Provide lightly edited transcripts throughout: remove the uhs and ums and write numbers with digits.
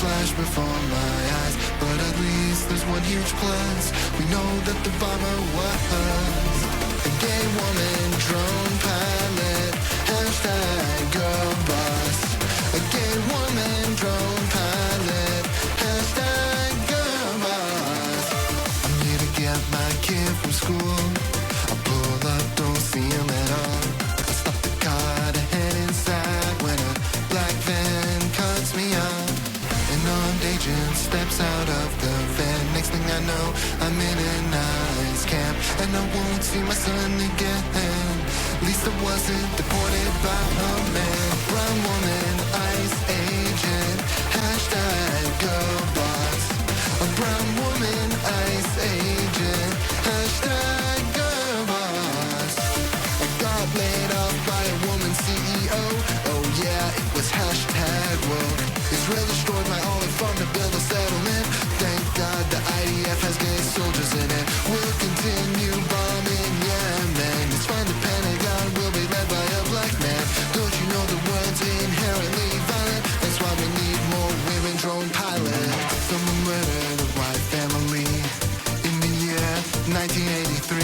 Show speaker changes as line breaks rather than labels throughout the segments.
flash before my eyes, but at least there's one huge plus. We know that the bomber was a gay woman drone pilot. Hashtag girl boss. A gay woman drone pilot. Hashtag girl boss. I'm here to get my kid from school. I pull up, don't see him at all. I stop the car to head inside when a black van cuts me off. An armed agent steps out of the van. Next thing I know, I'm in an ICE camp, and I won't see my son again. At least I wasn't deported by a man. A brown woman, ICE agent. Hashtag girl boss. A brown woman, ICE agent. Hashtag girl boss. I got laid off by a woman CEO. Oh yeah, it was hashtag woke. Israel destroyed my olive farm to build a settlement. Thank God the IDF has gay soldiers in it. We'll continue bombing Yemen. It's fine, the Pentagon will be led by a black man. Don't you know the world's inherently violent? That's why we need more women drone pilots. Someone murdered a white family in the year 1983.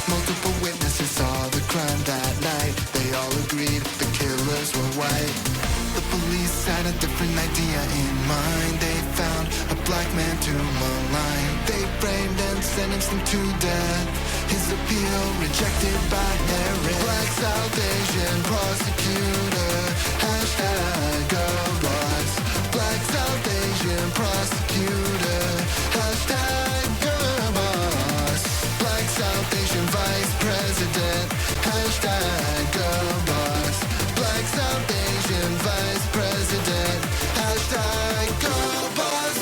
Multiple witnesses saw the crime that night. They all agreed the killers were white. The police had a different idea in mind. They found a black man to malign. They framed and sentenced him to death. His appeal rejected by Harris. Black South Asian prosecutor. Hashtag girl boss. Black South Asian prosecutor. Hashtag girl boss. Black South Asian vice president. Hashtag girl boss. Black South Asian vice president. Hashtag girl boss.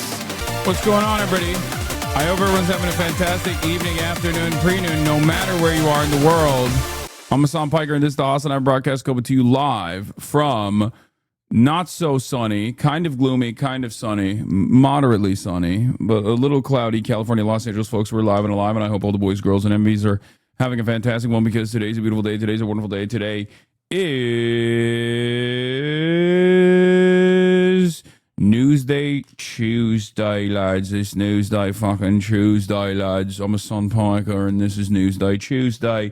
What's going on, everybody? I hope everyone's having a fantastic evening, afternoon, pre-noon, no matter where you are in the world. I'm Hassan Piker, and this is the HasanAbi broadcast coming to you live from not so sunny, kind of gloomy, kind of sunny, moderately sunny, but a little cloudy California, Los Angeles. Folks, we're live and alive, and I hope all the boys, girls, and MVs are having a fantastic one, because today's a beautiful day. Today's a wonderful day. Today is Newsday, Tuesday, lads. It's Newsday, fucking Tuesday, lads. I'm Hassan Piker, and this is Newsday, Tuesday.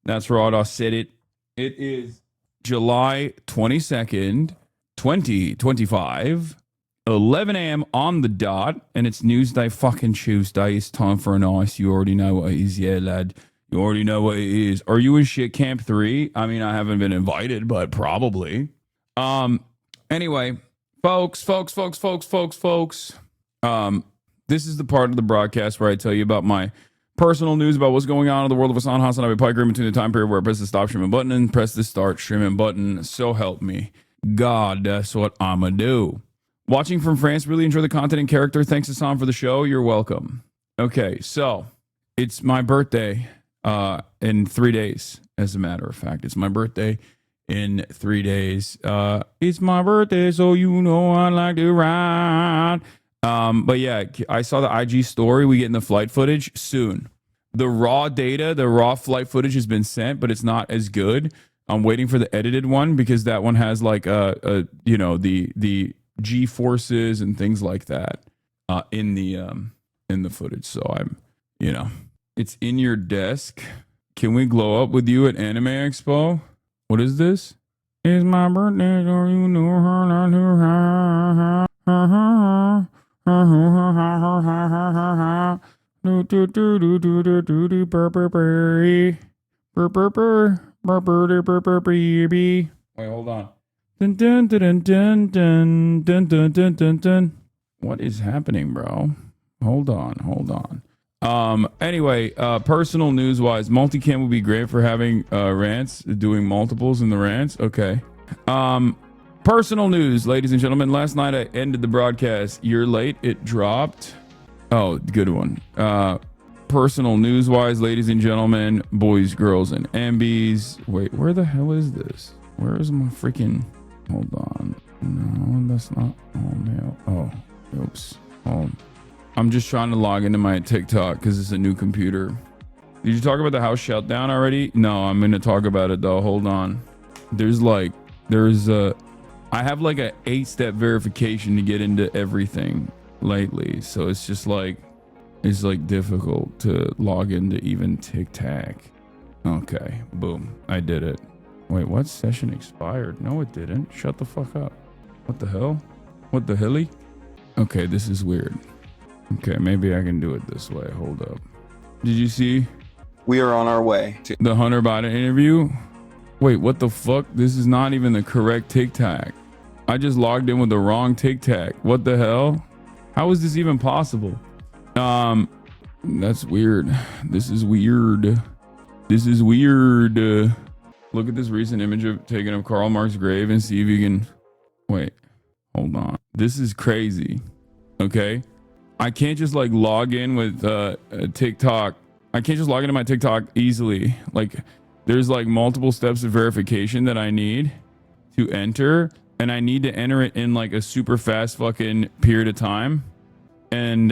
That's right, I said it. It is July 22nd, 2025, 11 a.m. on the dot, and it's Newsday, fucking Tuesday. It's time for an ice. You already know what it is, yeah, lad. You already know what it is. Are you in shit camp 3? I mean, I haven't been invited, but probably. Anyway, folks. This is the part of the broadcast where I tell you about my personal news about what's going on in the world of HasanAbi Piker in between the time period where I press the stop streaming button and press the start streaming button. So help me God, that's what I'ma do. Watching from France, really enjoy the content and character. Thanks, Hassan, for the show. You're welcome. Okay, so it's my birthday in 3 days, as a matter of fact. It's my birthday in 3 days. It's my birthday, so you know I like to ride. But yeah, I saw the IG story. We get in the flight footage soon. The raw data, the raw flight footage has been sent, but it's not as good. I'm waiting for the edited one, because that one has like the G forces and things like that in the footage. So I'm, it's in your desk. Can we glow up with you at Anime Expo? What is this? It's my birthday, so you know her not to Wait, hold on. Dun, dun, dun, dun, dun, dun, dun, dun, dun, dun. What is happening, bro? Hold on. Anyway, personal news wise, multicam would be great for having rants, doing multiples in the rants. Okay. Personal news, ladies and gentlemen. Last night I ended the broadcast. You're late. It dropped. Oh, good one. Personal news wise, ladies and gentlemen, boys, girls, and MBs. Wait, where the hell is this? Where is my freaking... Hold on. No, that's not... Oh, no. Oh, oops. Oh, I'm just trying to log into my TikTok because it's a new computer. Did you talk about the house shutdown already? No, I'm going to talk about it though. Hold on. There's I have like a 8-step verification to get into everything lately. So it's just like, it's like difficult to log into even TikTok. Okay, boom, I did it. Wait, what? Session expired? No, it didn't. Shut the fuck up. What the hell? What the helly? Okay, this is weird. Okay, maybe I can do it this way. Hold up. Did you see?
We are on our way to
the Hunter Biden interview. Wait, what the fuck? This is not even the correct TikTok. I just logged in with the wrong TikTok. What the hell? How is this even possible? That's weird. This is weird. This is weird. Look at this recent image of taking of Karl Marx's grave and see if you can. Wait, hold on. This is crazy. Okay, I can't just like log in with TikTok. I can't just log into my TikTok easily. Like, there's like multiple steps of verification that I need to enter, and I need to enter it in like a super fast fucking period of time. And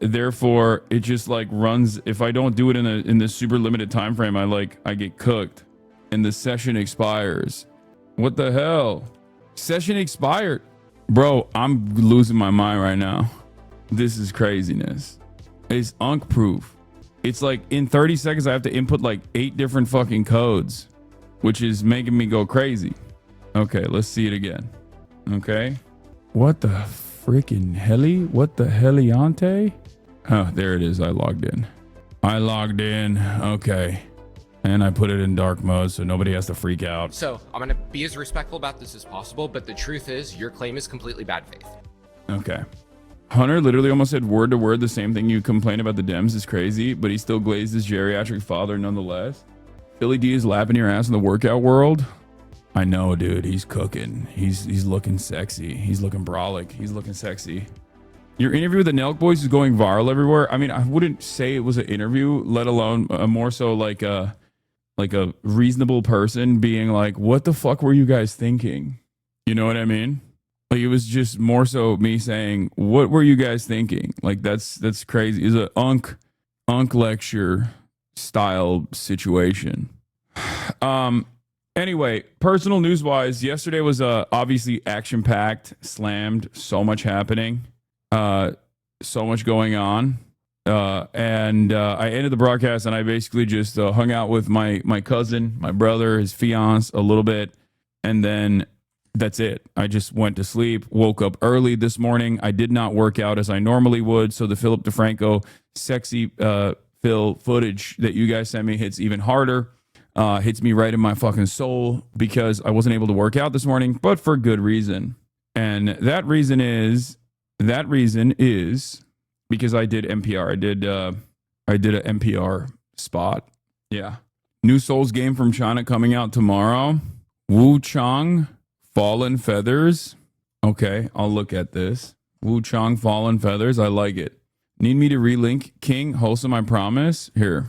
therefore it just like runs. If I don't do it in the super limited time frame, I get cooked and the session expires. What the hell? Session expired. Bro, I'm losing my mind right now. This is craziness. It's UNC proof. It's like in 30 seconds I have to input like 8 different fucking codes, which is making me go crazy. Okay, let's see it again. Okay, what the freaking heli? What the heliante? Oh, there it is. I logged in. Okay, and I put it in dark mode so nobody has to freak out.
So I'm gonna be as respectful about this as possible, but the truth is your claim is completely bad faith.
Okay, Hunter literally almost said word to word the same thing you complain about the Dems is crazy, but he still glazed his geriatric father nonetheless. Philly D is lapping your ass in the workout world. I know, dude. He's cooking. He's looking sexy. He's looking brolic. He's looking sexy. Your interview with the NELKBOYS is going viral everywhere. I mean, I wouldn't say it was an interview, let alone more so like a reasonable person being like, "What the fuck were you guys thinking?" You know what I mean? Like, it was just more so me saying, "What were you guys thinking?" Like, that's crazy. It's a UNC lecture style situation. Anyway, personal news wise, yesterday was obviously action packed, slammed, so much happening, so much going on. And I ended the broadcast and I basically just hung out with my cousin, my brother, his fiance a little bit. And then that's it. I just went to sleep, woke up early this morning. I did not work out as I normally would. So the Philip DeFranco sexy Phil footage that you guys sent me hits even harder. Hits me right in my fucking soul because I wasn't able to work out this morning, but for good reason. And that reason is because I did NPR. I did an NPR spot. Yeah. New Souls game from China coming out tomorrow. Wu Chang, Fallen Feathers. Okay, I'll look at this. Wu Chang, Fallen Feathers. I like it. Need me to relink King Wholesome, I promise. Here.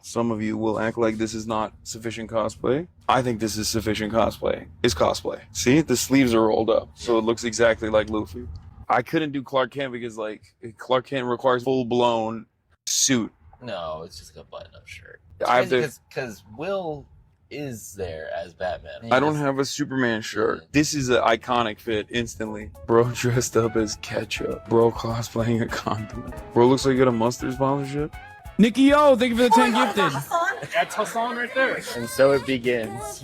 Some of you will act like this is not sufficient cosplay. I think this is sufficient cosplay. It's cosplay. See, the sleeves are rolled up, so it looks exactly like Luffy. I couldn't do Clark Kent because like Clark Kent requires full-blown suit.
No, it's just like a button-up shirt.
I have to,
because Will is there as Batman.
I don't have a Superman shirt. This is an iconic fit instantly. Bro dressed up as Ketchup. Bro cosplaying a condom. Bro looks like he got a mustard sponsorship.
Nikki O, thank you for the 10 gifted.
That's Hasan right there.
And so it begins.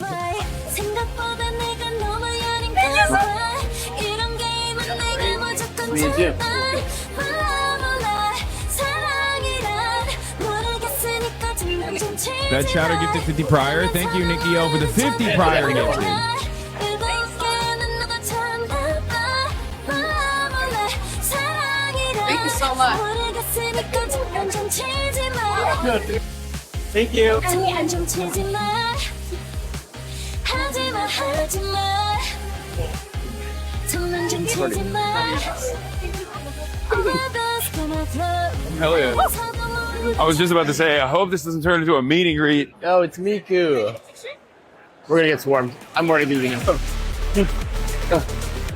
That chatter gifted 50 prior. Thank you, Nikki O, for the 50 prior gifted.
Thank you so much. Thank you.
Hell yeah. I was just about to say, I hope this doesn't turn into a meet and greet.
Oh, it's Miku.
We're gonna get swarmed. I'm already leaving him.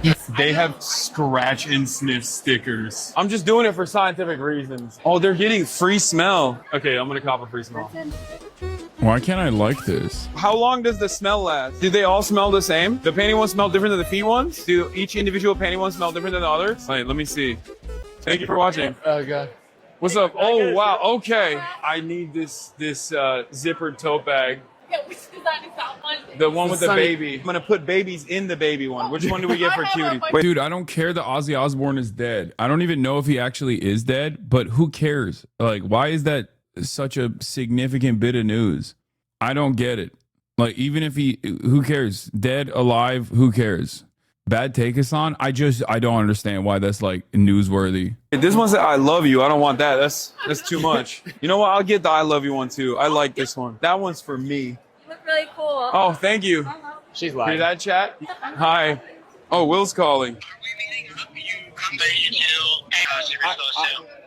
Yes,
They have scratch and sniff stickers. I'm just doing it for scientific reasons. Oh, they're getting free smell. Okay, I'm gonna cop a free smell.
Why can't I like this?
How long does the smell last? Do they all smell the same? The panty ones smell different than the feet ones? Do each individual panty one smell different than the others? Wait, let me see. Thank you for watching.
Oh god.
What's up? Oh wow. Okay. I need this zippered tote bag.
Yeah, which design is that one?
The one with the baby. I'm gonna put babies in the baby one. Which one do we get for cutie? Wait.
Dude, I don't care that Ozzy Osbourne is dead. I don't even know if he actually is dead, but who cares? Like, why is that such a significant bit of news? I don't get it. Like, even if who cares? Dead, alive, who cares? Bad take us on? I don't understand why that's like newsworthy.
This one said I love you. I don't want that. That's too much. You know what? I'll get the I love you one too. I like this one. That one's for me.
You look really cool.
Oh, thank you.
She's
Hear
lying.
that, chat? Hi. Oh, Will's calling.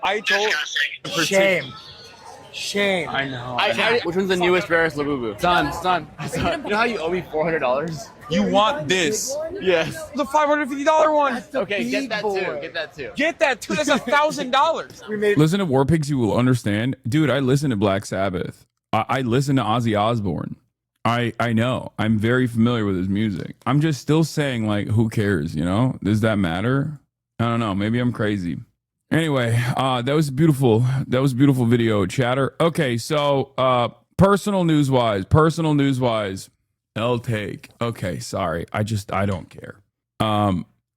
I told.
Shame.
I know.
Which one's the newest, rarest Labubu? Son. You know how you owe me $400?
You want this?
Yes.
The $550 one.
Okay, get that too.
Get that too. That's $1,000.
Listen to War Pigs, you will understand. Dude, I listen to Black Sabbath. I listen to Ozzy Osbourne. I know. I'm very familiar with his music. I'm just still saying, like, who cares, you know? Does that matter? I don't know. Maybe I'm crazy. Anyway, that was beautiful. That was a beautiful video, chatter. Okay, so personal news wise, L take. Okay, sorry. I don't care.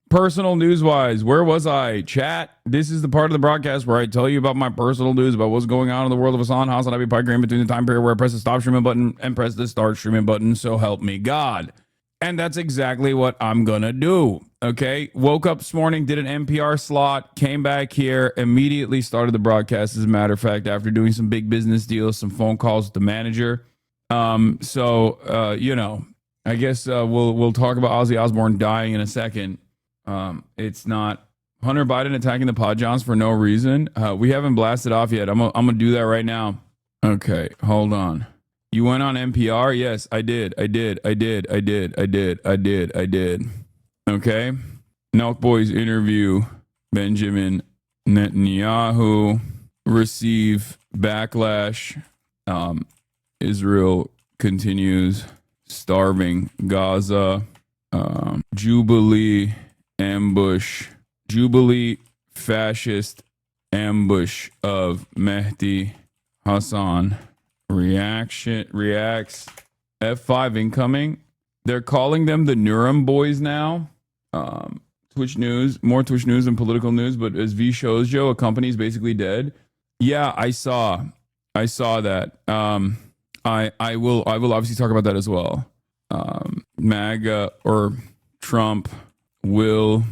Personal news wise, where was I? Chat. This is the part of the broadcast where I tell you about my personal news about what's going on in the world of Hasan, HasanAbi, Pike Green between the time period where I press the stop streaming button and press the start streaming button. So help me God. And that's exactly what I'm gonna do. Okay. Woke up this morning, did an NPR slot, came back here, immediately started the broadcast. As a matter of fact, after doing some big business deals, some phone calls with the manager. You know, I guess we'll talk about Ozzy Osbourne dying in a second. It's not Hunter Biden attacking the Pod Johns for no reason. We haven't blasted off yet. I'm gonna do that right now. Okay, hold on. You went on NPR? Yes, I did. Okay. NELKBOYS interview Benjamin Netanyahu receive backlash. Israel continues starving Gaza. Jubilee fascist ambush of Mehdi Hassan. Reacts. F5 incoming. They're calling them the NELKBOYS now. Twitch news, more Twitch news than political news, but as V shows Joe, a company is basically dead. Yeah, I saw that. I will obviously talk about that as well. MAGA or Trump will.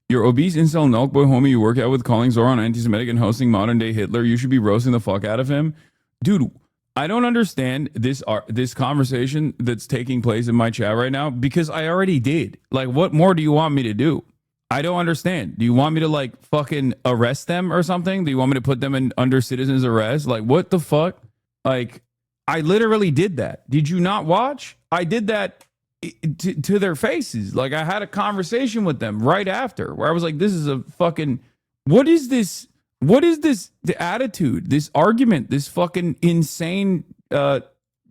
Your obese incel NELKBOY homie you work out with calling Zoran anti-Semitic and hosting modern day Hitler. You should be roasting the fuck out of him. Dude, I don't understand this conversation that's taking place in my chat right now because I already did. Like, what more do you want me to do? I don't understand. Do you want me to like fucking arrest them or something? Do you want me to put them under citizen's arrest? Like, what the fuck? Like, I literally did that. Did you not watch? I did that to their faces. Like, I had a conversation with them right after where I was like, this is a fucking, what is this? What is this, the attitude, this argument, this fucking insane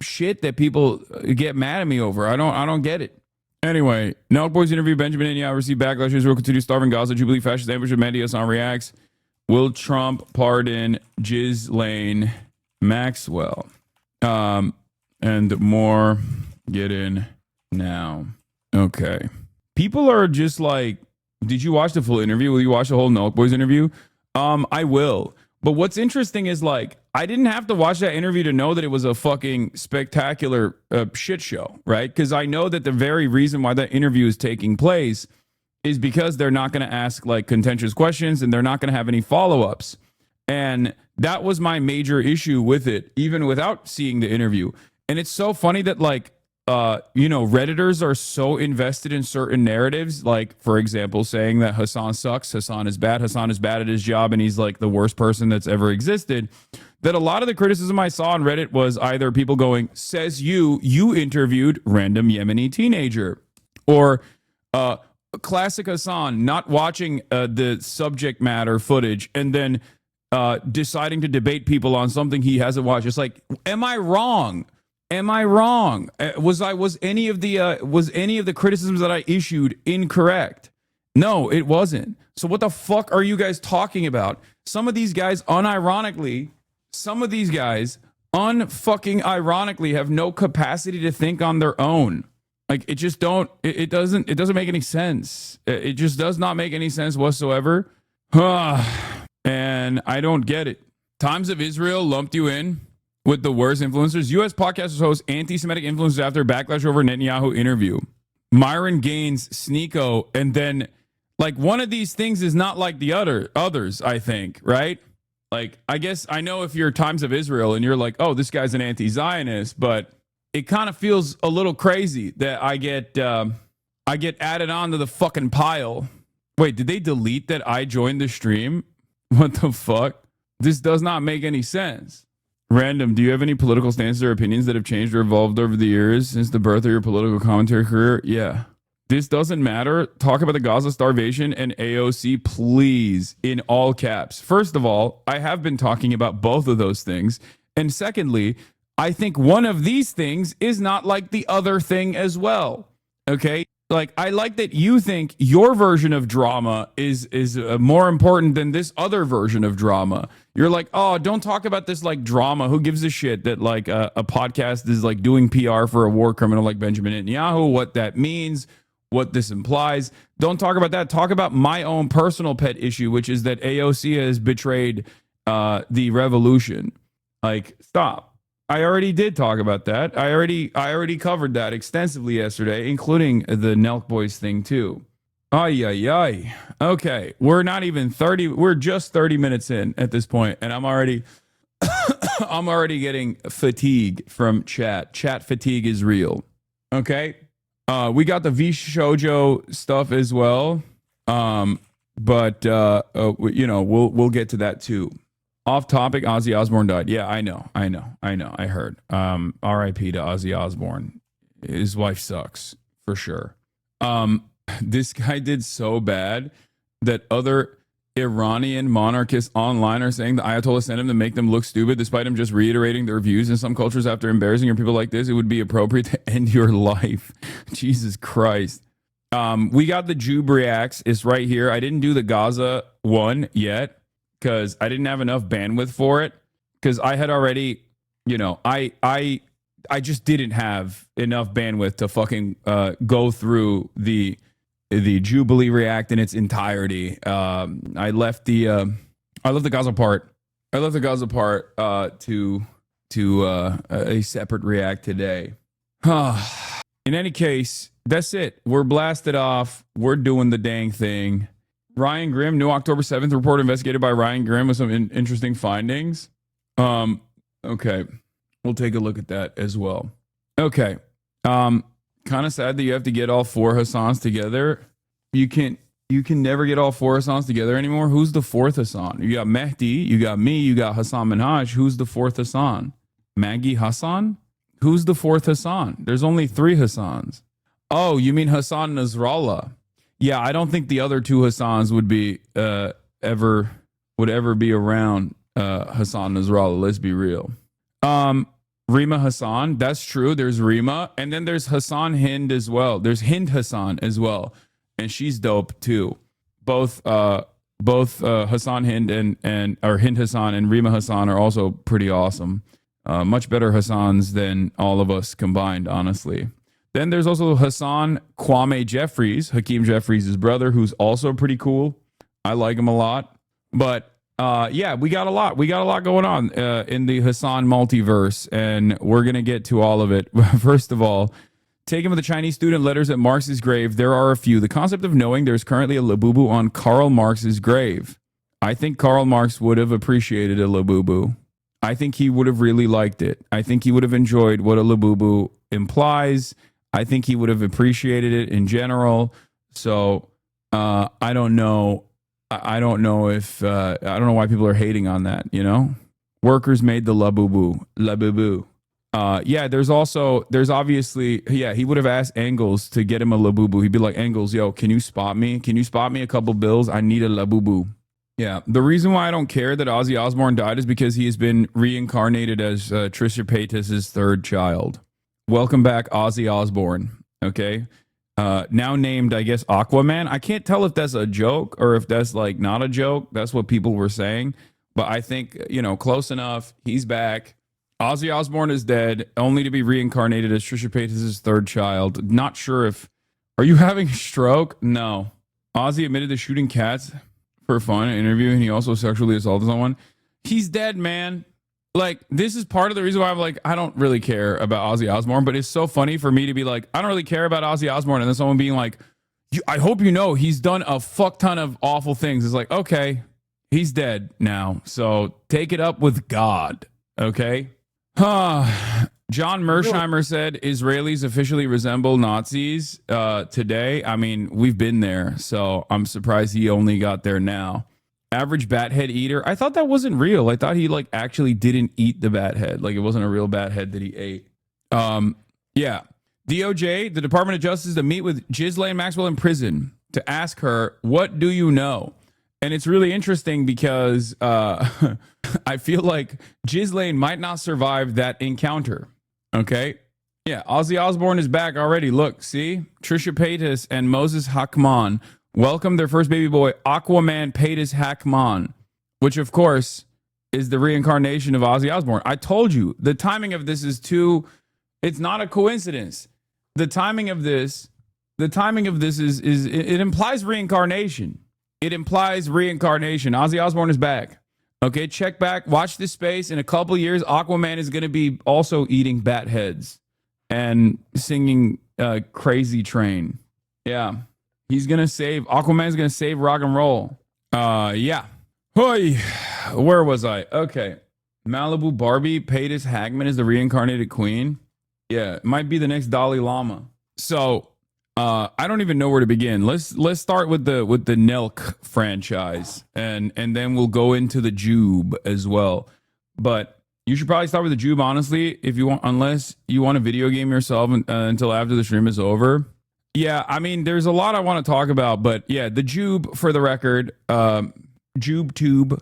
shit that people get mad at me over? I don't get it. Anyway, NELKBOYS interview Benjamin Netanyahu received backlash. Israel continues starving Gaza. Jubilee fascist ambush of Mehdi Hassan reacts. Will Trump pardon GHISLAINE Maxwell? And more. Get in now. Okay. People are just like, did you watch the full interview? Will you watch the whole NELKBOYS interview? I will. But what's interesting is like, I didn't have to watch that interview to know that it was a fucking spectacular shit show, right? Because I know that the very reason why that interview is taking place is because they're not going to ask like contentious questions and they're not going to have any follow-ups. And that was my major issue with it, even without seeing the interview. And it's so funny that like, Redditors are so invested in certain narratives, like, for example, saying that Hasan sucks, Hasan is bad at his job, and he's like the worst person that's ever existed, that a lot of the criticism I saw on Reddit was either people going, says you interviewed random Yemeni teenager, or classic Hasan, not watching the subject matter footage and then deciding to debate people on something he hasn't watched. It's like, am I wrong? Am I wrong? Was any of the criticisms that I issued incorrect? No, it wasn't. So what the fuck are you guys talking about? Some of these guys unfucking ironically have no capacity to think on their own. Like, it just it doesn't make any sense. It just does not make any sense whatsoever. And I don't get it. Times of Israel lumped you in with the worst influencers. U.S. podcasters host anti-Semitic influencers after backlash over Netanyahu interview. Myron Gaines, Sneeko, and then like one of these things is not like the others, I think, right? Like, I guess I know if you're Times of Israel and you're like, oh, this guy's an anti-Zionist, but it kind of feels a little crazy that I get added onto the fucking pile. Wait, did they delete that I joined the stream? What the fuck? This does not make any sense. Random, do you have any political stances or opinions that have changed or evolved over the years since the birth of your political commentary career? Yeah. This doesn't matter. Talk about the Gaza starvation and AOC, please, in all caps. First of all, I have been talking about both of those things. And secondly, I think one of these things is not like the other thing as well. Okay? Like, I like that you think your version of drama is more important than this other version of drama. You're like, oh, don't talk about this like drama. Who gives a shit that like a podcast is like doing PR for a war criminal like Benjamin Netanyahu, what that means, what this implies. Don't talk about that. Talk about my own personal pet issue, which is that AOC has betrayed the revolution. Like, stop. I already did talk about that. I already covered that extensively yesterday, including the NELKBOYS thing too. Ay, ay, ay. Okay, we're not even 30. We're just 30 minutes in at this point, and I'm already getting fatigue from chat. Chat fatigue is real. Okay, we got the V Shoujo stuff as well, but you know, we'll get to that too. Off topic, Ozzy Osbourne died. Yeah, I know. I heard. R.I.P. to Ozzy Osbourne. His wife sucks, for sure. This guy did so bad that other Iranian monarchists online are saying the Ayatollah sent him to make them look stupid, despite him just reiterating their views. In some cultures, after embarrassing your people like this, it would be appropriate to end your life. Jesus Christ. We got the Jube reacts. It's right here. I didn't do the Gaza one yet, because I didn't have enough bandwidth for it, because I had already, you know, I just didn't have enough bandwidth to fucking go through the Jubilee react in its entirety. I left the Gaza part. I left the Gaza part to a separate react today. In any case, that's it. We're blasted off. We're doing the dang thing. Ryan Grimm, new October 7th report investigated by Ryan Grimm with some interesting findings. Okay. We'll take a look at that as well. Okay. Kind of sad that you have to get all four Hassans together. You can never get all four Hassans together anymore. Who's the fourth Hassan? You got Mehdi, you got me, you got Hassan Minhaj. Who's the fourth Hassan? Maggie Hassan? Who's the fourth Hassan? There's only three Hassans. Oh, you mean Hassan Nasrallah? Yeah, I don't think the other two Hassans would be ever be around Hassan Nasrallah. Let's be real. Rima Hassan, that's true. There's Rima, and then there's Hassan Hind as well. There's Hind Hassan as well, and she's dope too. Both Hassan Hind and Hind Hassan and Rima Hassan are also pretty awesome. Much better Hassans than all of us combined, honestly. Then there's also Hassan Kwame Jeffries, Hakeem Jeffries' brother, who's also pretty cool. I like him a lot. But yeah, we got a lot. We got a lot going on in the Hassan multiverse, and we're going to get to all of it. First of all, taken with the Chinese student letters at Marx's grave, there are a few. The concept of knowing there's currently a Labubu on Karl Marx's grave. I think Karl Marx would have appreciated a Labubu. I think he would have really liked it. I think he would have enjoyed what a Labubu implies. I think he would have appreciated it in general. So I don't know. I don't know if I don't know why people are hating on that. You know, workers made the Labubu. Yeah, there's obviously, yeah, he would have asked Engels to get him a Labubu. He'd be like, Engels, yo, can you spot me? Can you spot me a couple bills? I need a Labubu. Yeah, the reason why I don't care that Ozzy Osbourne died is because he has been reincarnated as Trisha Paytas' third child. Welcome back, Ozzy Osbourne. Okay, now named, I guess, Aquaman. I can't tell if that's a joke or if that's like not a joke. That's what people were saying, but I think, you know, close enough. He's back. Ozzy Osbourne is dead, only to be reincarnated as Trisha Paytas' third child. Not sure if... Are you having a stroke? No. Ozzy admitted to shooting cats for fun in an interview, and he also sexually assaulted someone. He's dead, man. Like, this is part of the reason why I'm like, I don't really care about Ozzy Osbourne, but it's so funny for me to be like, I don't really care about Ozzy Osbourne, and then someone being like, I hope you know he's done a fuck ton of awful things. It's like, okay, he's dead now, so take it up with God, okay? John Mersheimer said Israelis officially resemble Nazis today. I mean, we've been there, so I'm surprised he only got there now. Average bat head eater. I thought that wasn't real. I thought he like actually didn't eat the bat head. Like it wasn't a real bat head that he ate. Yeah. DOJ, the Department of Justice, to meet with GHISLAINE Maxwell in prison to ask her, what do you know? And it's really interesting because I feel like GHISLAINE might not survive that encounter. Okay. Yeah. Ozzy Osbourne is back already. Look, see? Trisha Paytas and Moses Hakman welcomed their first baby boy, Aquaman Paytas Hakman, which, of course, is the reincarnation of Ozzy Osbourne. I told you, the timing of this is it's not a coincidence. The timing of this is it implies reincarnation. It implies reincarnation. Ozzy Osbourne is back. Okay, check back. Watch this space. In a couple years, Aquaman is going to be also eating bat heads and singing Crazy Train. Yeah. Aquaman's going to save rock and roll. Yeah. Hoy. Where was I? Okay. Malibu Barbie, Paytas Hagman is the reincarnated queen. Yeah, it might be the next Dalai Lama. So, I don't even know where to begin. Let's start with the NELK franchise, and then we'll go into the JUBE as well. But you should probably start with the JUBE, honestly, if you want, unless you want to video game yourself until after the stream is over. Yeah, I mean, there's a lot I want to talk about, but yeah, the JUBE, for the record, JubeTube,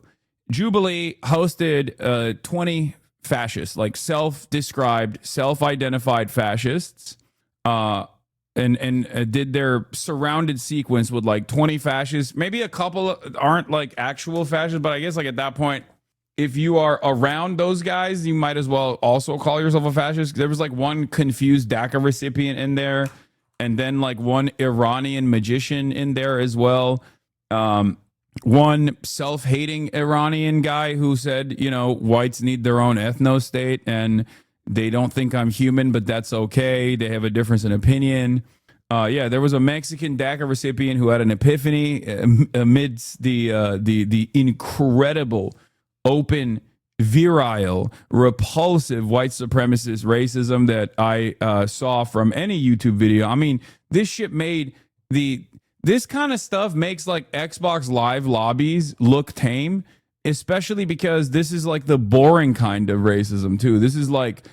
Jubilee hosted 20 fascists, like self-described, self-identified fascists, and did their surrounded sequence with like 20 fascists. Maybe a couple aren't like actual fascists, but I guess like at that point, if you are around those guys, you might as well also call yourself a fascist. There was like one confused DACA recipient in there, and then like one Iranian magician in there as well. One self-hating Iranian guy who said, you know, whites need their own ethno-state and they don't think I'm human, but that's okay. They have a difference in opinion. Yeah, there was a Mexican DACA recipient who had an epiphany amidst the incredible, open, virile, repulsive white supremacist racism that I saw from any YouTube video. I mean, this shit made this kind of stuff makes like Xbox Live lobbies look tame, especially because this is like the boring kind of racism too. This is like,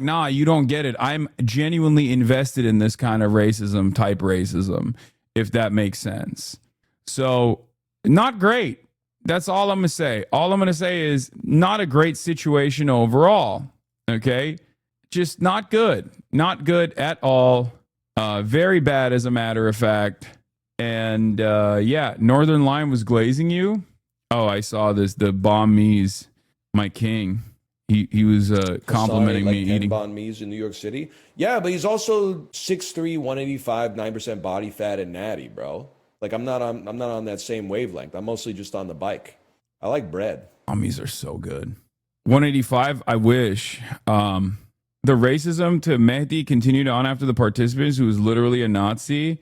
nah, you don't get it. I'm genuinely invested in this kind of racism, if that makes sense. So, not great. That's all I'm going to say. All I'm going to say is not a great situation overall. Okay? Just not good. Not good at all. Very bad, as a matter of fact. And yeah, Northern Line was glazing you. Oh, I saw this. The Banh Mi's, my king. He was complimenting me eating
banh mi's in New York City. Yeah, but he's also 6'3", 185, 9% body fat and natty, bro. Like I'm not on that same wavelength. I'm mostly just on the bike. I like bread.
Banh mi's are so good. 185. I wish. The racism to Mehdi continued on after the participants, who was literally a Nazi.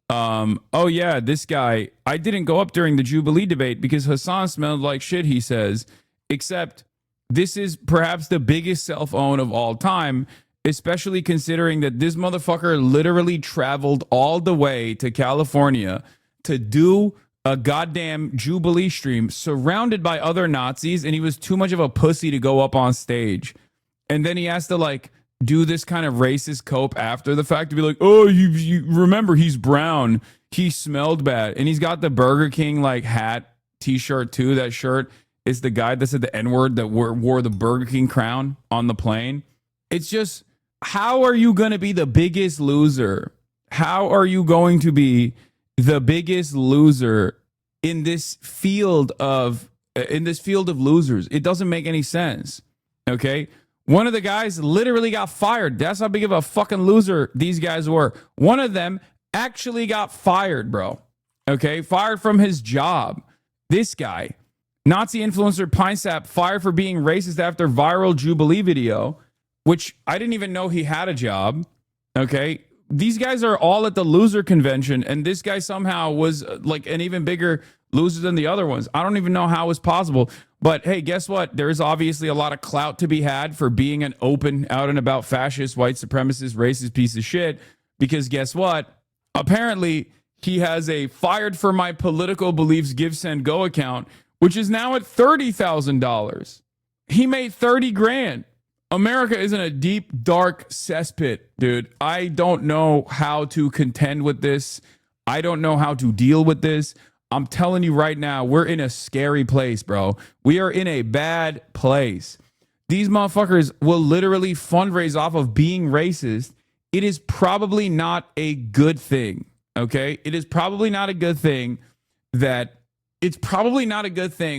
Oh yeah, this guy. I didn't go up during the Jubilee debate because Hasan smelled like shit, he says. Except this is perhaps the biggest self-own of all time, especially considering that this motherfucker literally traveled all the way to California to do a goddamn Jubilee stream surrounded by other Nazis, and he was too much of a pussy to go up on stage. And then he has to like do this kind of racist cope after the fact to be like, oh, you remember he's brown. He smelled bad. And he's got the Burger King like hat, t-shirt too. That shirt is the guy that said the N-word that wore the Burger King crown on the plane. It's just, how are you going to be the biggest loser? How are you going to be the biggest loser in this field of losers? It doesn't make any sense. Okay? One of the guys literally got fired. That's how big of a fucking loser these guys were. One of them actually got fired, bro. Okay? Fired from his job. This guy, Nazi influencer Pine Sap, fired for being racist after viral Jubilee video, which I didn't even know he had a job. Okay? These guys are all at the loser convention, and this guy somehow was like an even bigger loser than the other ones. I don't even know how it was possible. But hey, guess what? There is obviously a lot of clout to be had for being an open, out and about fascist, white supremacist, racist piece of shit. Because guess what? Apparently, he has a fired for my political beliefs give, send, go account, which is now at $30,000. He made 30 grand. America is in a deep, dark cesspit, dude. I don't know how to contend with this. I don't know how to deal with this. I'm telling you right now, we're in a scary place, bro. We are in a bad place. These motherfuckers will literally fundraise off of being racist. It is probably not a good thing, okay? It is probably not a good thing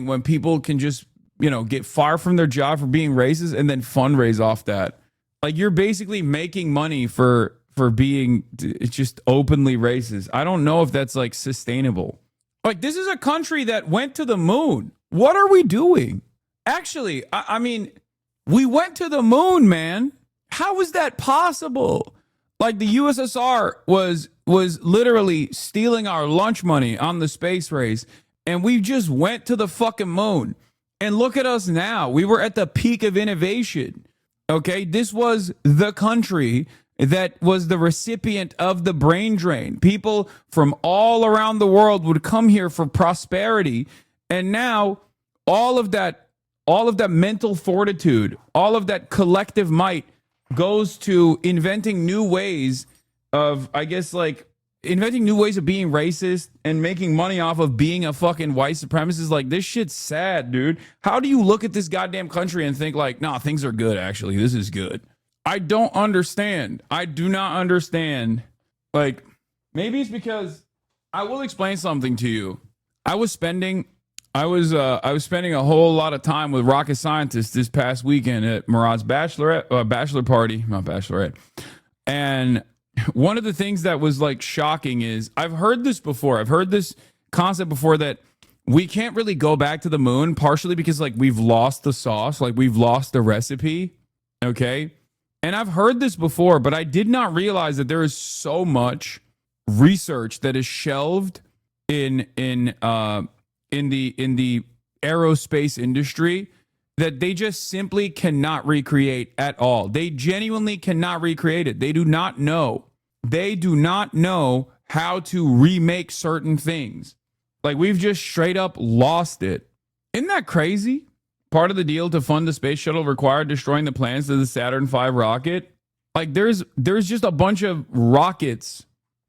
when people can just, get fired from their job for being racist and then fundraise off that. Like, you're basically making money for being just openly racist. I don't know if that's like sustainable. Like, this is a country that went to the moon. What are we doing? Actually, I mean, we went to the moon, man. How is that possible? Like, the USSR was literally stealing our lunch money on the space race, and we just went to the fucking moon. And look at us now. We were at the peak of innovation. Okay, this was the country that was the recipient of the brain drain. People from all around the world would come here for prosperity. And now all of that mental fortitude, all of that collective might goes to inventing new ways of, inventing new ways of being racist and making money off of being a fucking white supremacist. Like, this shit's sad, dude. How do you look at this goddamn country and think like, nah, things are good, actually. This is good. I don't understand. I do not understand. Like, maybe it's because I will explain something to you. I was spending a whole lot of time with rocket scientists this past weekend at Murad's bachelor party, not bachelorette. And one of the things that was like shocking is I've heard this before. I've heard this concept before that we can't really go back to the moon, partially because like we've lost the sauce, like we've lost the recipe. Okay. And I've heard this before, but I did not realize that there is so much research that is shelved in the aerospace industry that they just simply cannot recreate at all. They genuinely cannot recreate it. They do not know. They do not know how to remake certain things. Like, we've just straight up lost it. Isn't that crazy? Part of the deal to fund the space shuttle required destroying the plans to the Saturn V rocket. Like, there's just a bunch of rockets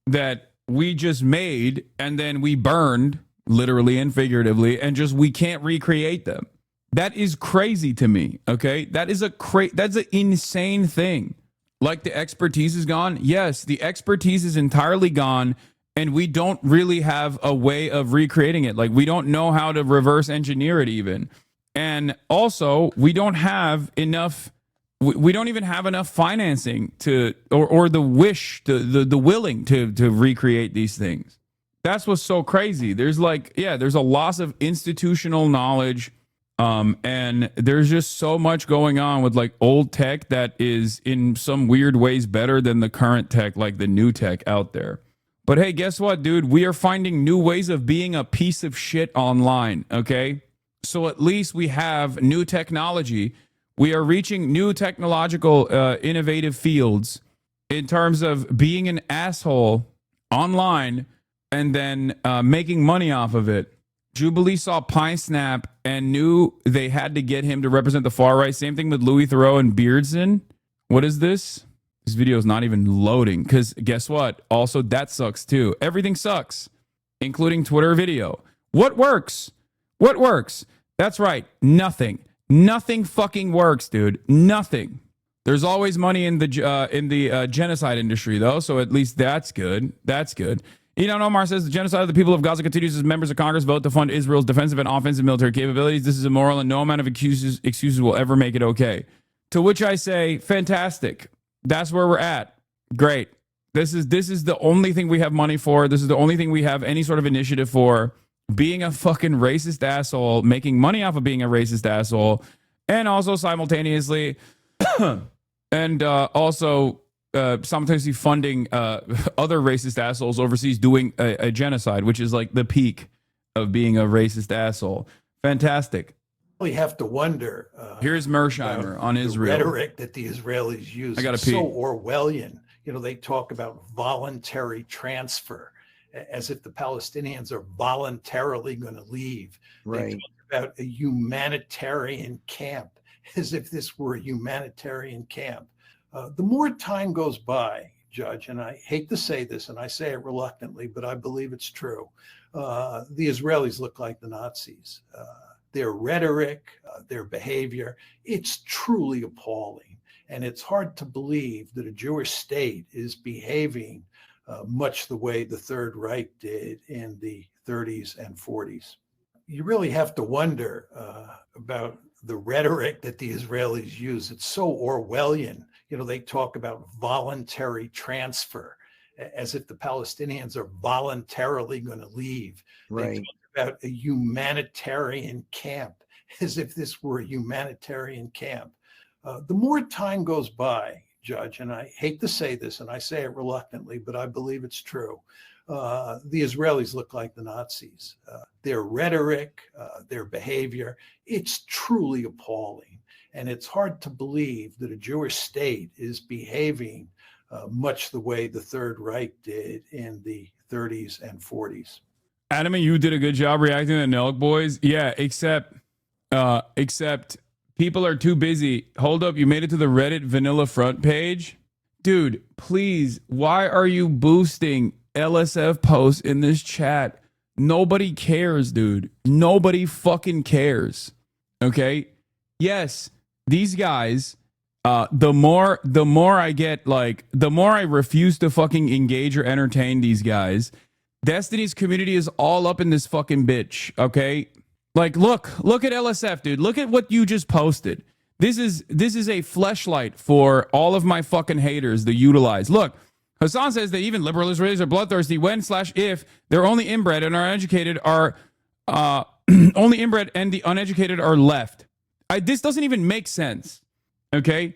that we just made and then we burned, literally and figuratively, and just we can't recreate them. That is crazy to me, okay? That's an insane thing. Like, the expertise is gone. Yes, the expertise is entirely gone, and we don't really have a way of recreating it. Like, we don't know how to reverse engineer it even. And also, we don't have enough, we don't even have enough financing to, or the wish, the willing to recreate these things. That's what's so crazy. There's a loss of institutional knowledge. And there's just so much going on with like old tech that is in some weird ways better than the current tech, like the new tech out there. But hey, guess what, dude? We are finding new ways of being a piece of shit online, okay? So at least we have new technology. We are reaching new technological, innovative fields in terms of being an asshole online and then making money off of it. Jubilee saw Pine Snap and knew they had to get him to represent the far right. Same thing with Louis Theroux and Beardson. What is this? This video is not even loading because guess what? Also, that sucks too. Everything sucks, including Twitter video. What works? What works? That's right. Nothing. Nothing fucking works, dude. Nothing. There's always money in the genocide industry, though, so at least that's good. That's good. Elon Omar says the genocide of the people of Gaza continues as members of Congress vote to fund Israel's defensive and offensive military capabilities. This is immoral, and no amount of excuses will ever make it okay. To which I say, fantastic. That's where we're at. Great. This is the only thing we have money for. This is the only thing we have any sort of initiative for. Being a fucking racist asshole, making money off of being a racist asshole, and also simultaneously, simultaneously funding other racist assholes overseas doing a genocide, which is like the peak of being a racist asshole. Fantastic.
We have to wonder.
Here's Mersheimer on Israel.
The rhetoric that the Israelis use is so Orwellian. You know, they talk about voluntary transfer, as if the Palestinians are voluntarily going to leave.
Right.
They talk about a humanitarian camp, as if this were a humanitarian camp. The more time goes by, Judge, and I hate to say this, and I say it reluctantly, but I believe it's true, the Israelis look like the Nazis. Their rhetoric, their behavior, it's truly appalling. And it's hard to believe that a Jewish state is behaving much the way the Third Reich did in the 30s and 40s. You really have to wonder about the rhetoric that the Israelis use. It's so Orwellian. You know, they talk about voluntary transfer, as if the Palestinians are voluntarily going to leave.
Right.
They talk about a humanitarian camp, as if this were a humanitarian camp. The more time goes by, Judge, and I hate to say this, and I say it reluctantly, but I believe it's true, the Israelis look like the Nazis. Their rhetoric, their behavior, it's truly appalling. And it's hard to believe that a Jewish state is behaving much the way the Third Reich did in the 30s and 40s.
Adam, you did a good job reacting to the NELK boys. Yeah, except people are too busy. Hold up, you made it to the Reddit vanilla front page? Dude, please, why are you boosting LSF posts in this chat? Nobody cares, dude. Nobody fucking cares. Okay? Yes, these guys, the more I get, like, the more I refuse to fucking engage or entertain these guys, Destiny's community is all up in this fucking bitch, okay? Like, look at LSF, dude. Look at what you just posted. This is a fleshlight for all of my fucking haters to utilize. Look, Hasan says that even liberal Israelis are bloodthirsty when/if they're only inbred and are educated are only inbred and the uneducated are left. This doesn't even make sense. Okay?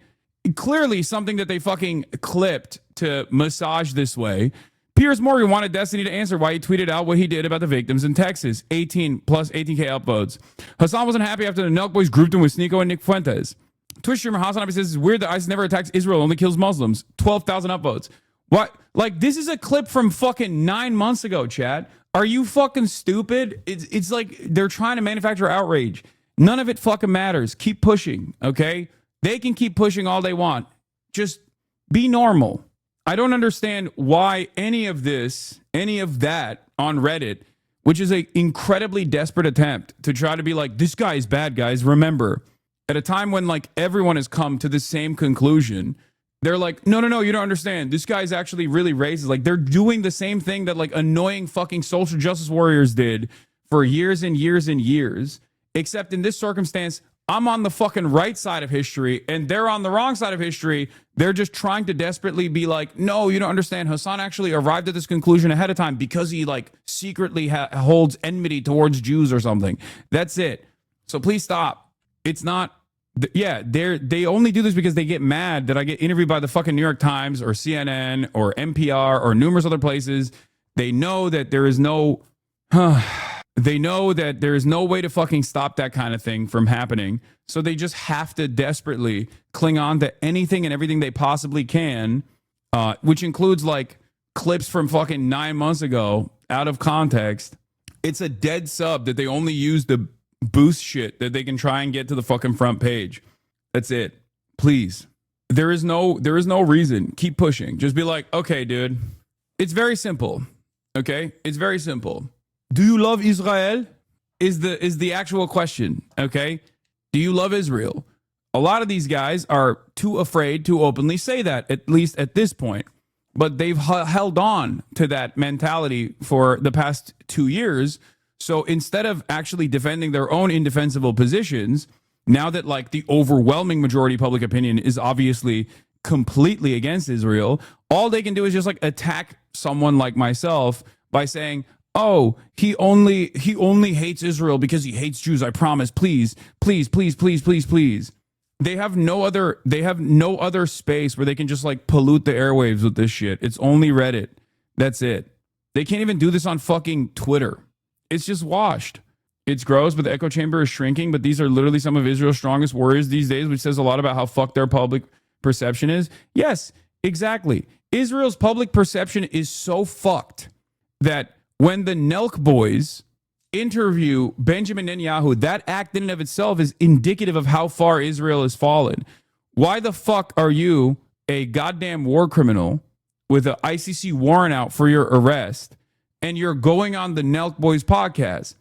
Clearly something that they fucking clipped to massage this way. Piers Morgan wanted Destiny to answer why he tweeted out what he did about the victims in Texas. 18 plus 18K upvotes. Hasan wasn't happy after the NELK boys grouped him with Sneeko and Nick Fuentes. Twitch streamer HasanAbi says it's weird that ISIS never attacks Israel, only kills Muslims. 12,000 upvotes. What? Like, this is a clip from fucking 9 months ago, Chad. Are you fucking stupid? It's like they're trying to manufacture outrage. None of it fucking matters. Keep pushing, okay? They can keep pushing all they want. Just be normal. I don't understand why any of that on Reddit, which is an incredibly desperate attempt to try to be like, this guy is bad, guys. Remember, at a time when like everyone has come to the same conclusion, they're like, no, you don't understand. This guy's actually really racist. Like, they're doing the same thing that like annoying fucking social justice warriors did for years and years and years. Except in this circumstance, I'm on the fucking right side of history and they're on the wrong side of history. They're just trying to desperately be like, no, you don't understand. Hasan actually arrived at this conclusion ahead of time because he like secretly holds enmity towards Jews or something. That's it. So please stop. It's not. Yeah, they only do this because they get mad that I get interviewed by the fucking New York Times or CNN or NPR or numerous other places. They know that there is no. They know that there is no way to fucking stop that kind of thing from happening. So they just have to desperately cling on to anything and everything they possibly can, which includes like clips from fucking 9 months ago out of context. It's a dead sub that they only use to boost shit that they can try and get to the fucking front page. That's it. Please. There is no reason. Keep pushing. Just be like, okay, dude. It's very simple. Okay? It's very simple. Do you love Israel? Is the actual question. Okay? Do you love Israel? A lot of these guys are too afraid to openly say that, at least at this point. But they've held on to that mentality for the past 2 years. So instead of actually defending their own indefensible positions, now that like the overwhelming majority public opinion is obviously completely against Israel, all they can do is just like attack someone like myself by saying, oh, he only hates Israel because he hates Jews. I promise. Please, please, please, please, please, please. They have no other space where they can just like pollute the airwaves with this shit. It's only Reddit. That's it. They can't even do this on fucking Twitter. It's just washed. It's gross, but the echo chamber is shrinking. But these are literally some of Israel's strongest warriors these days, which says a lot about how fucked their public perception is. Yes, exactly. Israel's public perception is so fucked that when the NELK boys interview Benjamin Netanyahu, that act in and of itself is indicative of how far Israel has fallen. Why the fuck are you a goddamn war criminal with an ICC warrant out for your arrest and you're going on the NELK Boys podcast?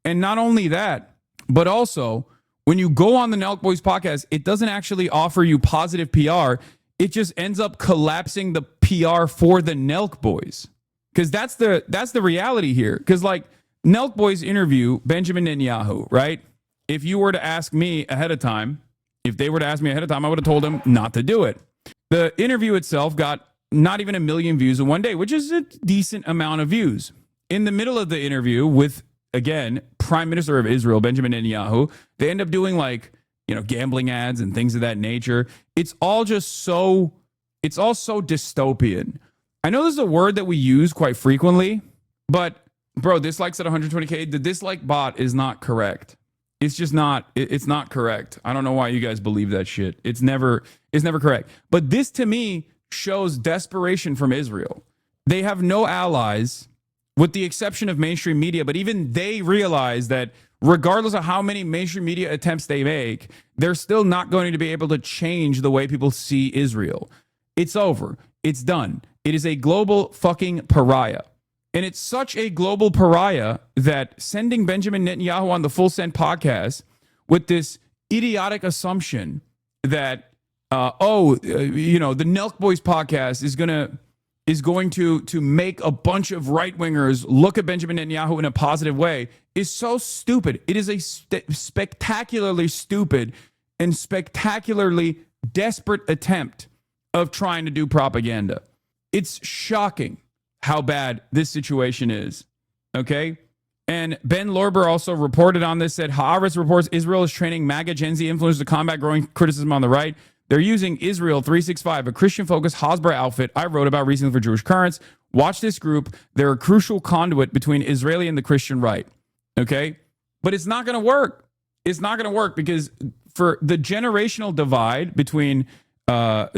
And not only that, but also when you go on the NELK Boys podcast, it doesn't actually offer you positive PR. It just ends up collapsing the PR for the NELK Boys. Because that's the reality here. Because like NELK Boys interview Benjamin Netanyahu, right? If you were to ask me ahead of time, I would have told them not to do it. The interview itself got not even 1 million views in one day, which is a decent amount of views. In the middle of the interview with, again, Prime Minister of Israel, Benjamin Netanyahu, they end up doing like, gambling ads and things of that nature. It's all so dystopian. I know this is a word that we use quite frequently, but bro, dislikes at 120K. The dislike bot is not correct. It's just not. It's not correct. I don't know why you guys believe that shit. It's never correct. But this to me shows desperation from Israel. They have no allies, with the exception of mainstream media. But even they realize that regardless of how many mainstream media attempts they make, they're still not going to be able to change the way people see Israel. It's over. It's done. It is a global fucking pariah. And it's such a global pariah that sending Benjamin Netanyahu on the Full Send podcast with this idiotic assumption that, the NELK Boys podcast is going to make a bunch of right wingers look at Benjamin Netanyahu in a positive way is so stupid. It is a spectacularly stupid and spectacularly desperate attempt of trying to do propaganda. It's shocking how bad this situation is, okay? And Ben Lorber also reported on this, said Haaretz reports Israel is training MAGA Gen Z influencers to combat growing criticism on the right. They're using Israel 365, a Christian-focused Hasbara outfit I wrote about recently for Jewish Currents. Watch this group. They're a crucial conduit between Israeli and the Christian right, okay? But it's not going to work. It's not going to work because for the generational divide between the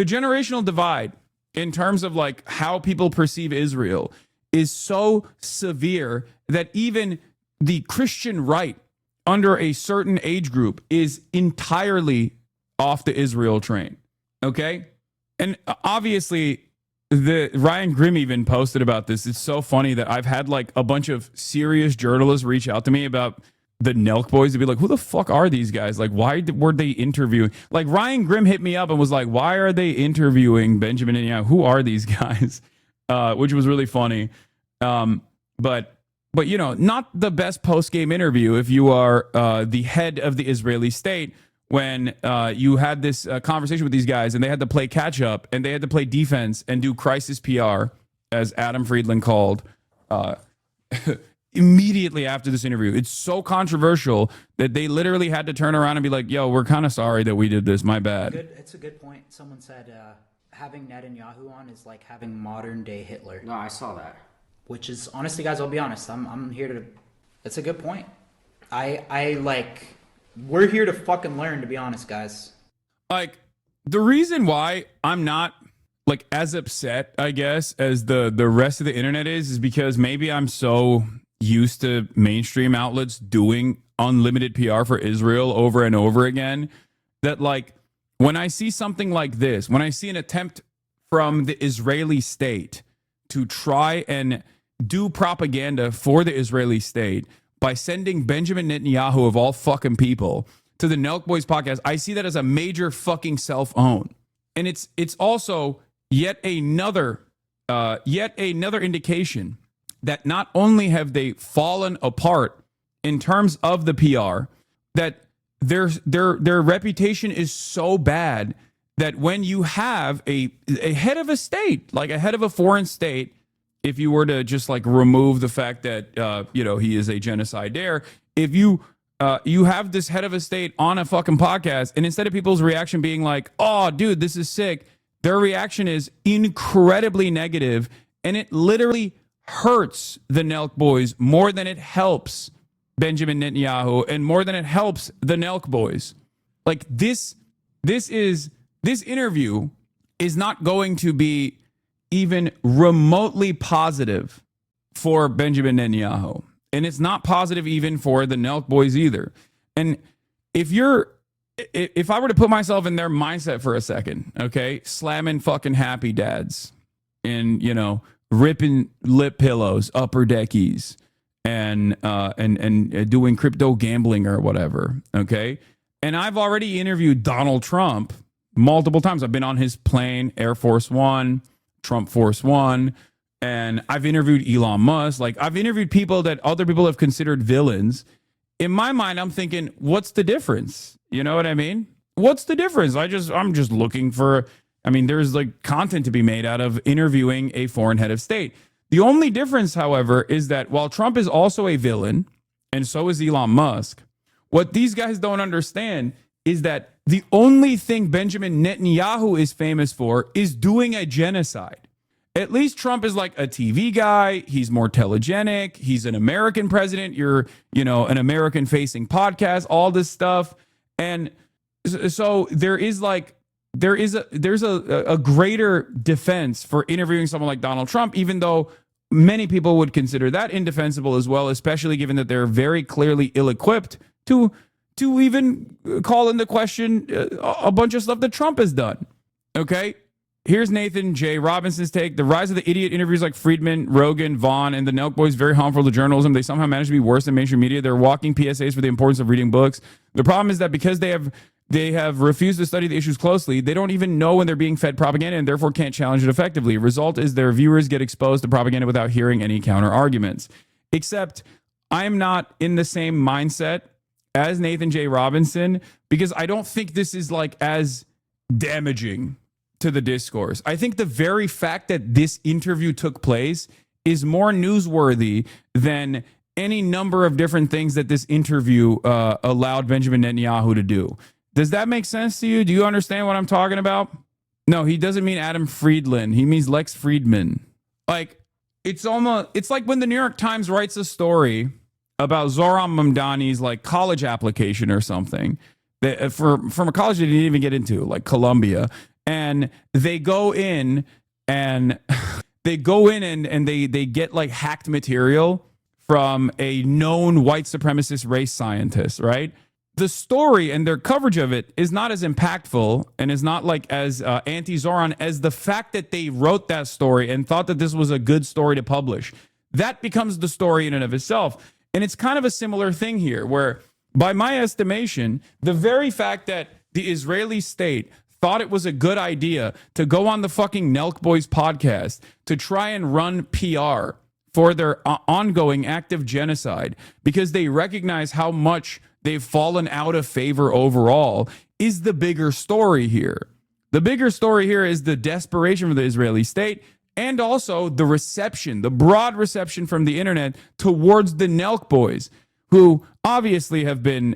generational divide in terms of like how people perceive Israel is so severe that even the Christian right under a certain age group is entirely off the Israel train. Okay. And obviously the Ryan Grimm even posted about this. It's so funny that I've had like a bunch of serious journalists reach out to me about the NELK boys to be like, who the fuck are these guys? Like, why were they interviewing? Like, Ryan Grimm hit me up and was like, why are they interviewing Benjamin Netanyahu? Who are these guys? Which was really funny. But not the best post-game interview if you are the head of the Israeli state when you had this conversation with these guys and they had to play catch-up and they had to play defense and do crisis PR, as Adam Friedland called immediately after this interview. It's so controversial that they literally had to turn around and be like, yo, we're kind of sorry that we did this. My bad.
It's a good point. Someone said having Netanyahu on is like having modern day Hitler.
No, I saw that.
Which is, honestly, guys, I'll be honest. I'm here to, it's a good point. We're here to fucking learn, to be honest, guys.
Like, the reason why I'm not like as upset, I guess, as the rest of the internet is because maybe I'm so used to mainstream outlets doing unlimited PR for Israel over and over again, that like when I see something like this, when I see an attempt from the Israeli state to try and do propaganda for the Israeli state by sending Benjamin Netanyahu of all fucking people to the NELK Boys podcast, I see that as a major fucking self-own. And it's also yet another indication that not only have they fallen apart in terms of the PR, that their reputation is so bad that when you have a head of a state, like a head of a foreign state, if you were to just like remove the fact that he is a genocidaire, if you have this head of a state on a fucking podcast, and instead of people's reaction being like, "Oh, dude, this is sick," their reaction is incredibly negative, and it literally hurts the NELK boys more than it helps Benjamin Netanyahu and more than it helps the NELK boys. Like this interview is not going to be even remotely positive for Benjamin Netanyahu. And it's not positive even for the NELK boys either. And if I were to put myself in their mindset for a second, okay, slamming fucking happy dads and, ripping lip pillows, upper deckies, and doing crypto gambling or whatever, okay? And I've already interviewed Donald Trump multiple times. I've been on his plane, Air Force One, Trump Force One, and I've interviewed Elon Musk. Like, I've interviewed people that other people have considered villains. In my mind, I'm thinking, what's the difference? You know what I mean? What's the difference? I'm just looking for, there's like content to be made out of interviewing a foreign head of state. The only difference, however, is that while Trump is also a villain, and so is Elon Musk, what these guys don't understand is that the only thing Benjamin Netanyahu is famous for is doing a genocide. At least Trump is like a TV guy. He's more telegenic. He's an American president. You're, an American facing podcast, all this stuff. And so there's a greater defense for interviewing someone like Donald Trump, even though many people would consider that indefensible as well, especially given that they're very clearly ill-equipped to even call into question a bunch of stuff that Trump has done. Okay? Here's Nathan J. Robinson's take. The rise of the idiot interviews like Friedman, Rogan, Vaughn, and the NELK boys very harmful to journalism. They somehow manage to be worse than mainstream media. They're walking PSAs for the importance of reading books. The problem is that because they have refused to study the issues closely, they don't even know when they're being fed propaganda and therefore can't challenge it effectively. Result is their viewers get exposed to propaganda without hearing any counter arguments. Except I'm not in the same mindset as Nathan J. Robinson, because I don't think this is like as damaging to the discourse. I think the very fact that this interview took place is more newsworthy than any number of different things that this interview allowed Benjamin Netanyahu to do. Does that make sense to you? Do you understand what I'm talking about? No, he doesn't mean Adam Friedland. He means Lex Friedman. Like, it's like when the New York Times writes a story about Zohran Mamdani's like college application or something that from a college they didn't even get into, like Columbia. And they go in and they get like hacked material from a known white supremacist race scientist, right? The story and their coverage of it is not as impactful and is not like as anti-Zohran as the fact that they wrote that story and thought that this was a good story to publish. That becomes the story in and of itself. And it's kind of a similar thing here where, by my estimation, the very fact that the Israeli state thought it was a good idea to go on the fucking NELK Boys podcast to try and run PR for their ongoing active genocide because they recognize how much they've fallen out of favor overall is the bigger story here. The bigger story here is the desperation for the Israeli state and also the reception, the broad reception from the internet towards the NELK boys, who obviously have been,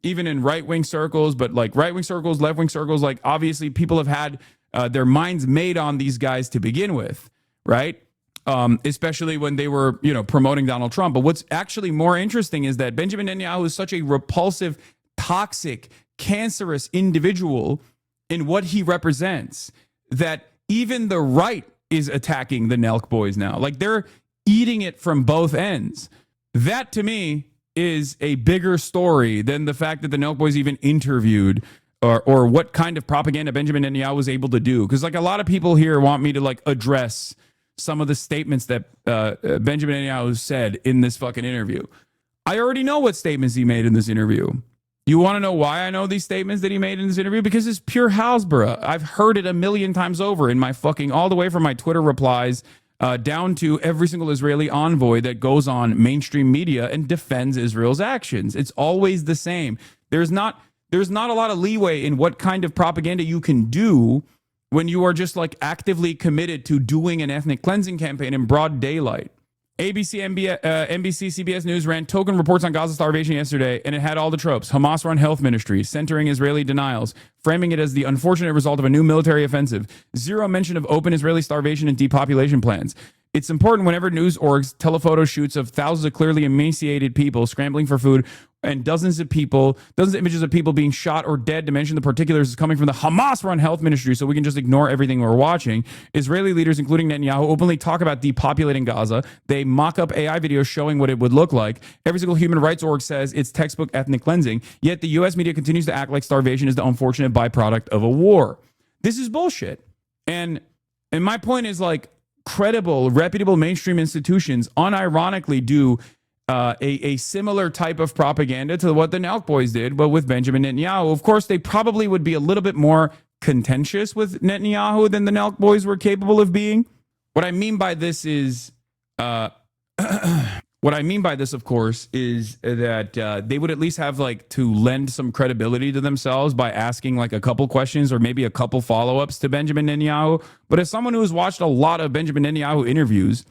even in right-wing circles, but like right-wing circles, left-wing circles, like obviously people have had their minds made on these guys to begin with, right? Especially when they were, promoting Donald Trump. But what's actually more interesting is that Benjamin Netanyahu is such a repulsive, toxic, cancerous individual in what he represents that even the right is attacking the NELK boys now. Like eating it from both ends. That to me is a bigger story than the fact that the NELK boys even interviewed or what kind of propaganda Benjamin Netanyahu was able to do. Because like a lot of people here want me to like address some of the statements that Benjamin Netanyahu said in this fucking interview. I already know what statements he made in this interview. You want to know why I know these statements that he made in this interview? Because it's pure Hasbara. I've heard it a million times over in my fucking, all the way from my Twitter replies down to every single Israeli envoy that goes on mainstream media and defends Israel's actions. It's always the same. There's not a lot of leeway in what kind of propaganda you can do when you are just like actively committed to doing an ethnic cleansing campaign in broad daylight. ABC, NBC, CBS News ran token reports on Gaza starvation yesterday, and it had all the tropes. Hamas-run health ministries, centering Israeli denials, framing it as the unfortunate result of a new military offensive. Zero mention of open Israeli starvation and depopulation plans. It's important whenever news orgs telephoto shoots of thousands of clearly emaciated people scrambling for food and dozens of images of people being shot or dead to mention the particulars is coming from the Hamas-run health ministry, so we can just ignore everything we're watching. Israeli leaders, including Netanyahu, openly talk about depopulating Gaza. They mock up AI videos showing what it would look like. Every single human rights org says it's textbook ethnic cleansing, yet the U.S. media continues to act like starvation is the unfortunate byproduct of a war. This is bullshit. And my point is like, credible, reputable mainstream institutions unironically do a similar type of propaganda to what the NELK boys did, but with Benjamin Netanyahu. Of course, they probably would be a little bit more contentious with Netanyahu than the NELK boys were capable of being. What I mean by this is, of course, is that they would at least have like to lend some credibility to themselves by asking like a couple questions or maybe a couple follow-ups to Benjamin Netanyahu. But as someone who's watched a lot of Benjamin Netanyahu interviews,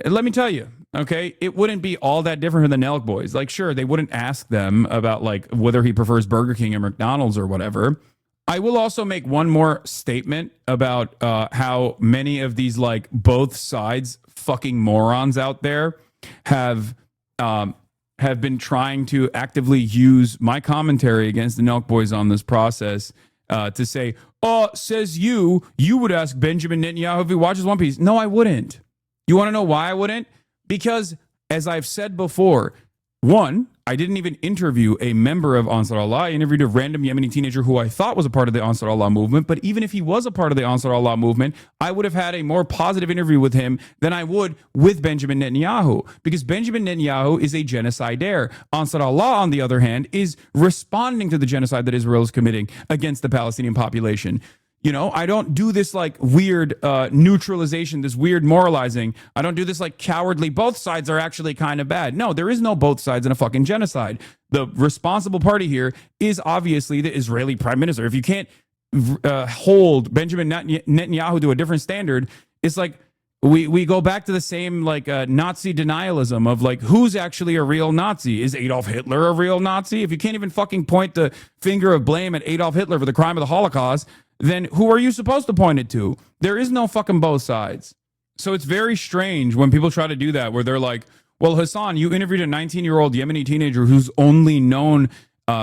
let me tell you, okay, it wouldn't be all that different from the NELK boys. Like, sure, they wouldn't ask them about like whether he prefers Burger King or McDonald's or whatever. I will also make one more statement about how many of these like both sides fucking morons out there have been trying to actively use my commentary against the NELK boys on this process to say, oh, says you would ask Benjamin Netanyahu if he watches One Piece. No, I wouldn't. You want to know why I wouldn't? Because, as I've said before, one, I didn't even interview a member of Ansar Allah. I interviewed a random Yemeni teenager who I thought was a part of the Ansar Allah movement. But even if he was a part of the Ansar Allah movement, I would have had a more positive interview with him than I would with Benjamin Netanyahu. Because Benjamin Netanyahu is a genocidaire. Ansar Allah, on the other hand, is responding to the genocide that Israel is committing against the Palestinian population. You know, I don't do this like weird neutralization, this weird moralizing. I don't do this like cowardly, both sides are actually kind of bad. No, there is no both sides in a fucking genocide. The responsible party here is obviously the Israeli prime minister. If you can't hold Benjamin Netanyahu to a different standard, it's like we go back to the same like Nazi denialism of like, who's actually a real Nazi? Is Adolf Hitler a real Nazi? If you can't even fucking point the finger of blame at Adolf Hitler for the crime of the Holocaust, then who are you supposed to point it to? There is no fucking both sides. So it's very strange when people try to do that, where they're like, well, Hasan, you interviewed a 19-year-old Yemeni teenager who's only known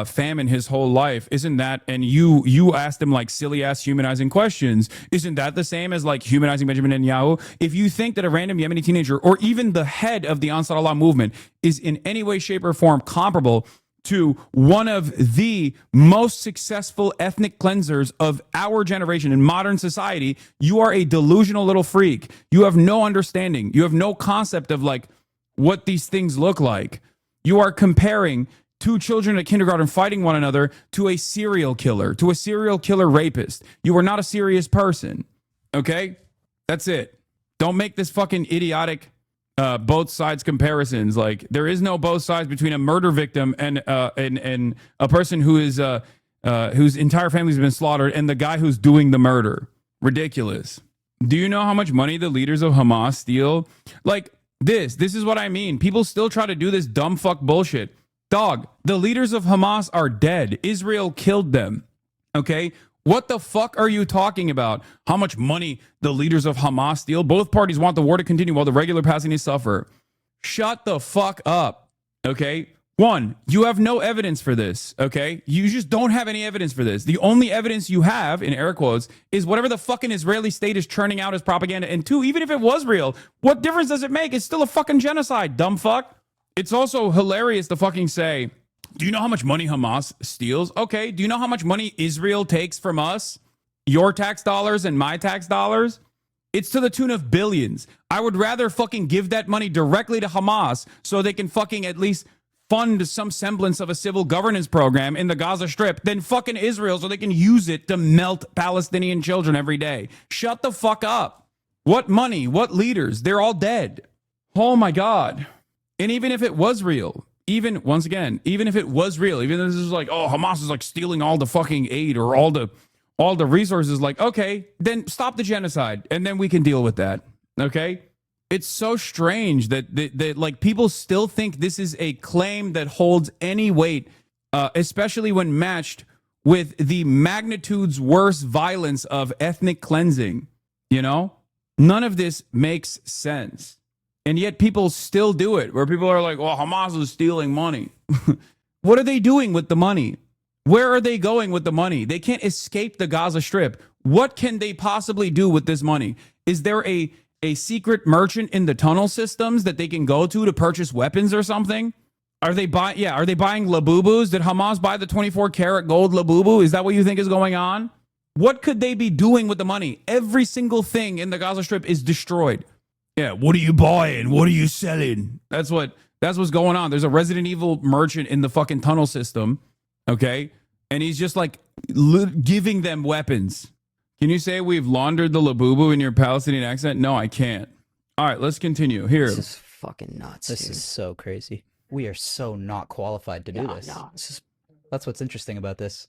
famine his whole life. Isn't that, and you asked him like silly-ass humanizing questions. Isn't that the same as like humanizing Benjamin Netanyahu? If you think that a random Yemeni teenager or even the head of the Ansar Allah movement is in any way, shape, or form comparable to one of the most successful ethnic cleansers of our generation in modern society, you are a delusional little freak. You have no understanding. You have no concept of like what these things look like. You are comparing two children at kindergarten fighting one another to a serial killer rapist. You are not a serious person. Okay? That's it. Don't make this fucking idiotic both sides comparisons. Like, there is no both sides between a murder victim and a person who is whose entire family's been slaughtered and the guy who's doing the murder. Ridiculous. Do you know how much money the leaders of Hamas steal? Like, this is what I mean. People still try to do this dumb fuck bullshit. Dog, the leaders of Hamas are dead. Israel killed them. Okay? What the fuck are you talking about? How much money the leaders of Hamas steal? Both parties want the war to continue while the regular Palestinians suffer. Shut the fuck up. Okay? One, you have no evidence for this, okay? You just don't have any evidence for this. The only evidence you have, in air quotes, is whatever the fucking Israeli state is churning out as propaganda. And two, even if it was real, what difference does it make? It's still a fucking genocide, dumb fuck. It's also hilarious to fucking say, do you know how much money Hamas steals? Okay, do you know how much money Israel takes from us? Your tax dollars and my tax dollars? It's to the tune of billions. I would rather fucking give that money directly to Hamas so they can fucking at least fund some semblance of a civil governance program in the Gaza Strip than fucking Israel so they can use it to melt Palestinian children every day. Shut the fuck up. What money? What leaders? They're all dead. Oh my God. And even if it was real, even if it was real, even if this is like, oh, Hamas is like stealing all the fucking aid or all the resources, like, okay, then stop the genocide and then we can deal with that. Okay? It's so strange that like people still think this is a claim that holds any weight, especially when matched with the magnitude's worse violence of ethnic cleansing. You know, none of this makes sense. And yet people still do it, where people are like, well, Hamas is stealing money. What are they doing with the money? Where are they going with the money? They can't escape the Gaza Strip. What can they possibly do with this money? Is there a secret merchant in the tunnel systems that they can go to purchase weapons or something? Are they buying Labubus? Did Hamas buy the 24 karat gold Labubu? Is that what you think is going on? What could they be doing with the money? Every single thing in the Gaza Strip is destroyed. Yeah, what are you buying? What are you selling? That's what's going on. There's a Resident Evil merchant in the fucking tunnel system, okay? And he's just like giving them weapons. Can you say we've laundered the Labubu in your Palestinian accent? No, I can't. All right, let's continue. Here.
This is fucking nuts.
This is so crazy. We are so not qualified to do this.
No.
That's what's interesting about this.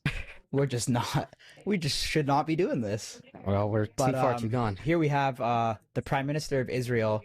We're just not. We just should not be doing this.
Well, we're too far too gone.
Here we have the Prime Minister of Israel.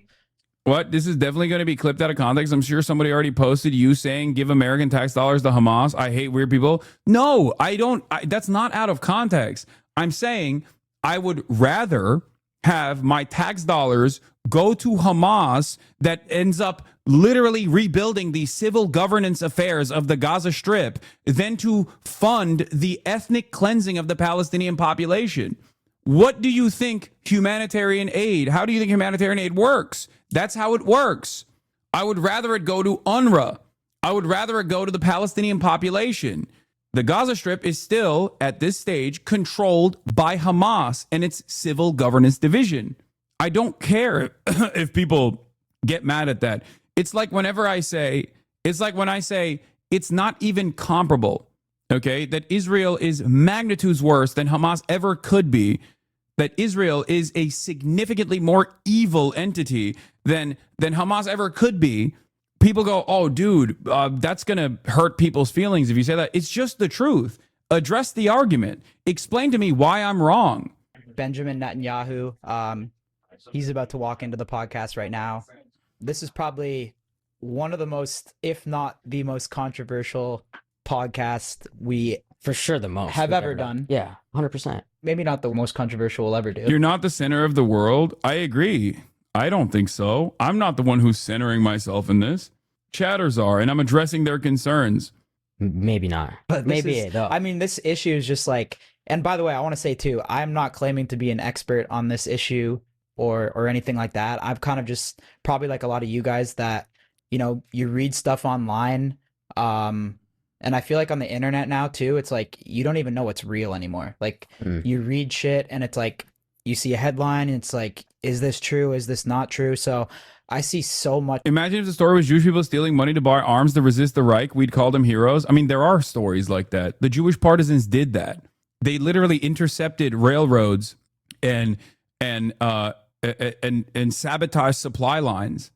What? This is definitely going to be clipped out of context. I'm sure somebody already posted you saying give American tax dollars to Hamas. I hate weird people. No, I don't. That's not out of context. I'm saying I would rather have my tax dollars go to Hamas that ends up literally rebuilding the civil governance affairs of the Gaza Strip than to fund the ethnic cleansing of the Palestinian population. What do you think humanitarian aid? How do you think humanitarian aid works? That's how it works. I would rather it go to UNRWA. I would rather it go to the Palestinian population. The Gaza Strip is still, at this stage, controlled by Hamas and its civil governance division. I don't care if people get mad at that. It's like whenever I say, when I say it's not even comparable, okay, that Israel is magnitudes worse than Hamas ever could be, that Israel is a significantly more evil entity than Hamas ever could be. People go, oh, dude, that's going to hurt people's feelings if you say that. It's just the truth. Address the argument. Explain to me why I'm wrong.
Benjamin Netanyahu, he's about to walk into the podcast right now. This is probably one of the most, if not the most controversial podcast we
For sure the most
have
we've
ever done.
Yeah, 100%.
Maybe not the most controversial we'll ever do.
You're not the center of the world. I agree. I don't think so. I'm not the one who's centering myself in this. Chatters are, and I'm addressing their concerns.
Maybe not.
But
maybe though.
I mean, this issue is just like, and by the way, I want to say too, I'm not claiming to be an expert on this issue or anything like that. I've kind of just probably like a lot of you guys that, you know, you read stuff online. And I feel like on the internet now too, it's like, you don't even know what's real anymore. Like you read shit and it's like, you see a headline and it's like, is this true? Is this not true? So I see so much.
Imagine if the story was Jewish people stealing money to buy arms to resist the Reich. We'd call them heroes. I mean, there are stories like that. The Jewish partisans did that. They literally intercepted railroads and sabotaged supply lines.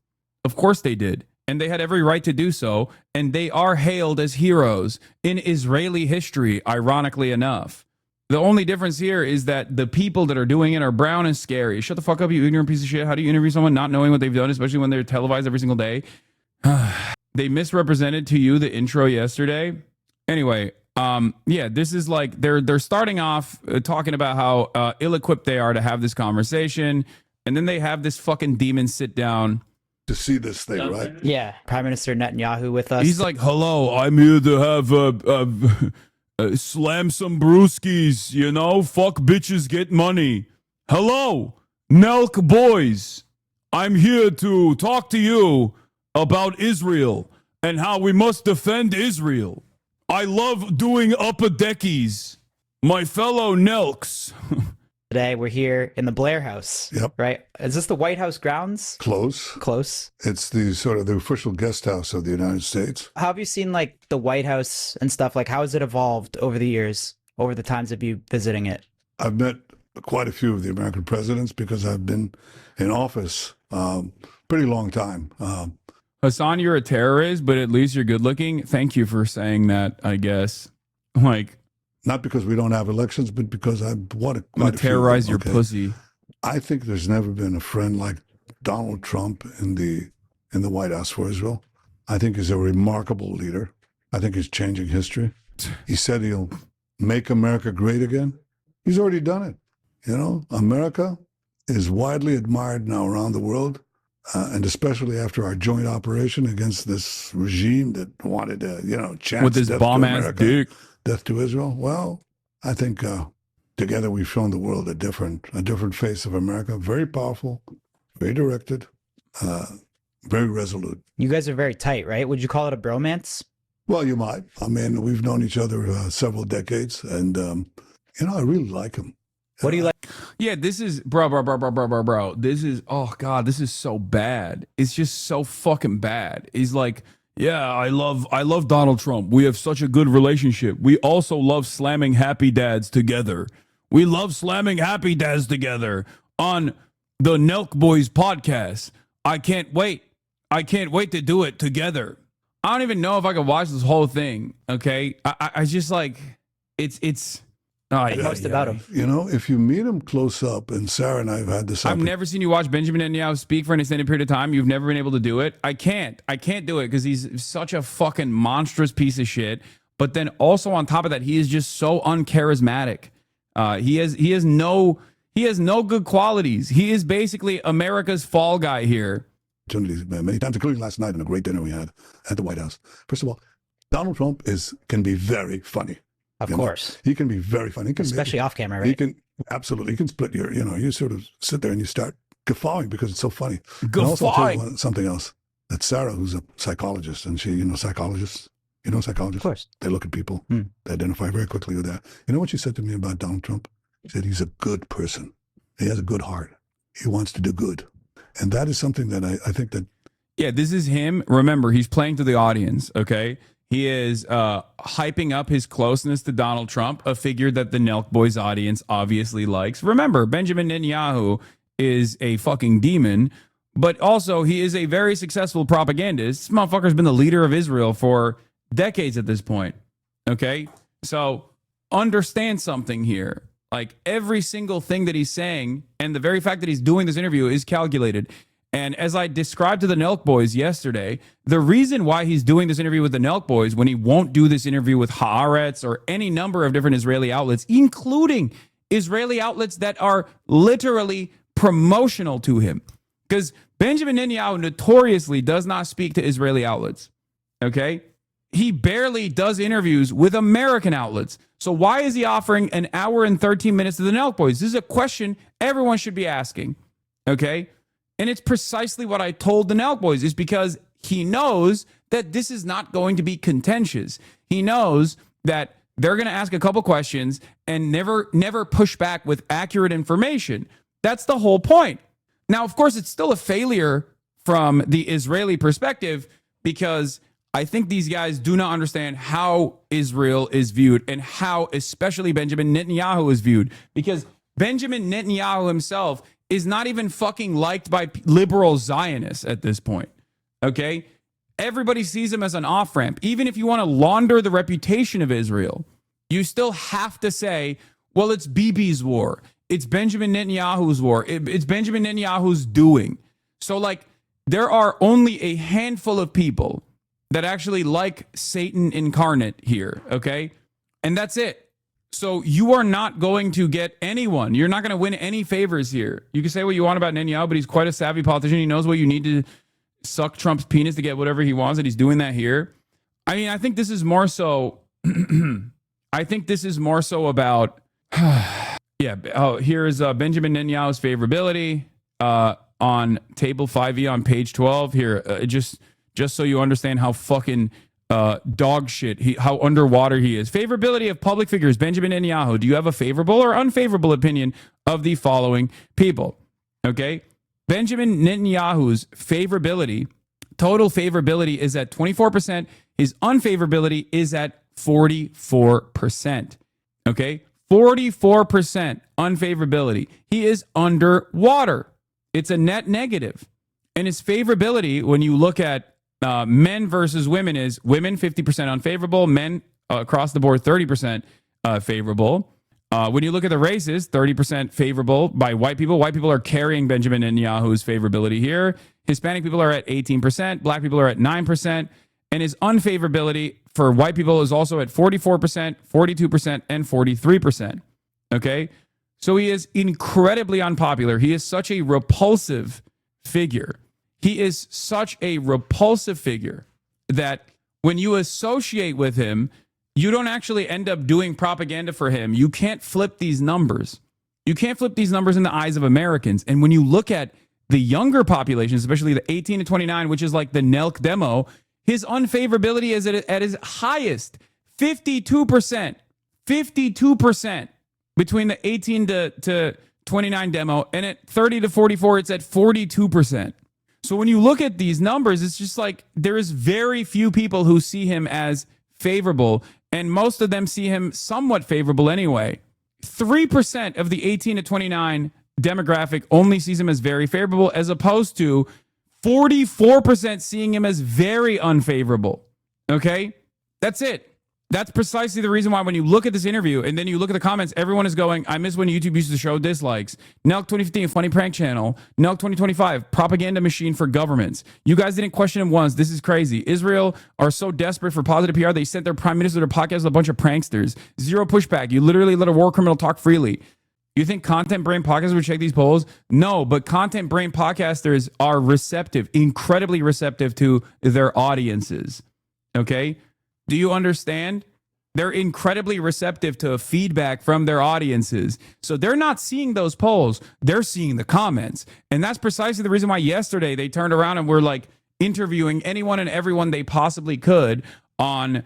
Of course they did. And they had every right to do so. And they are hailed as heroes in Israeli history, ironically enough. The only difference here is that the people that are doing it are brown and scary. Shut the fuck up, you ignorant piece of shit. How do you interview someone not knowing what they've done, especially when they're televised every single day? They misrepresented to you the intro yesterday. Anyway, yeah, this is like they're starting off talking about how ill-equipped they are to have this conversation. And then they have this fucking demon sit down
to see this thing, right?
Yeah, Prime Minister Netanyahu with us.
He's like, hello, I'm here to have slam some brewskis, you know? Fuck bitches, get money. Hello, NELKBOYS. I'm here to talk to you about Israel and how we must defend Israel. I love doing upper deckies. My fellow NELKs.
Today we're here in the Blair House.
Yep.
Right? Is this the White House grounds?
Close.
Close.
It's the sort of the official guest house of the United States.
How have you seen like the White House and stuff? Like how has it evolved over the years, over the times of you visiting it?
I've met quite a few of the American presidents because I've been in office pretty long time.
Hasan, you're a terrorist, but at least you're good looking. Thank you for saying that, I guess. Like,
not because we don't have elections, but because I've won
I'm going to terrorize your
okay?
pussy.
I think there's never been a friend like Donald Trump in the White House for Israel. I think he's a remarkable leader. I think he's changing history. He said he'll make America great again. He's already done it. You know, America is widely admired now around the world, and especially after our joint operation against this regime that wanted to, you know, chance
with his bomb-ass dick.
Death to Israel. Well, I think together we've shown the world a different face of America. Very powerful, very directed, very resolute.
You guys are very tight, right? Would you call it a bromance?
Well, you might. I mean, we've known each other several decades, and you know, I really like him.
What do you like?
Yeah, this is bro. This is, oh God, this is so bad. It's just so fucking bad. He's like, yeah, I love Donald Trump. We have such a good relationship. We also love slamming happy dads together. We love slamming happy dads together on the NELKBOYS podcast. I can't wait. I can't wait to do it together. I don't even know if I could watch this whole thing. Okay, I just like it's.
Most about him.
You know, if you meet him close up, and Sarah and I have had this.
I've never seen you watch Benjamin Netanyahu speak for an extended period of time. You've never been able to do it. I can't do it because he's such a fucking monstrous piece of shit. But then also on top of that, he is just so uncharismatic. He has no good qualities. He is basically America's fall guy here.
Many times, including last night in a great dinner we had at the White House. First of all, Donald Trump can be very funny.
Of course.
He can be very funny. He can
especially off camera, right?
He can absolutely. He can split your, you know, you sort of sit there and you start guffawing because it's so funny.
Guffawing.
And also, I'll tell you something else. That Sarah, who's a psychologist, and she, you know, psychologists.
Of course.
They look at people. They identify very quickly with that. You know what she said to me about Donald Trump? She said he's a good person. He has a good heart. He wants to do good. And that is something that I think that.
Yeah, this is him. Remember, he's playing to the audience, okay? He is hyping up his closeness to Donald Trump, a figure that the NELKBOYS audience obviously likes. Remember, Benjamin Netanyahu is a fucking demon, but also he is a very successful propagandist. This motherfucker's been the leader of Israel for decades at this point, okay? So understand something here. Like every single thing that he's saying and the very fact that he's doing this interview is calculated. And as I described to the NELKBOYS yesterday, the reason why he's doing this interview with the NELKBOYS when he won't do this interview with Haaretz or any number of different Israeli outlets, including Israeli outlets that are literally promotional to him, because Benjamin Netanyahu notoriously does not speak to Israeli outlets, okay? He barely does interviews with American outlets. So why is he offering an hour and 13 minutes to the NELKBOYS? This is a question everyone should be asking, okay? And it's precisely what I told the NELKBOYS, is because he knows that this is not going to be contentious. He knows that they're going to ask a couple questions and never push back with accurate information. That's the whole point. Now, of course, it's still a failure from the Israeli perspective because I think these guys do not understand how Israel is viewed and how especially Benjamin Netanyahu is viewed, because Benjamin Netanyahu himself is not even fucking liked by liberal Zionists at this point, okay? Everybody sees him as an off-ramp. Even if you want to launder the reputation of Israel, you still have to say, well, it's Bibi's war. It's Benjamin Netanyahu's war. It's Benjamin Netanyahu's doing. So, like, there are only a handful of people that actually like Satan incarnate here, okay? And that's it. So you are not going to get anyone. You're not going to win any favors here. You can say what you want about Netanyahu, but he's quite a savvy politician. He knows what you need to suck Trump's penis to get whatever he wants, and he's doing that here. I mean, I think this is more so. I think this is more so about. Yeah. Oh, here's Benjamin Netanyahu's favorability on table 5e on page 12. Here, just so you understand how fucking dog shit how underwater he is. Favorability of public figures. Benjamin Netanyahu. Do you have a favorable or unfavorable opinion of the following people? Okay. Benjamin Netanyahu's favorability, total favorability is at 24%. His unfavorability is at 44%. Okay. 44% unfavorability. He is underwater. It's a net negative. And his favorability, when you look at men versus women, is women 50% unfavorable, men across the board 30% favorable. When you look at the races, 30% favorable by white people. White people are carrying Benjamin Netanyahu's favorability here. Hispanic people are at 18%. Black people are at 9%. And his unfavorability for white people is also at 44%, 42%, and 43%. Okay? So he is incredibly unpopular. He is such a repulsive figure. He is such a repulsive figure that when you associate with him, you don't actually end up doing propaganda for him. You can't flip these numbers. You can't flip these numbers in the eyes of Americans. And when you look at the younger population, especially the 18 to 29, which is like the NELK demo, his unfavorability is at his highest, 52%. 52% between the 18 to 29 demo, and at 30 to 44, it's at 42%. So when you look at these numbers, it's just like there is very few people who see him as favorable, and most of them see him somewhat favorable anyway. 3% of the 18 to 29 demographic only sees him as very favorable, as opposed to 44% seeing him as very unfavorable. Okay? That's it. That's precisely the reason why when you look at this interview and then you look at the comments, everyone is going, I miss when YouTube used to show dislikes. NELK 2015, funny prank channel. NELK 2025, propaganda machine for governments. You guys didn't question him once. This is crazy. Israel are so desperate for positive PR, they sent their prime minister to podcast with a bunch of pranksters. Zero pushback. You literally let a war criminal talk freely. You think Content Brain podcasters would check these polls? No, but Content Brain podcasters are receptive, incredibly receptive to their audiences. Okay? Do you understand? They're incredibly receptive to feedback from their audiences. So they're not seeing those polls. They're seeing the comments. And that's precisely the reason why yesterday they turned around and were like interviewing anyone and everyone they possibly could on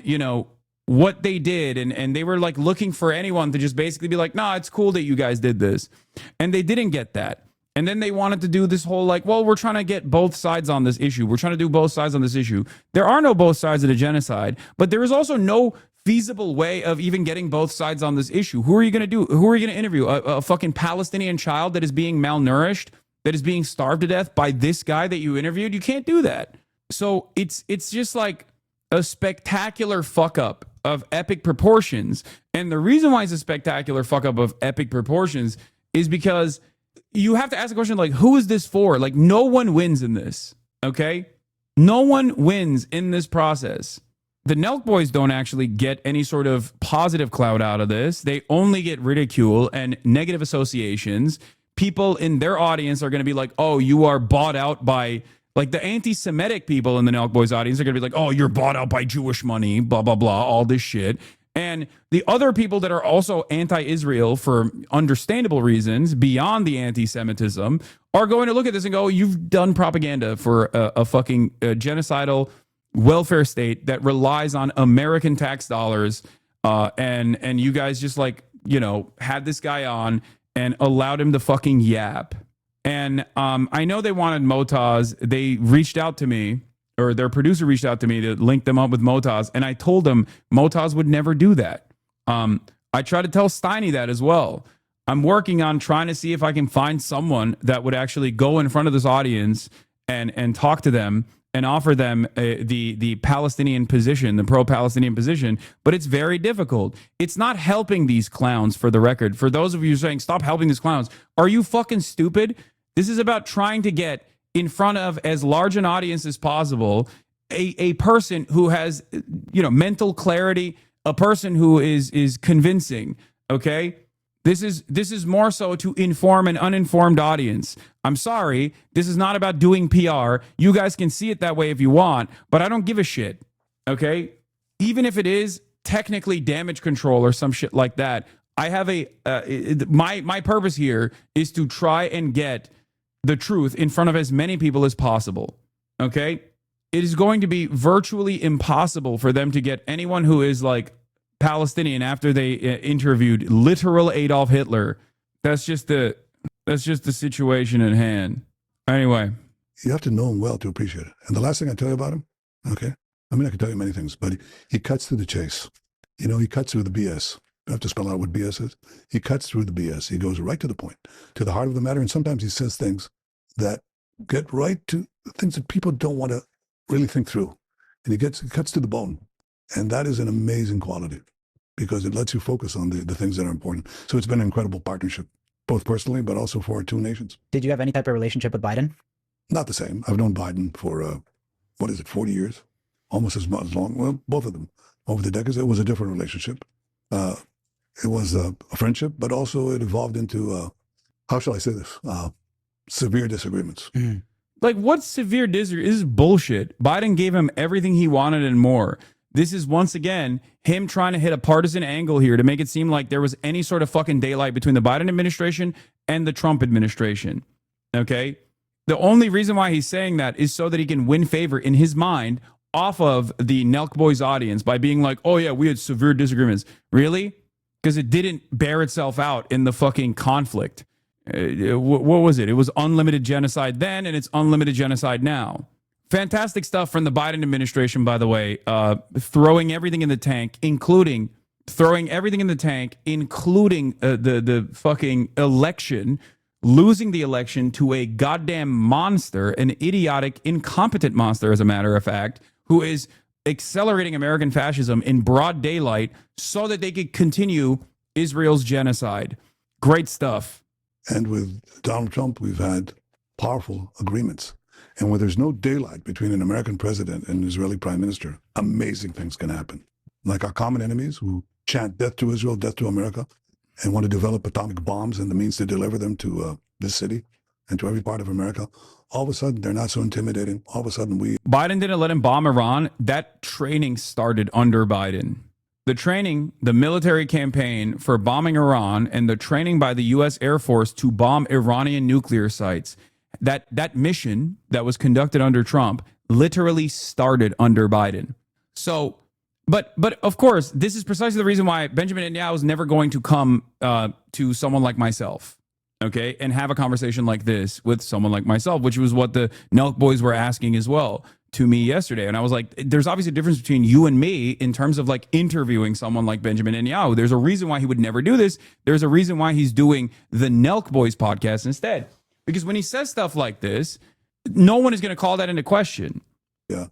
you know, what they did. And they were like looking for anyone to just basically be like, nah, it's cool that you guys did this. And they didn't get that. And then they wanted to do this whole like, well, we're trying to get both sides on this issue. We're trying to do both sides on this issue. There are no both sides of the genocide, but there is also no feasible way of even getting both sides on this issue. Who are you going to do? Who are you going to interview? A fucking Palestinian child that is being malnourished, that is being starved to death by this guy that you interviewed? You can't do that. So it's just like a spectacular fuck up of epic proportions. And the reason why it's a spectacular fuck up of epic proportions is because you have to ask the question, like, who is this for? Like, no one wins in this, okay? No one wins in this process. The NELK boys don't actually get any sort of positive clout out of this. They only get ridicule and negative associations. People in their audience are going to be like, oh, you are bought out by, like, the anti-Semitic people in the NELK boys audience are going to be like, oh, you're bought out by Jewish money, blah, blah, blah, all this shit. And the other people that are also anti-Israel for understandable reasons beyond the anti-Semitism are going to look at this and go, you've done propaganda for a fucking genocidal welfare state that relies on American tax dollars. And you guys just like, you know, had this guy on and allowed him to fucking yap. And I know they wanted Motaz. They reached out to me, or their producer reached out to me to link them up with Motaz, and I told them Motaz would never do that. I tried to tell Steiny that as well. I'm working on trying to see if I can find someone that would actually go in front of this audience and talk to them and offer them the Palestinian position, the pro-Palestinian position, but it's very difficult. It's not helping these clowns, for the record. For those of you saying, stop helping these clowns, are you fucking stupid? This is about trying to get in front of as large an audience as possible, a person who has, you know, mental clarity, a person who is convincing, okay? This is more so to inform an uninformed audience. I'm sorry, this is not about doing PR. You guys can see it that way if you want, but I don't give a shit. Okay? Even if it is technically damage control or some shit like that, I have my purpose here is to try and get the truth in front of as many people as possible. Okay? It is going to be virtually impossible for them to get anyone who is like Palestinian after they interviewed literal Adolf Hitler. That's just the situation at hand. Anyway,
you have to know him well to appreciate it. And the last thing I tell you about him, okay? I mean, I can tell you many things, but he cuts through the chase. You know, he cuts through the BS. You have to spell out what BS is. He cuts through the BS. He goes right to the point, to the heart of the matter. And sometimes he says things that get right to the things that people don't want to really think through. And he cuts to the bone. And that is an amazing quality because it lets you focus on the things that are important. So it's been an incredible partnership, both personally, but also for our two nations.
Did you have any type of relationship with Biden?
Not the same. I've known Biden for, 40 years? Almost as long. Well, both of them. Over the decades, it was a different relationship. It was a friendship, but also it evolved into, how shall I say this? Severe disagreements.
Mm. Like, what's severe disagreement? This is bullshit. Biden gave him everything he wanted and more. This is, once again, him trying to hit a partisan angle here to make it seem like there was any sort of fucking daylight between the Biden administration and the Trump administration. Okay? The only reason why he's saying that is so that he can win favor in his mind off of the NELKBOYS audience by being like, oh yeah, we had severe disagreements. Really? Because it didn't bear itself out in the fucking conflict. What was it? It was unlimited genocide then, and it's unlimited genocide now. Fantastic stuff from the Biden administration, by the way. Throwing everything in the tank, including the fucking election, losing the election to a goddamn monster, an idiotic, incompetent monster, as a matter of fact, who is accelerating American fascism in broad daylight so that they could continue Israel's genocide. Great stuff.
And with Donald Trump, we've had powerful agreements. And where there's no daylight between an American president and an Israeli prime minister, amazing things can happen. Like our common enemies who chant death to Israel, death to America, and want to develop atomic bombs and the means to deliver them to this city and to every part of America. All of a sudden, they're not so intimidating. All of a sudden,
Biden didn't let him bomb Iran. That training started under Biden. The training, the military campaign for bombing Iran and the training by the U.S. Air Force to bomb Iranian nuclear sites, that mission that was conducted under Trump literally started under Biden. So, but of course, this is precisely the reason why Benjamin Netanyahu is never going to come to someone like myself, okay, and have a conversation like this with someone like myself, which was what the NELK boys were asking as well to me yesterday. And I was like, there's obviously a difference between you and me in terms of like interviewing someone like Benjamin Netanyahu. There's a reason why he would never do this. There's a reason why he's doing the NELK Boys podcast instead. Because when he says stuff like this, no one is going to call that into question.
Yeah,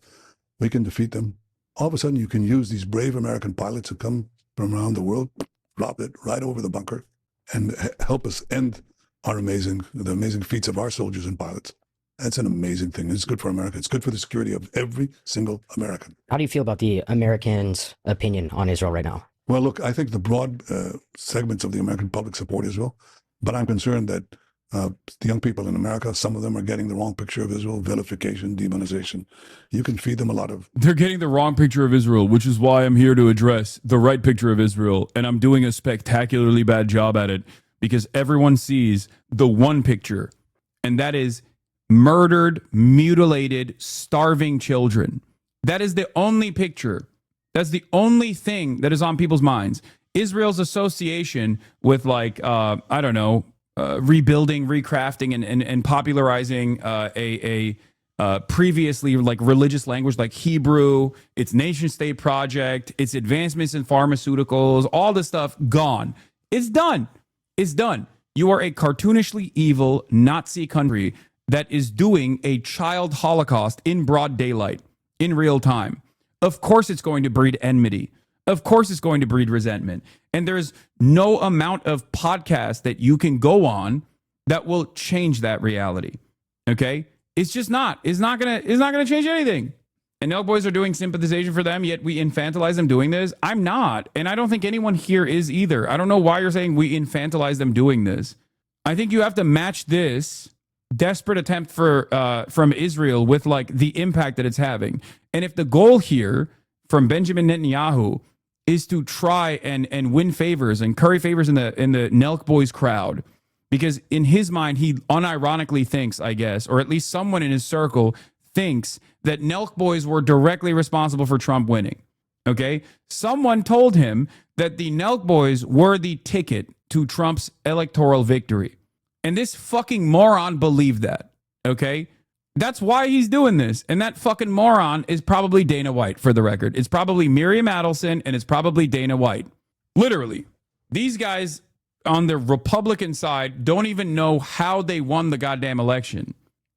we can defeat them. All of a sudden, you can use these brave American pilots who come from around the world, drop it right over the bunker, and help us end the amazing feats of our soldiers and pilots. That's an amazing thing. It's good for America. It's good for the security of every single American.
How do you feel about the Americans' opinion on Israel right now?
Well, look, I think the broad segments of the American public support Israel, but I'm concerned that the young people in America, some of them are getting the wrong picture of Israel, vilification, demonization. You can feed them a lot of...
They're getting the wrong picture of Israel, which is why I'm here to address the right picture of Israel. And I'm doing a spectacularly bad job at it because everyone sees the one picture, and that is murdered, mutilated, starving children. That is the only picture. That's the only thing that is on people's minds. Israel's association with rebuilding, recrafting, and popularizing a previously like religious language like Hebrew, its nation state project, its advancements in pharmaceuticals, all this stuff gone. It's done. It's done. You are a cartoonishly evil Nazi country that is doing a child holocaust in broad daylight, in real time. Of course it's going to breed enmity. Of course it's going to breed resentment. And there's no amount of podcast that you can go on that will change that reality. Okay? It's just not. It's not gonna change anything. and NELK boys are doing sympathization for them, yet we infantilize them doing this. I'm not, and I don't think anyone here is either. I don't know why you're saying we infantilize them doing this. I think you have to match this desperate attempt for from Israel with like the impact that it's having. And if the goal here from Benjamin Netanyahu is to try and win favors and curry favors in the NELK boys crowd, because in his mind he unironically thinks, I guess, or at least someone in his circle thinks that NELK boys were directly responsible for Trump winning. Okay, someone told him that the NELK boys were the ticket to Trump's electoral victory. And this fucking moron believed that, okay? That's why he's doing this. And that fucking moron is probably Dana White, for the record. It's probably Miriam Adelson, and it's probably Dana White. Literally. These guys on the Republican side don't even know how they won the goddamn election.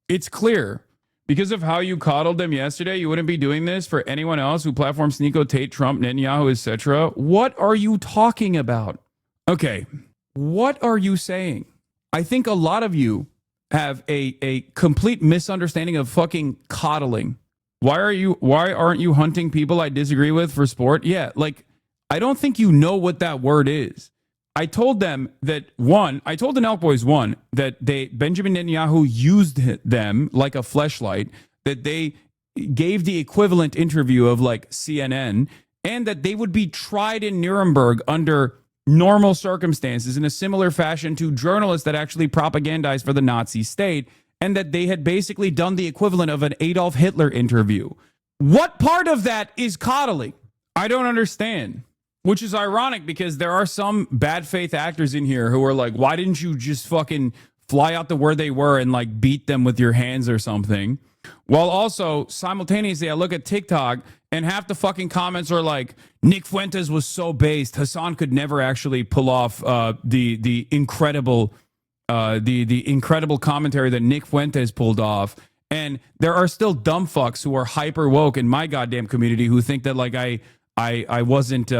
It's clear. Because of how you coddled them yesterday, you wouldn't be doing this for anyone else who platforms Sneeko, Tate, Trump, Netanyahu, etc. What are you talking about? Okay, what are you saying? I think a lot of you have a complete misunderstanding of fucking coddling. Why aren't you hunting people I disagree with for sport? Yeah, like, I don't think you know what that word is. I told them that I told the NELK boys that Benjamin Netanyahu used them like a fleshlight, that they gave the equivalent interview of like CNN, and that they would be tried in Nuremberg under normal circumstances in a similar fashion to journalists that actually propagandized for the Nazi state, and that they had basically done the equivalent of an Adolf Hitler interview. What part of that is coddling? I don't understand. Which is ironic because there are some bad faith actors in here who are like, why didn't you just fucking fly out to where they were and like beat them with your hands or something? While also simultaneously, I look at TikTok and half the fucking comments are like, Nick Fuentes was so based. Hasan could never actually pull off the incredible commentary that Nick Fuentes pulled off. And there are still dumb fucks who are hyper woke in my goddamn community who think that like I wasn't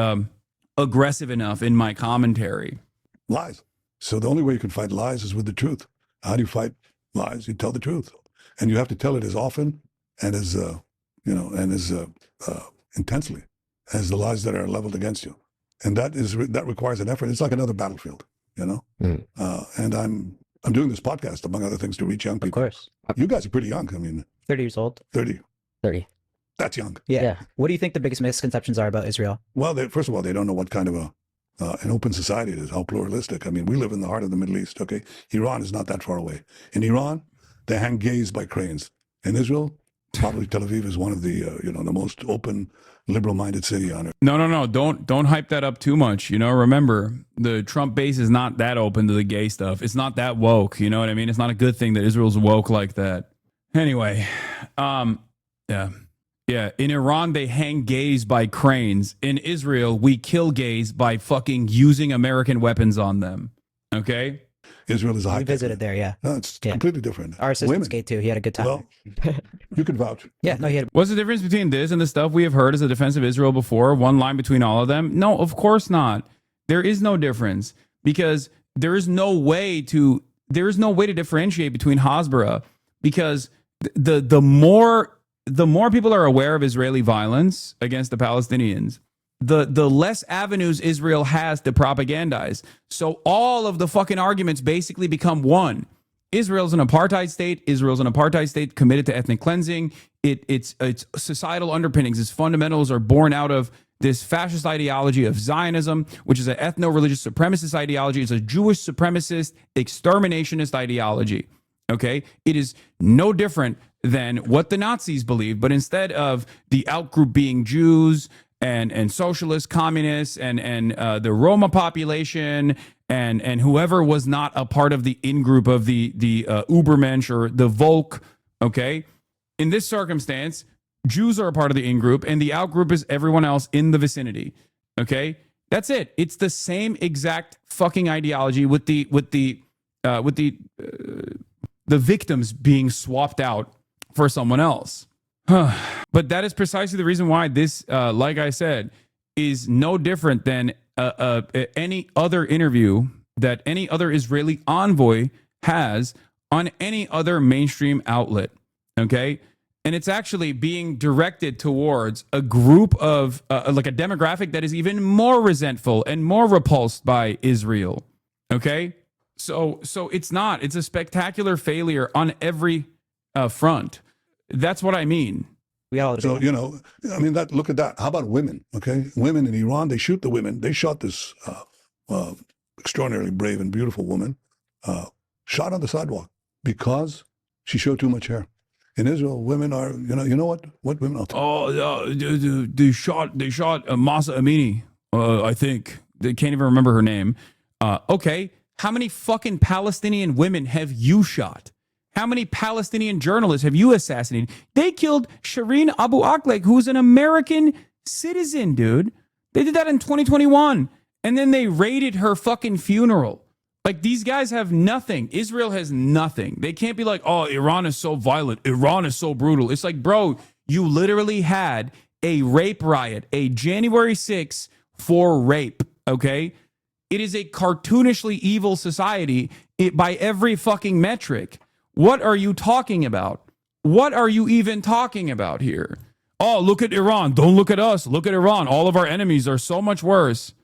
aggressive enough in my commentary.
Lies. So the only way you can fight lies is with the truth. How do you fight lies? You tell the truth, and you have to tell it as often and as intensely as the lies that are leveled against you, and that requires an effort. It's like another battlefield, you know. And I'm doing this podcast among other things to reach young people.
Of course,
you guys are pretty young. I mean,
30 years old.
30. That's young.
Yeah. What do you think the biggest misconceptions are about Israel?
Well, first of all, they don't know what kind of an open society it is, how pluralistic. I mean, we live in the heart of the Middle East, okay? Iran is not that far away. In Iran, they hang gays by cranes. In Israel, probably Tel Aviv is one of the, the most open, liberal-minded city on earth.
No. Don't hype that up too much. You know, remember, the Trump base is not that open to the gay stuff. It's not that woke. You know what I mean? It's not a good thing that Israel's woke like that. Anyway, Yeah, in Iran, they hang gays by cranes. In Israel, we kill gays by fucking using American weapons on them. Okay?
Israel is a high.
We visited there, yeah.
No, it's completely different.
Our assistant's gay too. He had a good time.
Well, you can vouch.
Yeah, no, he had.
What's the difference between this and the stuff we have heard as a defense of Israel before? One line between all of them? No, of course not. There is no difference because there is no way to differentiate between Hasbara, because the more people are aware of Israeli violence against the Palestinians, the less avenues Israel has to propagandize. So all of the fucking arguments basically become one. Israel's an apartheid state. Israel's an apartheid state committed to ethnic cleansing. Its societal underpinnings, its fundamentals are born out of this fascist ideology of Zionism, which is an ethno-religious supremacist ideology. It's a Jewish supremacist exterminationist ideology. Okay? It is no different than what the Nazis believed, but instead of the outgroup being Jews and socialists, communists, and the Roma population and whoever was not a part of the in-group of the Ubermensch or the Volk, okay? In this circumstance, Jews are a part of the in-group, and the out-group is everyone else in the vicinity, okay? That's it. It's the same exact fucking ideology with the victims being swapped out for someone else. But that is precisely the reason why this, like I said, is no different than any other interview that any other Israeli envoy has on any other mainstream outlet. Okay? and it's actually being directed towards a group of like a demographic that is even more resentful and more repulsed by Israel. Okay, so it's a spectacular failure on every front. That's what I mean.
So, you know, I mean, look at that. How about women? Okay, women in Iran, they shoot the women. They shot this extraordinarily brave and beautiful woman, shot on the sidewalk because she showed too much hair. In Israel, women are, you know what women are.
They shot Masa Amini. I think they can't even remember her name. Okay, how many fucking Palestinian women have you shot? How many Palestinian journalists have you assassinated? They killed Shireen Abu Akleh, who's an American citizen, dude. They did that in 2021. And then they raided her fucking funeral. Like, these guys have nothing. Israel has nothing. They can't be like, oh, Iran is so violent. Iran is so brutal. It's like, bro, you literally had a rape riot, a January 6th for rape, okay? It is a cartoonishly evil society by every fucking metric. What are you talking about? What are you even talking about here? Oh, look at Iran. Don't look at us. Look at Iran. All of our enemies are so much worse.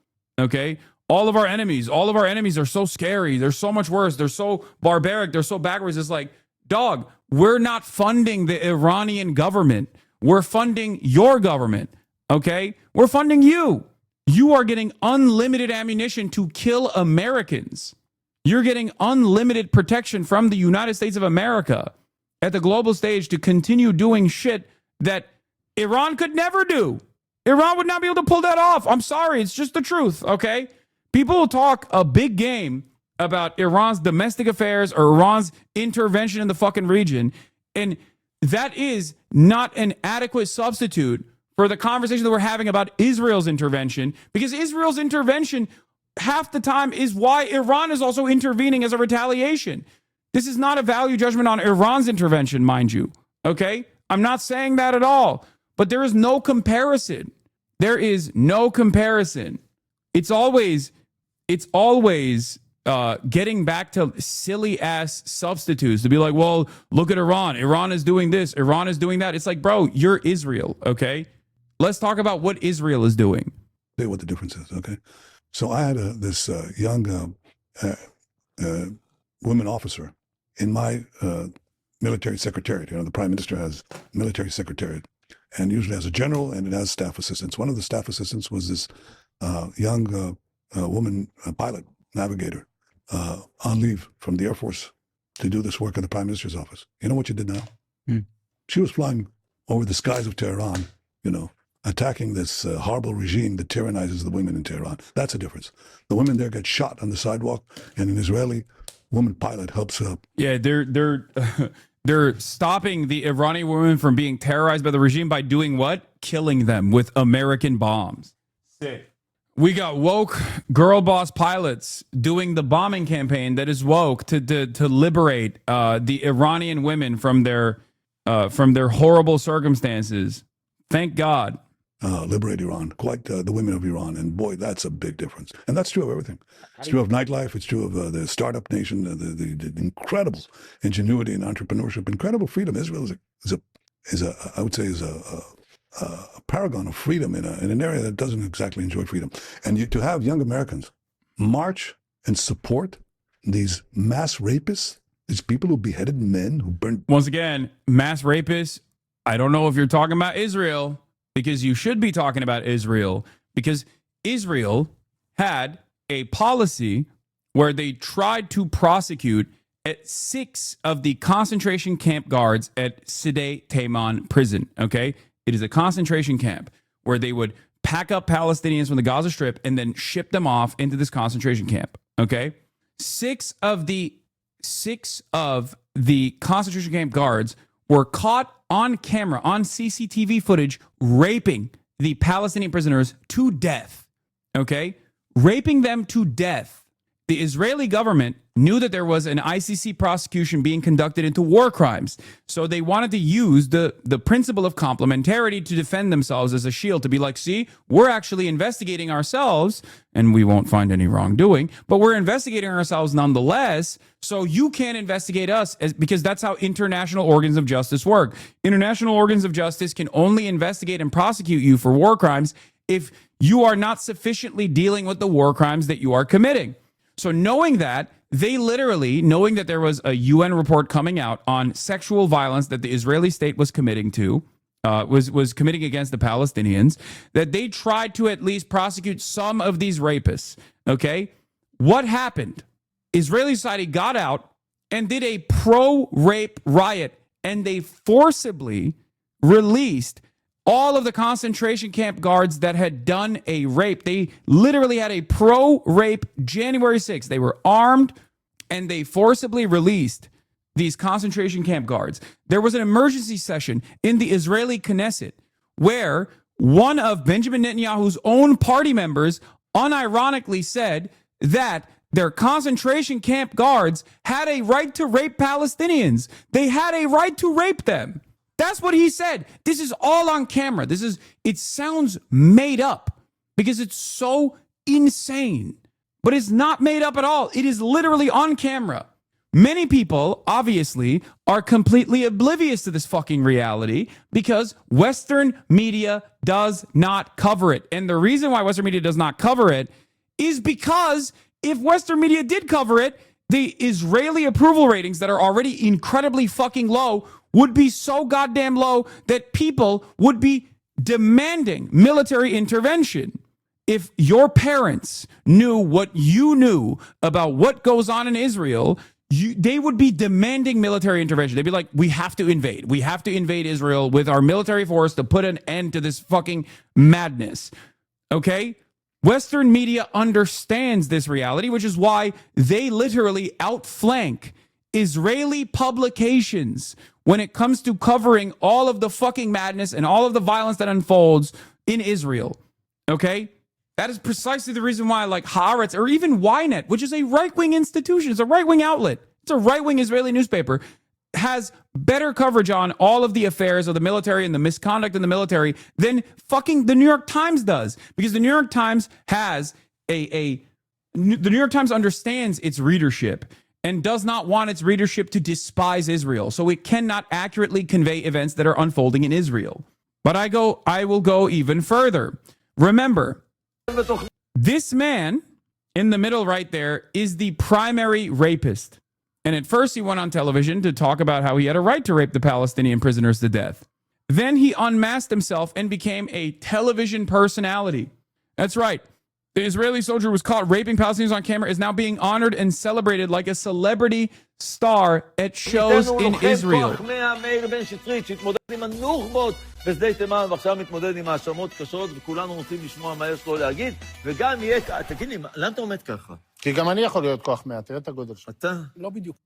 Okay? All of our enemies are so scary. They're so much worse. They're so barbaric. They're so backwards. It's like, dog, we're not funding the Iranian government. We're funding your government. Okay? We're funding you. You are getting unlimited ammunition to kill Americans. You're getting unlimited protection from the United States of America at the global stage to continue doing shit that Iran could never do. Iran would not be able to pull that off. I'm sorry. It's just the truth, okay? People will talk a big game about Iran's domestic affairs or Iran's intervention in the fucking region, and that is not an adequate substitute for the conversation that we're having about Israel's intervention, because Israel's intervention half the time is why Iran is also intervening as a retaliation. This is not a value judgment on Iran's intervention, mind you. Okay? I'm not saying that at all. But there is no comparison. There is no comparison. It's always getting back to silly ass substitutes to be like, well, look at Iran. Iran is doing this. Iran is doing that. It's like, bro, you're Israel. Okay? Let's talk about what Israel is doing.
Say what the difference is. Okay? So I had this young woman officer in my military secretariat. You know, the prime minister has military secretariat, and usually has a general and it has staff assistants. One of the staff assistants was this young woman pilot, navigator, on leave from the Air Force to do this work in the prime minister's office. You know what she did now? She was flying over the skies of Tehran, you know, attacking this horrible regime that tyrannizes the women in Tehran. That's a difference. The women there get shot on the sidewalk, and an Israeli woman pilot helps up.
Yeah, they're stopping the Iranian women from being terrorized by the regime by doing what? Killing them with American bombs. Sick. We got woke girl boss pilots doing the bombing campaign that is woke to liberate the Iranian women from their horrible circumstances. Thank God.
Liberate Iran, quite the women of Iran. And boy, that's a big difference. And that's true of everything. It's true of nightlife. It's true of the startup nation, the incredible ingenuity and entrepreneurship, incredible freedom. Israel is a paragon of freedom in an area that doesn't exactly enjoy freedom. And to have young Americans march and support these mass rapists, these people who beheaded men, who burned.
Once again, mass rapists. I don't know if you're talking about Israel, because you should be talking about Israel, because Israel had a policy where they tried to prosecute at 6 of the concentration camp guards at Sidi Tayman prison, okay? It is a concentration camp where they would pack up Palestinians from the Gaza Strip and then ship them off into this concentration camp, okay? 6 of the concentration camp guards were caught on camera, on CCTV footage, raping the Palestinian prisoners to death, okay? Raping them to death. the Israeli government knew that there was an ICC prosecution being conducted into war crimes. So they wanted to use the principle of complementarity to defend themselves as a shield, to be like, see, we're actually investigating ourselves and we won't find any wrongdoing, but we're investigating ourselves nonetheless. So you can't investigate us because that's how international organs of justice work. International organs of justice can only investigate and prosecute you for war crimes if you are not sufficiently dealing with the war crimes that you are committing. So knowing that, they literally, knowing that there was a UN report coming out on sexual violence that the Israeli state was committing to, was committing against the Palestinians, that they tried to at least prosecute some of these rapists. Okay? What happened? Israeli society got out and did a pro-rape riot, and they forcibly released all of the concentration camp guards that had done a rape. They literally had a pro-rape January 6th. They were armed and they forcibly released these concentration camp guards. There was an emergency session in the Israeli Knesset where one of Benjamin Netanyahu's own party members unironically said that their concentration camp guards had a right to rape Palestinians. They had a right to rape them. That's what he said. This is all on camera. It sounds made up because it's so insane, but it's not made up at all. It is literally on camera. Many people, obviously, are completely oblivious to this fucking reality because Western media does not cover it. And the reason why Western media does not cover it is because if Western media did cover it, the Israeli approval ratings that are already incredibly fucking low would be so goddamn low that people would be demanding military intervention. If your parents knew what you knew about what goes on in Israel, they would be demanding military intervention. They'd be like, we have to invade. We have to invade Israel with our military force to put an end to this fucking madness. Okay? Western media understands this reality, which is why they literally outflank Israeli publications when it comes to covering all of the fucking madness and all of the violence that unfolds in Israel. Okay? That is precisely the reason why, like Haaretz or even Ynet, which is a right-wing institution, it's a right-wing outlet, it's a right-wing Israeli newspaper, has better coverage on all of the affairs of the military and the misconduct in the military than fucking the New York Times does. Because the New York Times has the New York Times understands its readership and does not want its readership to despise Israel. So it cannot accurately convey events that are unfolding in Israel. But I will go even further. Remember, this man in the middle right there is the primary rapist. And at first he went on television to talk about how he had a right to rape the Palestinian prisoners to death. Then he unmasked himself and became a television personality. That's right. The Israeli soldier who was caught raping Palestinians on camera is now being honored and celebrated like a celebrity star at shows in Israel.
בשדה תימן, ועכשיו מתמודד עם האשמות קשות, וכולנו רוצים לשמוע מה יש לו להגיד, וגם יהיה... תגיד לי, למה אתה עומד ככה?
כי גם אני יכול להיות כוח 100, תראה את הגודל שלך.
אתה?
לא בדיוק.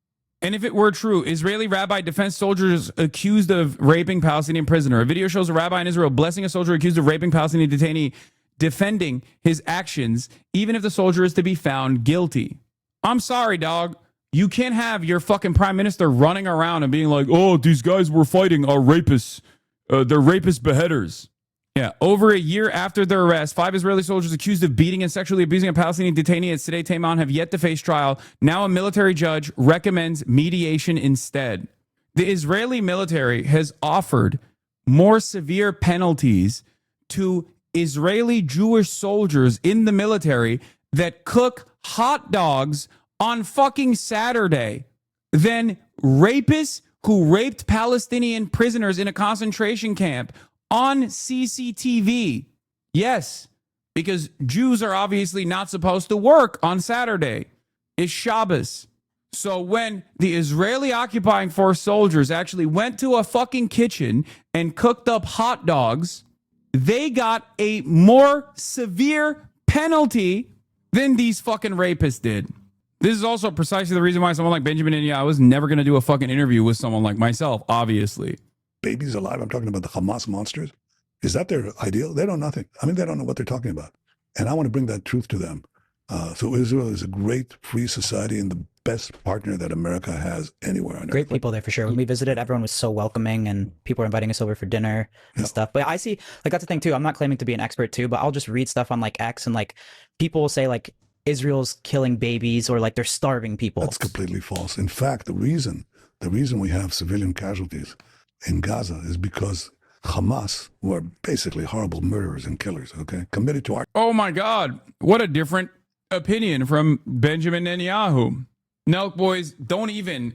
And if it were true, Israeli rabbi defends soldiers accused of raping Palestinian prisoner. A video shows a rabbi in Israel blessing a soldier accused of raping Palestinian detainee, defending his actions, even if the soldier is to be found guilty. I'm sorry, dog. You can't have your fucking prime minister running around and being like, oh, these guys we're fighting are rapists. They're rapist beheaders. Yeah, over a year after their arrest, 5 Israeli soldiers accused of beating and sexually abusing a Palestinian detainee at Sdei Teiman have yet to face trial. Now a military judge recommends mediation instead. The Israeli military has offered more severe penalties to Israeli Jewish soldiers in the military that cook hot dogs on fucking Saturday than rapists who raped Palestinian prisoners in a concentration camp on CCTV. Yes, because Jews are obviously not supposed to work on Saturday. It's Shabbos. So when the Israeli occupying force soldiers actually went to a fucking kitchen and cooked up hot dogs, they got a more severe penalty than these fucking rapists did. This is also precisely the reason why someone like Benjamin Netanyahu is never going to do a fucking interview with someone like myself, obviously.
Babies alive. I'm talking about the Hamas monsters. Is that their ideal? They don't know nothing. I mean, they don't know what they're talking about. And I want to bring that truth to them. So Israel is a great free society and the best partner that America has anywhere on
Great
earth.
people there for sure. When we visited, everyone was so welcoming and people were inviting us over for dinner and stuff. But I see, like, that's the thing too. I'm not claiming to be an expert too, but I'll just read stuff on like X and like people will say like Israel's killing babies or like they're starving people.
That's completely false. In fact, the reason we have civilian casualties in Gaza is because Hamas, who are basically horrible murderers and killers, okay, committed to our...
Oh my God. What a different opinion from Benjamin Netanyahu. NELK boys don't even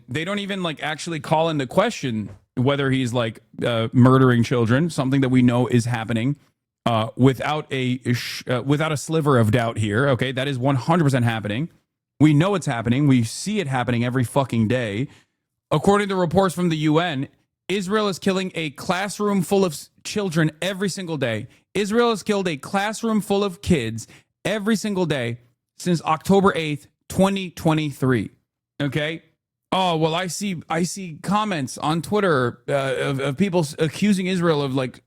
like actually call into question whether he's like murdering children, something that we know is happening without a sliver of doubt here. Okay, that is 100% happening. We know it's happening. We see it happening every fucking day. According to reports from the UN, Israel is killing a classroom full of children every single day. Israel has killed a classroom full of kids every single day since October 8th, 2023. Okay? Oh, well, I see comments on Twitter of people accusing Israel of like,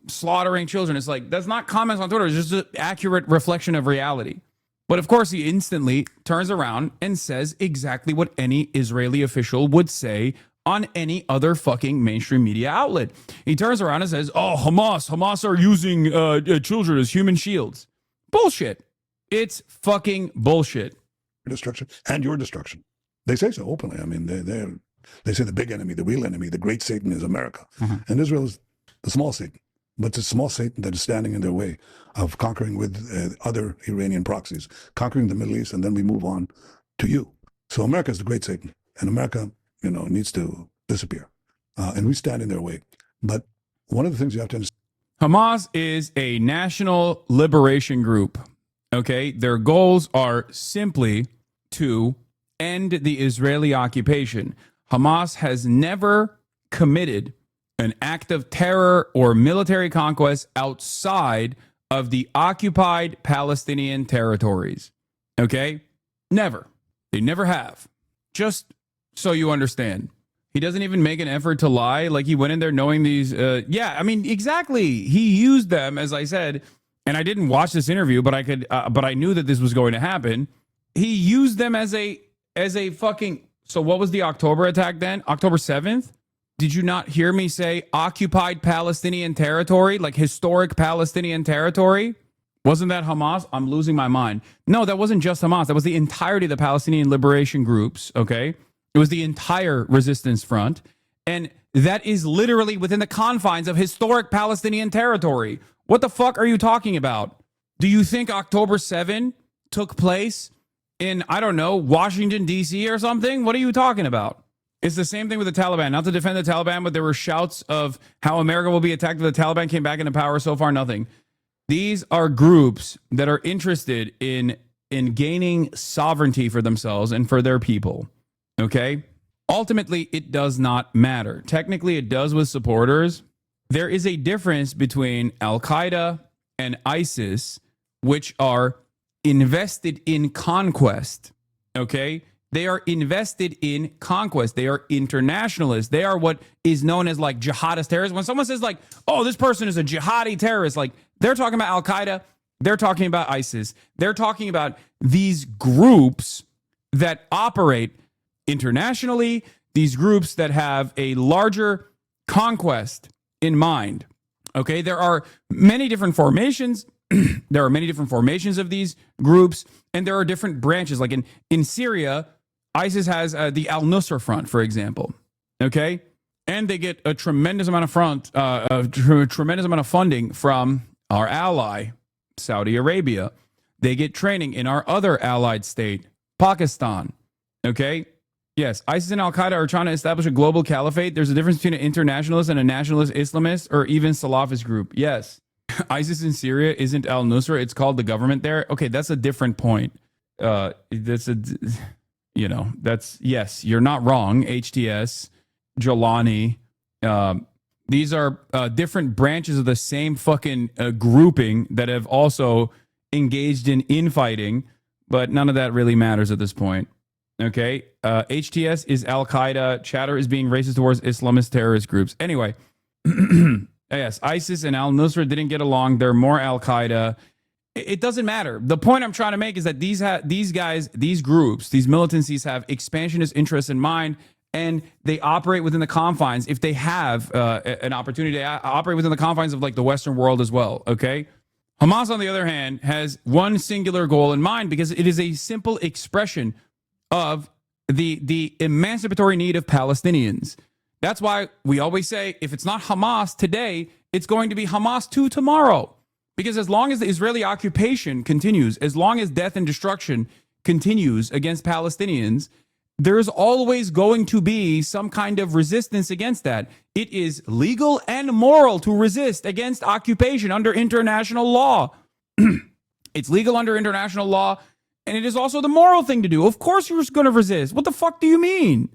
slaughtering children. It's like, that's not comments on Twitter. It's just an accurate reflection of reality. But of course, he instantly turns around and says exactly what any Israeli official would say on any other fucking mainstream media outlet. He turns around and says, oh, Hamas are using children as human shields. Bullshit. It's fucking bullshit.
Destruction and your destruction. They say so openly. I mean, they say the big enemy, the real enemy, the great Satan is America. And Israel is the small Satan. But it's a small Satan that is standing in their way of conquering with other Iranian proxies, conquering the Middle East, and then we move on to you. So America is the great Satan, and America, needs to disappear. And we stand in their way. But one of the things you have to understand...
Hamas is a national liberation group. Okay? Their goals are simply to end the Israeli occupation. Hamas has never committed an act of terror or military conquest outside of the occupied Palestinian territories. Okay? Never. They never have. Just so you understand. He doesn't even make an effort to lie. Like he went in there knowing these. Exactly. He used them, as I said, and I didn't watch this interview, but I knew that this was going to happen. He used them as a fucking. So what was the October attack then? October 7th? Did you not hear me say occupied Palestinian territory, like historic Palestinian territory? Wasn't that Hamas? I'm losing my mind. No, that wasn't just Hamas. That was the entirety of the Palestinian liberation groups, okay? It was the entire resistance front. And that is literally within the confines of historic Palestinian territory. What the fuck are you talking about? Do you think October 7 took place in, I don't know, Washington, D.C. or something? What are you talking about? It's the same thing with the Taliban. Not to defend the Taliban, but there were shouts of how America will be attacked if the Taliban came back into power. So far, nothing. These are groups that are interested in gaining sovereignty for themselves and for their people. Okay? Ultimately, it does not matter. Technically, it does with supporters. There is a difference between Al-Qaeda and ISIS, which are invested in conquest. Okay? They are invested in conquest. They are internationalists. They are what is known as like jihadist terrorists. When someone says like, oh, this person is a jihadi terrorist, like they're talking about Al-Qaeda. They're talking about ISIS. They're talking about these groups that operate internationally, these groups that have a larger conquest in mind. Okay, there are many different formations. There are many different formations of these groups, and there are different branches. Like in Syria, ISIS has the Al-Nusra Front, for example. Okay, and they get a tremendous amount of tremendous amount of funding from our ally, Saudi Arabia. They get training in our other allied state, Pakistan. Okay. Yes, ISIS and Al-Qaeda are trying to establish a global caliphate. There's a difference between an internationalist and a nationalist Islamist or even Salafist group. Yes. ISIS in Syria isn't al-Nusra. It's called the government there. Okay, that's a different point. Yes, you're not wrong. HTS, Jolani. These are different branches of the same fucking grouping that have also engaged in infighting, but none of that really matters at this point. Okay, HTS is Al-Qaeda. Chatter is being racist towards Islamist terrorist groups. Anyway, yes, ISIS and Al-Nusra didn't get along. They're more Al-Qaeda. It doesn't matter. The point I'm trying to make is that these guys, these groups, these militancies have expansionist interests in mind, and they operate within the confines. If they have an opportunity to operate within the confines of like the Western world as well, okay? Hamas, on the other hand, has one singular goal in mind because it is a simple expression of the emancipatory need of Palestinians. That's why we always say, if it's not Hamas today, it's going to be Hamas 2 tomorrow. Because as long as the Israeli occupation continues, as long as death and destruction continues against Palestinians, there's always going to be some kind of resistance against that. It is legal and moral to resist against occupation under international law. It's legal under international law, and it is also the moral thing to do. Of course you're going to resist. What the fuck do you mean?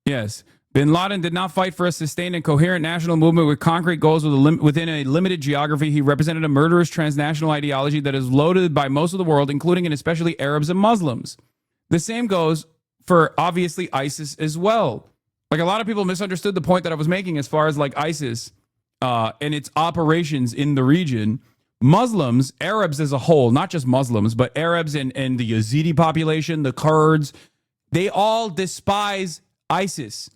Yes. Bin Laden did not fight for a sustained and coherent national movement with concrete goals within a limited geography. He represented a murderous transnational ideology that is loaded by most of the world, including and especially Arabs and Muslims. The same goes for, obviously, ISIS as well. Like, a lot of people misunderstood the point that I was making as far as, like, ISIS and its operations in the region. Muslims, Arabs as a whole, not just Muslims, but Arabs and the Yazidi population, the Kurds, they all despise ISIS.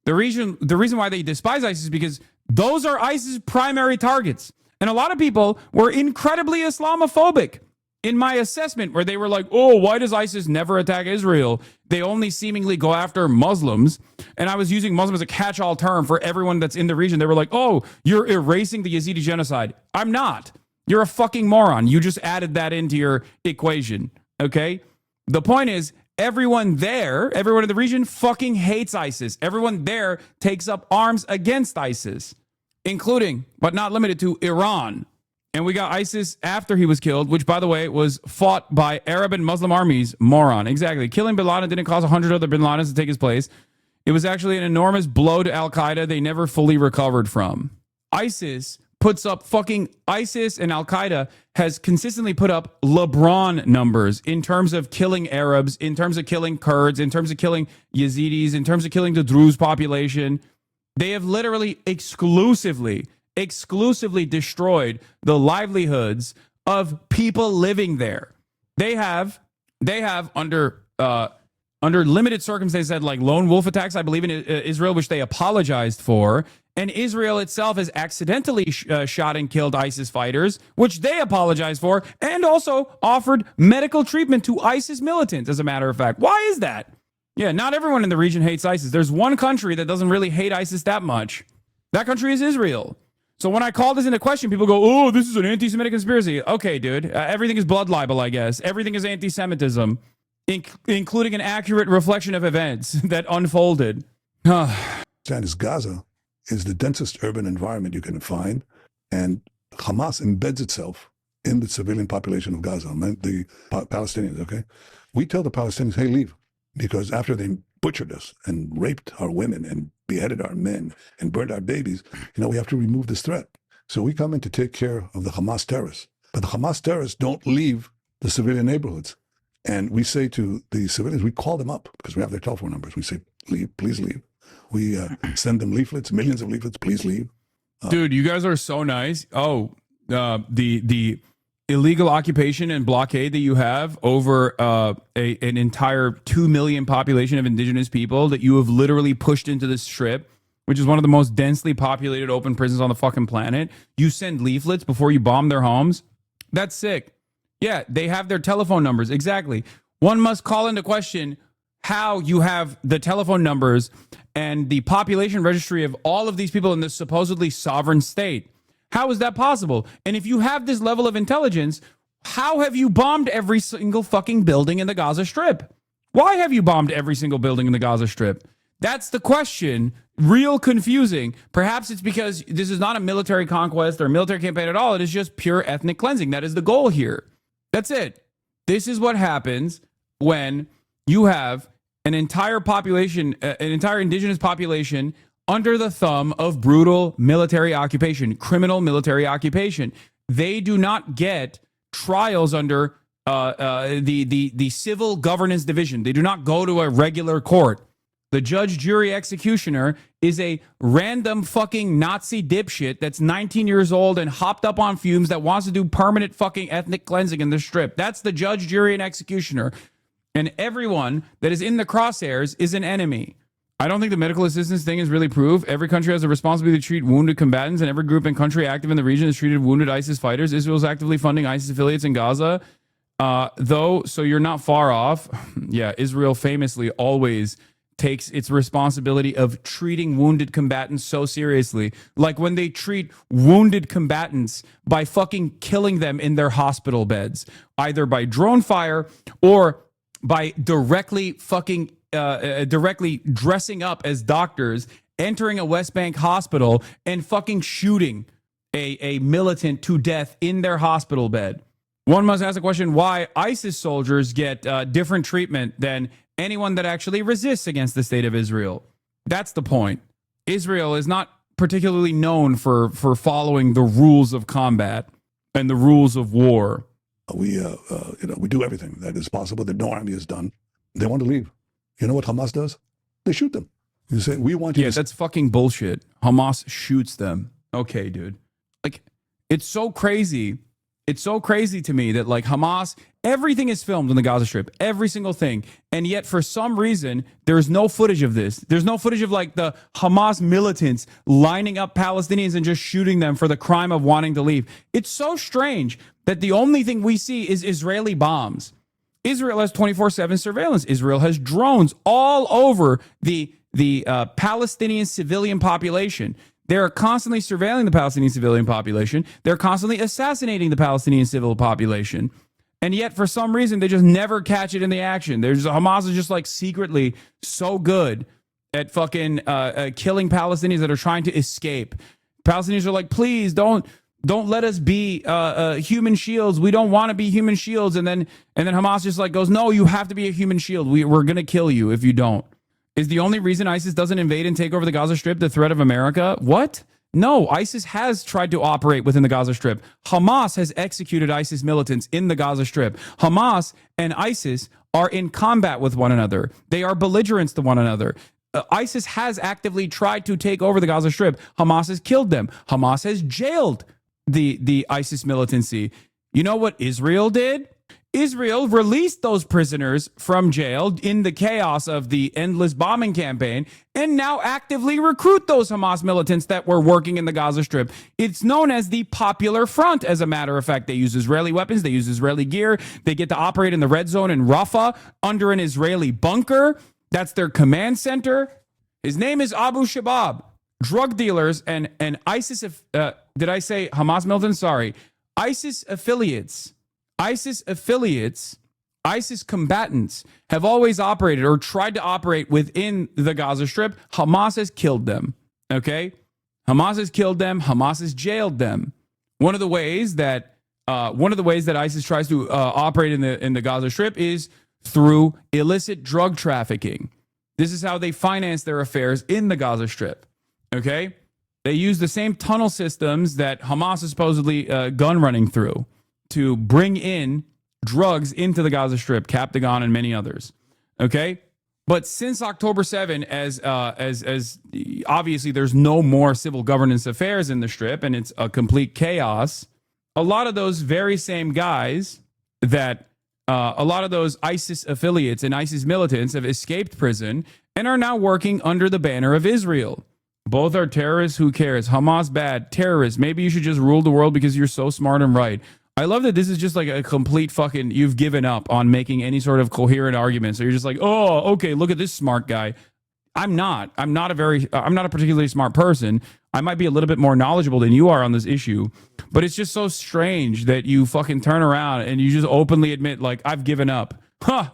The reason why they despise ISIS is because those are ISIS' primary targets. And a lot of people were incredibly Islamophobic in my assessment, where they were like, oh, why does ISIS never attack Israel? They only seemingly go after Muslims. And I was using Muslim as a catch-all term for everyone that's in the region. They were like, oh, you're erasing the Yazidi genocide. I'm not. You're a fucking moron. You just added that into your equation, okay? The point is, everyone in the region fucking hates ISIS. Everyone there takes up arms against ISIS, including, but not limited to, Iran. And we got ISIS after he was killed, which, by the way, was fought by Arab and Muslim armies. Moron. Exactly. Killing bin Laden didn't cause 100 other bin Ladens to take his place. It was actually an enormous blow to Al-Qaeda they never fully recovered from. ISIS and Al-Qaeda has consistently put up LeBron numbers in terms of killing Arabs, in terms of killing Kurds, in terms of killing Yazidis, in terms of killing the Druze population. They have literally exclusively destroyed the livelihoods of people living there. They have under limited circumstances had like lone wolf attacks, I believe, in Israel, which they apologized for. And Israel itself has accidentally shot and killed ISIS fighters, which they apologized for, and also offered medical treatment to ISIS militants, as a matter of fact. Why is that? Yeah, not everyone in the region hates ISIS. There's one country that doesn't really hate ISIS that much. That country is Israel. So when I call this into question, people go, oh, this is an anti-Semitic conspiracy. Okay, dude, everything is blood libel, I guess. Everything is anti-Semitism, including an accurate reflection of events that unfolded.
Gaza is the densest urban environment you can find, and Hamas embeds itself in the civilian population of Gaza, the Palestinians, okay? We tell the Palestinians, hey, leave, because after they butchered us and raped our women and beheaded our men and burned our babies, we have to remove this threat. So we come in to take care of the Hamas terrorists. But the Hamas terrorists don't leave the civilian neighborhoods. And we say to the civilians, we call them up because we have their telephone numbers. We say, leave, please leave. We send them leaflets, millions of leaflets, please leave.
Dude, you guys are so nice. Oh, the illegal occupation and blockade that you have over an entire 2 million population of indigenous people that you have literally pushed into the Strip, which is one of the most densely populated open prisons on the fucking planet. You send leaflets before you bomb their homes. That's sick. Yeah, they have their telephone numbers. Exactly. One must call into question how you have the telephone numbers and the population registry of all of these people in this supposedly sovereign state. How is that possible? And if you have this level of intelligence, how have you bombed every single fucking building in the Gaza Strip? Why have you bombed every single building in the Gaza Strip? That's the question. Real confusing. Perhaps it's because this is not a military conquest or a military campaign at all. It is just pure ethnic cleansing. That is the goal here. That's it. This is what happens when you have an entire population, an entire indigenous population under the thumb of brutal military occupation, criminal military occupation. They do not get trials under the civil governance division. They do not go to a regular court. The judge, jury, executioner is a random fucking Nazi dipshit that's 19 years old and hopped up on fumes that wants to do permanent fucking ethnic cleansing in the strip. That's the judge, jury, and executioner. And everyone that is in the crosshairs is an enemy. I don't think the medical assistance thing is really proof. Every country has a responsibility to treat wounded combatants, and every group and country active in the region has treated wounded ISIS fighters. Israel is actively funding ISIS affiliates in Gaza. Though, so you're not far off. Yeah, Israel famously always takes its responsibility of treating wounded combatants so seriously. Like when they treat wounded combatants by fucking killing them in their hospital beds, either by drone fire or by directly fucking directly dressing up as doctors, entering a West Bank hospital and fucking shooting a militant to death in their hospital bed. One must ask the question why ISIS soldiers get different treatment than anyone that actually resists against the state of Israel. That's the point. Israel is not particularly known for following the rules of combat and the rules of war.
We do everything that is possible that no army has done. They want to leave. You know what Hamas does? They shoot them. You say, we want you to...
that's fucking bullshit. Hamas shoots them. Okay, dude. Like, it's so crazy. It's so crazy to me that, like, Hamas, everything is filmed on the Gaza Strip, every single thing. And yet, for some reason, there's no footage of this. There's no footage of, like, the Hamas militants lining up Palestinians and just shooting them for the crime of wanting to leave. It's so strange that the only thing we see is Israeli bombs. Israel has 24/7 surveillance. Israel has drones all over the Palestinian civilian population. They're constantly surveilling the Palestinian civilian population. They're constantly assassinating the Palestinian civil population. And yet, for some reason, they just never catch it in the action. Hamas is just like secretly so good at fucking killing Palestinians that are trying to escape. Palestinians are like, please don't let us be human shields. We don't want to be human shields. And then Hamas just like goes, no, you have to be a human shield. We're going to kill you if you don't. Is the only reason ISIS doesn't invade and take over the Gaza Strip the threat of America? What? No, ISIS has tried to operate within the Gaza Strip. Hamas has executed ISIS militants in the Gaza Strip. Hamas and ISIS are in combat with one another. They are belligerents to one another. ISIS has actively tried to take over the Gaza Strip. Hamas has killed them. Hamas has jailed the ISIS militancy. You know what Israel did? Israel released those prisoners from jail in the chaos of the endless bombing campaign and now actively recruit those Hamas militants that were working in the Gaza Strip. It's known as the Popular Front, as a matter of fact. They use Israeli weapons. They use Israeli gear. They get to operate in the red zone in Rafah under an Israeli bunker. That's their command center. His name is Abu Shabab. Drug dealers and ISIS, did I say Hamas militants? Sorry. ISIS affiliates, ISIS combatants have always operated or tried to operate within the Gaza Strip. Hamas has killed them. Okay? Hamas has killed them. Hamas has jailed them. One of the ways that ISIS tries to operate in the Gaza Strip is through illicit drug trafficking. This is how they finance their affairs in the Gaza Strip. Okay? They use the same tunnel systems that Hamas is supposedly gun running through to bring in drugs into the Gaza Strip, Captagon, and many others. Okay? But since October 7, as obviously there's no more civil governance affairs in the Strip and it's a complete chaos, a lot of those very same guys that a lot of those ISIS affiliates and ISIS militants have escaped prison and are now working under the banner of Israel. Both are terrorists. Who cares? Hamas bad. Terrorists. Maybe you should just rule the world because you're so smart and right. I love that this is just like a complete fucking, you've given up on making any sort of coherent argument. So you're just like, oh, okay, look at this smart guy. I'm not a particularly smart person. I might be a little bit more knowledgeable than you are on this issue, but it's just so strange that you fucking turn around and you just openly admit, like, I've given up.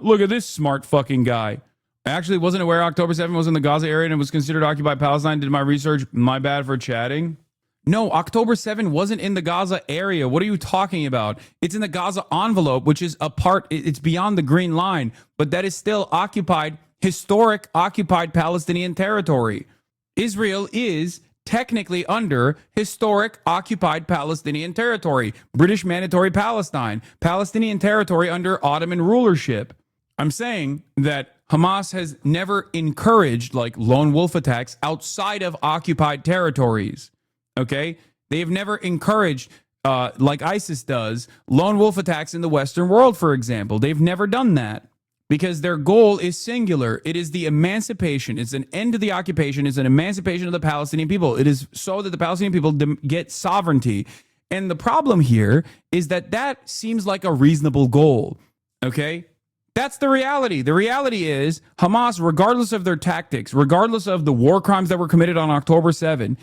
Look at this smart fucking guy. I actually wasn't aware October 7th was in the Gaza area and it was considered occupied Palestine. Did my research. My bad for chatting. No, October 7 wasn't in the Gaza area. What are you talking about? It's in the Gaza envelope, which is a part, it's beyond the green line, but that is still historic occupied Palestinian territory. Israel is technically under historic occupied Palestinian territory, British Mandatory Palestine, Palestinian territory under Ottoman rulership. I'm saying that Hamas has never encouraged like lone wolf attacks outside of occupied territories. Okay? They have never encouraged, like ISIS does, lone wolf attacks in the Western world, for example. They've never done that because their goal is singular. It is the emancipation. It's an end to the occupation. It's an emancipation of the Palestinian people. It is so that the Palestinian people get sovereignty. And the problem here is that that seems like a reasonable goal. Okay? That's the reality. The reality is Hamas, regardless of their tactics, regardless of the war crimes that were committed on October 7,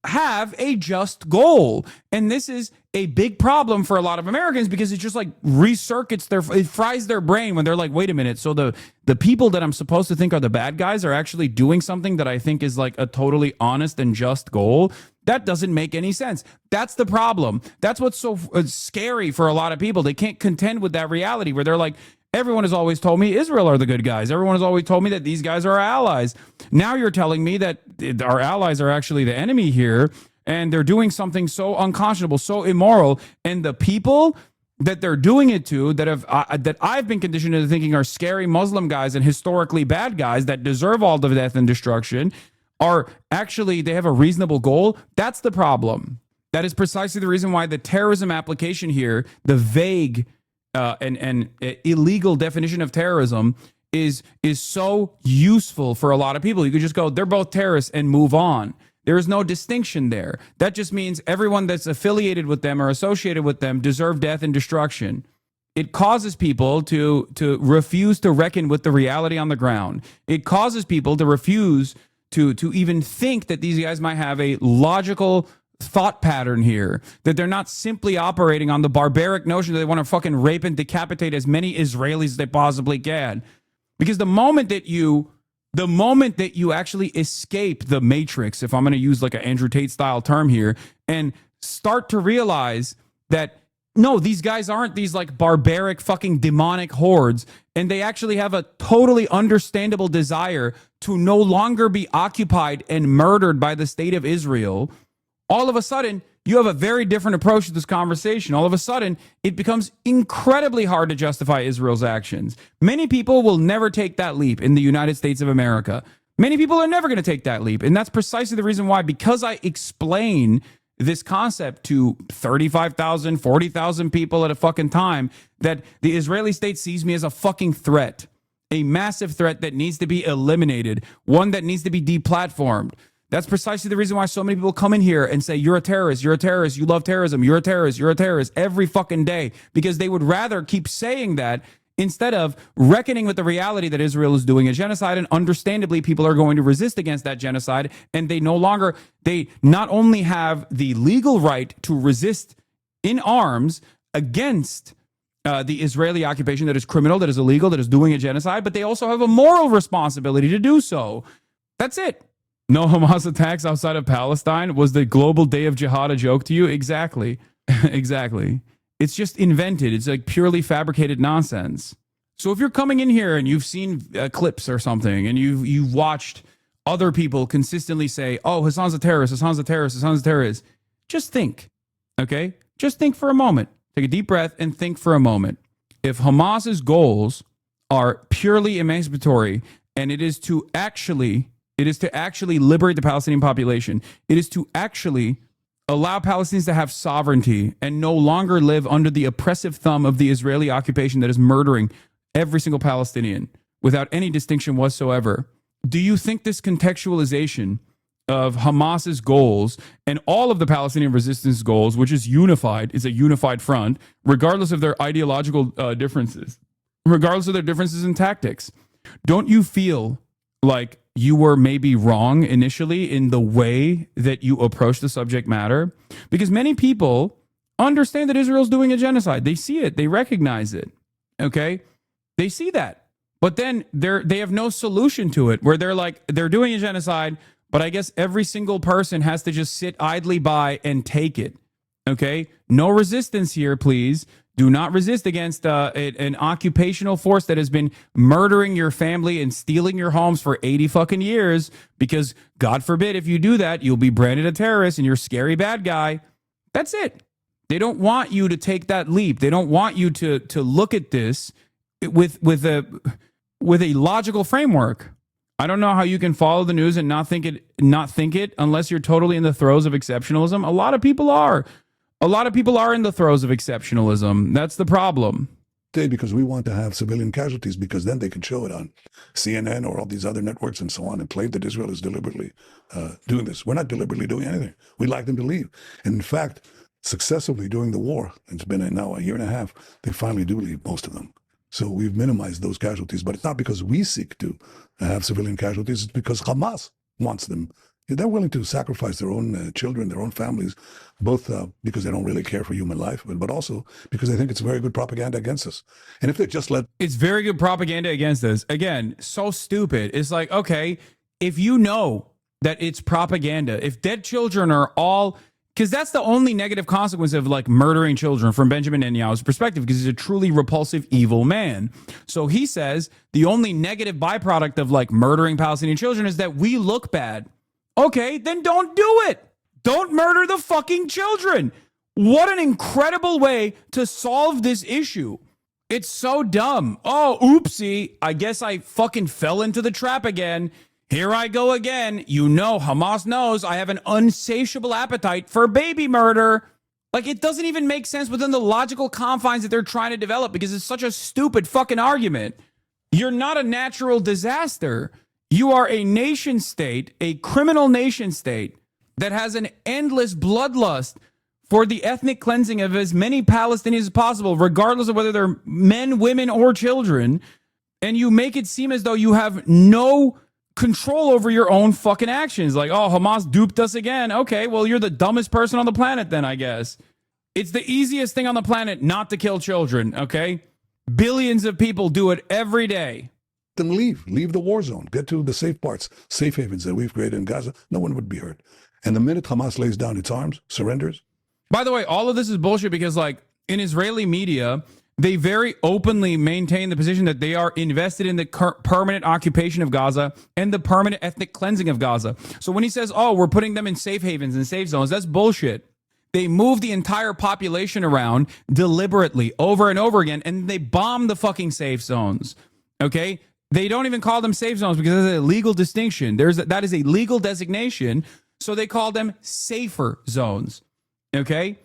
have a just goal. And this is a big problem for a lot of Americans because it just like recircuits it fries their brain when they're like, wait a minute. So the people that I'm supposed to think are the bad guys are actually doing something that I think is like a totally honest and just goal. That doesn't make any sense. That's the problem. That's what's so scary for a lot of people. They can't contend with that reality where they're like, everyone has always told me Israel are the good guys. Everyone has always told me that these guys are our allies. Now you're telling me that our allies are actually the enemy here, and they're doing something so unconscionable, so immoral, and the people that they're doing it to, that I've been conditioned into thinking are scary Muslim guys and historically bad guys that deserve all the death and destruction, are actually, they have a reasonable goal. That's the problem. That is precisely the reason why the terrorism application here, the vague and illegal definition of terrorism is so useful for a lot of people. You could just go, they're both terrorists and move on. There is no distinction there. That just means everyone that's affiliated with them or associated with them deserve death and destruction. It causes people to refuse to reckon with the reality on the ground. It causes people to refuse to even think that these guys might have a logical thought pattern here, that they're not simply operating on the barbaric notion that they want to fucking rape and decapitate as many Israelis as they possibly can. Because the moment that you actually escape the matrix, if I'm going to use like an Andrew Tate style term here, and start to realize that no, these guys aren't these like barbaric fucking demonic hordes, and they actually have a totally understandable desire to no longer be occupied and murdered by the state of Israel, all of a sudden, you have a very different approach to this conversation. All of a sudden, it becomes incredibly hard to justify Israel's actions. Many people will never take that leap in the United States of America. Many people are never going to take that leap. And that's precisely the reason why, because I explain this concept to 35,000, 40,000 people at a fucking time, that the Israeli state sees me as a fucking threat, a massive threat that needs to be eliminated, one that needs to be deplatformed. That's precisely the reason why so many people come in here and say, you're a terrorist, you love terrorism, you're a terrorist every fucking day, because they would rather keep saying that instead of reckoning with the reality that Israel is doing a genocide. And understandably, people are going to resist against that genocide. And they not only have the legal right to resist in arms against the Israeli occupation that is criminal, that is illegal, that is doing a genocide, but they also have a moral responsibility to do so. That's it. No Hamas attacks outside of Palestine. Was the global day of jihad a joke to you? Exactly. Exactly. It's just invented. It's like purely fabricated nonsense. So if you're coming in here and you've seen clips or something, and you've watched other people consistently say, oh, Hasan's a terrorist, Hasan's a terrorist, Hasan's a terrorist, just think, okay? Just think for a moment. Take a deep breath and think for a moment. If Hamas's goals are purely emancipatory, and it is to actually liberate the Palestinian population, it is to actually allow Palestinians to have sovereignty and no longer live under the oppressive thumb of the Israeli occupation that is murdering every single Palestinian without any distinction whatsoever. Do you think this contextualization of Hamas's goals and all of the Palestinian resistance goals, which is unified, is a unified front, regardless of their ideological differences, regardless of their differences in tactics, don't you feel like you were maybe wrong initially in the way that you approach the subject matter? Because many people understand that Israel's doing a genocide. They see it. They recognize it. Okay? They see that. But then they have no solution to it, where they're like, they're doing a genocide, but I guess every single person has to just sit idly by and take it. Okay? No resistance here, please. Do not resist against an occupational force that has been murdering your family and stealing your homes for 80 fucking years, because God forbid if you do that, you'll be branded a terrorist and you're a scary bad guy. That's it. They don't want you to take that leap. They don't want you to look at this with with a logical framework. I don't know how you can follow the news and not think it unless you're totally in the throes of exceptionalism. A lot of people are. A lot of people are in the throes of exceptionalism. That's the problem.
Because we want to have civilian casualties, because then they can show it on CNN or all these other networks and so on and claim that Israel is deliberately doing this. We're not deliberately doing anything. We'd like them to leave. And in fact, successively during the war, it's been now a year and a half, they finally do leave, most of them. So we've minimized those casualties, but it's not because we seek to have civilian casualties. It's because Hamas wants them. They're willing to sacrifice their own children, their own families, both because they don't really care for human life, but also because they think it's very good propaganda against us. And if they just let...
It's very good propaganda against us. Again, so stupid. It's like, okay, if you know that it's propaganda, if dead children are all... Because that's the only negative consequence of like murdering children from Benjamin Netanyahu's perspective, because he's a truly repulsive, evil man. So he says the only negative byproduct of like murdering Palestinian children is that we look bad. Okay, then don't do it. Don't murder the fucking children. What an incredible way to solve this issue. It's so dumb. Oh, oopsie. I guess I fucking fell into the trap again. Here I go again. You know, Hamas knows I have an insatiable appetite for baby murder. Like, it doesn't even make sense within the logical confines that they're trying to develop because it's such a stupid fucking argument. You're not a natural disaster. You are a nation state, a criminal nation state that has an endless bloodlust for the ethnic cleansing of as many Palestinians as possible, regardless of whether they're men, women, or children. And you make it seem as though you have no control over your own fucking actions. Like, oh, Hamas duped us again. Okay, well, you're the dumbest person on the planet then, I guess. It's the easiest thing on the planet not to kill children, okay? Billions of people do it every day.
Them leave the war zone, get to the safe parts, safe havens that we've created in Gaza. No one would be hurt. And the minute Hamas lays down its arms, surrenders.
By the way, all of this is bullshit because, like, in Israeli media, they very openly maintain the position that they are invested in the permanent occupation of Gaza and the permanent ethnic cleansing of Gaza. So when he says, oh, we're putting them in safe havens and safe zones, that's bullshit. They move the entire population around deliberately over and over again, and they bomb the fucking safe zones. Okay? They don't even call them safe zones because there's a legal distinction. That is a legal designation, so they call them safer zones. Okay?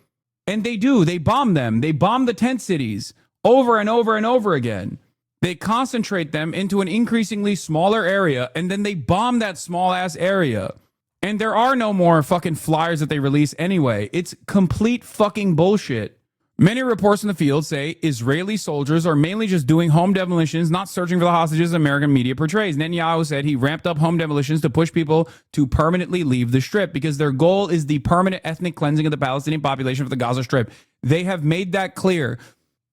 And they do. They bomb them. They bomb the tent cities over and over and over again. They concentrate them into an increasingly smaller area, and then they bomb that small-ass area. And there are no more fucking flyers that they release anyway. It's complete fucking bullshit. Many reports in the field say Israeli soldiers are mainly just doing home demolitions, not searching for the hostages American media portrays. Netanyahu said he ramped up home demolitions to push people to permanently leave the Strip because their goal is the permanent ethnic cleansing of the Palestinian population of the Gaza Strip. They have made that clear.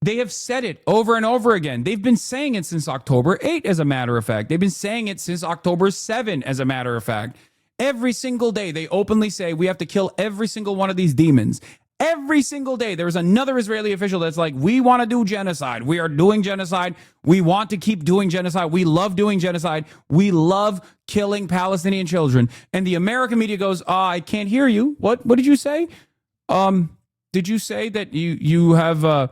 They have said it over and over again. They've been saying it since October 8, as a matter of fact. They've been saying it since October 7, as a matter of fact. Every single day, they openly say we have to kill every single one of these demons. Every single day, there's another Israeli official that's like, we want to do genocide. We are doing genocide. We want to keep doing genocide. We love doing genocide. We love killing Palestinian children. And the American media goes, I can't hear you. What did you say? Did you say that you have a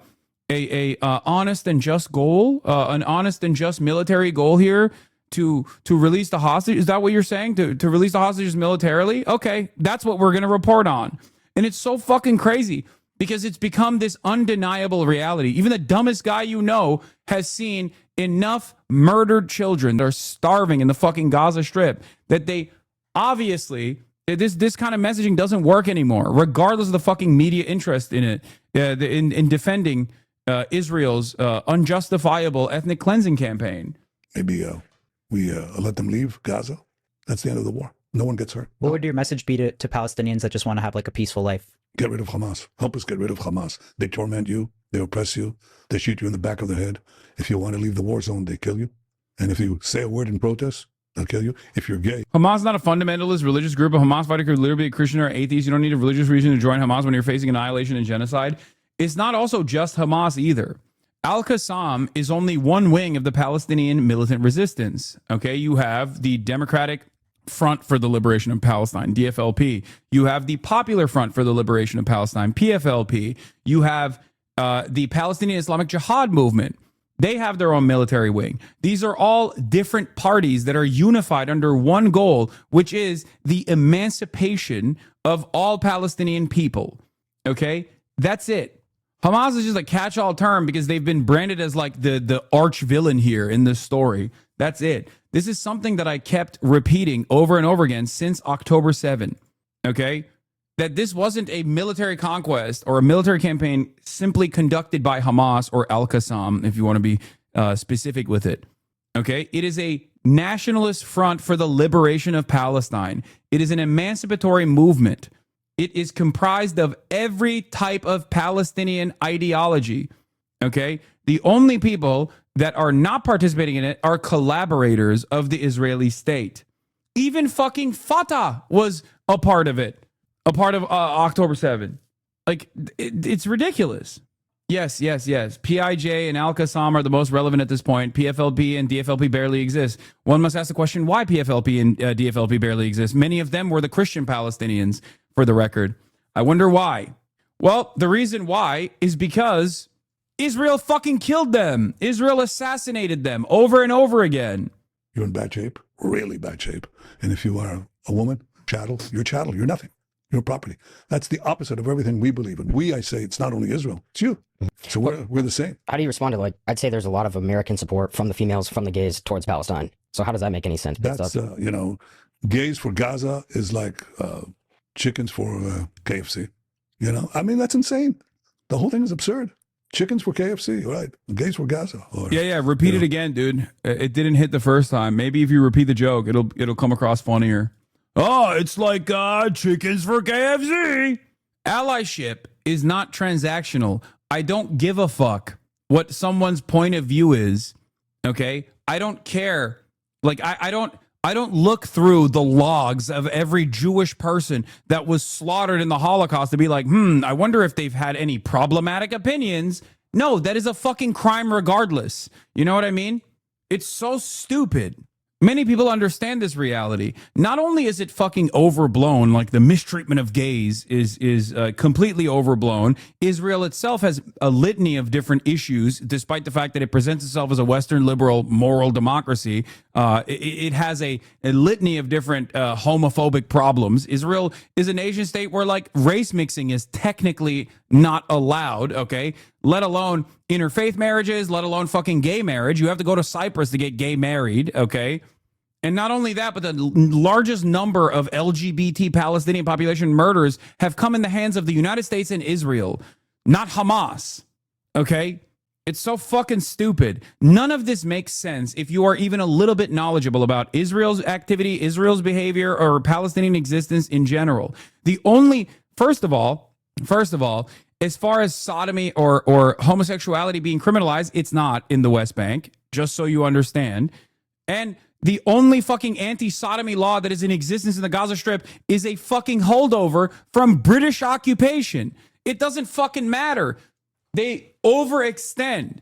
honest and just goal, an honest and just military goal here to release the hostage? Is that what you're saying? To release the hostages militarily? Okay, that's what we're going to report on. And it's so fucking crazy because it's become this undeniable reality. Even the dumbest guy you know has seen enough murdered children that are starving in the fucking Gaza Strip that they obviously, this kind of messaging doesn't work anymore, regardless of the fucking media interest in it, in defending Israel's unjustifiable ethnic cleansing campaign.
Maybe we let them leave Gaza. That's the end of the war. No one gets hurt.
What would your message be to Palestinians that just want to have like a peaceful life?
Get rid of Hamas. Help us get rid of Hamas. They torment you. They oppress you. They shoot you in the back of the head. If you want to leave the war zone, they kill you. And if you say a word in protest, they'll kill you. If you're gay.
Hamas is not a fundamentalist religious group. A Hamas fighter could literally be a Christian or atheist. You don't need a religious reason to join Hamas when you're facing annihilation and genocide. It's not also just Hamas either. Al-Qassam is only one wing of the Palestinian militant resistance. Okay, you have the Democratic Front for the Liberation of Palestine, DFLP. You have the Popular Front for the Liberation of Palestine, PFLP. You have the Palestinian Islamic Jihad movement, They have their own military wing. These are all different parties that are unified under one goal, which is the emancipation of all Palestinian people. Okay? That's it. Hamas is just a catch-all term because they've been branded as like the arch villain here in this story. That's it. This is something that I kept repeating over and over again since October 7. Okay? That this wasn't a military conquest or a military campaign simply conducted by Hamas or Al-Qassam, if you want to be specific with it. Okay? It is a nationalist front for the liberation of Palestine. It is an emancipatory movement. It is comprised of every type of Palestinian ideology. Okay? The only people that are not participating in it are collaborators of the Israeli state. Even fucking Fatah was a part of it, a part of October 7. Like, it's ridiculous. Yes. PIJ and Al-Qassam are the most relevant at this point. PFLP and DFLP barely exist. One must ask the question why PFLP and DFLP barely exist. Many of them were the Christian Palestinians, for the record. I wonder why. Well, the reason why is because Israel fucking killed them. Israel assassinated them over and over again.
You're in bad shape, really bad shape. And if you are a woman, chattel, you're nothing. You're property. That's the opposite of everything we believe in. I say it's not only Israel, it's you. So we're the same.
How do you respond to, like, I'd say there's a lot of American support from the females, from the gays towards Palestine. So how does that make any sense?
That's, gays for Gaza is like chickens for KFC. I mean, that's insane. The whole thing is absurd. Chickens for KFC, right? Gays for Gaza.
Yeah. Repeat it again, dude. It didn't hit the first time. Maybe if you repeat the joke, it'll come across funnier. Oh, it's like chickens for KFC. Allyship is not transactional. I don't give a fuck what someone's point of view is. Okay? I don't care. Like, I don't look through the logs of every Jewish person that was slaughtered in the Holocaust to be like, I wonder if they've had any problematic opinions. No, that is a fucking crime regardless. You know what I mean? It's so stupid. Many people understand this reality. Not only is it fucking overblown, like the mistreatment of gays is completely overblown. Israel itself has a litany of different issues, despite the fact that it presents itself as a Western liberal moral democracy. It has a litany of different homophobic problems. Israel is a nation state where like race mixing is technically not allowed, okay? Let alone interfaith marriages, let alone fucking gay marriage. You have to go to Cyprus to get gay married, okay? And not only that, but the largest number of LGBT Palestinian population murders have come in the hands of the United States and Israel, not Hamas. Okay? It's so fucking stupid. None of this makes sense if you are even a little bit knowledgeable about Israel's activity, Israel's behavior, or Palestinian existence in general. First of all, as far as sodomy or homosexuality being criminalized, it's not in the West Bank, just so you understand. And the only fucking anti-sodomy law that is in existence in the Gaza Strip is a fucking holdover from British occupation. It doesn't fucking matter. They overextend.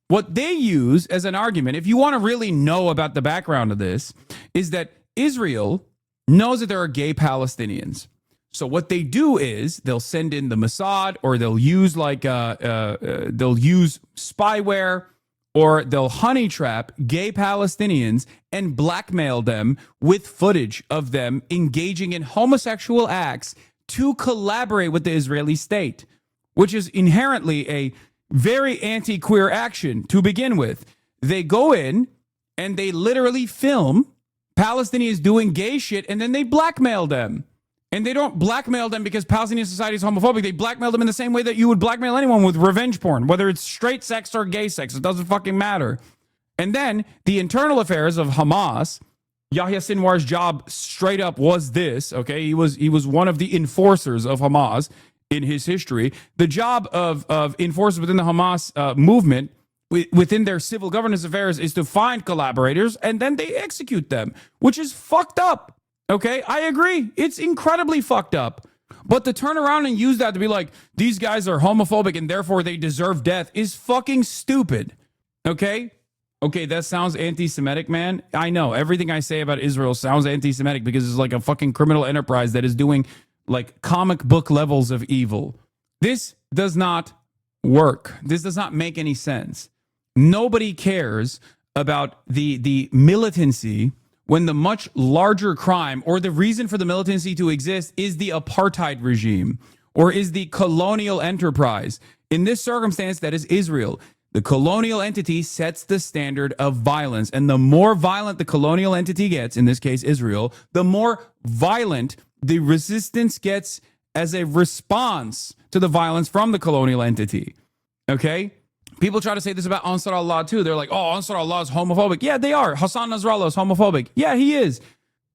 What they use as an argument, if you want to really know about the background of this, is that Israel knows that there are gay Palestinians. So what they do is they'll send in the Mossad, or they'll use they'll use spyware, or they'll honey trap gay Palestinians and blackmail them with footage of them engaging in homosexual acts to collaborate with the Israeli state, which is inherently a very anti-queer action to begin with. They go in and they literally film Palestinians doing gay shit, and then they blackmail them. And they don't blackmail them because Palestinian society is homophobic. They blackmail them in the same way that you would blackmail anyone with revenge porn, whether it's straight sex or gay sex. It doesn't fucking matter. And then the internal affairs of Hamas, Yahya Sinwar's job straight up was this, okay? He was one of the enforcers of Hamas in his history. The job of enforcers within the Hamas movement, within their civil governance affairs, is to find collaborators and then they execute them, which is fucked up. Okay, I agree. It's incredibly fucked up. But to turn around and use that to be like, these guys are homophobic and therefore they deserve death is fucking stupid. Okay? Okay, that sounds anti-Semitic, man. I know. Everything I say about Israel sounds anti-Semitic because it's like a fucking criminal enterprise that is doing like comic book levels of evil. This does not work. This does not make any sense. Nobody cares about the militancy when the much larger crime or the reason for the militancy to exist is the apartheid regime or is the colonial enterprise. In this circumstance, that is Israel. The colonial entity sets the standard of violence. And the more violent the colonial entity gets, in this case Israel, the more violent the resistance gets as a response to the violence from the colonial entity. Okay? People try to say this about Ansar Allah too. They're like, oh, Ansar Allah is homophobic. Yeah, they are. Hassan Nasrallah is homophobic. Yeah, he is.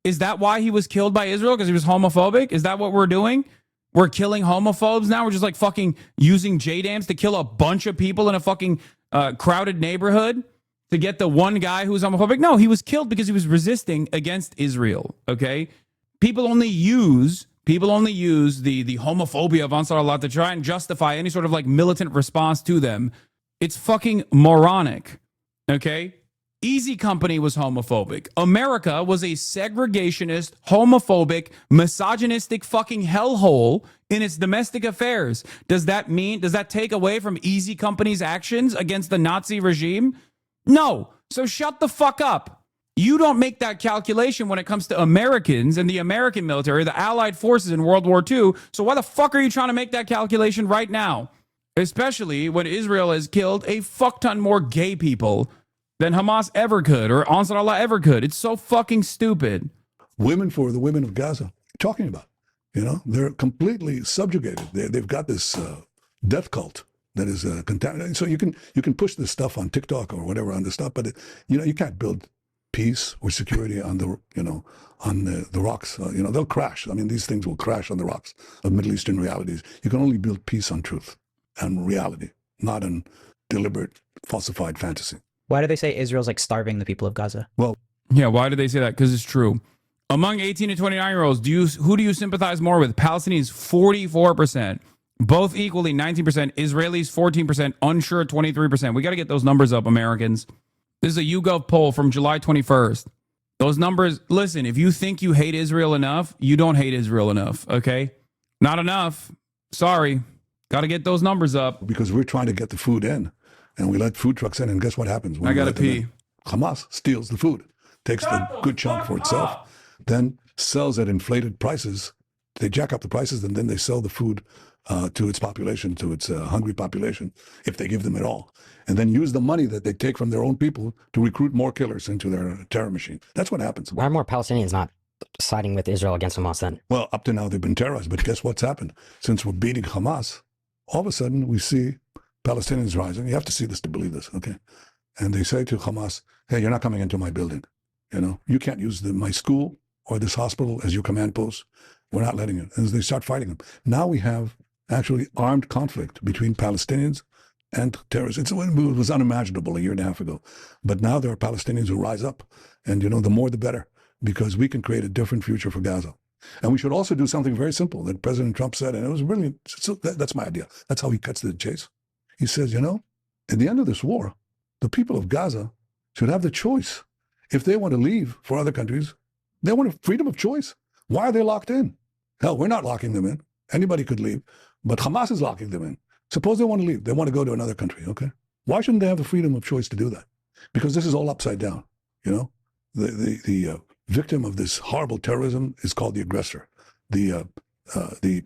Is that why he was killed by Israel? Because he was homophobic? Is that what we're doing? We're killing homophobes now? We're just like fucking using JDAMs to kill a bunch of people in a fucking crowded neighborhood to get the one guy who's homophobic? No, he was killed because he was resisting against Israel. Okay? People only use the homophobia of Ansar Allah to try and justify any sort of like militant response to them. It's fucking moronic. Okay? Easy Company was homophobic. America was a segregationist, homophobic, misogynistic fucking hellhole in its domestic affairs. Does that take away from Easy Company's actions against the Nazi regime? No. So shut the fuck up. You don't make that calculation when it comes to Americans and the American military, the Allied forces in World War II. So why the fuck are you trying to make that calculation right now? Especially when Israel has killed a fuck ton more gay people than Hamas ever could or Ansar Allah ever could. It's so fucking stupid.
Women for the women of Gaza. Talking about, they're completely subjugated. They've got this death cult that is contaminated. So you can push this stuff on TikTok or whatever on the stuff, but you can't build peace or security on the rocks. They'll crash. I mean, these things will crash on the rocks of Middle Eastern realities. You can only build peace on truth and reality, not on deliberate, falsified fantasy.
Why do they say Israel's like starving the people of Gaza?
Well,
yeah, why do they say that? Because it's true. Among 18 to 29-year-olds, who do you sympathize more with? Palestinians, 44%. Both equally, 19%. Israelis, 14%. Unsure, 23%. We got to get those numbers up, Americans. This is a YouGov poll from July 21st. Those numbers, listen, if you think you hate Israel enough, you don't hate Israel enough, okay? Not enough. Sorry. Got to get those numbers up.
Because we're trying to get the food in. And we let food trucks in, and guess what happens?
I gotta pee.
Hamas steals the food, takes the good chunk for itself, then sells at inflated prices. They jack up the prices, and then they sell the food to its population, to its hungry population, if they give them it all. And then use the money that they take from their own people to recruit more killers into their terror machine. That's what happens.
Why are more Palestinians not siding with Israel against Hamas then?
Well, up to now, they've been terrorized. But guess what's happened? Since we're beating Hamas, all of a sudden we see Palestinians rising. You have to see this to believe this, okay? And they say to Hamas, hey, you're not coming into my building. You can't use my school or this hospital as your command post. We're not letting it. And they start fighting them. Now we have actually armed conflict between Palestinians and terrorists. It was unimaginable a year and a half ago. But now there are Palestinians who rise up. And, the more the better, because we can create a different future for Gaza. And we should also do something very simple that President Trump said, and it was brilliant. So that's my idea. That's how he cuts to the chase. He says, at the end of this war, the people of Gaza should have the choice. If they want to leave for other countries, they want freedom of choice. Why are they locked in? Hell, we're not locking them in. Anybody could leave, but Hamas is locking them in. Suppose they want to leave. They want to go to another country, okay? Why shouldn't they have the freedom of choice to do that? Because this is all upside down, The victim of this horrible terrorism is called the aggressor. The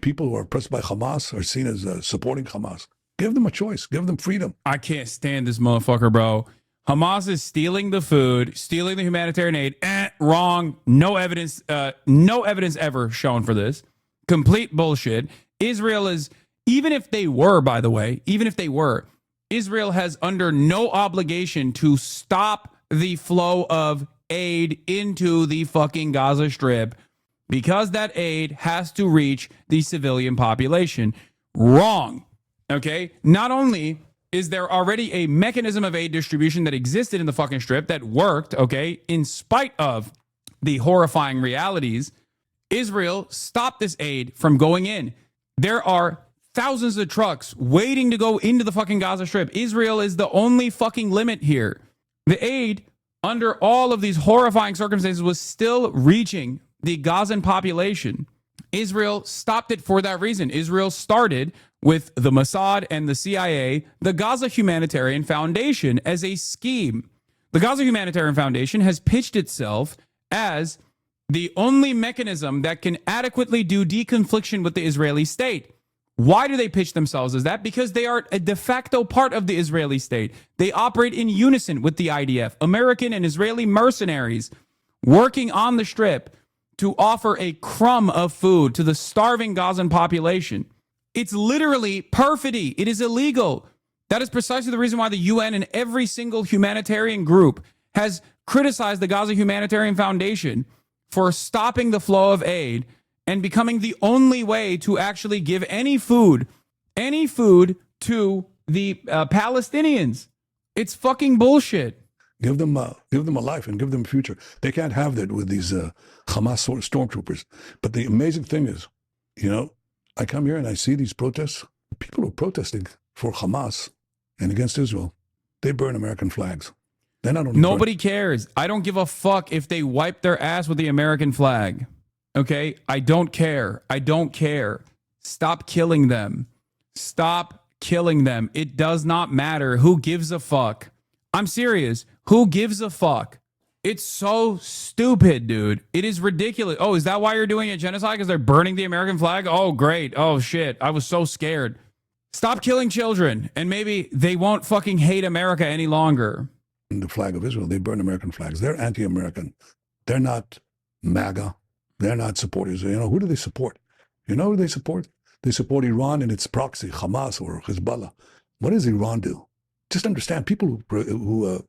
people who are oppressed by Hamas are seen as supporting Hamas. Give them a choice. Give them freedom.
I can't stand this motherfucker, bro. Hamas is stealing the food, stealing the humanitarian aid. Wrong. No evidence ever shown for this. Complete bullshit. Israel is, even if they were, by the way, Israel has under no obligation to stop the flow of aid into the fucking Gaza Strip because that aid has to reach the civilian population. Wrong. Okay, not only is there already a mechanism of aid distribution that existed in the fucking strip that worked, okay, in spite of the horrifying realities, Israel stopped this aid from going in. There are thousands of trucks waiting to go into the fucking Gaza Strip. Israel is the only fucking limit here. The aid, under all of these horrifying circumstances, was still reaching the Gazan population. Israel stopped it for that reason. Israel started with the Mossad and the CIA the Gaza Humanitarian Foundation as a scheme. The Gaza Humanitarian Foundation has pitched itself as the only mechanism that can adequately do deconfliction with the Israeli state. Why do they pitch themselves as that? Because they are a de facto part of the Israeli state. They operate in unison with the IDF, American and Israeli mercenaries working on the strip to offer a crumb of food to the starving Gazan population. It's literally perfidy. It is illegal. That is precisely the reason why the UN and every single humanitarian group has criticized the Gaza Humanitarian Foundation for stopping the flow of aid and becoming the only way to actually give any food to the Palestinians. It's fucking bullshit.
Give them a life and give them a future. They can't have that with these Hamas stormtroopers. But the amazing thing is, I come here and I see these protests. People who are protesting for Hamas and against Israel, they burn American flags. They're not only
Nobody cares. I don't give a fuck if they wipe their ass with the American flag. Okay? I don't care. I don't care. Stop killing them. Stop killing them. It does not matter. Who gives a fuck? I'm serious. Who gives a fuck? It's so stupid, dude. It is ridiculous. Oh, is that why you're doing a genocide? Because they're burning the American flag? Oh, great. Oh, shit. I was so scared. Stop killing children, and maybe they won't fucking hate America any longer.
The flag of Israel, they burn American flags. They're anti-American. They're not MAGA. They're not supporters. Who do they support? You know who they support? They support Iran and its proxy, Hamas or Hezbollah. What does Iran do? Just understand, people who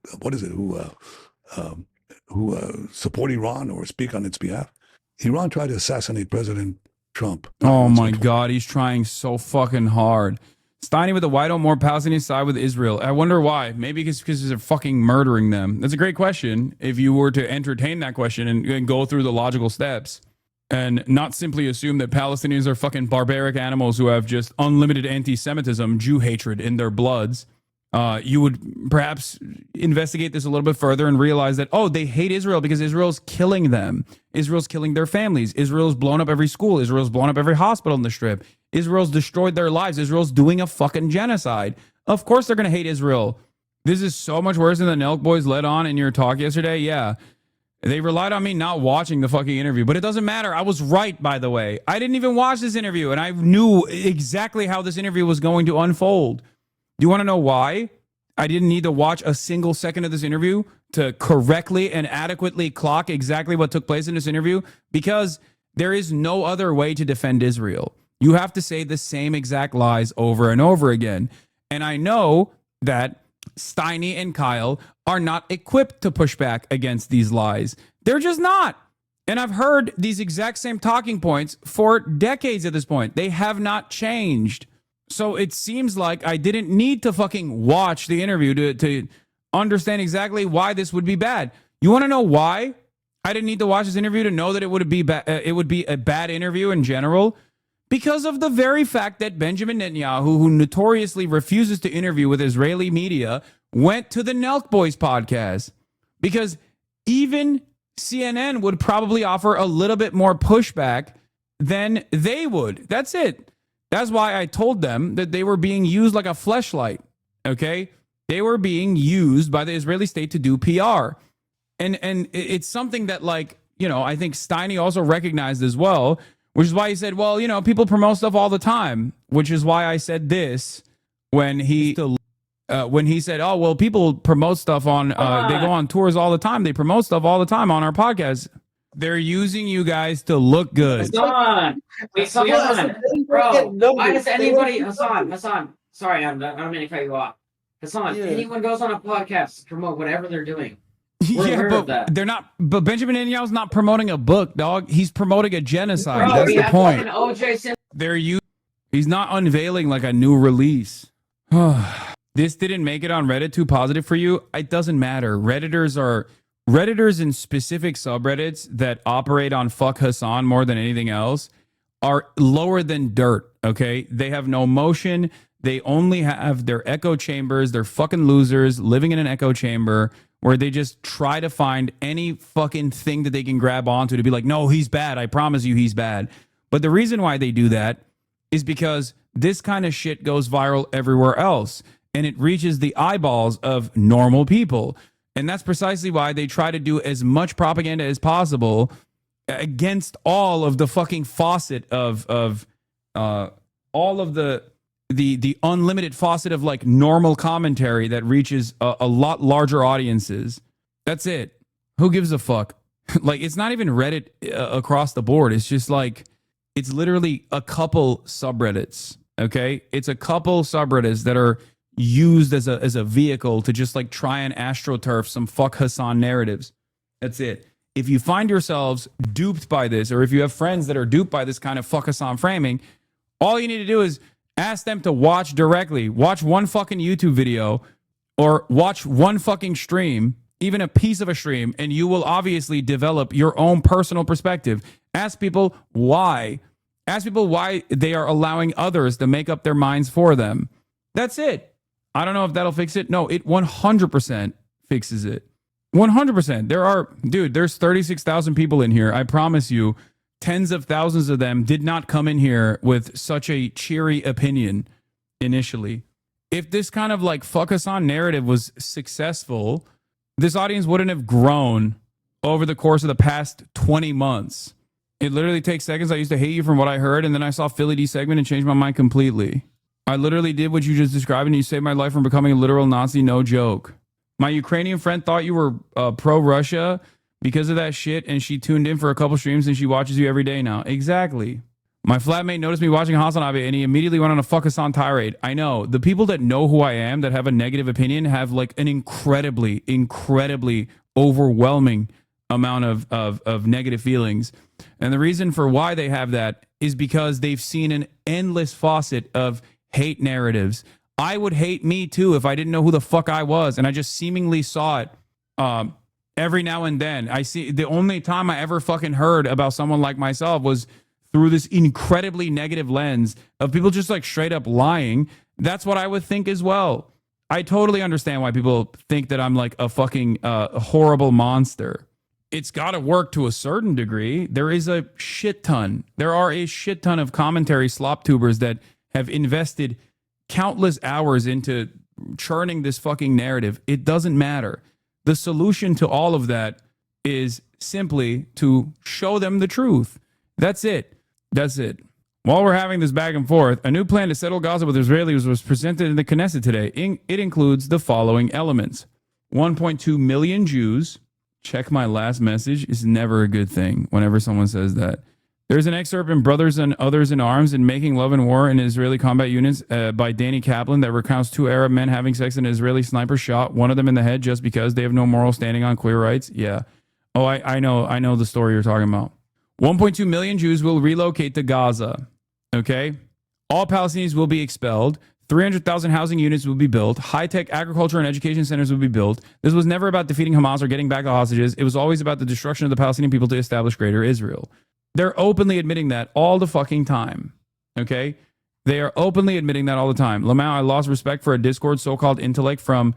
support Iran or speak on its behalf. Iran tried to assassinate President Trump.
Oh my God, he's trying so fucking hard. Steiny with the why don't more Palestinians side with Israel? I wonder why. Maybe because they're fucking murdering them. That's a great question. If you were to entertain that question and go through the logical steps and not simply assume that Palestinians are fucking barbaric animals who have just unlimited anti-Semitism, Jew hatred in their bloods, you would perhaps investigate this a little bit further and realize that, oh, they hate Israel because Israel's killing them. Israel's killing their families. Israel's blown up every school. Israel's blown up every hospital in the Strip. Israel's destroyed their lives. Israel's doing a fucking genocide. Of course they're going to hate Israel. This is so much worse than the NELK boys led on in your talk yesterday. Yeah. They relied on me not watching the fucking interview, but it doesn't matter. I was right, by the way. I didn't even watch this interview, and I knew exactly how this interview was going to unfold. Do you want to know why? I didn't need to watch a single second of this interview to correctly and adequately clock exactly what took place in this interview, because there is no other way to defend Israel. You have to say the same exact lies over and over again. And I know that Steiny and Kyle are not equipped to push back against these lies. They're just not. And I've heard these exact same talking points for decades at this point. They have not changed. So it seems like I didn't need to fucking watch the interview to understand exactly why this would be bad. You want to know why I didn't need to watch this interview to know that it would be a bad interview in general? Because of the very fact that Benjamin Netanyahu, who notoriously refuses to interview with Israeli media, went to the NELKBOYS podcast. Because even CNN would probably offer a little bit more pushback than they would. That's it. That's why I told them that they were being used like a fleshlight, okay? They were being used by the Israeli state to do PR. And it's something that, like, I think Steiny also recognized as well, which is why he said, well, people promote stuff all the time, which is why I said this when he said, oh, well, people promote stuff on, they go on tours all the time. They promote stuff all the time on our podcast. They're using you guys to look good.
Hassan, bro, why does anybody, Hassan, sorry, I don't mean to cut you off. Hassan, anyone goes on a podcast to promote whatever they're doing.
Yeah, but they're not. But Benjamin Netanyahu's not promoting a book, dog. He's promoting a genocide. Bro, that's the point. He's not unveiling like a new release. This didn't make it on Reddit too positive for you. It doesn't matter. Redditors in specific subreddits that operate on fuck Hassan more than anything else are lower than dirt. Okay, they have no motion. They only have their echo chambers. They're fucking losers living in an echo chamber where they just try to find any fucking thing that they can grab onto to be like, no, he's bad. I promise you he's bad. But the reason why they do that is because this kind of shit goes viral everywhere else and it reaches the eyeballs of normal people. And that's precisely why they try to do as much propaganda as possible against all of the fucking faucet of all of the unlimited faucet of like normal commentary that reaches a lot larger audiences. That's it. Who gives a fuck? Like, it's not even Reddit across the board. It's just like, it's literally a couple subreddits. Okay, it's a couple subreddits that are used as a vehicle to just like try and astroturf some fuck Hasan narratives. That's it. If you find yourselves duped by this, or if you have friends that are duped by this kind of fuck Hasan framing, all you need to do is ask them to watch directly. Watch one fucking YouTube video or watch one fucking stream, even a piece of a stream, and you will obviously develop your own personal perspective. Ask people why. Ask people why they are allowing others to make up their minds for them. That's it. I don't know if that'll fix it. No, it 100% fixes it. 100%. There's 36,000 people in here. I promise you, tens of thousands of them did not come in here with such a cheery opinion initially. If this kind of like fuck us on narrative was successful, this audience wouldn't have grown over the course of the past 20 months. It literally takes seconds. I used to hate you from what I heard, and then I saw Philly D segment and changed my mind completely. I literally did what you just described, and you saved my life from becoming a literal Nazi, no joke. My Ukrainian friend thought you were pro-Russia because of that shit, and she tuned in for a couple streams, and she watches you every day now. Exactly. My flatmate noticed me watching HasanAbi, and he immediately went on a fuck us on tirade. I know. The people that know who I am, that have a negative opinion, have like an incredibly, incredibly overwhelming amount of negative feelings. And the reason for why they have that is because they've seen an endless faucet of hate narratives. I would hate me too if I didn't know who the fuck I was, and I just seemingly saw it every now and then. I see the only time I ever fucking heard about someone like myself was through this incredibly negative lens of people just like straight up lying. That's what I would think as well. I totally understand why people think that I'm like a fucking horrible monster. It's got to work to a certain degree. There are a shit ton of commentary slop tubers that have invested countless hours into churning this fucking narrative. It doesn't matter. The solution to all of that is simply to show them the truth. That's it. That's it. While we're having this back and forth, a new plan to settle Gaza with Israelis was presented in the Knesset today. It includes the following elements. 1.2 million Jews. Check my last message is never a good thing whenever someone says that. There's an excerpt in Brothers and Others in Arms in Making Love and War in Israeli Combat Units by Danny Kaplan that recounts two Arab men having sex and an Israeli sniper shot one of them in the head just because they have no moral standing on queer rights. Yeah. Oh, I know the story you're talking about. 1.2 million Jews will relocate to Gaza. Okay? All Palestinians will be expelled. 300,000 housing units will be built. High-tech agriculture and education centers will be built. This was never about defeating Hamas or getting back the hostages. It was always about the destruction of the Palestinian people to establish greater Israel. They're openly admitting that all the fucking time. Okay? They are openly admitting that all the time. Lamau, I lost respect for a Discord so-called intellect from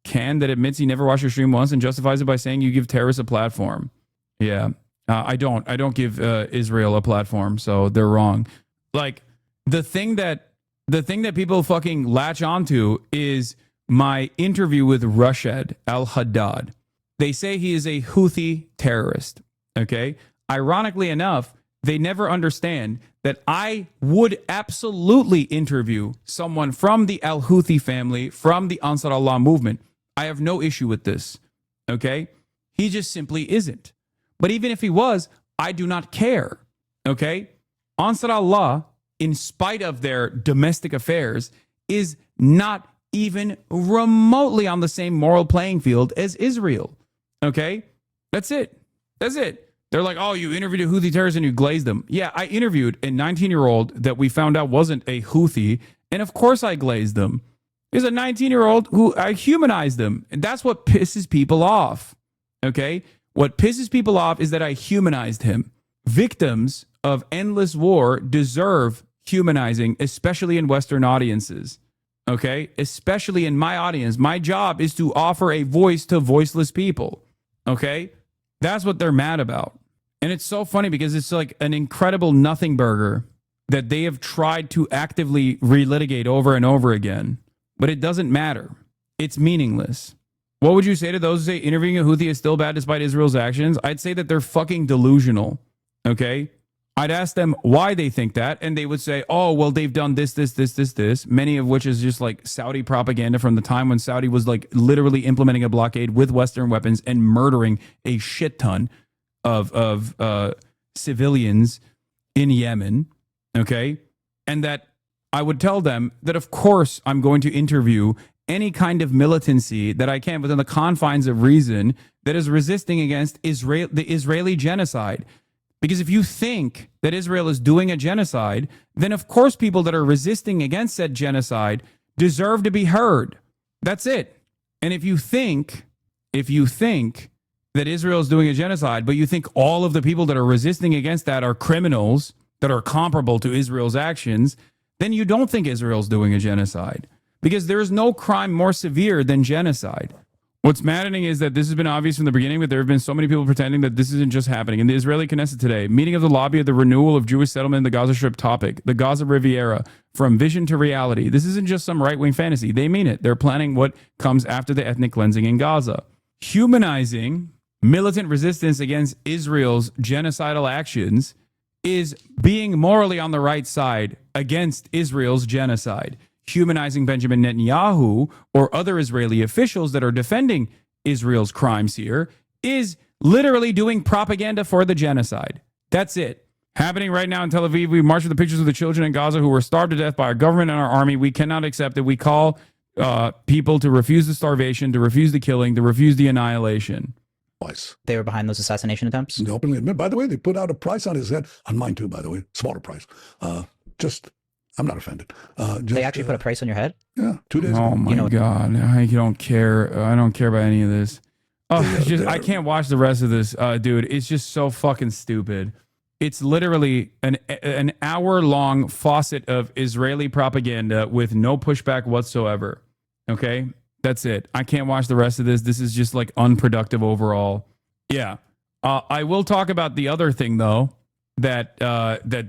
Can that admits he never watched your stream once and justifies it by saying you give terrorists a platform. Yeah. I don't give Israel a platform, so they're wrong. Like, the thing that people fucking latch onto is my interview with Rashad al-Haddad. They say he is a Houthi terrorist, okay? Ironically enough, they never understand that I would absolutely interview someone from the al-Houthi family, from the Ansar Allah movement. I have no issue with this, okay? He just simply isn't. But even if he was, I do not care, okay? Ansar Allah, in spite of their domestic affairs, is not even remotely on the same moral playing field as Israel. Okay? That's it. That's it. They're like, oh, you interviewed a Houthi terrorist and you glazed them. Yeah, I interviewed a 19-year-old that we found out wasn't a Houthi, and of course I glazed them. There's a 19-year-old who I humanized them, and that's what pisses people off. Okay? What pisses people off is that I humanized him. Victims of endless war deserve humanizing, especially in Western audiences. Okay? Especially in my audience. My job is to offer a voice to voiceless people. Okay? That's what they're mad about. And it's so funny because it's like an incredible nothing burger that they have tried to actively relitigate over and over again, but it doesn't matter. It's meaningless. What would you say to those who say interviewing a Houthi is still bad despite Israel's actions? I'd say that they're fucking delusional. Okay? I'd ask them why they think that, and they would say, oh, well, they've done this, many of which is just like Saudi propaganda from the time when Saudi was like literally implementing a blockade with Western weapons and murdering a shit ton of civilians in Yemen. Okay? And that I would tell them that, of course, I'm going to interview any kind of militancy that I can within the confines of reason that is resisting against the Israeli genocide. Because if you think that Israel is doing a genocide, then of course people that are resisting against said genocide deserve to be heard. That's it. And if you think that Israel is doing a genocide, but you think all of the people that are resisting against that are criminals that are comparable to Israel's actions, then you don't think Israel's doing a genocide. Because there is no crime more severe than genocide. What's maddening is that this has been obvious from the beginning, but there have been so many people pretending that this isn't just happening. In the Israeli Knesset today, meeting of the lobby of the renewal of Jewish settlement in the Gaza Strip topic, the Gaza Riviera, from vision to reality. This isn't just some right-wing fantasy. They mean it. They're planning what comes after the ethnic cleansing in Gaza. Humanizing militant resistance against Israel's genocidal actions is being morally on the right side against Israel's genocide. Humanizing Benjamin Netanyahu or other Israeli officials that are defending Israel's crimes here is literally doing propaganda for the genocide. That's it. Happening right now in Tel Aviv, we march with the pictures of the children in Gaza who were starved to death by our government and our army. We cannot accept it. We call people to refuse the starvation, to refuse the killing, to refuse the annihilation.
Twice.
They were behind those assassination attempts?
They openly admit. By the way, they put out a price on his head. On mine too, by the way. Smaller price. I'm not offended.
They actually put a price on your head?
Yeah, 2 days ago.
Oh my God. I don't care. I don't care about any of this. Oh, I can't watch the rest of this, dude. It's just so fucking stupid. It's literally an hour-long faucet of Israeli propaganda with no pushback whatsoever. Okay? That's it. I can't watch the rest of this. This is just like unproductive overall. Yeah. I will talk about the other thing, though, that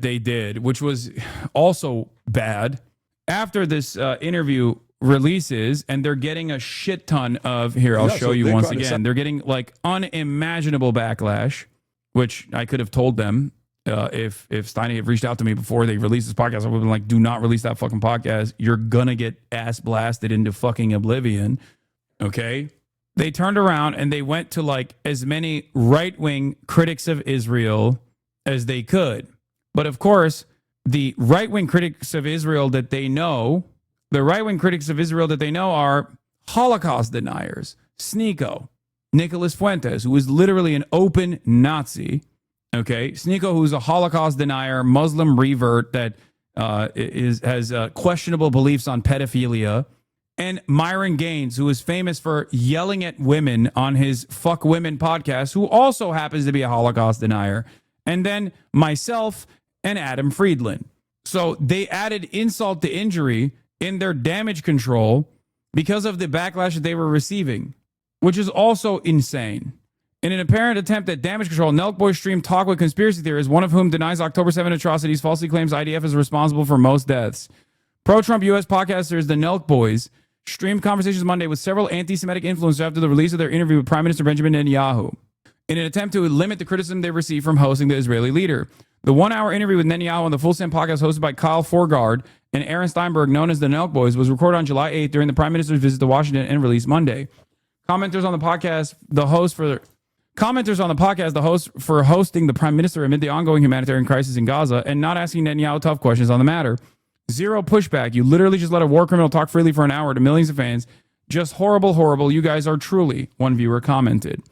they did, which was also bad. After this interview releases, and they're getting a shit ton of, here, I'll show you once again. They're getting like unimaginable backlash, which I could have told them if Steiny had reached out to me before they released this podcast. I would have been like, do not release that fucking podcast. You're gonna get ass blasted into fucking oblivion. Okay? They turned around and they went to like as many right-wing critics of Israel as they could. But of course, the right-wing critics of Israel that they know are Holocaust deniers. Sneeko, Nicholas Fuentes, who is literally an open Nazi. Okay, Sneeko, who's a Holocaust denier, Muslim revert that has questionable beliefs on pedophilia. And Myron Gaines, who is famous for yelling at women on his Fuck Women podcast, who also happens to be a Holocaust denier. And then myself and Adam Friedland. So they added insult to injury in their damage control because of the backlash that they were receiving, which is also insane. In an apparent attempt at damage control, NELKBOYS streamed talk with conspiracy theorists, one of whom denies October 7 atrocities, falsely claims IDF is responsible for most deaths. Pro-Trump U.S. podcasters, the NELKBOYS, streamed conversations Monday with several anti-Semitic influencers after the release of their interview with Prime Minister Benjamin Netanyahu, in an attempt to limit the criticism they received from hosting the Israeli leader. The one-hour interview with Netanyahu on the Full Send podcast hosted by Kyle Forgard and Aaron Steinberg, known as the NELKBOYS, was recorded on July 8th during the Prime Minister's visit to Washington and released Monday. Commenters on the podcast, the host for hosting the Prime Minister amid the ongoing humanitarian crisis in Gaza and not asking Netanyahu tough questions on the matter. Zero pushback. You literally just let a war criminal talk freely for an hour to millions of fans. Just horrible, horrible. You guys are truly, one viewer commented.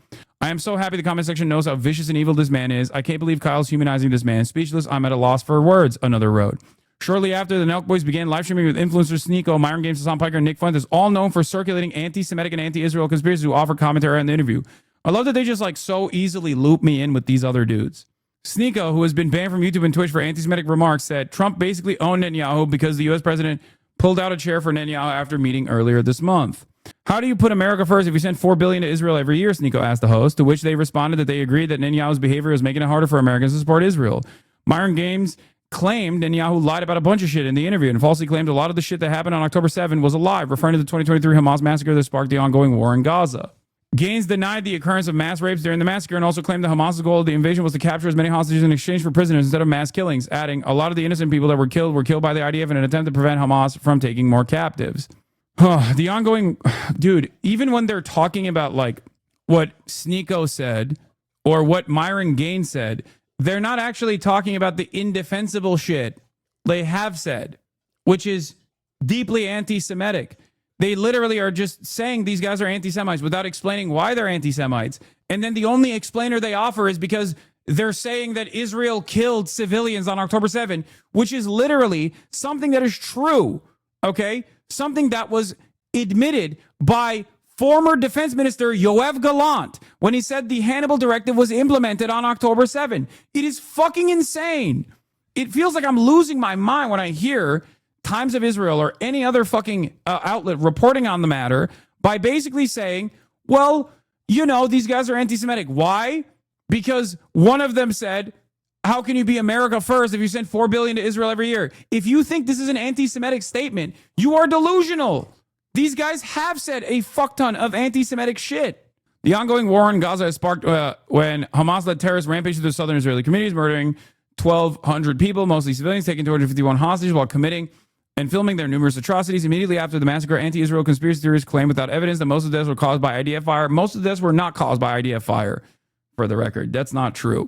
I am so happy the comment section knows how vicious and evil this man is. I can't believe Kyle's humanizing this man. Speechless, I'm at a loss for words, another wrote. Shortly after, the NELKBOYS began live streaming with influencers Sneeko, Myron Gaines, Hassan Piker, and Nick Fuentes, all known for circulating anti-Semitic and anti-Israel conspiracies who offer commentary on the interview. I love that they just like so easily loop me in with these other dudes. Sneeko, who has been banned from YouTube and Twitch for anti-Semitic remarks, said Trump basically owned Netanyahu because the U.S. president pulled out a chair for Netanyahu after meeting earlier this month. How do you put America first if you send $4 billion to Israel every year, Sneeko asked the host, to which they responded that they agreed that Netanyahu's behavior was making it harder for Americans to support Israel. Myron Gaines claimed Netanyahu lied about a bunch of shit in the interview and falsely claimed a lot of the shit that happened on October 7 was a lie, referring to the 2023 Hamas massacre that sparked the ongoing war in Gaza. Gaines denied the occurrence of mass rapes during the massacre and also claimed the Hamas's goal of the invasion was to capture as many hostages in exchange for prisoners instead of mass killings, adding, a lot of the innocent people that were killed by the IDF in an attempt to prevent Hamas from taking more captives. The ongoing, dude, even when they're talking about like what Sneeko said or what Myron Gaines said, they're not actually talking about the indefensible shit they have said, which is deeply anti-Semitic. They literally are just saying these guys are anti-Semites without explaining why they're anti-Semites. And then the only explainer they offer is because they're saying that Israel killed civilians on October 7, which is literally something that is true, okay? Something that was admitted by former Defense Minister Yoav Gallant when he said the Hannibal Directive was implemented on October 7. It is fucking insane. It feels like I'm losing my mind when I hear Times of Israel or any other fucking outlet reporting on the matter by basically saying, well, you know, these guys are anti-Semitic. Why? Because one of them said, how can you be America first if you send $4 billion to Israel every year? If you think this is an anti-Semitic statement, you are delusional. These guys have said a fuck ton of anti-Semitic shit. The ongoing war in Gaza has sparked when Hamas-led terrorists rampaged through the southern Israeli communities, murdering 1,200 people, mostly civilians, taking 251 hostages while committing and filming their numerous atrocities. Immediately after the massacre, anti-Israel conspiracy theorists claimed without evidence that most of the deaths were caused by IDF fire. Most of the deaths were not caused by IDF fire, for the record. That's not true.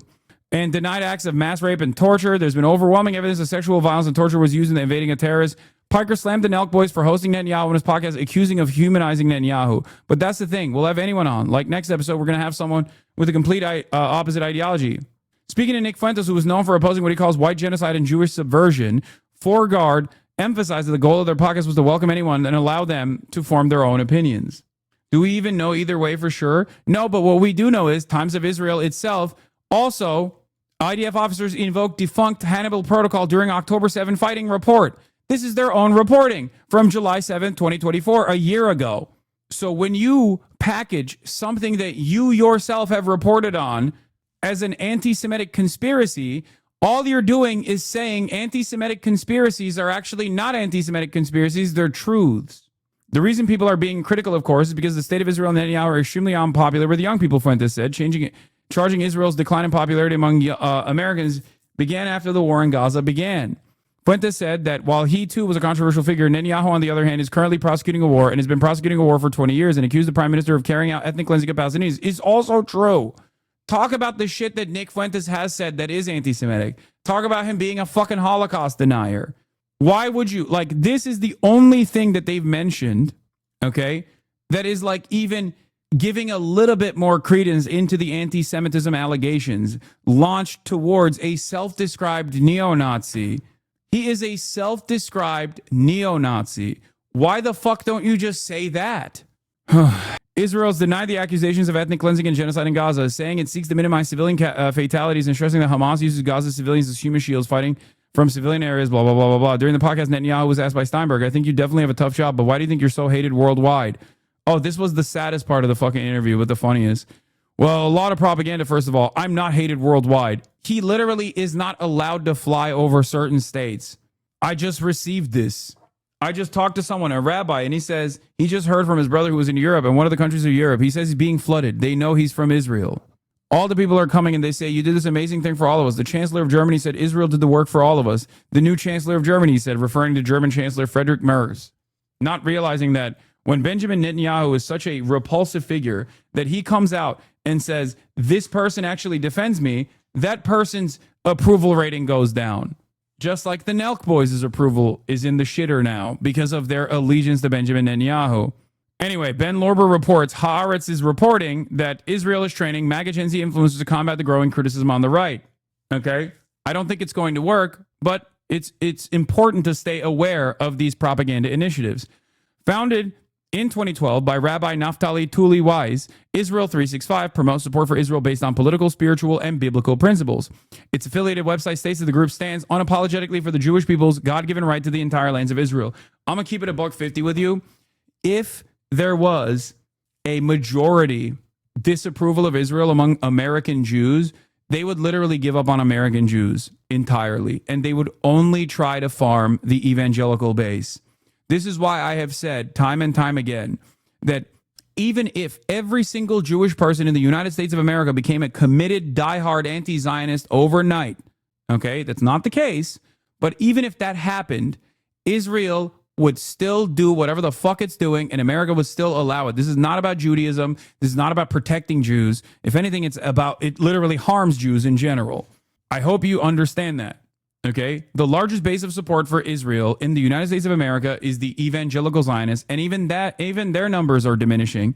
And denied acts of mass rape and torture. There's been overwhelming evidence that sexual violence and torture was used in the invading of terrorists. Piker slammed the NELKBOYS for hosting Netanyahu on his podcast, accusing of humanizing Netanyahu. But that's the thing. We'll have anyone on. Like next episode, we're going to have someone with a complete opposite ideology. Speaking to Nick Fuentes, who was known for opposing what he calls white genocide and Jewish subversion, Forgard emphasized that the goal of their podcast was to welcome anyone and allow them to form their own opinions. Do we even know either way for sure? No, but what we do know is Times of Israel itself also, IDF officers invoked defunct Hannibal Protocol during October 7 fighting report. This is their own reporting from July 7, 2024, a year ago. So when you package something that you yourself have reported on as an anti-Semitic conspiracy, all you're doing is saying anti-Semitic conspiracies are actually not anti-Semitic conspiracies, they're truths. The reason people are being critical, of course, is because the state of Israel and Netanyahu are extremely unpopular with young people, Fuentes said. Charging Israel's decline in popularity among Americans began after the war in Gaza began. Fuentes said that while he too was a controversial figure, Netanyahu, on the other hand, is currently prosecuting a war and has been prosecuting a war for 20 years and accused the prime minister of carrying out ethnic cleansing of Palestinians. Is also true. Talk about the shit that Nick Fuentes has said that is anti-Semitic. Talk about him being a fucking Holocaust denier. Why would you, like, this is the only thing that they've mentioned, okay, that is like even giving a little bit more credence into the anti-Semitism allegations launched towards a self-described neo-Nazi. He is a self-described neo-Nazi. Why the fuck don't you just say that? Israel's denied the accusations of ethnic cleansing and genocide in Gaza, saying it seeks to minimize civilian fatalities and stressing that Hamas uses Gaza civilians as human shields fighting from civilian areas, blah, blah, blah, blah, blah. During the podcast, Netanyahu was asked by Steinberg, I think you definitely have a tough job, but why do you think you're so hated worldwide? Oh, this was the saddest part of the fucking interview, but the funniest. Well, a lot of propaganda, first of all. I'm not hated worldwide. He literally is not allowed to fly over certain states. I just received this. I just talked to someone, a rabbi, and he says he just heard from his brother who was in Europe, and one of the countries of Europe. He says he's being flooded. They know he's from Israel. All the people are coming and they say, you did this amazing thing for all of us. The Chancellor of Germany said Israel did the work for all of us. The new Chancellor of Germany said, referring to German Chancellor Friedrich Merz, not realizing that when Benjamin Netanyahu is such a repulsive figure that he comes out and says, this person actually defends me, that person's approval rating goes down. Just like the NELKBOYS' approval is in the shitter now because of their allegiance to Benjamin Netanyahu. Anyway, Ben Lorber reports, Haaretz is reporting that Israel is training MAGA Gen Z influencers to combat the growing criticism on the right. Okay? I don't think it's going to work, but it's important to stay aware of these propaganda initiatives. Founded in 2012 by Rabbi Naftali Tuli Wise, Israel 365 promotes support for Israel based on political, spiritual, and biblical principles. Its affiliated website states that the group stands unapologetically for the Jewish people's God-given right to the entire lands of Israel. I'm going to keep it a $150 with you. If there was a majority disapproval of Israel among American Jews, they would literally give up on American Jews entirely, and they would only try to farm the evangelical base. This is why I have said time and time again that even if every single Jewish person in the United States of America became a committed, diehard anti-Zionist overnight, okay, that's not the case, but even if that happened, Israel would still do whatever the fuck it's doing, and America would still allow it. This is not about Judaism. This is not about protecting Jews. If anything, it literally harms Jews in general. I hope you understand that. Okay, the largest base of support for Israel in the United States of America is the evangelical Zionists, and even their numbers are diminishing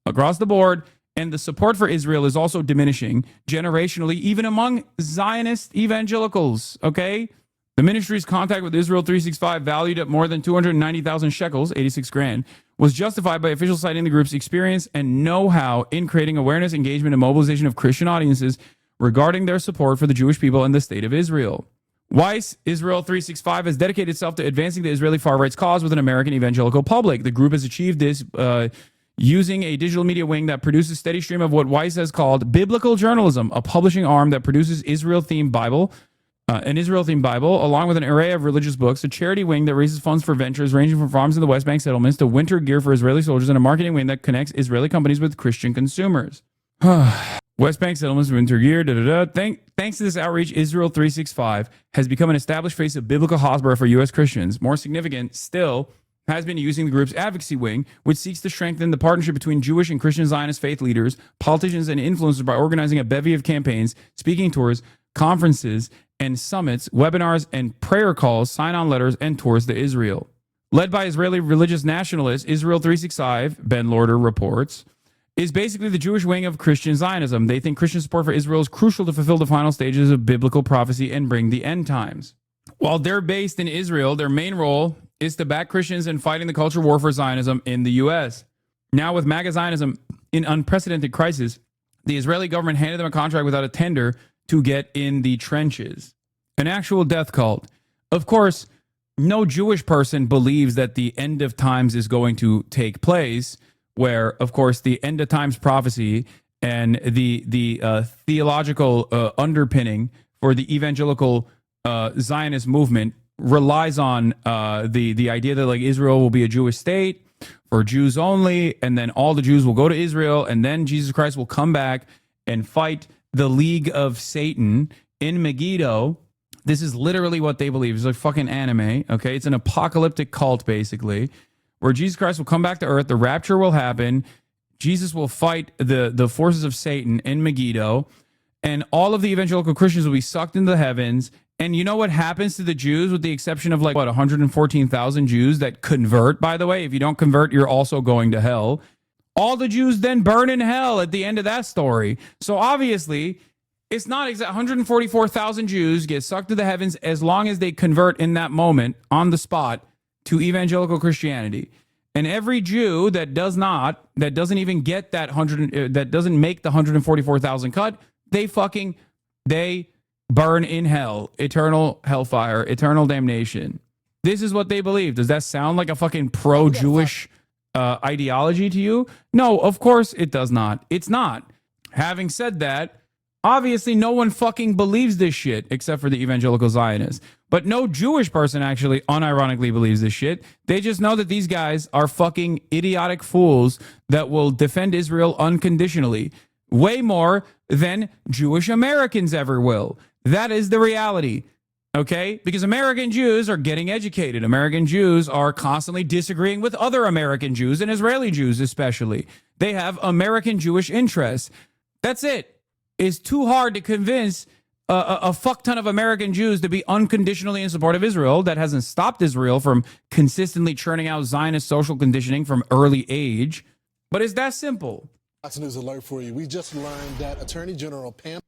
across the board. And the support for Israel is also diminishing generationally, even among Zionist evangelicals. Okay, the ministry's contact with Israel 365, valued at more than 290,000 shekels, 86 grand, was justified by officials citing the group's experience and know-how in creating awareness, engagement, and mobilization of Christian audiences regarding their support for the Jewish people and the state of Israel. Weiss, Israel 365, has dedicated itself to advancing the Israeli far-right's cause with an American evangelical public. The group has achieved this using a digital media wing that produces a steady stream of what Weiss has called biblical journalism, a publishing arm that produces an Israel-themed Bible, along with an array of religious books, a charity wing that raises funds for ventures ranging from farms in the West Bank settlements to winter gear for Israeli soldiers, and a marketing wing that connects Israeli companies with Christian consumers. West Bank settlements, winter gear, Thanks to this outreach, Israel 365 has become an established face of biblical hospital for U.S. Christians. More significant still, has been using the group's advocacy wing, which seeks to strengthen the partnership between Jewish and Christian Zionist faith leaders, politicians, and influencers by organizing a bevy of campaigns, speaking tours, conferences, and summits, webinars, and prayer calls, sign-on letters, and tours to Israel. Led by Israeli religious nationalists, Israel 365, Ben Lorder reports, is basically the Jewish wing of Christian Zionism. They think Christian support for Israel is crucial to fulfill the final stages of biblical prophecy and bring the end times. While they're based in Israel, their main role is to back Christians in fighting the culture war for Zionism in the U.S. Now, with MAGA Zionism in unprecedented crisis, the Israeli government handed them a contract without a tender to get in the trenches. An actual death cult. Of course, no Jewish person believes that the end of times is going to take place, where, of course, the end of times prophecy and the theological underpinning for the evangelical Zionist movement relies on the idea that like Israel will be a Jewish state for Jews only, and then all the Jews will go to Israel, and then Jesus Christ will come back and fight the League of Satan in Megiddo. This is literally what they believe. It's like fucking anime, okay? It's an apocalyptic cult, basically, where Jesus Christ will come back to earth, the rapture will happen, Jesus will fight the forces of Satan in Megiddo, and all of the evangelical Christians will be sucked into the heavens. And you know what happens to the Jews, with the exception of 114,000 Jews that convert, by the way? If you don't convert, you're also going to hell. All the Jews then burn in hell at the end of that story. So obviously, it's not exact. 144,000 Jews get sucked to the heavens as long as they convert in that moment, on the spot, to evangelical Christianity. And every Jew that doesn't even get that that doesn't make the 144,000 cut, they burn in hell, eternal hellfire, eternal damnation. This is what they believe. Does that sound like a fucking pro-Jewish ideology to you? No, of course it does not. It's not. Having said that, obviously no one fucking believes this shit except for the evangelical Zionists. But no Jewish person actually unironically believes this shit. They just know that these guys are fucking idiotic fools that will defend Israel unconditionally. Way more than Jewish Americans ever will. That is the reality. Okay? Because American Jews are getting educated. American Jews are constantly disagreeing with other American Jews, and Israeli Jews especially. They have American Jewish interests. That's it. It's too hard to convince a fuck ton of American Jews to be unconditionally in support of Israel. That hasn't stopped Israel from consistently churning out Zionist social conditioning from early age. But it's that simple.
Fox News alert for you. We just learned that Attorney General Pam...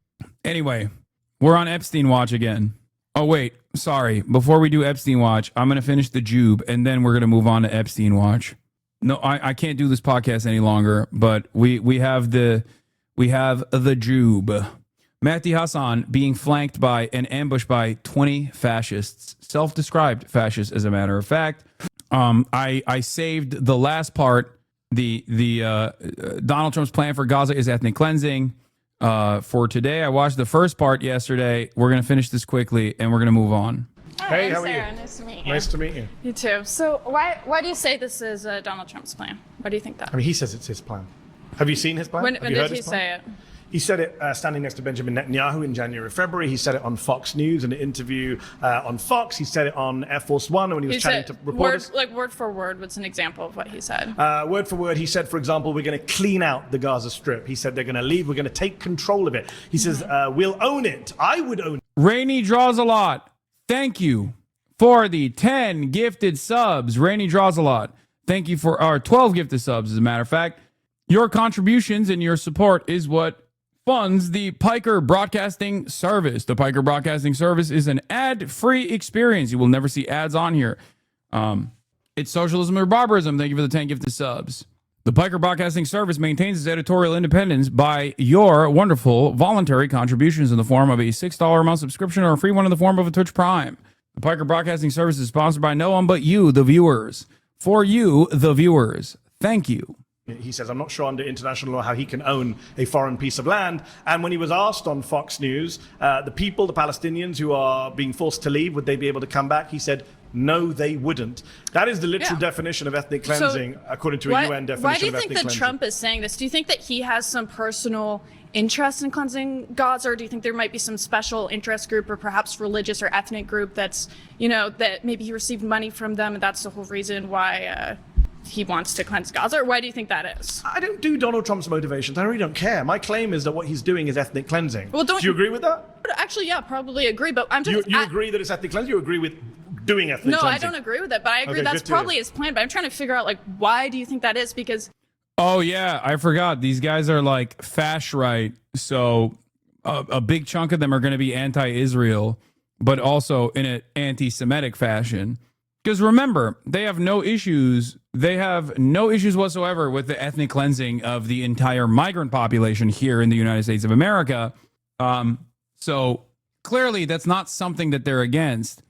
Anyway, we're on Epstein Watch again. Oh, wait. Sorry. Before we do Epstein Watch, I'm going to finish the Jube, and then we're going to move on to Epstein Watch. No, I can't do this podcast any longer, but we have the Jube. Mehdi Hassan being flanked by and ambushed by 20 fascists, self-described fascists, as a matter of fact. I saved the last part. The Donald Trump's plan for Gaza is ethnic cleansing. for today. I watched the first part yesterday. We're going to finish this quickly, and we're going to move on.
Hi,
Hey, how are
Sarah.
you?
Nice to meet you.
Nice to meet you.
You too. So why do you say this is Donald Trump's plan? Why do you think that?
I mean, he says it's his plan. Have you seen his plan?
When
Have you
did
heard
he
his plan?
say it?
He said it standing next to Benjamin Netanyahu in January, February. He said it on Fox News in an interview on Fox. He said it on Air Force One when he was chatting to reporters.
Word for word, what's an example of what he said?
Word for word, he said, for example, we're going to clean out the Gaza Strip. He said they're going to leave. We're going to take control of it. He says, we'll own it. I would own it.
Rainy Draws a Lot. Thank you for the 10 gifted subs. Rainy Draws a Lot. Thank you for our 12 gifted subs, as a matter of fact. Your contributions and your support is what funds the Piker Broadcasting Service. The Piker Broadcasting Service is an ad-free experience. You will never see ads on here. It's socialism or barbarism. Thank you for the 10 gifted subs. The Piker Broadcasting Service maintains its editorial independence by your wonderful voluntary contributions in the form of a $6 a month subscription or a free one in the form of a Twitch Prime. The Piker Broadcasting Service is sponsored by no one but you, the viewers. For you, the viewers. Thank you.
He says, I'm not sure under international law how he can own a foreign piece of land. And when he was asked on Fox News, the people, the Palestinians who are being forced to leave, would they be able to come back? He said, no, they wouldn't. That is the literal definition of ethnic cleansing, according to a UN definition of ethnic cleansing.
Why do you think that Trump is saying this? Do you think that he has some personal interest in cleansing Gaza, or do you think there might be some special interest group or perhaps religious or ethnic group that's, that maybe he received money from them and that's the whole reason why he wants to cleanse Gaza? Or why do you think that is?
I don't do Donald Trump's motivations. I really don't care. My claim is that what he's doing is ethnic cleansing.
Well,
do you agree with that?
Actually, yeah, probably agree. But I'm just
you agree that it's ethnic cleansing? You agree with doing ethnic cleansing?
No, I don't agree with it. But I agree
Okay,
that's
good to hear.
probably his plan. But I'm trying to figure out why do you think that is? Because
Oh, yeah, I forgot. These guys are like fash right. So a big chunk of them are going to be anti-Israel, but also in an anti-Semitic fashion. Because remember, they have no issues. They have no issues whatsoever with the ethnic cleansing of the entire migrant population here in the United States of America. So clearly that's not something that they're against.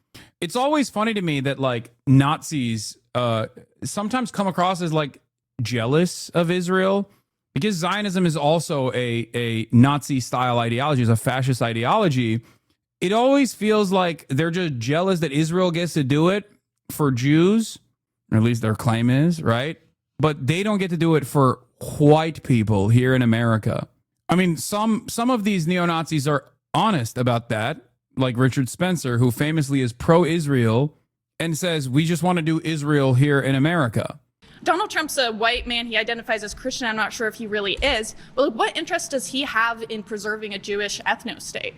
It's always funny to me that Nazis sometimes come across as jealous of Israel, because Zionism is also a Nazi style ideology, is a fascist ideology. It always feels like they're just jealous that Israel gets to do it for Jews, or at least their claim is, right? But they don't get to do it for white people here in America. I mean, some of these neo-Nazis are honest about that, like Richard Spencer, who famously is pro-Israel and says, we just want to do Israel here in America.
Donald Trump's a white man. He identifies as Christian. I'm not sure if he really is. But what interest does he have in preserving a Jewish ethno-state?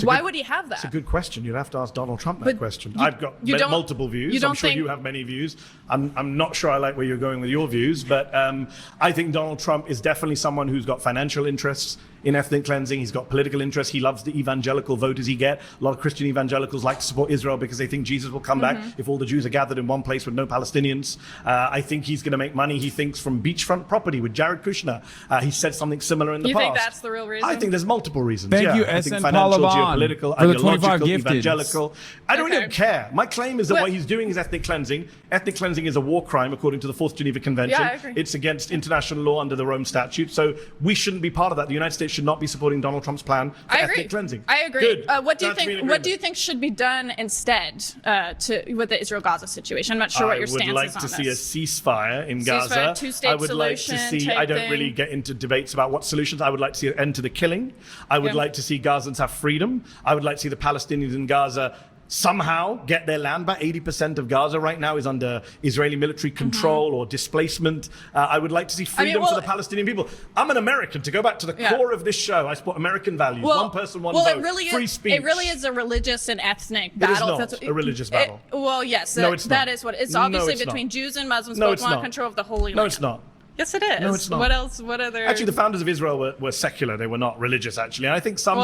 Why would he have that?
It's a good question. You'd have to ask Donald Trump that question. I've got multiple views. I'm sure you have many views. I'm not sure I like where you're going with your views, but I think Donald Trump is definitely someone who's got financial interests in ethnic cleansing. He's got political interests. He loves the evangelical voters he get. A lot of Christian evangelicals like to support Israel because they think Jesus will come back if all the Jews are gathered in one place with no Palestinians. I think he's going to make money, he thinks, from beachfront property with Jared Kushner. He said something similar in the past.
You think that's the real reason?
I think there's multiple reasons.
Thank you,
I think
SN
financial,
Palavan,
geopolitical,
for the 25
ideological,
gifted.
evangelical. I don't care. My claim is that what he's doing is ethnic cleansing. Ethnic cleansing is a war crime according to the Fourth Geneva Convention.
Yeah, I agree.
It's against international law under the Rome Statute. So we shouldn't be part of that. The United States should not be supporting Donald Trump's plan for ethnic cleansing.
I agree.
Good.
What do you
That's me in
think? What do you think should be done instead with the Israel-Gaza situation? I'm not sure what your stance is on this.
I would like to see a ceasefire in
Ceasefire,
Gaza.
two-state
I would like to
solution
see.
type
I don't
thing.
really get into debates about what solutions. I would like to see an end to the killing. I would like to see Gazans have freedom. I would like to see the Palestinians in Gaza somehow get their land back. 80% of Gaza right now is under Israeli military control or displacement. I would like to see freedom for the Palestinian people. I'm an American. To go back to the core of this show, I support American values. One person, one vote. Free speech.
It really is a religious and ethnic
It
battle.
is not a religious battle.
Well, yes.
No, it's not.
That is what it's obviously
it's
between
not.
Jews and Muslims.
No,
Both
it's
want
not.
control of the Holy Land.
No, it's not.
Yes, it is.
No, it's not.
What else? What other?
Actually, the founders of Israel were secular. They were not religious, actually. And I think some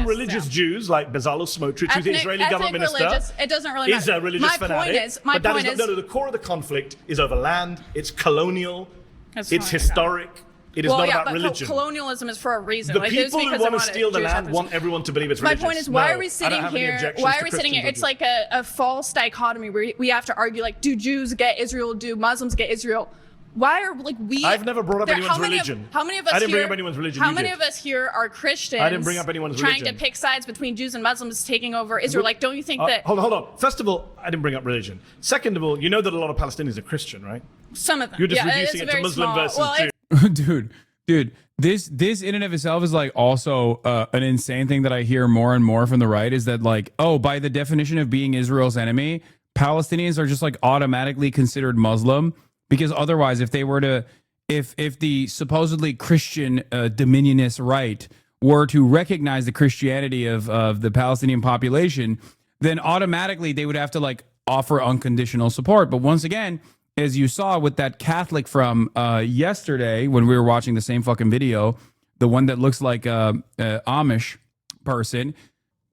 religious Jews, like Bezalel Smotrich, who's the Israeli government minister,
religious, it doesn't really
is
matter.
a religious fanatic.
My point is,
the core of the conflict is over land. It's colonial.
It's
It's historic. It is not about religion.
Colonialism is for a reason.
The people who want to steal the land want everyone to believe it's religious.
My point is, why are we sitting here? Why are we sitting here? It's like a false dichotomy where we have to argue, do Jews get Israel? Do Muslims get Israel? Why are like we?
I've never brought up anyone's religion.
How many of us?
I didn't
here,
bring up anyone's religion.
How many of us here are Christians?
I didn't bring up anyone's
trying
religion.
to pick sides between Jews and Muslims taking over Israel. Like, don't you think that?
Hold on. First of all, I didn't bring up religion. Second of all, you know that a lot of Palestinians are Christian, right?
Some of them.
You're just
yeah,
reducing it to Muslim
small.
versus
well,
Jew.
dude, this in and of itself is like also an insane thing that I hear more and more from the right is that like, oh, by the definition of being Israel's enemy, Palestinians are just like automatically considered Muslim, because otherwise, if they were to, if the supposedly Christian dominionist right were to recognize the Christianity of the Palestinian population, then automatically they would have to like offer unconditional support. But once again, as you saw with that Catholic from yesterday when we were watching the same fucking video, the one that looks like a Amish person,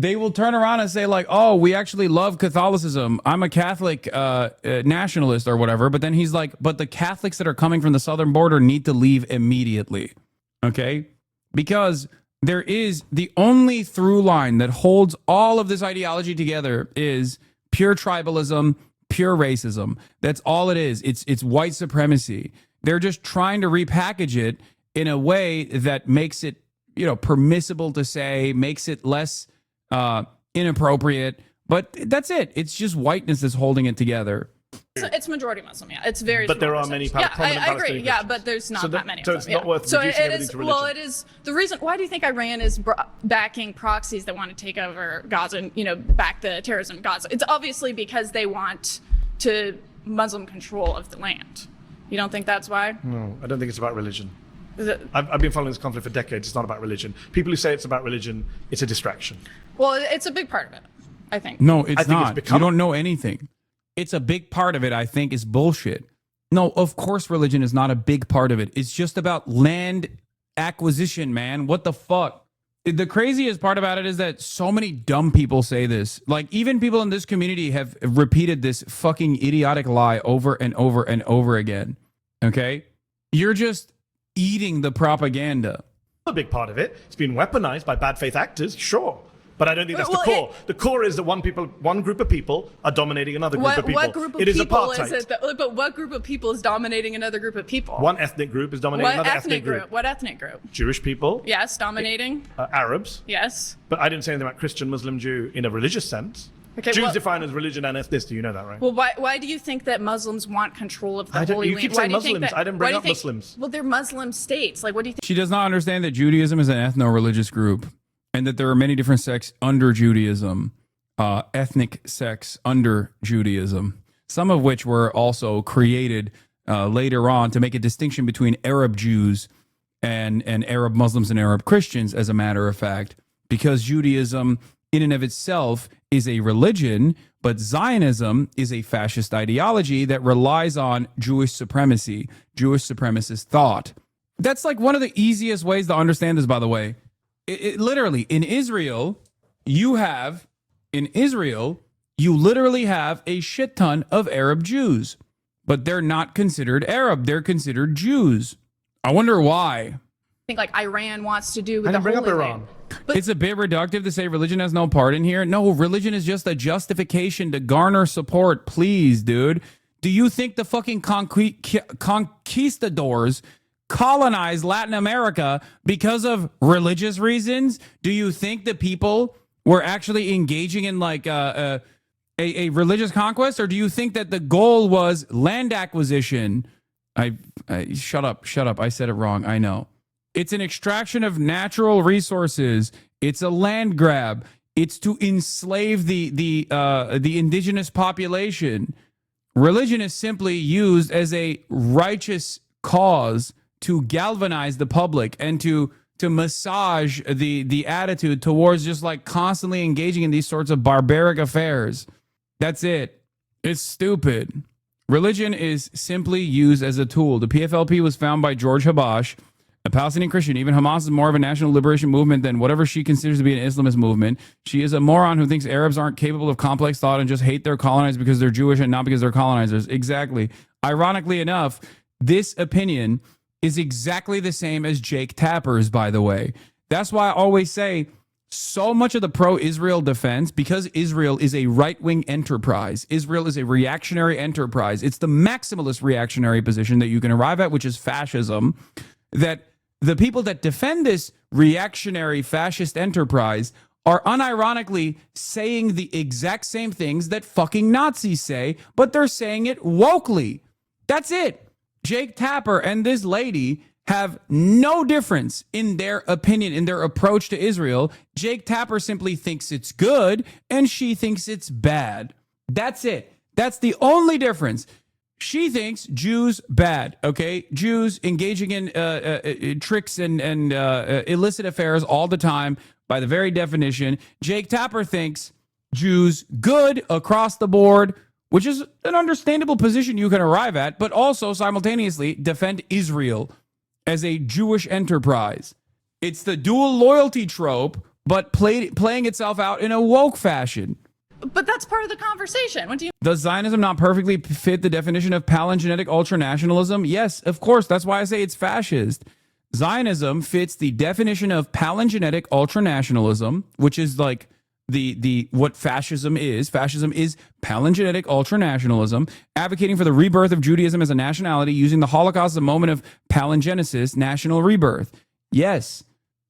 they will turn around and say like, oh, we actually love Catholicism. I'm a Catholic nationalist or whatever. But then he's like, but the Catholics that are coming from the southern border need to leave immediately. Okay? Because there is the only through line that holds all of this ideology together is pure tribalism, pure racism. That's all it is. It's white supremacy. They're just trying to repackage it in a way that makes it, you know, permissible to say, makes it less inappropriate, but that's it. It's just whiteness that's holding it together.
It's majority Muslim, yeah. It's very.
But there are many prominent
I agree, yeah, but there's not that many.
So it's not worth reducing everything to religion.
Well, it is the reason. Why do you think Iran is backing proxies that want to take over Gaza and, you know, back the terrorism in Gaza? It's obviously because they want to Muslim control of the land. You don't think that's why?
No, I don't think it's about religion.
Is it?
I've been following this conflict for decades. It's not about religion. People who say it's about religion, it's a distraction.
Well, it's a big part of it, I think.
No, it's not. You don't know anything. It's a big part of it, I think, is bullshit. No, of course religion is not a big part of it. It's just about land acquisition, man. What the fuck? The craziest part about it is that so many dumb people say this. Like, even people in this community have repeated this fucking idiotic lie over and over and over again. Okay? You're just eating the propaganda.
A big part of it. It's been weaponized by bad faith actors, sure. But I don't think that's the core. The core is that one group of people are dominating another group of people.
What group of people is it? But what group of people is dominating another group of people?
One ethnic group is dominating another ethnic group.
What ethnic group?
Jewish people.
Yes, dominating.
Arabs.
Yes.
But I didn't say anything about Christian, Muslim, Jew in a religious sense. Okay, Jews define as religion and ethnicity. You know that, right?
Well, why do you think that Muslims want control of the Holy Land?
You keep saying Muslims. I didn't bring up Muslims.
Well, they're Muslim states. Like, what do you think?
She does not understand that Judaism is an ethno-religious group, and that there are many different sects under Judaism, ethnic sects under Judaism, some of which were also created later on to make a distinction between Arab Jews and Arab Muslims and Arab Christians, as a matter of fact, because Judaism in and of itself is a religion, but Zionism is a fascist ideology that relies on Jewish supremacy, Jewish supremacist thought. That's like one of the easiest ways to understand this, by the way. Literally, in Israel, you literally have a shit ton of Arab Jews, but they're not considered Arab. They're considered Jews. I wonder why.
I think like Iran wants to do with
I didn't
the
bring
Holy
up
Land.
Iran.
But
it's a bit reductive to say religion has no part in here. No, religion is just a justification to garner support. Please, dude. Do you think the fucking conquistadors colonized Latin America because of religious reasons? Do you think the people were actually engaging in like a religious conquest, or do you think that the goal was land acquisition? Shut up. I said it wrong. I know. It's an extraction of natural resources. It's a land grab. It's to enslave the indigenous population. Religion is simply used as a righteous cause to galvanize the public and to massage the attitude towards just like constantly engaging in these sorts of barbaric affairs. That's it. It's stupid. Religion is simply used as a tool. The PFLP was found by George Habash, a Palestinian Christian. Even Hamas is more of a national liberation movement than whatever she considers to be an Islamist movement. She is a moron who thinks Arabs aren't capable of complex thought and just hate their colonizers because they're Jewish and not because they're colonizers. Exactly. Ironically enough, this opinion is exactly the same as Jake Tapper's, by the way. That's why I always say so much of the pro-Israel defense, because Israel is a right-wing enterprise, Israel is a reactionary enterprise, it's the maximalist reactionary position that you can arrive at, which is fascism, that the people that defend this reactionary fascist enterprise are unironically saying the exact same things that fucking Nazis say, but they're saying it wokely. That's it. Jake Tapper and this lady have no difference in their opinion, in their approach to Israel. Jake Tapper simply thinks it's good, and she thinks it's bad. That's it. That's the only difference. She thinks Jews bad, okay? Jews engaging in tricks and illicit affairs all the time by the very definition. Jake Tapper thinks Jews good across the board, which is an understandable position you can arrive at, but also simultaneously defend Israel as a Jewish enterprise. It's the dual loyalty trope, but playing itself out in a woke fashion.
But that's part of the conversation. What do you?
Does Zionism not perfectly fit the definition of palingenetic ultranationalism? Yes, of course. That's why I say it's fascist. Zionism fits the definition of palingenetic ultranationalism, which is like the what fascism is. Fascism is palingenetic ultranationalism, advocating for the rebirth of Judaism as a nationality, using the Holocaust as a moment of palingenesis, national rebirth. Yes,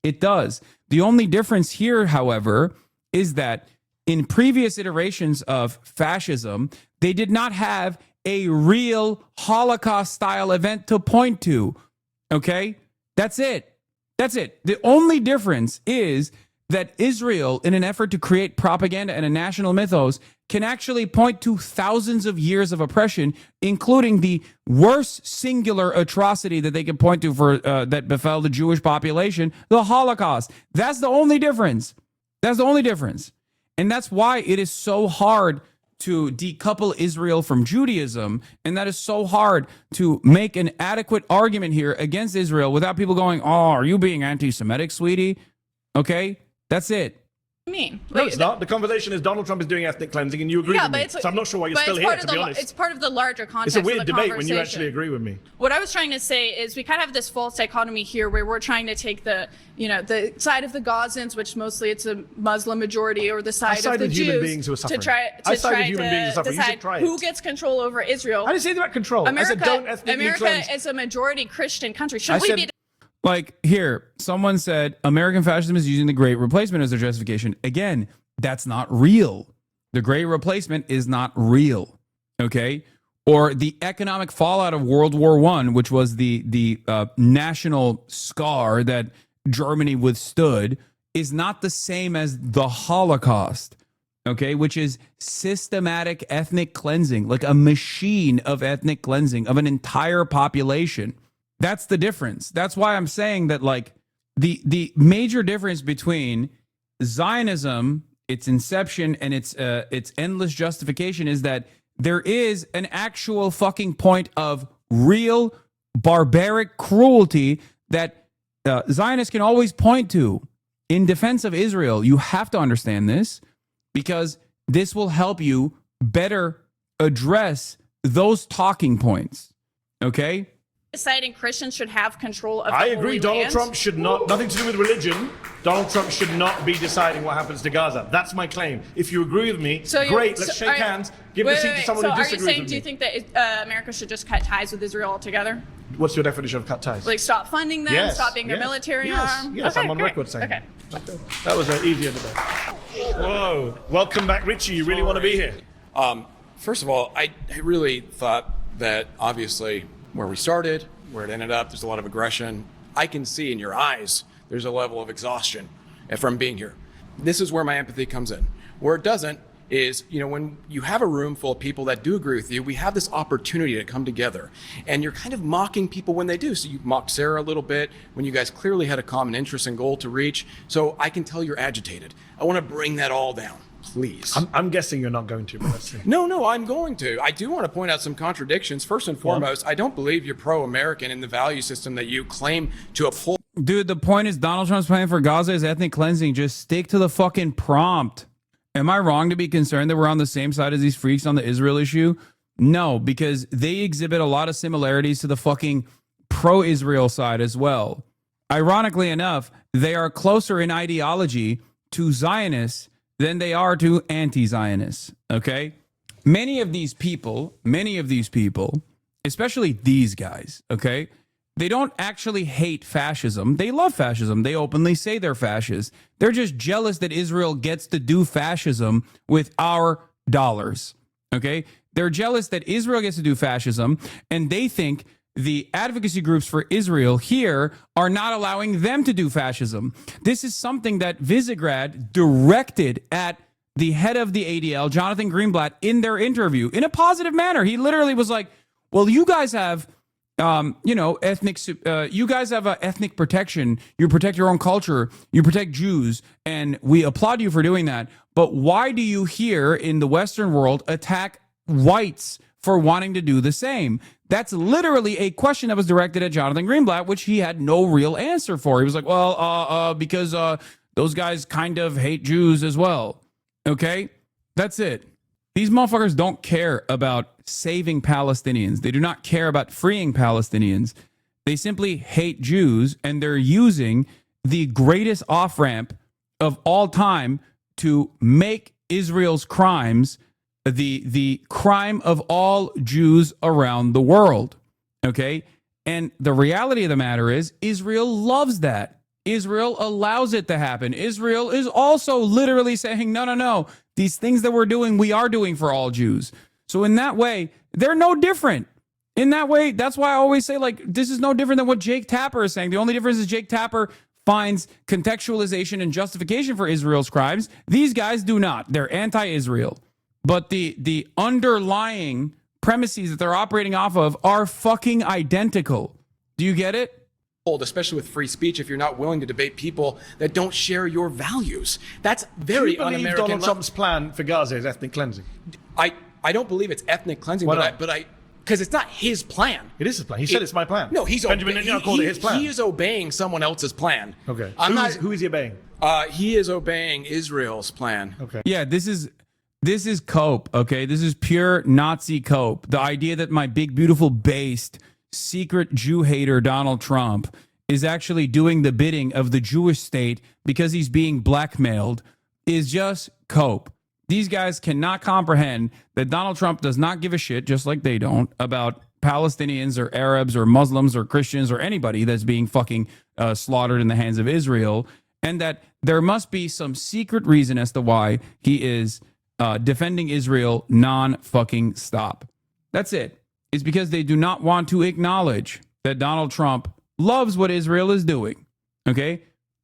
it does. The only difference here, however, is that in previous iterations of fascism, they did not have a real Holocaust-style event to point to. Okay? That's it. That's it. The only difference is that Israel, in an effort to create propaganda and a national mythos, can actually point to thousands of years of oppression, including the worst singular atrocity that they can point to for that befell the Jewish population, the Holocaust. That's the only difference. That's the only difference. And that's why it is so hard to decouple Israel from Judaism, and that is so hard to make an adequate argument here against Israel without people going, oh, are you being anti-Semitic, sweetie? Okay? That's it.
I mean,
no, it's not. The conversation is Donald Trump is doing ethnic cleansing, and you agree with me. So I'm not sure why you're still here, to be honest.
It's part of the larger context.
It's a weird
of the
debate when you actually agree with me.
What I was trying to say is we kind of have this false dichotomy here where we're trying to take the side of the Gazans, which mostly it's a Muslim majority, or the side of the Jews to try to decide who gets control over Israel.
I didn't say about control. I said don't ethnically cleanse.
America is a majority Christian country. Should we be?
Like, here, someone said American fascism is using the Great Replacement as their justification. Again, that's not real. The Great Replacement is not real, okay? Or the economic fallout of World War I, which was the national scar that Germany withstood, is not the same as the Holocaust, okay? Which is systematic ethnic cleansing, like a machine of ethnic cleansing of an entire population. That's the difference. That's why I'm saying that, like, the major difference between Zionism, its inception, and its endless justification is that there is an actual fucking point of real barbaric cruelty that Zionists can always point to in defense of Israel. You have to understand this, because this will help you better address those talking points. Okay?
Deciding Christians should have control of the
I agree.
Holy
Donald
Land.
Trump should not, nothing to do with religion. Donald Trump should not be deciding what happens to Gaza. That's my claim. If you agree with me, great. Let's shake hands. Give the seat to someone who disagrees with me.
So are you saying, do you think that America should just cut ties with Israel altogether?
What's your definition of cut ties?
Like stop funding them, stop being their military arm?
Yes,
okay,
I'm on
great.
record saying
okay.
That was an easier debate. Whoa. Welcome back, Richie. You really want to be here?
First of all, I really thought that obviously where we started, where it ended up, there's a lot of aggression. I can see in your eyes there's a level of exhaustion from being here. This is where my empathy comes in. Where it doesn't is, when you have a room full of people that do agree with you, we have this opportunity to come together. And you're kind of mocking people when they do. So you mocked Sarah a little bit when you guys clearly had a common interest and goal to reach. So I can tell you're agitated. I want to bring that all down. Please.
I'm guessing you're not going to, but let's see.
No, I'm going to. I do want to point out some contradictions. First and foremost, I don't believe you're pro-American in the value system that you claim to uphold.
Dude, the point is Donald Trump's plan for Gaza is ethnic cleansing. Just stick to the fucking prompt. Am I wrong to be concerned that we're on the same side as these freaks on the Israel issue? No, because they exhibit a lot of similarities to the fucking pro-Israel side as well. Ironically enough, they are closer in ideology to Zionists than they are to anti-Zionists, okay? Many of these people, especially these guys, okay, they don't actually hate fascism. They love fascism. They openly say they're fascists. They're just jealous that Israel gets to do fascism with our dollars, okay? They're jealous that Israel gets to do fascism, and they think the advocacy groups for Israel here are not allowing them to do fascism. This is something that Visegrad directed at the head of the ADL, Jonathan Greenblatt, in their interview in a positive manner. He literally was like, well, you guys have, you guys have ethnic protection. You protect your own culture. You protect Jews. And we applaud you for doing that. But why do you here in the Western world attack whites for wanting to do the same? That's literally a question that was directed at Jonathan Greenblatt, which he had no real answer for. He was like, well, because those guys kind of hate Jews as well. Okay, that's it. These motherfuckers don't care about saving Palestinians. They do not care about freeing Palestinians. They simply hate Jews, and they're using the greatest off-ramp of all time to make Israel's crimes the crime of all Jews around the world, okay? And the reality of the matter is Israel loves that. Israel allows it to happen. Israel is also literally saying, no, these things that we're doing, we are doing for all Jews. So in that way, they're no different. In that way, that's why I always say, like, this is no different than what Jake Tapper is saying. The only difference is Jake Tapper finds contextualization and justification for Israel's crimes. These guys do not. They're anti-Israel. But the underlying premises that they're operating off of are fucking identical. Do you get it?
Especially with free speech, if you're not willing to debate people that don't share your values. That's very
un-American. Do you believe Donald Trump's plan for Gaza is ethnic cleansing?
I don't believe it's ethnic cleansing, because it's not his plan.
It is his plan. He said it's my plan.
No, he's
Benjamin Netanyahu called it his plan.
He is obeying someone else's plan.
Okay. Who is he obeying?
He is obeying Israel's plan.
Okay.
Yeah, this is cope, okay? This is pure Nazi cope. The idea that my big, beautiful, based, secret Jew hater Donald Trump is actually doing the bidding of the Jewish state because he's being blackmailed is just cope. These guys cannot comprehend that Donald Trump does not give a shit, just like they don't, about Palestinians or Arabs or Muslims or Christians or anybody that's being fucking slaughtered in the hands of Israel, and that there must be some secret reason as to why he is defending Israel non-fucking stop. That's it. It's because they do not want to acknowledge that Donald Trump loves what Israel is doing. Okay?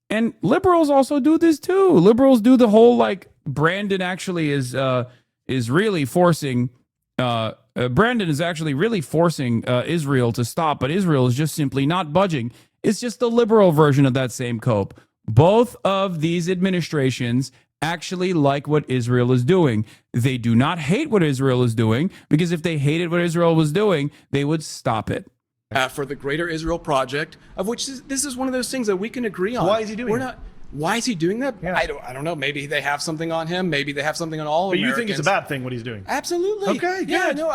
And liberals also do this too. Liberals do the whole, like, Brandon actually is really forcing Brandon is actually really forcing Israel to stop, but Israel is just simply not budging. It's just the liberal version of that same cope. Both of these administrations actually like what Israel is doing. They do not hate what Israel is doing, because if they hated what Israel was doing, they would stop it.
For the Greater Israel Project, of which this is one of those things that we can agree on.
Why is he doing that?
Why is he doing that?
Yeah.
I don't know. Maybe they have something on him. Maybe they have something on all
But
Americans.
you think it's a bad thing what he's doing?
Absolutely.
Okay,
yeah,
good.
no,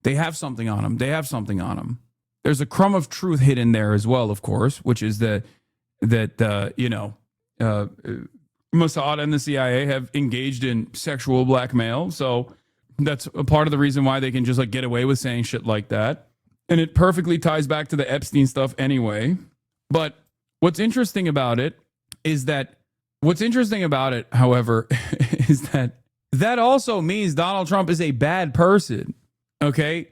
They have something on him. They have something on him. There's a crumb of truth hidden there as well, of course, which is that Mossad and the CIA have engaged in sexual blackmail. So that's a part of the reason why they can just, like, get away with saying shit like that. And it perfectly ties back to the Epstein stuff anyway. But what's interesting about it, however, is that also means Donald Trump is a bad person. Okay?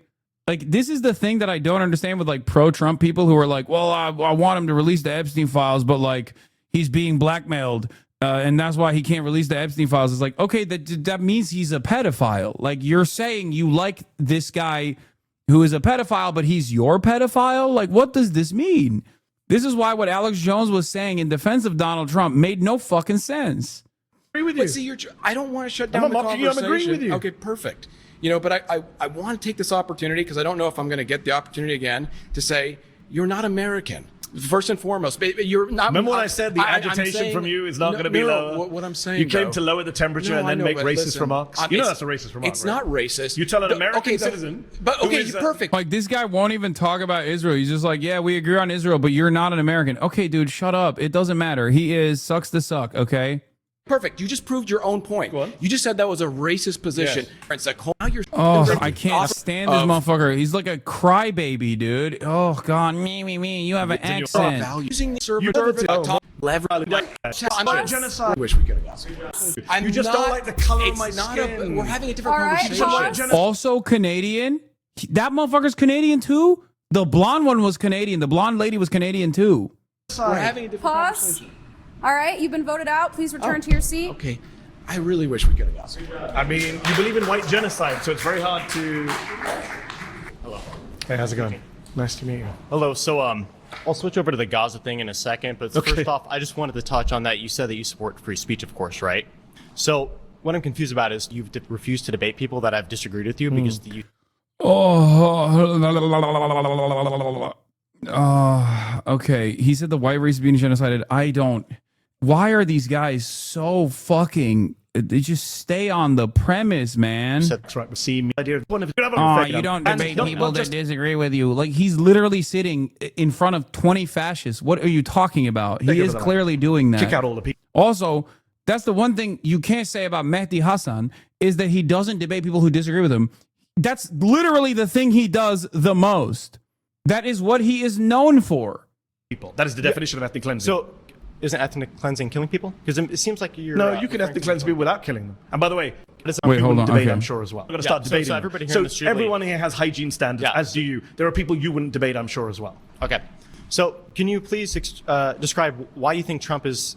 Like, this is the thing that I don't understand with, like, pro-Trump people who are like, well, I want him to release the Epstein files, but, like, he's being blackmailed, and that's why he can't release the Epstein files. It's like, okay, that means he's a pedophile. Like, you're saying you like this guy who is a pedophile, but he's your pedophile? Like, what does this mean? This is why what Alex Jones was saying in defense of Donald Trump made no fucking sense.
I agree with you.
But see, I don't want to shut down the conversation.
I'm agreeing with you.
Okay, perfect. But I want to take this opportunity, because I don't know if I'm going to get the opportunity again, to say, you're not American. First and foremost, but you're not.
Remember when I said the agitation from you is not going to be lower?
What I'm saying,
you came to lower the temperature and then make racist remarks. You know that's a racist remark.
It's not racist.
You tell an American citizen.
But okay, perfect.
Like this guy won't even talk about Israel. He's just like, yeah, we agree on Israel, but you're not an American. Okay, dude, shut up. It doesn't matter. He is sucks to suck. Okay.
Perfect. You just proved your own point. You just said that was a racist position.
Yes. Now you're I can't stand this motherfucker. He's like a crybaby, dude. Oh God, me. You have an accent.
Using the
I'm not genocide.
Wish we could have.
You just don't like the color of my skin.
We're having a different conversation.
Also Canadian. That motherfucker's Canadian too. The blonde one was Canadian. The blonde lady was Canadian too.
We're having a different conversation.
All right, you've been voted out. Please return to your seat.
Okay. I really wish we could have got.
I mean, you believe in white genocide, so it's very hard to.
Hello.
Hey, how's it going? Nice to meet you.
Hello. So, I'll switch over to the Gaza thing in a second, but first off, I just wanted to touch on that. You said that you support free speech, of course, right? So, what I'm confused about is you've refused to debate people that have disagreed with you because the.
Okay. He said the white race is being genocided. I don't. Why are these guys so fucking? They just stay on the premise, man.
That's right. See, idea.
You don't debate people that disagree with you. Like he's literally sitting in front of 20 fascists. What are you talking about? He is clearly doing that.
Kick out all the people.
Also, that's the one thing you can't say about Mehdi Hassan is that he doesn't debate people who disagree with him. That's literally the thing he does the most. That is what he is known for.
People. That is the definition of ethnic cleansing.
So, isn't ethnic cleansing killing people? Because it seems like you're.
No, you can ethnic cleanse people without killing them. And by the way,
wait, hold on.
Debate,
okay.
I'm sure as well. We're going to start debating.
So everybody here in the street
everyone here has hygiene standards, as do you. There are people you wouldn't debate, I'm sure as well.
Okay. So, can you please describe why you think Trump is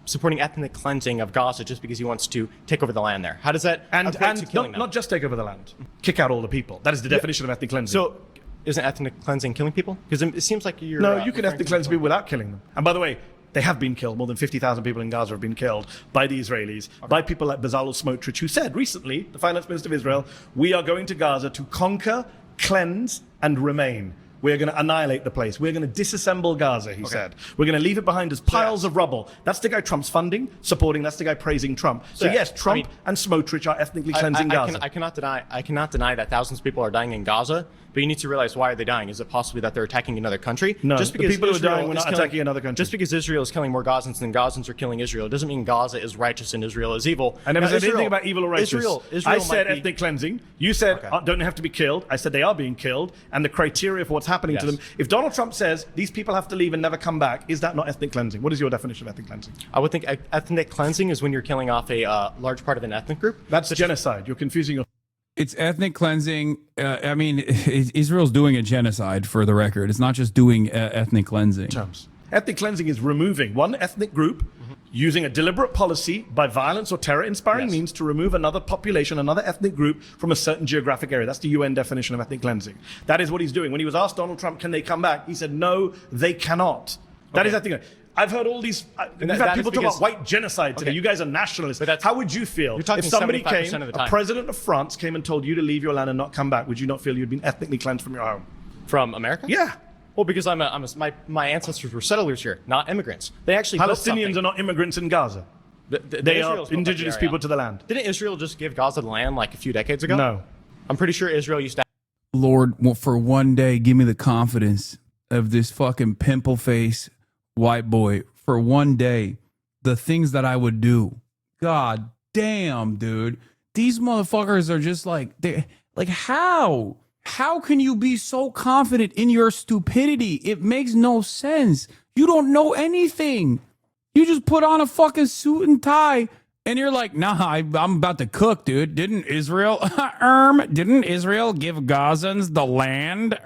supporting ethnic cleansing of Gaza just because he wants to take over the land there? How does that equate to killing them?
Not just take over the land, kick out all the people. That is the definition of ethnic cleansing.
So, isn't ethnic cleansing killing people? Because it seems like you're.
No, you can ethnic cleanse people without killing them. And by the way, they have been killed. More than 50,000 people in Gaza have been killed by the Israelis, by people like Bezalel Smotrich, who said recently, the finance minister of Israel, we are going to Gaza to conquer, cleanse, and remain. We're going to annihilate the place. We're going to disassemble Gaza, he said. We're going to leave it behind as piles of rubble. That's the guy Trump's funding, supporting. That's the guy praising Trump. So yes, Trump and Smotrich are ethnically cleansing Gaza.
I cannot deny that thousands of people are dying in Gaza, but you need to realize, why are they dying? Is it possibly that they're attacking another country?
No,
just
because the people who are dying, we're not attacking another country.
Just because Israel is killing more Gazans than Gazans are killing Israel doesn't mean Gaza is righteous and Israel is evil.
I never said anything about evil or righteous.
Israel
I said ethnic cleansing. You said don't have to be killed. I said they are being killed, and the criteria for what's happening to them. If Donald Trump says these people have to leave and never come back, is that not ethnic cleansing? What is your definition of ethnic cleansing?
I would think ethnic cleansing is when you're killing off a large part of an ethnic group.
That's genocide. You're confusing.
It's ethnic cleansing. I mean, Israel's doing a genocide, for the record. It's not just doing ethnic cleansing.
Ethnic cleansing is removing one ethnic group using a deliberate policy by violence or terror-inspiring means to remove another population, another ethnic group from a certain geographic area. That's the UN definition of ethnic cleansing. That is what he's doing. When he was asked Donald Trump, can they come back? He said, no, they cannot. That is ethnic. I've heard all these. We've had people talk about white genocide today. You guys are nationalists. But how would you feel if somebody came, a president of France came and told you to leave your land and not come back? Would you not feel you'd been ethnically cleansed from your home?
From America?
Yeah.
Well, because my ancestors were settlers here, not immigrants. They actually
Palestinians are not immigrants in Gaza. They are indigenous people to the land.
Didn't Israel just give Gaza the land like a few decades ago?
No.
I'm pretty sure Israel used to.
Lord, for one day, give me the confidence of this fucking pimple face white boy. For one day, the things that I would do. God damn, dude. These motherfuckers are just like, how? How can you be so confident in your stupidity? It makes no sense. You don't know anything. You just put on a fucking suit and tie and you're like, nah, I'm about to cook, dude. Didn't Israel give Gazans the land?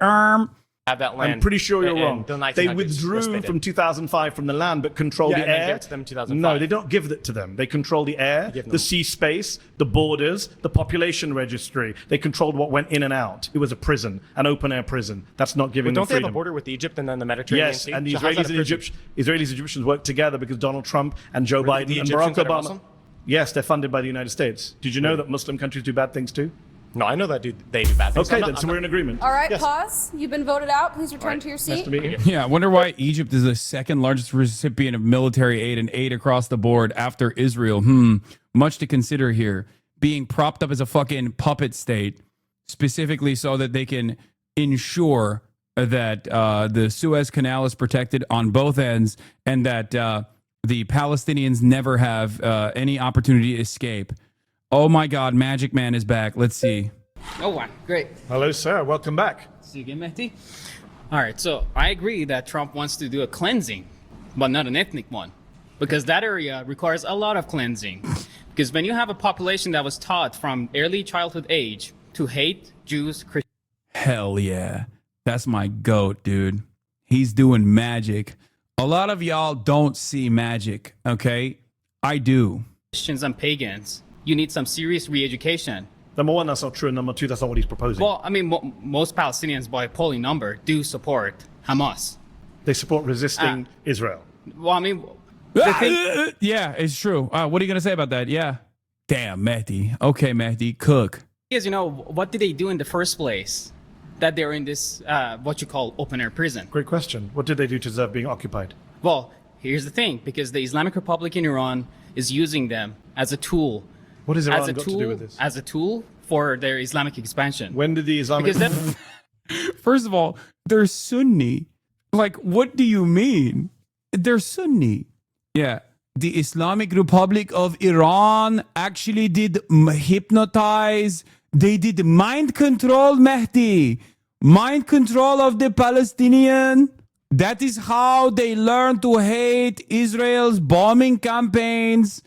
Have that land.
I'm pretty sure you're wrong. They withdrew from 2005 from the land, but control the air.
Gave it to them in 2005.
No, they don't give it to them. They control the air, the sea space, the borders, the population registry. They controlled what went in and out. It was a prison, an open air prison. That's not giving them freedom.
Don't they have a border with Egypt and then the Mediterranean Sea?
Yes, and the Israelis and Egyptians work together because Donald Trump and Joe Biden and Barack Obama. Yes, they're funded by the United States. Did you know that Muslim countries do bad things too?
No, I know that they do bad things.
Okay, then, so we're in agreement.
All right, pause. You've been voted out. Please return to your seat.
Nice to meet you.
Yeah, I wonder why Egypt is the second largest recipient of military aid and aid across the board after Israel. Much to consider here. Being propped up as a fucking puppet state, specifically so that they can ensure that the Suez Canal is protected on both ends and that the Palestinians never have any opportunity to escape. Oh my God, Magic Man is back. Let's see.
Oh, wow. Great.
Hello, sir. Welcome back.
See you again, Mehdi. All right, so I agree that Trump wants to do a cleansing, but not an ethnic one, because that area requires a lot of cleansing. Because when you have a population that was taught from early childhood age to hate Jews, Christians.
Hell yeah. That's my goat, dude. He's doing magic. A lot of y'all don't see magic, okay? I do.
Christians and pagans. You need some serious re-education.
Number one, that's not true. And number two, that's not what he's proposing.
Well, I mean, most Palestinians, by a polling number, do support Hamas.
They support resisting Israel.
Well, I mean...
yeah, it's true. What are you going to say about that? Yeah. Damn, Mehdi. Okay, Mehdi, cook.
Because, you know, what did they do in the first place that they're in this, what you call open-air prison?
Great question. What did they do to deserve being occupied?
Well, here's the thing. Because the Islamic Republic in Iran is using them as a tool.
What has Iran got to do with this?
As a tool for their Islamic expansion.
When did the Islamic...
First of all, they're Sunni. Like, what do you mean? They're Sunni. Yeah. The Islamic Republic of Iran actually did hypnotize. They did mind control, Mehdi. Mind control of the Palestinian. That is how they learned to hate Israel's bombing campaigns.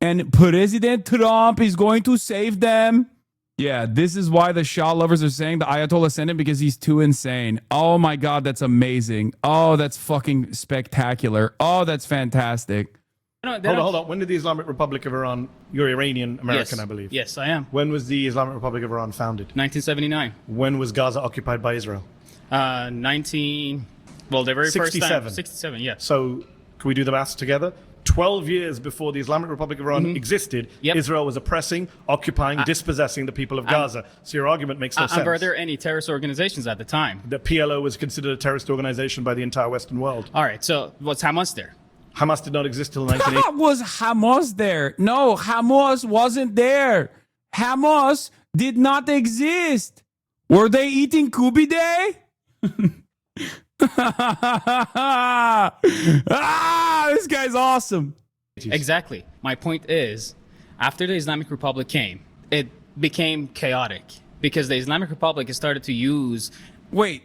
And President Trump is going to save them. Yeah, this is why the Shah lovers are saying the Ayatollah sent him, because he's too insane. Oh my God, that's amazing. Oh, that's fucking spectacular. Oh, that's fantastic.
Hold on. When did the Islamic Republic of Iran... You're Iranian American,
yes.
I believe.
Yes, I am.
When was the Islamic Republic of Iran founded?
1979.
When was Gaza occupied by Israel?
Well, the very
67.
first time. 67, yeah.
So, can we do the maths together? 12 years before the Islamic Republic of Iran existed, Israel was oppressing, occupying, dispossessing the people of Gaza. So your argument makes no sense.
Were there any terrorist organizations at the time?
The PLO was considered a terrorist organization by the entire Western world.
All right, so was Hamas there?
Hamas did not exist till 1980.
Was Hamas there? No, Hamas wasn't there. Hamas did not exist. Were they eating Kubi Day? This guy's awesome.
Exactly. My point is, after the Islamic Republic came, it became chaotic because the Islamic Republic started to use...
Wait,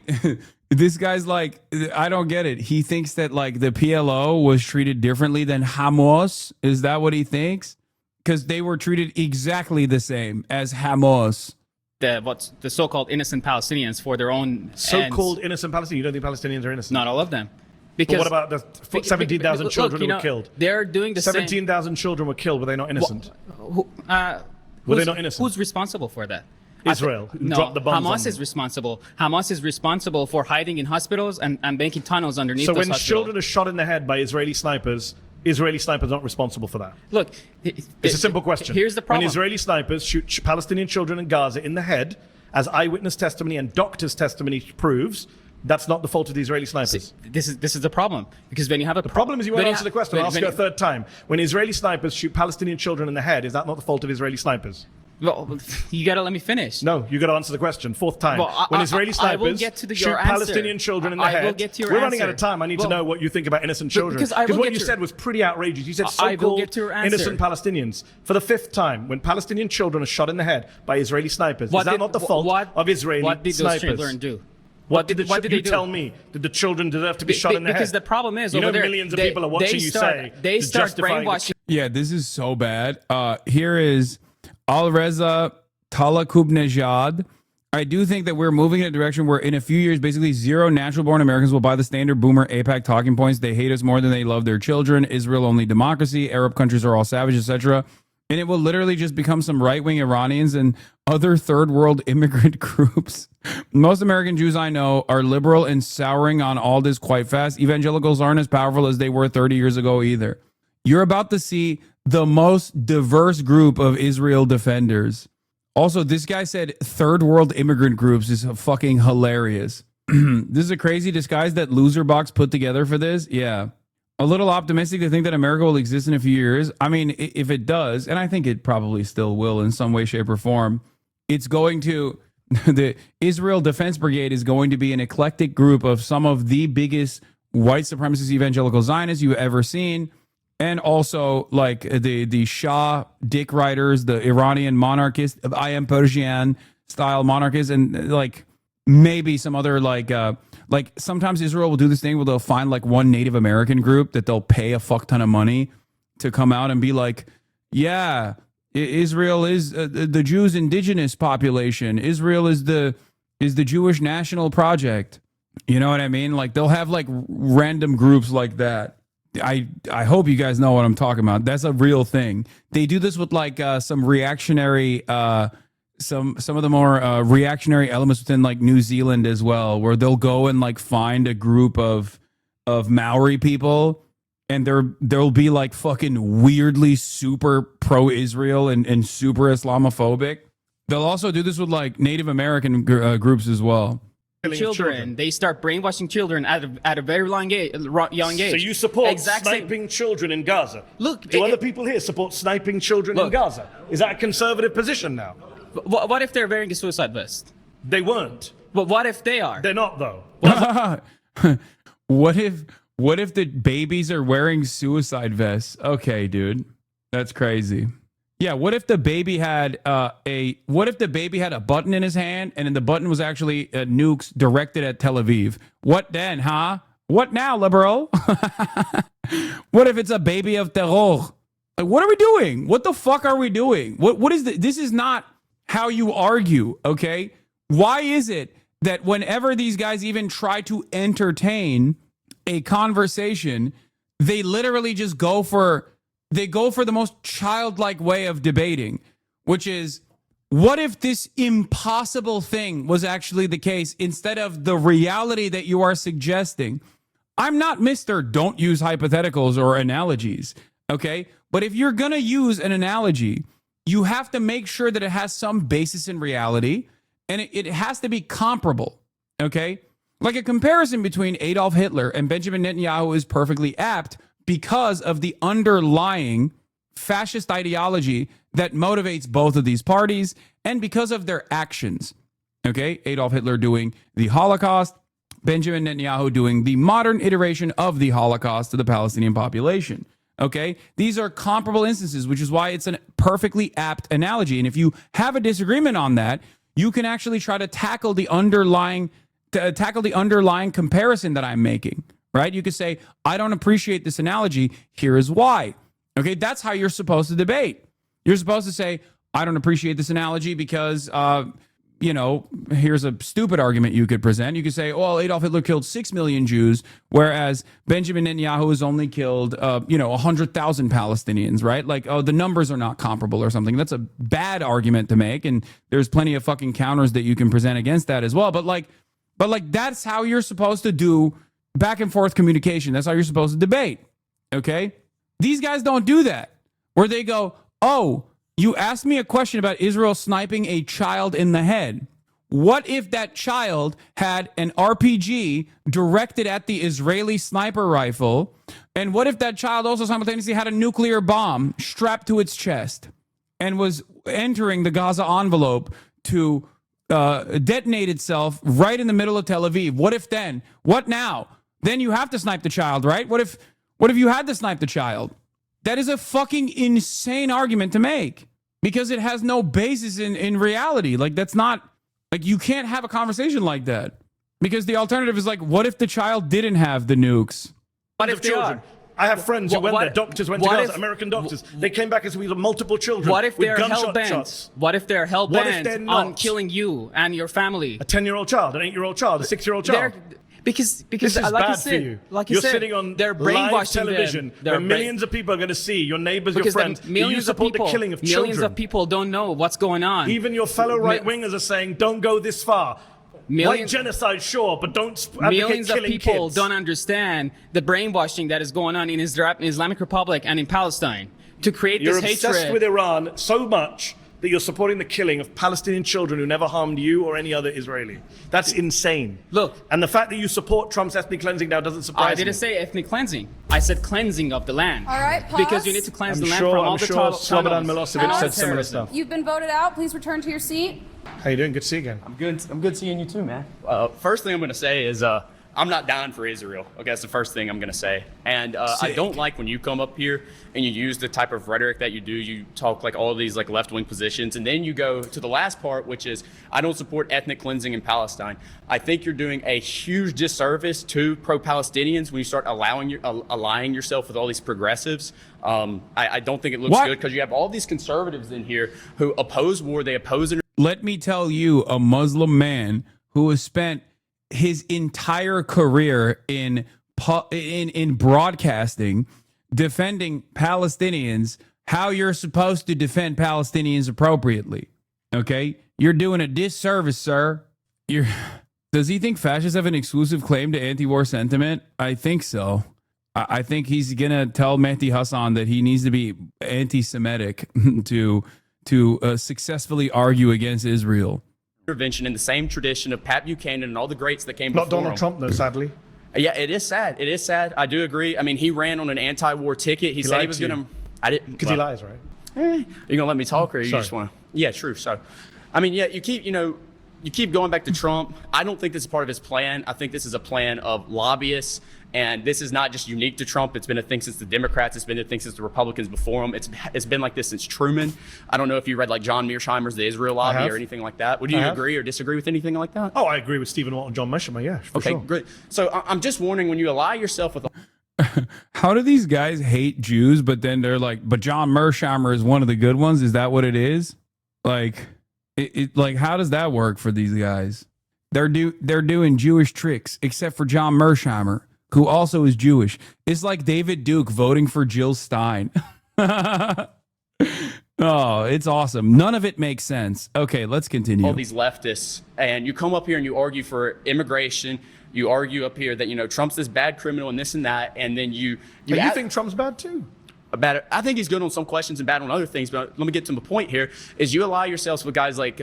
this guy's like, I don't get it. He thinks that like the PLO was treated differently than Hamas. Is that what he thinks? Because they were treated exactly the same as Hamas.
The so-called innocent Palestinians for their own
so-called innocent Palestinians? You don't think Palestinians are innocent?
Not all of them.
Because but what about the 17,000 children who were killed?
They're doing the
17,000 children were killed. Were they not innocent? Were they not innocent?
Who's responsible for that?
Israel, who dropped the bombs
Hamas is responsible. Hamas is responsible for hiding in hospitals and making tunnels underneath those hospitals.
So when children are shot in the head by Israeli snipers aren't responsible for that?
Look,
it's a simple question.
Here's the problem.
When Israeli snipers shoot Palestinian children in Gaza in the head, as eyewitness testimony and doctors' testimony proves, that's not the fault of the Israeli snipers.
This is the problem, because when you have
the problem is you won't answer the question. I'll ask you a third time. When Israeli snipers shoot Palestinian children in the head, is that not the fault of Israeli snipers?
Well, you gotta let me finish.
No, you gotta answer the question. Fourth time.
Well,
when Israeli snipers shoot Palestinian children in the head,
will get to your
we're running out of time. I need to know what you think about innocent children. Because what you said was pretty outrageous. You said so-called innocent Palestinians. For the fifth time, when Palestinian children are shot in the head by Israeli snipers, is that not the fault of Israeli snipers?
What did those children do?
What did you tell me? Did the children deserve to be shot in the head?
Because the problem is,
you know, millions of people are watching you say
they start brainwashing.
Yeah, this is so bad. Here is Al-Reza Talakubnejad. I do think that we're moving in a direction where in a few years, basically zero natural-born Americans will buy the standard boomer AIPAC talking points. They hate us more than they love their children. Israel only democracy. Arab countries are all savage, etc. And it will literally just become some right-wing Iranians and other third-world immigrant groups. Most American Jews I know are liberal and souring on all this quite fast. Evangelicals aren't as powerful as they were 30 years ago either. You're about to see the most diverse group of Israel defenders. Also, this guy said third world immigrant groups is fucking hilarious. This is a crazy disguise that loser box put together for this. Yeah. A little optimistic to think that America will exist in a few years. I mean, if it does, and I think it probably still will in some way, shape, or form, it's going to, the Israel Defense Brigade is going to be an eclectic group of some of the biggest white supremacist evangelical Zionists you've ever seen. And also like the Shah dick riders, the Iranian monarchists, I am Persian style monarchists, and like maybe some other like sometimes Israel will do this thing where they'll find like one Native American group that they'll pay a fuck ton of money to come out and be like, yeah, Israel is the Jews' indigenous population. Israel is the Jewish national project. You know what I mean? Like they'll have like random groups like that. I hope you guys know what I'm talking about. That's a real thing. They do this with like some reactionary some of the more reactionary elements within like New Zealand as well, where they'll go and like find a group of Maori people, and they'll be like fucking weirdly super pro-Israel and super Islamophobic. They'll also do this with like Native American groups as well.
Children. They start brainwashing children at a very young age.
So you support sniping children in Gaza?
Look,
do other people here support sniping children in Gaza? Is that a conservative position now?
What if they're wearing a suicide vest?
They weren't.
But what if they are?
They're not, though.
What if the babies are wearing suicide vests? Okay, dude, that's crazy. Yeah, what if the baby had a button in his hand, and then the button was actually nukes directed at Tel Aviv? What then, huh? What now, liberal? What if it's a baby of terror? Like, what are we doing? What the fuck are we doing? What is this is not how you argue, okay? Why is it that whenever these guys even try to entertain a conversation, they literally just go for the most childlike way of debating, which is, what if this impossible thing was actually the case instead of the reality that you are suggesting? I'm not Mr. Don't use hypotheticals or analogies, okay? But if you're going to use an analogy, you have to make sure that it has some basis in reality, and it has to be comparable, okay? Like a comparison between Adolf Hitler and Benjamin Netanyahu is perfectly apt because of the underlying fascist ideology that motivates both of these parties and because of their actions, okay? Adolf Hitler doing the Holocaust, Benjamin Netanyahu doing the modern iteration of the Holocaust to the Palestinian population. Okay, these are comparable instances, which is why it's a perfectly apt analogy. And if you have a disagreement on that, you can actually try to tackle the underlying comparison that I'm making. Right? You could say, I don't appreciate this analogy. Here is why. Okay, that's how you're supposed to debate. You're supposed to say, I don't appreciate this analogy because here's a stupid argument you could present. You could say, well, Adolf Hitler killed 6 million Jews, whereas Benjamin Netanyahu has only killed, 100,000 Palestinians, right? Like, oh, the numbers are not comparable or something. That's a bad argument to make. And there's plenty of fucking counters that you can present against that as well. But that's how you're supposed to do back and forth communication. That's how you're supposed to debate. Okay. These guys don't do that, where they go, oh, you asked me a question about Israel sniping a child in the head. What if that child had an RPG directed at the Israeli sniper rifle? And what if that child also simultaneously had a nuclear bomb strapped to its chest and was entering the Gaza envelope to detonate itself right in the middle of Tel Aviv? What if then? What now? Then you have to snipe the child, right? What if you had to snipe the child? That is a fucking insane argument to make because it has no basis in reality. Like, that's not, like, you can't have a conversation like that because the alternative is like, what if the child didn't have the nukes?
What if children?
I have friends who went there. Doctors went to Gaza, American doctors. They came back as we had multiple children.
What if they're hell-bent? What if they're hell-bent on killing you and your family?
A 10-year-old child, an 8-year-old child, a 6-year-old child.
Because
this is
like
bad
you said,
for you.
Like you
You're
said,
sitting on
they're
live television where millions of people are going to see your neighbors, your friends. You support the killing of children.
Millions of people don't know what's going on.
Even your fellow right-wingers are saying, don't go this far. White genocide, sure, but don't advocate
millions of people
kids.
don't understand the brainwashing that is going on in Islamic Republic and in Palestine to create
You're
this hatred.
You're obsessed with Iran so much that you're supporting the killing of Palestinian children who never harmed you or any other Israeli. That's insane.
Look.
And the fact that you support Trump's ethnic cleansing now doesn't surprise me.
I didn't say ethnic cleansing. I said cleansing of the land.
All right, pause.
Because you need to cleanse the land from all the
Slobodan Milosevic said similar stuff.
You've been voted out. Please return to your seat.
How you doing? Good to see you again.
I'm good seeing you too, man. First thing I'm going to say is I'm not down for Israel. Okay, that's the first thing I'm going to say. And I don't like when you come up here and you use the type of rhetoric that you do. You talk like all these like left-wing positions, and then you go to the last part, which is I don't support ethnic cleansing in Palestine. I think you're doing a huge disservice to pro-Palestinians when you start allying yourself with all these progressives. I don't think it looks good because you have all these conservatives in here who oppose war. They oppose it.
Let me tell you, a Muslim man who has spent his entire career in broadcasting, defending Palestinians, how you're supposed to defend Palestinians appropriately. Okay? You're doing a disservice, sir. Does he think fascists have an exclusive claim to anti-war sentiment? I think so. I think he's going to tell Mehdi Hasan that he needs to be anti-Semitic to successfully argue against Israel.
Intervention in the same tradition of Pat Buchanan and all the greats that came before
Not Donald Trump, though, sadly.
Yeah, it is sad. It is sad. I do agree. I mean, he ran on an anti-war ticket. He said he was going to... I didn't...
Because he lies, right?
You going to let me talk, or you just want to... Yeah, true. So, I mean, yeah, you keep going back to Trump. I don't think this is part of his plan. I think this is a plan of lobbyists. And this is not just unique to Trump. It's been a thing since the Democrats. It's been a thing since the Republicans before him. It's been like this since Truman. I don't know if you read like John Mearsheimer's The Israel Lobby or anything like that. Would you agree or disagree with anything like that?
Oh, I agree with Stephen Walt and John Mearsheimer, yeah, for
sure. Okay, great. So I'm just warning, when you ally yourself with...
How do these guys hate Jews, but then they're like, but John Mearsheimer is one of the good ones? Is that what it is? Like, like how does that work for these guys? They're doing Jewish tricks, except for John Mearsheimer, who also is Jewish. It's like David Duke voting for Jill Stein. Oh, it's awesome. None of it makes sense. Okay, let's continue.
All these leftists, and you come up here and you argue for immigration. You argue up here that, Trump's this bad criminal and this and that, and then you
think Trump's bad too?
I think he's good on some questions and bad on other things, but let me get to my point here, is you ally yourselves with guys like,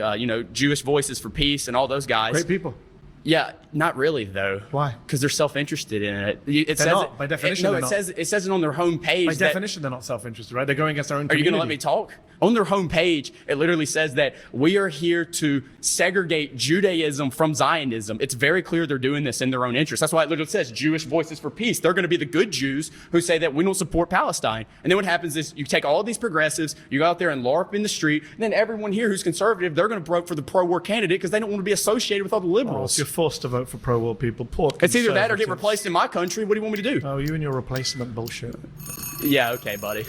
Jewish Voices for Peace and all those guys.
Great people.
Yeah, not really though.
Why?
Because they're self-interested in it.
They're not, by definition.
It says it on their homepage.
By definition, they're not self-interested, right? They're going against their own community.
Are you going to let me talk? On their homepage, it literally says that we are here to segregate Judaism from Zionism. It's very clear they're doing this in their own interest. That's why it literally says Jewish Voices for Peace. They're going to be the good Jews who say that we don't support Palestine. And then what happens is you take all of these progressives, you go out there and LARP in the street, and then everyone here who's conservative, they're going to vote for the pro-war candidate because they don't want to be associated with all the liberals.
So you're forced to vote for pro-war people. Poor
it's either that or get replaced in my country. What do you want me to do?
Oh, you and your replacement bullshit.
Yeah, okay, buddy.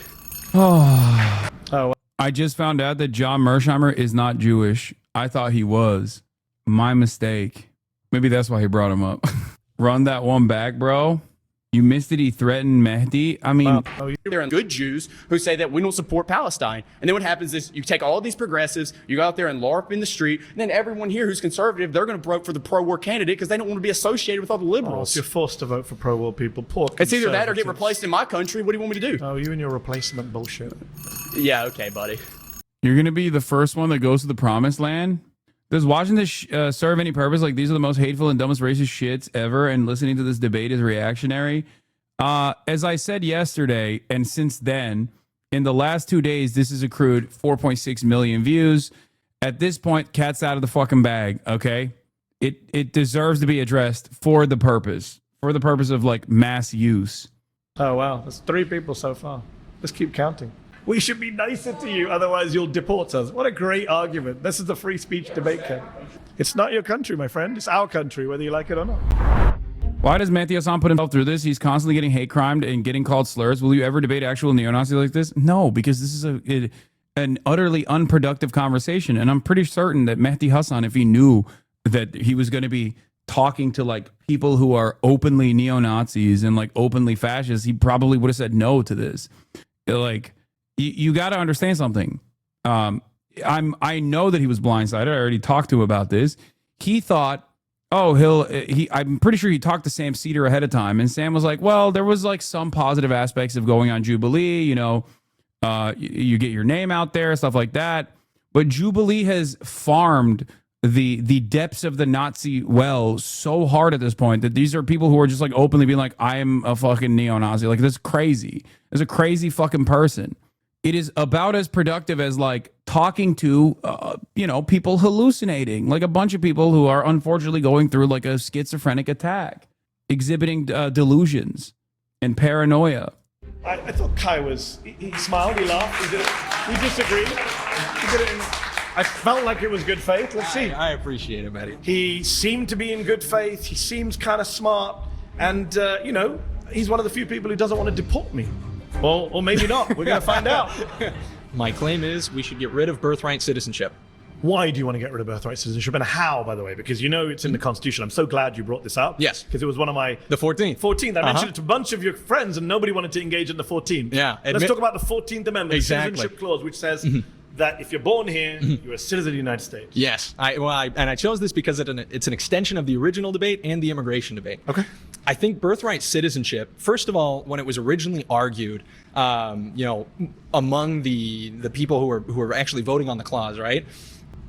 Oh, I just found out that John Mearsheimer is not Jewish. I thought he was. My mistake. Maybe that's why he brought him up. Run that one back, bro. You missed it. He threatened Mehdi. I mean,
they're good Jews who say that we don't support Palestine. And then what happens is you take all of these progressives, you go out there and LARP in the street, and then everyone here who's conservative, they're going to vote for the pro-war candidate because they don't want to be associated with all the liberals.
So you're forced to vote for pro-war people. Poor
it's either that or get replaced in my country. What do you want me to do?
Oh, you and your replacement bullshit.
Yeah, okay, buddy.
You're going to be the first one that goes to the promised land? Does watching this serve any purpose? Like, these are the most hateful and dumbest racist shits ever, and listening to this debate is reactionary? As I said yesterday, and since then, in the last 2 days, this has accrued 4.6 million views. At this point, cat's out of the fucking bag, okay? It deserves to be addressed for the purpose of, like, mass use.
Oh, wow. That's 3 people so far. Let's keep counting. We should be nicer to you, otherwise you'll deport us. What a great argument. This is the free speech debate camp. It's not your country, my friend. It's our country, whether you like it or not.
Why does Mehdi Hasan put himself through this? He's constantly getting hate crimed and getting called slurs. Will you ever debate actual neo-Nazis like this? No, because this is an utterly unproductive conversation. And I'm pretty certain that Mehdi Hasan, if he knew that he was going to be talking to like people who are openly neo-Nazis and like openly fascists, he probably would have said no to this. Like, you got to understand something. I know that he was blindsided. I already talked to him about this. He thought, I'm pretty sure he talked to Sam Cedar ahead of time, and Sam was like, well, there was like some positive aspects of going on Jubilee, you get your name out there, stuff like that. but Jubilee has farmed the depths of the Nazi well so hard at this point that these are people who are just like openly being like, I'm a fucking neo-Nazi. Like, that's crazy. It's a crazy fucking person. It is about as productive as like talking to, people hallucinating, like a bunch of people who are unfortunately going through like a schizophrenic attack, exhibiting delusions and paranoia.
I thought Kai was, he smiled, he laughed, he disagreed. He did it I felt like it was good faith. Let's see.
I appreciate it, Matty.
He seemed to be in good faith. He seems kind of smart. And, he's one of the few people who doesn't want to deport me. Or maybe not. We're going to find out.
My claim is we should get rid of birthright citizenship.
Why do you want to get rid of birthright citizenship, and how, by the way? Because it's in the Constitution. I'm so glad you brought this up.
Yes.
Because it was one of my...
The 14th.
14th. I mentioned it to a bunch of your friends, and nobody wanted to engage in the 14th.
Yeah.
Let's talk about the 14th Amendment,
Exactly.
the Citizenship Clause, which says that if you're born here, you're a citizen of the United States.
Yes. I chose this because it's an extension of the original debate and the immigration debate.
Okay.
I think birthright citizenship, first of all, when it was originally argued, among the people who were actually voting on the clause, right?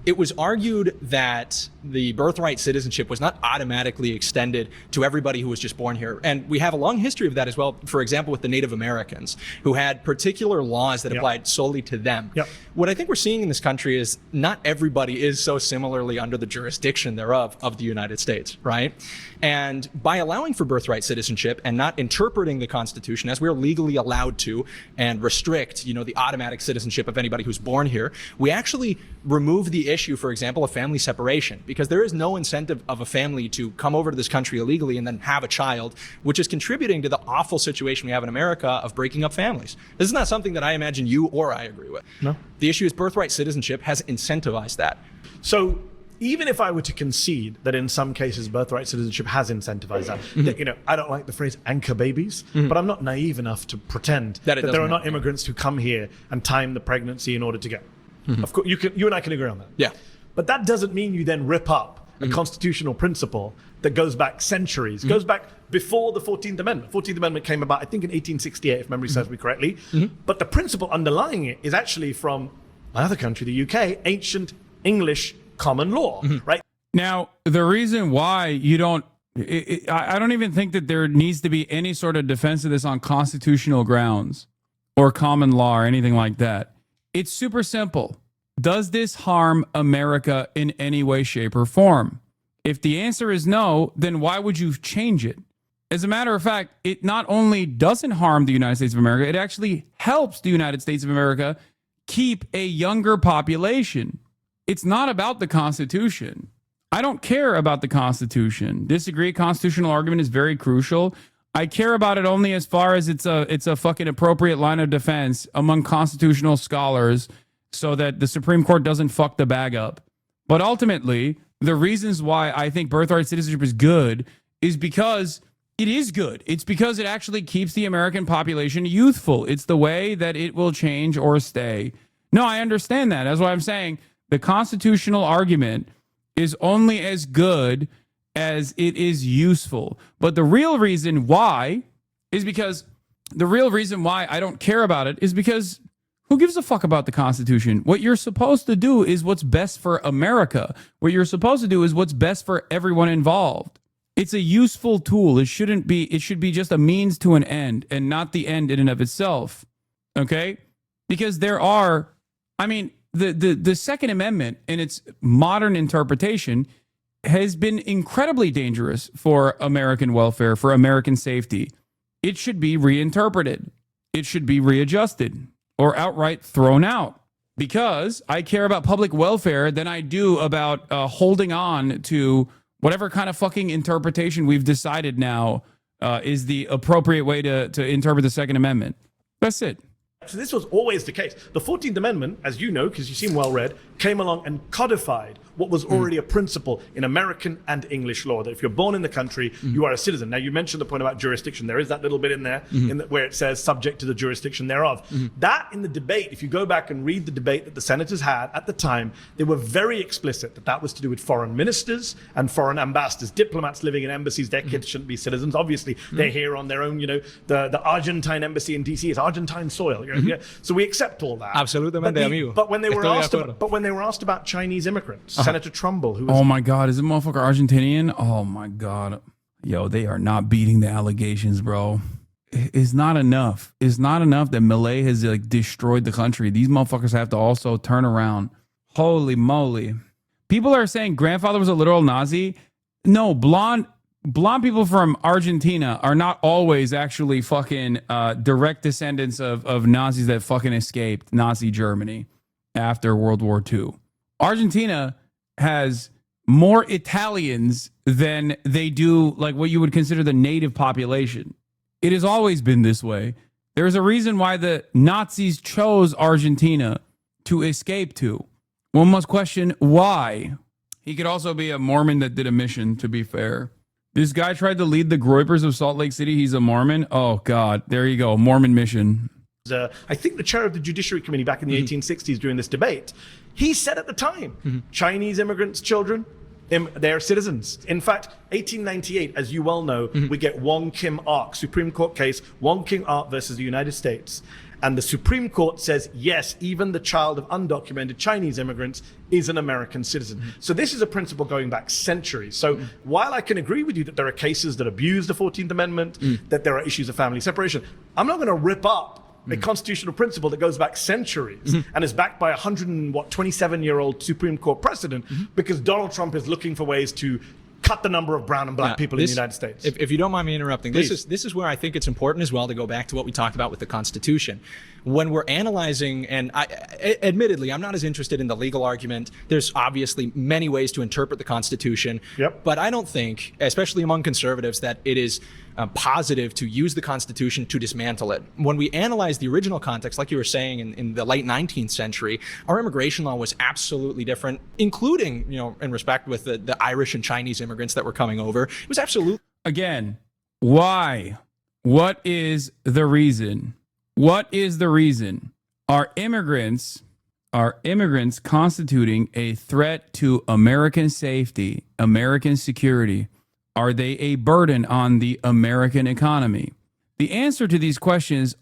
It was argued that the birthright citizenship was not automatically extended to everybody who was just born here. And we have a long history of that as well, for example, with the Native Americans, who had particular laws that applied solely to them. What I think we're seeing in this country is not everybody is so similarly under the jurisdiction thereof of the United States, right? And by allowing for birthright citizenship and not interpreting the Constitution as we're legally allowed to and restrict, the automatic citizenship of anybody who's born here, we actually remove the issue, for example, of family separation, because there is no incentive of a family to come over to this country illegally and then have a child, which is contributing to the awful situation we have in America of breaking up families. This is not something that I imagine you or I agree with.
No.
The issue is birthright citizenship has incentivized that.
So even if I were to concede that in some cases birthright citizenship has incentivized that, I don't like the phrase anchor babies, but I'm not naive enough to pretend that there are not immigrants who come here and time the pregnancy in order to get. Of course, you and I can agree on that.
Yeah.
But that doesn't mean you then rip up a constitutional principle that goes back centuries, goes back before the 14th Amendment. 14th Amendment came about, I think, in 1868, if memory serves me correctly. But the principle underlying it is actually from my other country, the UK, ancient English common law, right?
Now, the reason why you don't, I don't even think that there needs to be any sort of defense of this on constitutional grounds or common law or anything like that. It's super simple. Does this harm America in any way, shape, or form? If the answer is no, then why would you change it? As a matter of fact, it not only doesn't harm the United States of America, it actually helps the United States of America keep a younger population. It's not about the Constitution. I don't care about the Constitution. Disagree. Constitutional argument is very crucial. I care about it only as far as it's a fucking appropriate line of defense among constitutional scholars so that the Supreme Court doesn't fuck the bag up. But ultimately, the reasons why I think birthright citizenship is good is because it is good. It's because it actually keeps the American population youthful. It's the way that it will change or stay. No, I understand that. That's why I'm saying the constitutional argument is only as good as it is useful. But the real reason why is because the real reason why I don't care about it is because who gives a fuck about the Constitution? What you're supposed to do is what's best for America. What you're supposed to do is what's best for everyone involved. It's a useful tool. It should be just a means to an end and not the end in and of itself. Okay? Because there are, the Second Amendment in its modern interpretation has been incredibly dangerous for American welfare, for American safety. It should be reinterpreted. It should be readjusted or outright thrown out, because I care about public welfare than I do about holding on to whatever kind of fucking interpretation we've decided now is the appropriate way to interpret the Second Amendment. That's it.
So this was always the case. The 14th Amendment, as you know, because you seem well read, came along and codified what was already a principle in American and English law, that if you're born in the country, you are a citizen. Now, you mentioned the point about jurisdiction. There is that little bit in there where it says subject to the jurisdiction thereof. That in the debate, if you go back and read the debate that the senators had at the time, they were very explicit that that was to do with foreign ministers and foreign ambassadors. Diplomats living in embassies, their kids shouldn't be citizens. Obviously, they're here on their own. The Argentine embassy in DC is Argentine soil. Yeah. So we accept all that.
Absolutamente, amigo.
But when they were asked about Chinese immigrants, Senator Trumbull, who was
oh my God, is the motherfucker Argentinian? Oh my God. Yo, they are not beating the allegations, bro. It's not enough. It's not enough that Milei has like destroyed the country. These motherfuckers have to also turn around. Holy moly. People are saying grandfather was a literal Nazi. No, blonde people from Argentina are not always actually fucking direct descendants of Nazis that fucking escaped Nazi Germany after World War II. Argentina has more Italians than they do like what you would consider the native population. It has always been this way. There's a reason why the Nazis chose Argentina to escape to. One must question why. He could also be a Mormon that did a mission, to be fair. This guy tried to lead the Groypers of Salt Lake City. He's a Mormon. Oh, God. There you go. Mormon mission.
I think the chair of the Judiciary Committee back in the 1860s during this debate. He said at the time, Chinese immigrants' children, they're citizens. In fact, 1898, as you well know, we get Wong Kim Ark, Supreme Court case, Wong Kim Ark versus the United States. And the Supreme Court says, yes, even the child of undocumented Chinese immigrants is an American citizen. So this is a principle going back centuries. So while I can agree with you that there are cases that abuse the 14th Amendment, that there are issues of family separation, I'm not going to rip up a constitutional principle that goes back centuries and is backed by a 127-year-old Supreme Court precedent because Donald Trump is looking for ways to cut the number of brown and black people in the United States.
If you don't mind me interrupting, this is where I think it's important as well to go back to what we talked about with the Constitution. When we're analyzing, and admittedly, I'm not as interested in the legal argument. There's obviously many ways to interpret the Constitution, but I don't think, especially among conservatives, that it is positive to use the Constitution to dismantle it. When we analyze the original context, like you were saying, in the late 19th century, our immigration law was absolutely different, including, in respect with the Irish and Chinese immigrants that were coming over. It was absolutely...
Again, why? What is the reason? What is the reason? Are immigrants constituting a threat to American safety, American security? Are they a burden on the American economy? The answer to these questions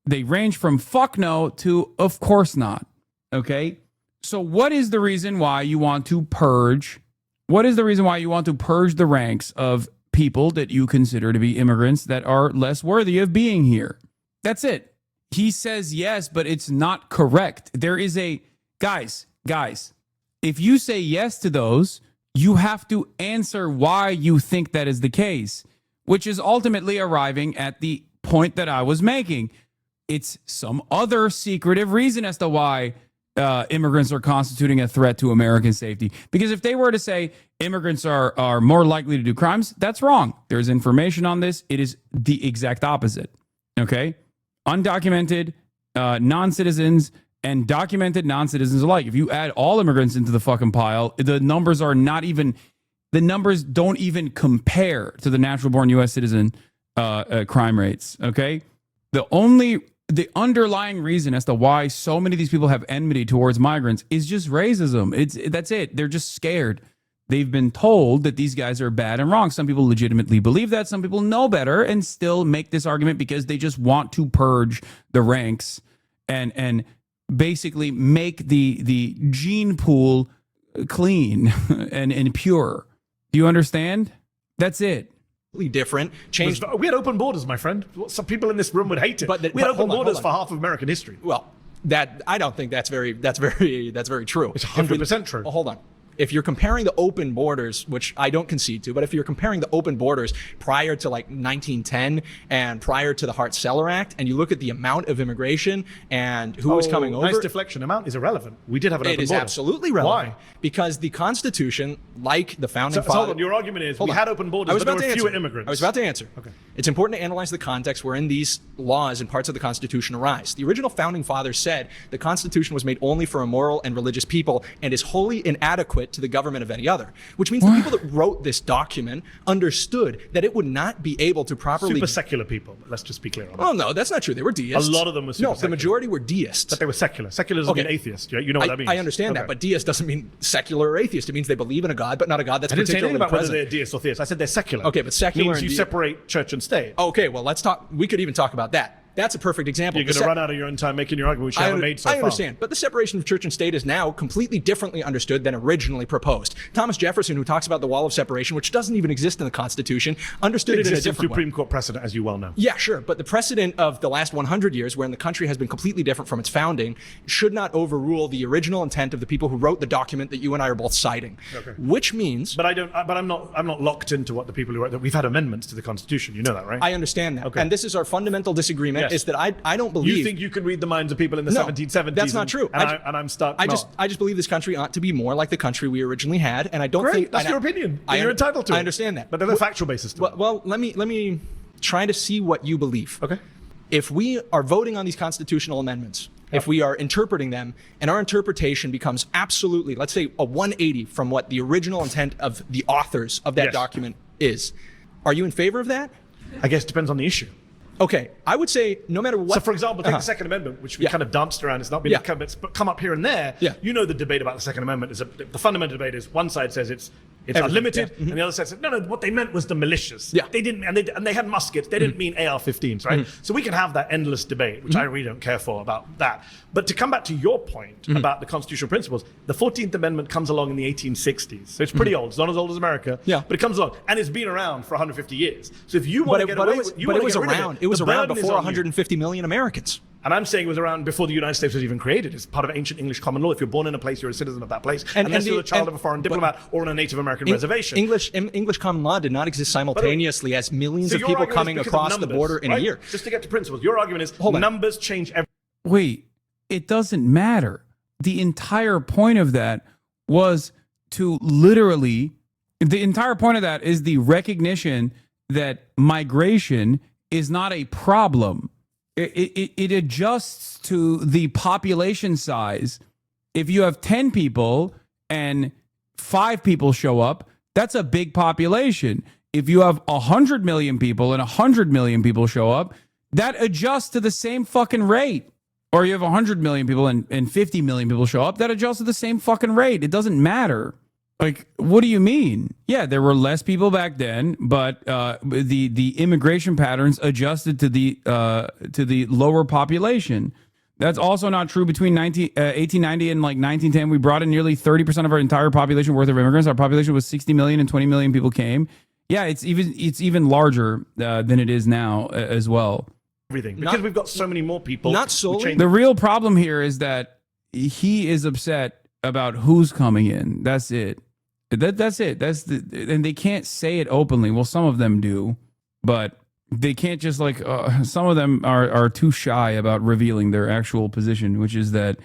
they range from fuck no to of course not. Okay? So what is the reason why you want to purge? What is the reason why you want to purge the ranks of people that you consider to be immigrants that are less worthy of being here? That's it. He says yes, but it's not correct. There is guys, if you say yes to those, you have to answer why you think that is the case, which is ultimately arriving at the point that I was making. It's some other secretive reason as to why immigrants are constituting a threat to American safety. Because if they were to say immigrants are more likely to do crimes, that's wrong. There's information on this. It is the exact opposite. Okay? Undocumented non-citizens and documented non-citizens alike. If you add all immigrants into the fucking pile, the numbers don't even compare to the natural-born U.S. citizen crime rates. Okay, the underlying reason as to why so many of these people have enmity towards migrants is just racism. That's it. They're just scared. They've been told that these guys are bad and wrong. Some people legitimately believe that. Some people know better and still make this argument because they just want to purge the ranks and basically make the gene pool clean and pure. Do you understand? That's it.
Different. Changed.
We had open borders, my friend. Some people in this room would hate it. We had open borders for half of American history.
Well, I don't think that's very true.
It's 100% true.
Well, hold on. If you're comparing the open borders, which I don't concede to, but if you're comparing the open borders prior to like 1910 and prior to the Hart-Celler Act, and you look at the amount of immigration and who was coming over.
Nice deflection. Amount is irrelevant. We did have an open border.
It is absolutely relevant.
Why?
Because the Constitution, like the founding fathers.
Hold on. Your argument is we had open borders, but there were fewer immigrants.
I was about to answer. Okay. It's important to analyze the context wherein these laws and parts of the Constitution arise. The original founding fathers said the Constitution was made only for immoral and religious people and is wholly inadequate to the government of any other, which means the people that wrote this document understood that it would not be able to properly...
Super secular people, but let's just be clear on that.
Well, no, that's not true. They were deists.
A lot of them were super secular.
No, the majority were deists.
But they were secular. Secular doesn't mean atheist. You know what that means.
I understand that, but deist doesn't mean secular or atheist. It means they believe in a God, but not a God that's particularly present.
I didn't say anything about whether they're deist or theist. I said they're secular.
Okay, but secular
means you separate church and state.
Okay, well, let's talk. We could even talk about that. That's a perfect example.
You're going to run out of your own time making your argument, which you haven't made so far.
I understand, but the separation of church and state is now completely differently understood than originally proposed. Thomas Jefferson, who talks about the wall of separation, which doesn't even exist in the Constitution, understood it in a different way.
Supreme Court precedent, as you well know.
Yeah, sure, but the precedent of the last 100 years, wherein the country has been completely different from its founding, should not overrule the original intent of the people who wrote the document that you and I are both citing.
Okay.
Which means,
but I'm not locked into what the people who wrote that. We've had amendments to the Constitution. You know that, right?
I understand that, and this is our fundamental disagreement.
Yes.
Is that I don't believe
you think you can read the minds of people in the 1770s.
That's not true.
I'm stuck.
I just believe this country ought to be more like the country we originally had, and I don't think
that's your opinion. You're entitled to it.
I understand that,
but there's a factual basis to it.
Well, let me try to see what you believe.
Okay.
If we are voting on these constitutional amendments, if we are interpreting them, and our interpretation becomes absolutely, let's say, a 180 from what the original intent of the authors of that document is, are you in favor of that?
I guess it depends on the issue.
Okay, I would say no matter what.
So, for example, take the Second Amendment, which we kind of danced around. It's not been come up here and there.
Yeah.
You know the debate about the Second Amendment is the fundamental debate is one side says it's unlimited, and the other side says no. What they meant was the militias.
Yeah.
They didn't, and they had muskets. They didn't mean AR-15s, right? So we can have that endless debate, which I really don't care for about that. But to come back to your point about the constitutional principles, the 14th Amendment comes along in the 1860s, so it's pretty old. It's not as old as America, but it comes along, and it's been around for 150 years. So if you want to get away with it,
it was around. It was around before 150 million Americans.
And I'm saying it was around before the United States was even created. It's part of ancient English common law. If you're born in a place, you're a citizen of that place, unless you're the child of a foreign diplomat or on a Native American reservation.
English common law did not exist simultaneously as millions of people coming across the border in a year.
Just to get to principles, your argument is numbers change everything.
Wait, it doesn't matter. The entire point of that was to literally, the entire point of that is the recognition that migration is not a problem. It adjusts to the population size. If you have 10 people and 5 people show up, that's a big population. If you have 100 million people and 100 million people show up, that adjusts to the same fucking rate. Or you have 100 million people and 50 million people show up, that adjusts to the same fucking rate. It doesn't matter. Like, what do you mean? Yeah, there were less people back then, but the immigration patterns adjusted to the lower population. That's also not true between 1890 and like 1910. We brought in nearly 30% of our entire population worth of immigrants. Our population was 60 million and 20 million people came. Yeah, it's even larger than it is now as well.
Everything because we've got so many more people.
Not solely.
The real problem here is that he is upset about who's coming in. That's it. That's it. And they can't say it openly. Well, some of them do, but they can't just like some of them are too shy about revealing their actual position, which is that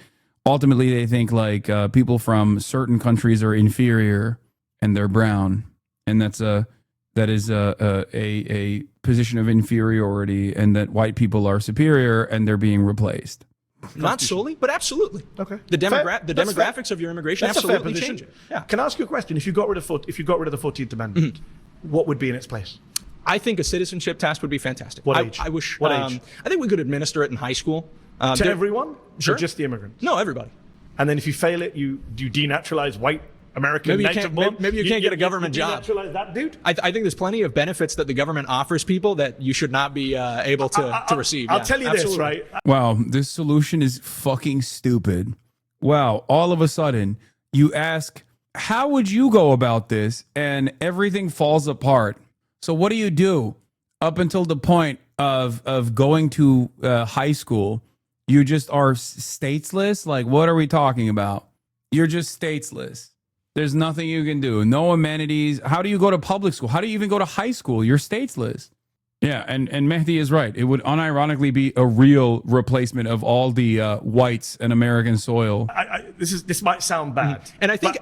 ultimately they think like people from certain countries are inferior and they're brown, and that is a position of inferiority, and that white people are superior and they're being replaced.
Not solely, but absolutely.
Okay.
The demographics of your immigration absolutely change it.
Yeah. Can I ask you a question? If you got rid of the 14th Amendment, what would be in its place?
I think a citizenship test would be fantastic.
What age?
I wish.
What age?
I think we could administer it in high school.
To everyone?
Sure.
Or just the immigrants?
No, everybody.
And then if you fail it, you denaturalize white American
maybe
native born?
Maybe you can't get a government job.
Denaturalize that dude?
I think there's plenty of benefits that the government offers people that you should not be able to receive.
I'll tell you this, right?
Wow, this solution is fucking stupid. Wow, all of a sudden, you ask, how would you go about this? And everything falls apart. So what do you do up until the point of going to high school? You just are statesless? Like, what are we talking about? You're just statesless. There's nothing you can do. No amenities. How do you go to public school? How do you even go to high school? You're statesless. Yeah, and Mehdi is right. It would unironically be a real replacement of all the whites and American soil.
This might sound bad,
and I think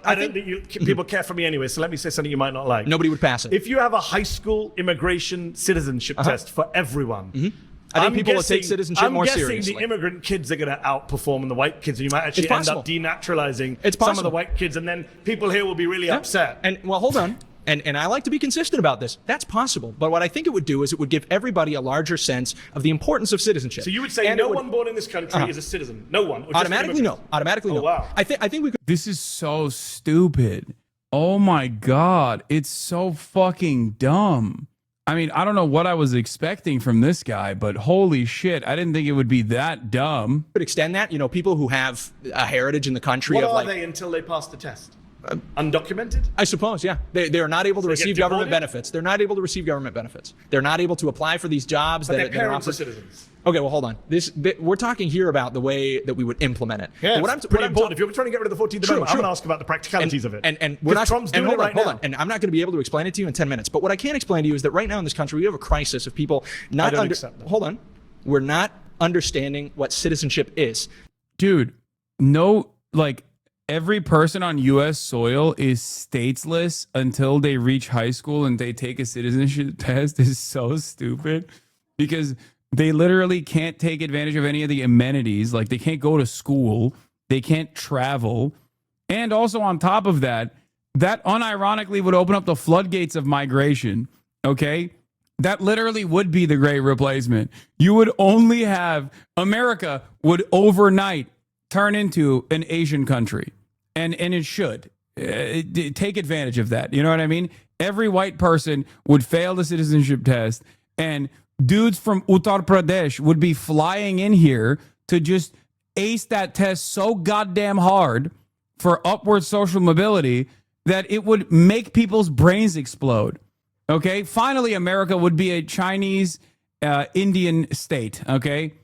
people care for me anyway. So let me say something you might not like.
Nobody would pass it.
If you have a high school immigration citizenship test for everyone,
I think people will take citizenship more seriously.
I'm guessing the immigrant kids are going to outperform the white kids, and you might actually end up denaturalizing some of the white kids, and then people here will be really upset.
And well, hold on. And I like to be consistent about this. That's possible. But what I think it would do is it would give everybody a larger sense of the importance of citizenship.
So you would say no one born in this country is a citizen? No one?
Automatically no. Automatically no.
Wow.
I think we could.
This is so stupid. Oh my God. It's so fucking dumb. I mean, I don't know what I was expecting from this guy, but holy shit, I didn't think it would be that dumb.
Could extend that, people who have a heritage in the country
What
of
are
like
they until they pass the test? Undocumented?
I suppose, yeah. They are not able to receive government benefits. They're not able to receive government benefits. They're not able to apply for these jobs.
But their parents are citizens.
Okay, well, hold on. We're talking here about the way that we would implement it.
Yeah, it's pretty important. If you're trying to get rid of the 14th Amendment, I'm going to ask about the practicalities of it.
And we're not.
Trump's doing it right now.
And I'm not going to be able to explain it to you in 10 minutes. But what I can explain to you is that right now in this country, we have a crisis of people not hold on. We're not understanding what citizenship is.
Dude, no, like, every person on U.S. soil is stateless until they reach high school and they take a citizenship test is so stupid because they literally can't take advantage of any of the amenities. Like, they can't go to school. They can't travel. And also on top of that, that unironically would open up the floodgates of migration. Okay? That literally would be the great replacement. You would only have America would overnight turn into an Asian country. And it should. Take advantage of that. You know what I mean? Every white person would fail the citizenship test, and dudes from Uttar Pradesh would be flying in here to just ace that test so goddamn hard for upward social mobility that it would make people's brains explode. Okay? Finally, America would be a Chinese Indian state. Okay?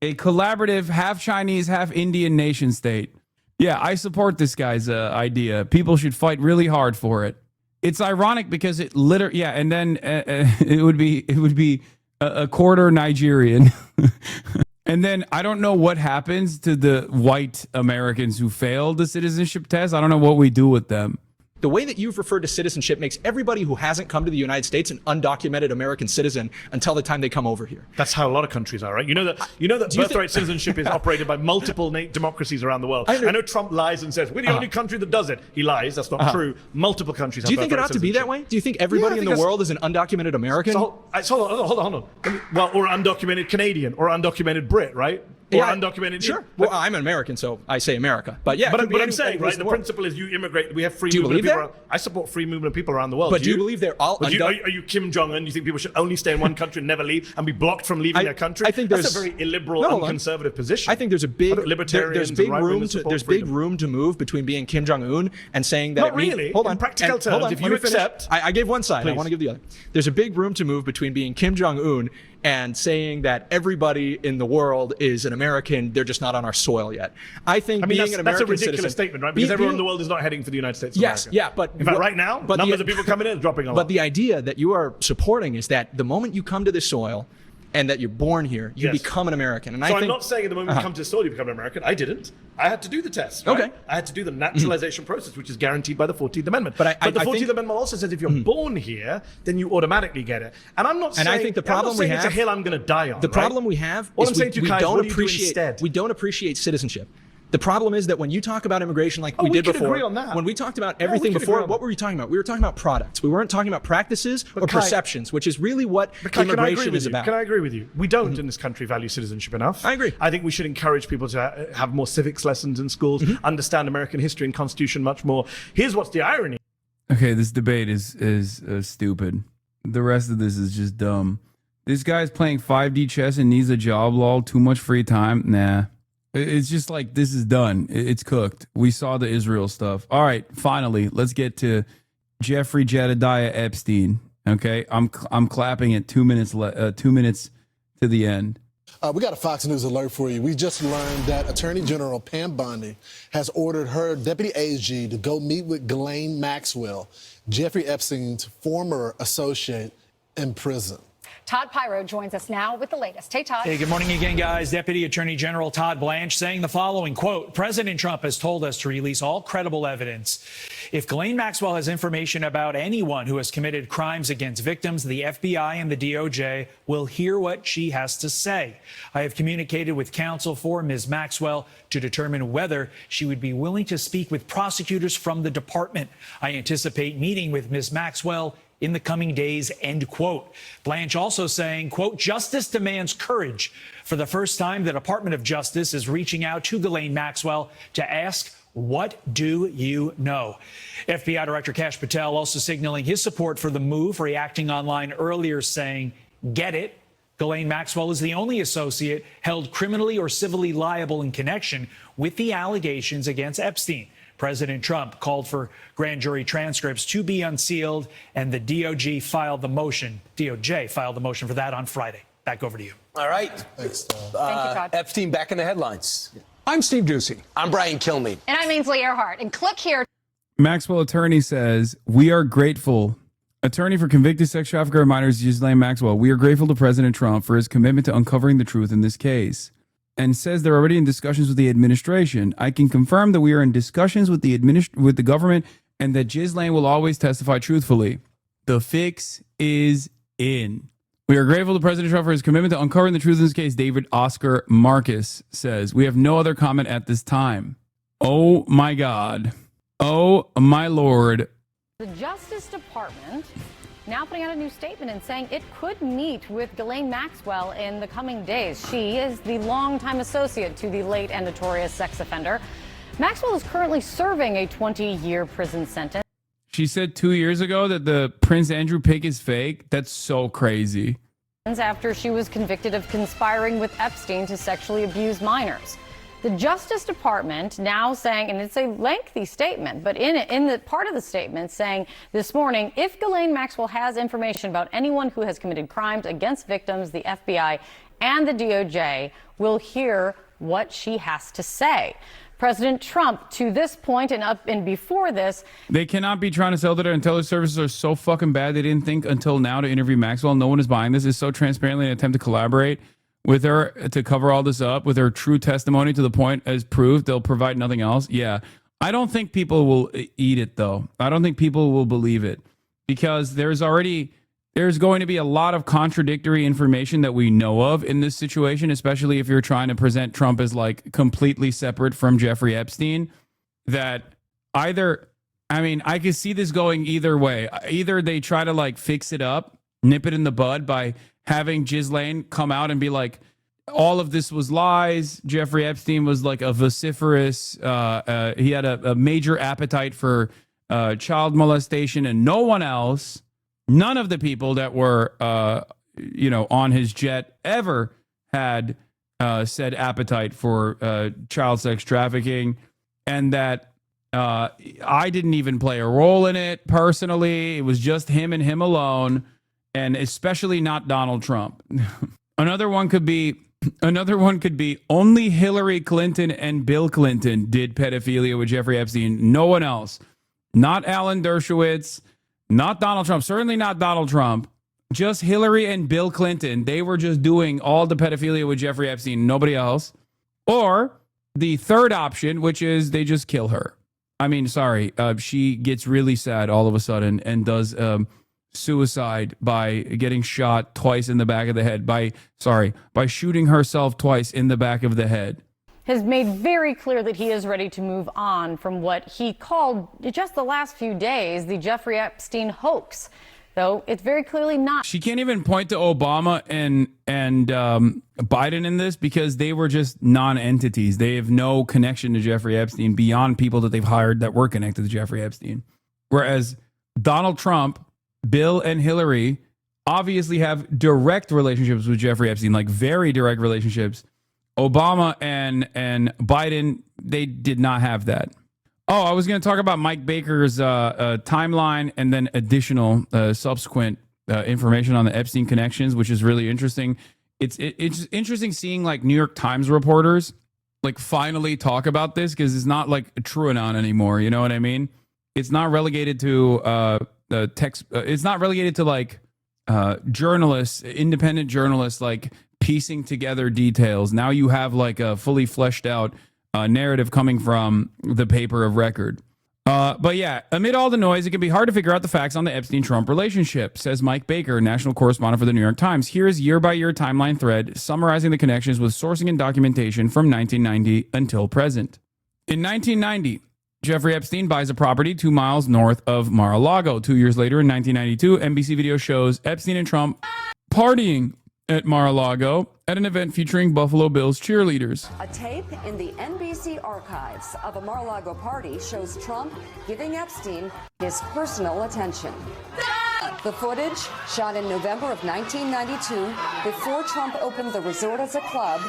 A collaborative, half Chinese, half Indian nation state. Yeah, I support this guy's idea. People should fight really hard for it. It's ironic because it literally, yeah, and then it would be a quarter Nigerian. And then I don't know what happens to the white Americans who failed the citizenship test. I don't know what we do with them.
The way that you've referred to citizenship makes everybody who hasn't come to the United States an undocumented American citizen until the time they come over here.
That's how a lot of countries are, right? You know that birthright citizenship is operated by multiple democracies around the world. I know Trump lies and says, we're the only country that does it. He lies. That's not true. Multiple countries have
Do you think it ought to be that way? Do you think everybody in the world is an undocumented American?
Hold on. Well, or undocumented Canadian or undocumented Brit, right? Or undocumented.
Sure. Well, I'm an American, so I say America. But yeah,
but I'm saying, right, the principle is you immigrate. We have free movement of people. I support free movement of people around the world.
But do you believe they're all
are you Kim Jong-un? You think people should only stay in one country and never leave and be blocked from leaving their country?
I think
that's a very illiberal and conservative position.
I think there's a big room to move between being Kim Jong-un and saying that
not really. Hold on. In practical terms, if you accept,
I gave one side. I want to give the other. There's a big room to move between being Kim Jong-un and saying that everybody in the world is an American, they're just not on our soil yet. I think being an American
that's a ridiculous
citizen,
statement, right? Because everyone in the world is not heading for the United States of America.
Yeah, but
in fact, right now, numbers of people coming in is dropping a lot.
But the idea that you are supporting is that the moment you come to this soil and that you're born here, you become an American. And
so I'm not saying at the moment you come to the soil, you become an American. I didn't. I had to do the test. Right?
Okay.
I had to do the naturalization process, which is guaranteed by the 14th Amendment. But the 14th Amendment also says if you're born here, then you automatically get it. And I'm not saying,
I think the problem we have,
it's a hill I'm going to die on.
The problem we have is we don't appreciate citizenship. The problem is that when you talk about immigration like we did before,
agree on that.
When we talked about everything before, what were we talking about? We were talking about products. We weren't talking about practices or perceptions, which is really what immigration is about.
Can I agree with you? We don't in this country value citizenship enough.
I agree.
I think we should encourage people to have more civics lessons in schools, understand American history and Constitution much more. Here's what's the irony.
Okay, this debate is stupid. The rest of this is just dumb. This guy's playing 5D chess and needs a job, lol. Too much free time. Nah. It's just like, this is done. It's cooked. We saw the Israel stuff. All right, finally, let's get to Jeffrey Jedediah Epstein. Okay, I'm clapping at 2 minutes 2 minutes to the end.
We got a Fox News alert for you. We just learned that Attorney General Pam Bondi has ordered her deputy AG to go meet with Ghislaine Maxwell, Jeffrey Epstein's former associate, in prison.
Todd Pyro joins us now with the latest. Hey, Todd.
Hey, good morning again, guys. Deputy Attorney General Todd Blanche saying the following, quote, President Trump has told us to release all credible evidence. If Ghislaine Maxwell has information about anyone who has committed crimes against victims, the FBI and the DOJ will hear what she has to say. I have communicated with counsel for Ms. Maxwell to determine whether she would be willing to speak with prosecutors from the department. I anticipate meeting with Ms. Maxwell in the coming days, end quote. Blanche also saying, quote, justice demands courage. For the first time, the Department of Justice is reaching out to Ghislaine Maxwell to ask What do you know? FBI Director Kash Patel also signaling his support for the move, reacting online earlier saying, get it. Ghislaine Maxwell is the only associate held criminally or civilly liable in connection with the allegations against Epstein. President Trump called for grand jury transcripts to be unsealed, and the DOJ filed the motion for that on Friday. Back over to you.
All right.
Thanks, Todd.
Thank you, Todd.
Epstein back in the headlines.
I'm Steve Ducey.
I'm Brian Kilmeade.
And I'm Ainsley Earhart. And click here.
Maxwell attorney says, we are grateful. Attorney for convicted sex trafficker and minors Ghislaine Maxwell, we are grateful to President Trump for his commitment to uncovering the truth in this case. And says they're already in discussions with the administration. I can confirm that we are in discussions with the government and that Ghislaine will always testify truthfully. The fix is in. We are grateful to President Trump for his commitment to uncovering the truth in this case, David Oscar Marcus says. We have no other comment at this time. Oh, my God. Oh, my Lord.
The Justice Department now putting out a new statement and saying it could meet with Ghislaine Maxwell in the coming days. She is the longtime associate to the late and notorious sex offender. Maxwell is currently serving a 20-year prison sentence.
She said 2 years ago that the Prince Andrew pic is fake. That's so crazy.
After she was convicted of conspiring with Epstein to sexually abuse minors. The Justice Department now saying, and it's a lengthy statement, but in the part of the statement saying this morning, if Ghislaine Maxwell has information about anyone who has committed crimes against victims, the FBI and the DOJ will hear what she has to say. President Trump, to this point and before this,
they cannot be trying to sell that our intelligence services are so fucking bad they didn't think until now to interview Maxwell. No one is buying this. It's so transparently an attempt to collaborate with her to cover all this up with her true testimony to the point as proved they'll provide nothing else. Yeah, I don't think people will eat it though. I don't think people will believe it because there's going to be a lot of contradictory information that we know of in this situation, especially if you're trying to present Trump as like completely separate from Jeffrey Epstein. That either, I mean, I could see this going either way. Either they try to like fix it up, nip it in the bud by having Ghislaine come out and be like, all of this was lies. Jeffrey Epstein was like a vociferous, he had a major appetite for child molestation, and no one else, none of the people that were, on his jet ever had said appetite for child sex trafficking, and that I didn't even play a role in it personally. It was just him and him alone, and especially not Donald Trump. Another one could be only Hillary Clinton and Bill Clinton did pedophilia with Jeffrey Epstein. No one else. Not Alan Dershowitz. Not Donald Trump. Certainly not Donald Trump. Just Hillary and Bill Clinton. They were just doing all the pedophilia with Jeffrey Epstein. Nobody else. Or the third option, which is they just kill her. I mean, sorry. She gets really sad all of a sudden and does suicide by getting shot twice in the back of the head. By shooting herself twice in the back of the head.
Has made very clear that he is ready to move on from what he called just the last few days the Jeffrey Epstein hoax, though it's very clearly not.
She can't even point to Obama and Biden in this because they were just non-entities. They have no connection to Jeffrey Epstein beyond people that they've hired that were connected to Jeffrey Epstein. Whereas Donald Trump, Bill, and Hillary obviously have direct relationships with Jeffrey Epstein, like very direct relationships. Obama and Biden, they did not have that. Oh, I was going to talk about Mike Baker's timeline and then additional subsequent information on the Epstein connections, which is really interesting. It's interesting seeing like New York Times reporters like finally talk about this because it's not like a TrueAnon anymore. You know what I mean? It's not relegated to text. It's not relegated to like journalists, independent journalists, like piecing together details. Now you have like a fully fleshed out narrative coming from the paper of record. But yeah, amid all the noise, it can be hard to figure out the facts on the Epstein-Trump relationship, says Mike Baker, national correspondent for the New York Times. Here is year-by-year timeline thread summarizing the connections with sourcing and documentation from 1990 until present. In 1990, Jeffrey Epstein buys a property 2 miles north of Mar-a-Lago. 2 years later, in 1992, NBC video shows Epstein and Trump partying at Mar-a-Lago at an event featuring Buffalo Bills cheerleaders.
A tape in the NBC archives of a Mar-a-Lago party shows Trump giving Epstein his personal attention. The footage, shot in November of 1992, before Trump opened the resort as a club,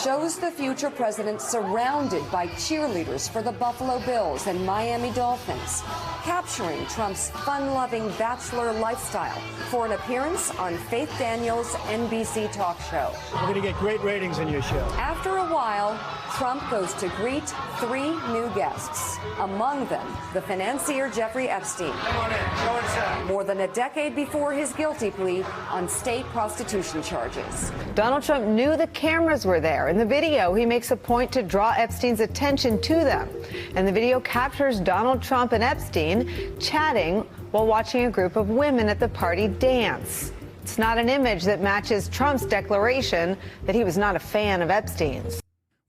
shows the future president surrounded by cheerleaders for the Buffalo Bills and Miami Dolphins, capturing Trump's fun-loving bachelor lifestyle for an appearance on Faith Daniels' NBC talk show.
We're going to get great ratings in your show.
After a while, Trump goes to greet 3 new guests, among them the financier Jeffrey Epstein.
Come on in, go inside.
More than a decade before his guilty plea on state prostitution charges.
Donald Trump knew the cameras were there. In the video, he makes a point to draw Epstein's attention to them. And the video captures Donald Trump and Epstein chatting while watching a group of women at the party dance. It's not an image that matches Trump's declaration that he was not a fan of Epstein's.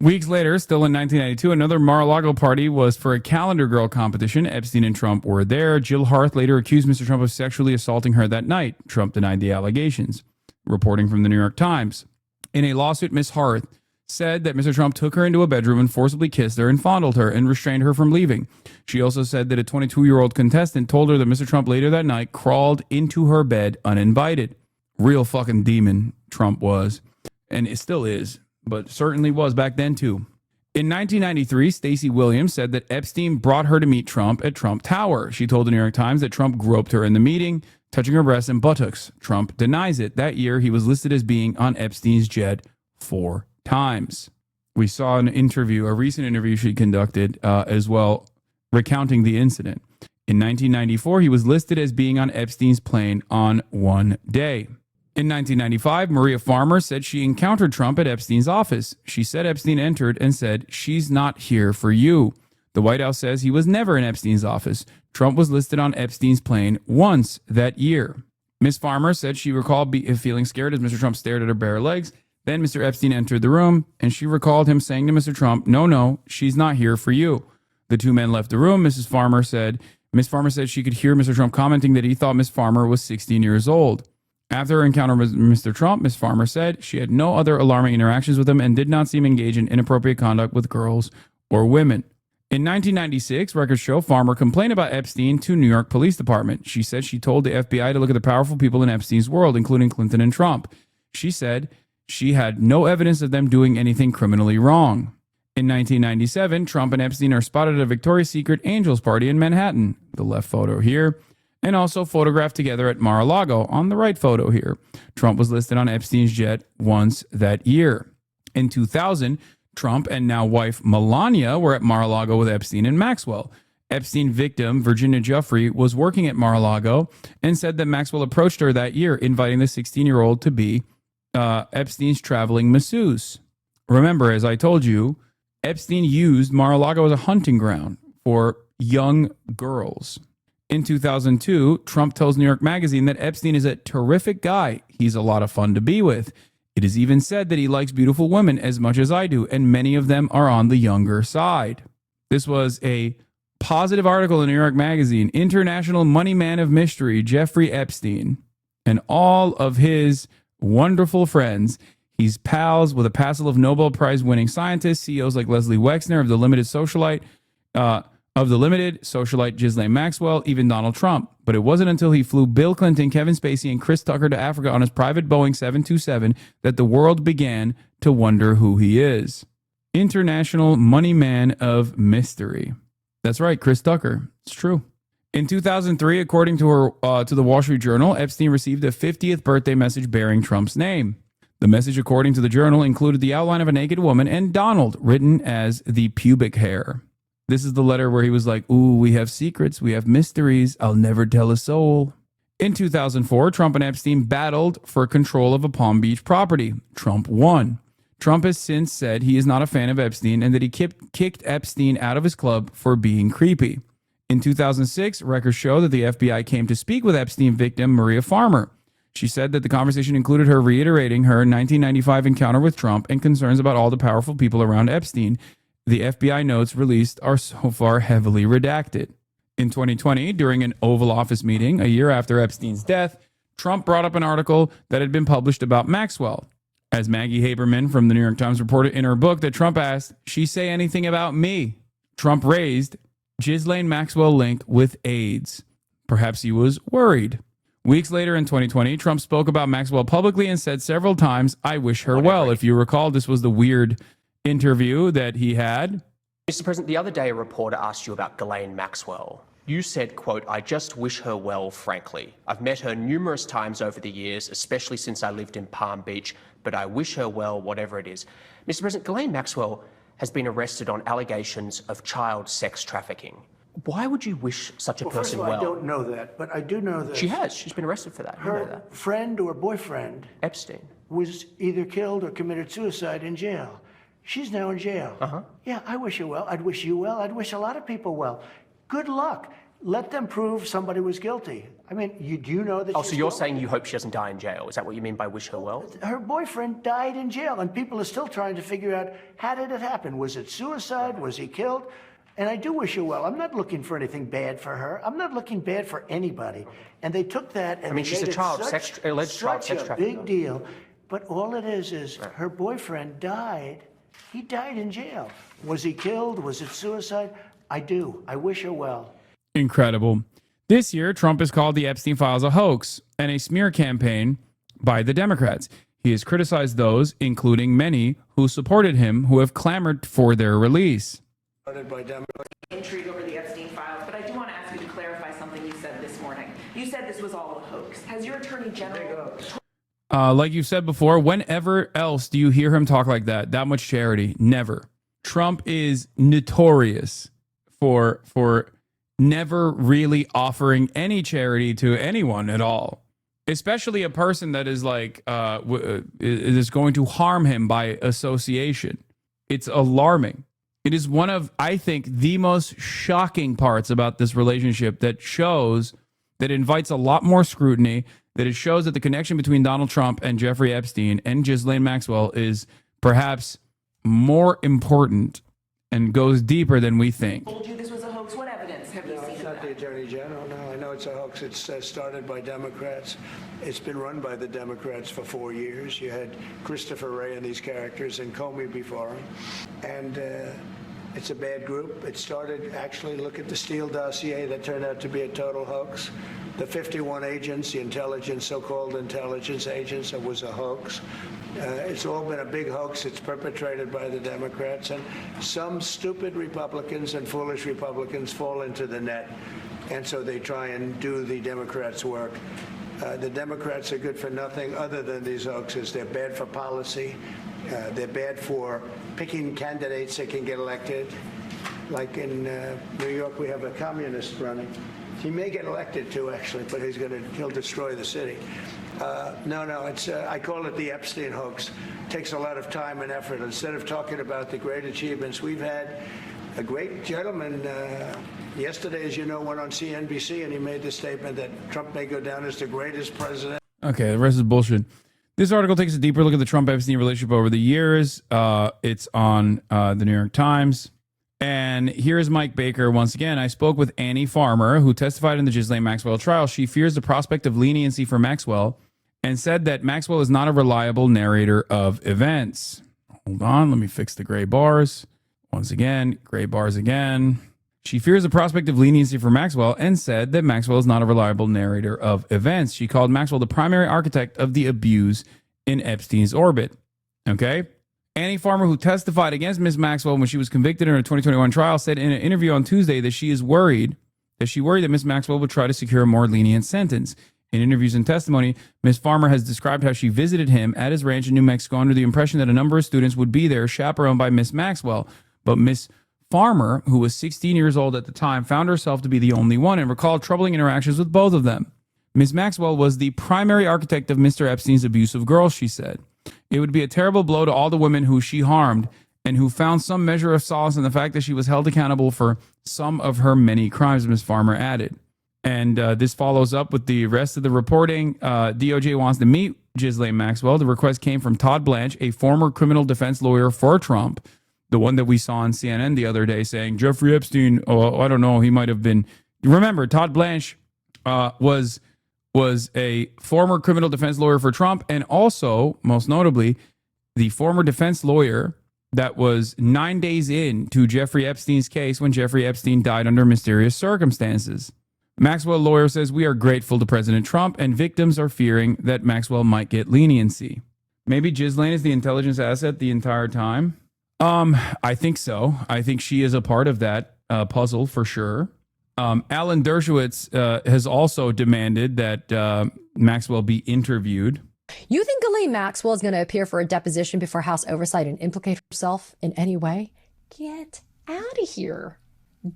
Weeks later, still in 1992, another Mar-a-Lago party was for a calendar girl competition. Epstein and Trump were there. Jill Harth later accused Mr. Trump of sexually assaulting her that night. Trump denied the allegations. Reporting from the New York Times. In a lawsuit, Ms. Harth said that Mr. Trump took her into a bedroom and forcibly kissed her and fondled her and restrained her from leaving. She also said that a 22-year-old contestant told her that Mr. Trump later that night crawled into her bed uninvited. Real fucking demon Trump was. And it still is, but certainly was back then too. In 1993, Stacey Williams said that Epstein brought her to meet Trump at Trump Tower. She told the New York Times that Trump groped her in the meeting, touching her breasts and buttocks. Trump denies it. That year, he was listed as being on Epstein's jet 4 times. We saw an interview, a recent interview she conducted as well, recounting the incident. In 1994, he was listed as being on Epstein's plane on 1 day. In 1995, Maria Farmer said she encountered Trump at Epstein's office. She said Epstein entered and said, "She's not here for you." The White House says he was never in Epstein's office. Trump was listed on Epstein's plane once that year. Ms. Farmer said she recalled feeling scared as Mr. Trump stared at her bare legs. Then Mr. Epstein entered the room, and she recalled him saying to Mr. Trump, no, she's not here for you." The 2 men left the room. Ms. Farmer said she could hear Mr. Trump commenting that he thought Ms. Farmer was 16 years old. After her encounter with Mr. Trump, Ms. Farmer said she had no other alarming interactions with him and did not seem engaged in inappropriate conduct with girls or women. In 1996, records show Farmer complained about Epstein to New York Police Department. She said she told the FBI to look at the powerful people in Epstein's world, including Clinton and Trump. She said she had no evidence of them doing anything criminally wrong. In 1997, Trump and Epstein are spotted at a Victoria's Secret Angels party in Manhattan, the left photo here, and also photographed together at Mar-a-Lago on the right photo here. Trump was listed on Epstein's jet once that year. In 2000, Trump and now wife Melania were at Mar-a-Lago with Epstein and Maxwell. Epstein victim Virginia Giuffre was working at Mar-a-Lago and said that Maxwell approached her that year, inviting the 16-year-old to be Epstein's traveling masseuse. Remember, as I told you, Epstein used Mar-a-Lago as a hunting ground for young girls. In 2002, Trump tells New York Magazine that Epstein is a terrific guy. He's a lot of fun to be with. It is even said that he likes beautiful women as much as I do, and many of them are on the younger side. This was a positive article in New York Magazine. International money man of mystery, Jeffrey Epstein, and all of his wonderful friends. He's pals with a passel of Nobel Prize winning scientists, CEOs like Leslie Wexner of the Limited Socialite, GHISLAINE Maxwell, even Donald Trump. But it wasn't until he flew Bill Clinton, Kevin Spacey, and Chris Tucker to Africa on his private Boeing 727 that the world began to wonder who he is. International money man of mystery. That's right, Chris Tucker. It's true. In 2003, according to the Wall Street Journal, Epstein received a 50th birthday message bearing Trump's name. The message, according to the Journal, included the outline of a naked woman and Donald, written as the pubic hair. This is the letter where he was like, "Ooh, we have secrets, we have mysteries, I'll never tell a soul." In 2004, Trump and Epstein battled for control of a Palm Beach property. Trump won. Trump has since said he is not a fan of Epstein and that he kicked Epstein out of his club for being creepy. In 2006, records show that the FBI came to speak with Epstein victim Maria Farmer. She said that the conversation included her reiterating her 1995 encounter with Trump and concerns about all the powerful people around Epstein. The FBI notes released are so far heavily redacted. In 2020, during an Oval Office meeting, a year after Epstein's death, Trump brought up an article that had been published about Maxwell. As Maggie Haberman from the New York Times reported in her book that Trump asked, she say anything about me? Trump raised Ghislaine Maxwell link with AIDS. Perhaps he was worried. Weeks later in 2020, Trump spoke about Maxwell publicly and said several times, I wish her well. If you recall, this was the weird interview that he had.
Mr. President, the other day a reporter asked you about Ghislaine Maxwell. You said, quote, I just wish her well, frankly. I've met her numerous times over the years, especially since I lived in Palm Beach, but I wish her well, whatever it is. Mr. President, Ghislaine Maxwell has been arrested on allegations of child sex trafficking. Why would you wish such a person well?
I don't know that, but I do know that.
She has. She's been arrested for that. You know that.
Her friend or boyfriend,
Epstein,
was either killed or committed suicide in jail. She's now in jail. Yeah, I wish her well. I'd wish you well. I'd wish a lot of people well. Good luck. Let them prove somebody was guilty. I mean, do you know that?
Oh, so you're saying you hope she doesn't die in jail? Is that what you mean by wish her well?
Her boyfriend died in jail, and people are still trying to figure out, how did it happen? Was it suicide? Was he killed? And I do wish her well. I'm not looking for anything bad for her. I'm not looking bad for anybody. And they took that and
she's a child alleged child sex trafficking.
Big deal. But all it is her boyfriend died. He died in jail. Was he killed? Was it suicide? I do. I wish her well.
Incredible. This year, Trump has called the Epstein files a hoax and a smear campaign by the Democrats. He has criticized those, including many who supported him, who have clamored for their release.
Intrigue over the Epstein files, but I do want to ask you to clarify something you said this morning. You said this was all a hoax. Has your attorney general...
Like you said before, whenever else do you hear him talk like that? That much charity? Never. Trump is notorious for never really offering any charity to anyone at all, especially a person that is like is going to harm him by association. It's alarming. It is one of, I think, the most shocking parts about this relationship that shows that invites a lot more scrutiny, that it shows that the connection between Donald Trump and Jeffrey Epstein and Ghislaine Maxwell is perhaps more important and goes deeper than we think.
Told you this was a hoax. What evidence have you seen?
It's not the Attorney General. No, I know it's a hoax. It's started by Democrats. It's been run by the Democrats for 4 years. You had Christopher Wray and these characters and Comey before him. And it's a bad group. It started, actually, look at the Steele dossier that turned out to be a total hoax. The 51 agents, the intelligence, so-called intelligence agents, it was a hoax. It's all been a big hoax. It's perpetrated by the Democrats. And some stupid Republicans and foolish Republicans fall into the net. And so they try and do the Democrats' work. The Democrats are good for nothing other than these hoaxes. They're bad for policy. They're bad for picking candidates that can get elected. Like in New York, we have a communist running. He may get elected too, actually, but he'll destroy the city. No, it's I call it the Epstein hoax. It takes a lot of time and effort. Instead of talking about the great achievements we've had, a great gentleman yesterday, as you know, went on CNBC and he made the statement that Trump may go down as the greatest president.
Okay, the rest is bullshit. This article takes a deeper look at the Trump-Epstein relationship over the years. It's on the New York Times. And here's Mike Baker. Once again, I spoke with Annie Farmer, who testified in the Ghislaine Maxwell trial. She fears the prospect of leniency for Maxwell and said that Maxwell is not a reliable narrator of events. Hold on, let me fix the gray bars. Once again, gray bars again. She fears the prospect of leniency for Maxwell and said that Maxwell is not a reliable narrator of events. She called Maxwell the primary architect of the abuse in Epstein's orbit. Okay? Annie Farmer, who testified against Ms. Maxwell when she was convicted in her 2021 trial, said in an interview on Tuesday that she worried that Ms. Maxwell would try to secure a more lenient sentence. In interviews and testimony, Ms. Farmer has described how she visited him at his ranch in New Mexico under the impression that a number of students would be there, chaperoned by Ms. Maxwell. But Ms. Farmer, who was 16 years old at the time, found herself to be the only one and recalled troubling interactions with both of them. Ms. Maxwell was the primary architect of Mr. Epstein's abuse of girls, she said. It would be a terrible blow to all the women who she harmed and who found some measure of solace in the fact that she was held accountable for some of her many crimes, Ms. Farmer added. And this follows up with the rest of the reporting. DOJ wants to meet Ghislaine Maxwell. The request came from Todd Blanche, a former criminal defense lawyer for Trump, the one that we saw on CNN the other day saying, Jeffrey Epstein, I don't know, he might have been. Remember, Todd Blanche was was a former criminal defense lawyer for Trump, and also, most notably, the former defense lawyer that was 9 days into Jeffrey Epstein's case when Jeffrey Epstein died under mysterious circumstances. Maxwell lawyer says, we are grateful to President Trump, and victims are fearing that Maxwell might get leniency. Maybe GHISLAINE is the intelligence asset the entire time. I think so. I think she is a part of that puzzle for sure. Alan Dershowitz has also demanded that Maxwell be interviewed.
You think Ghislaine Maxwell is going to appear for a deposition before House Oversight and implicate herself in any way? Get out of here.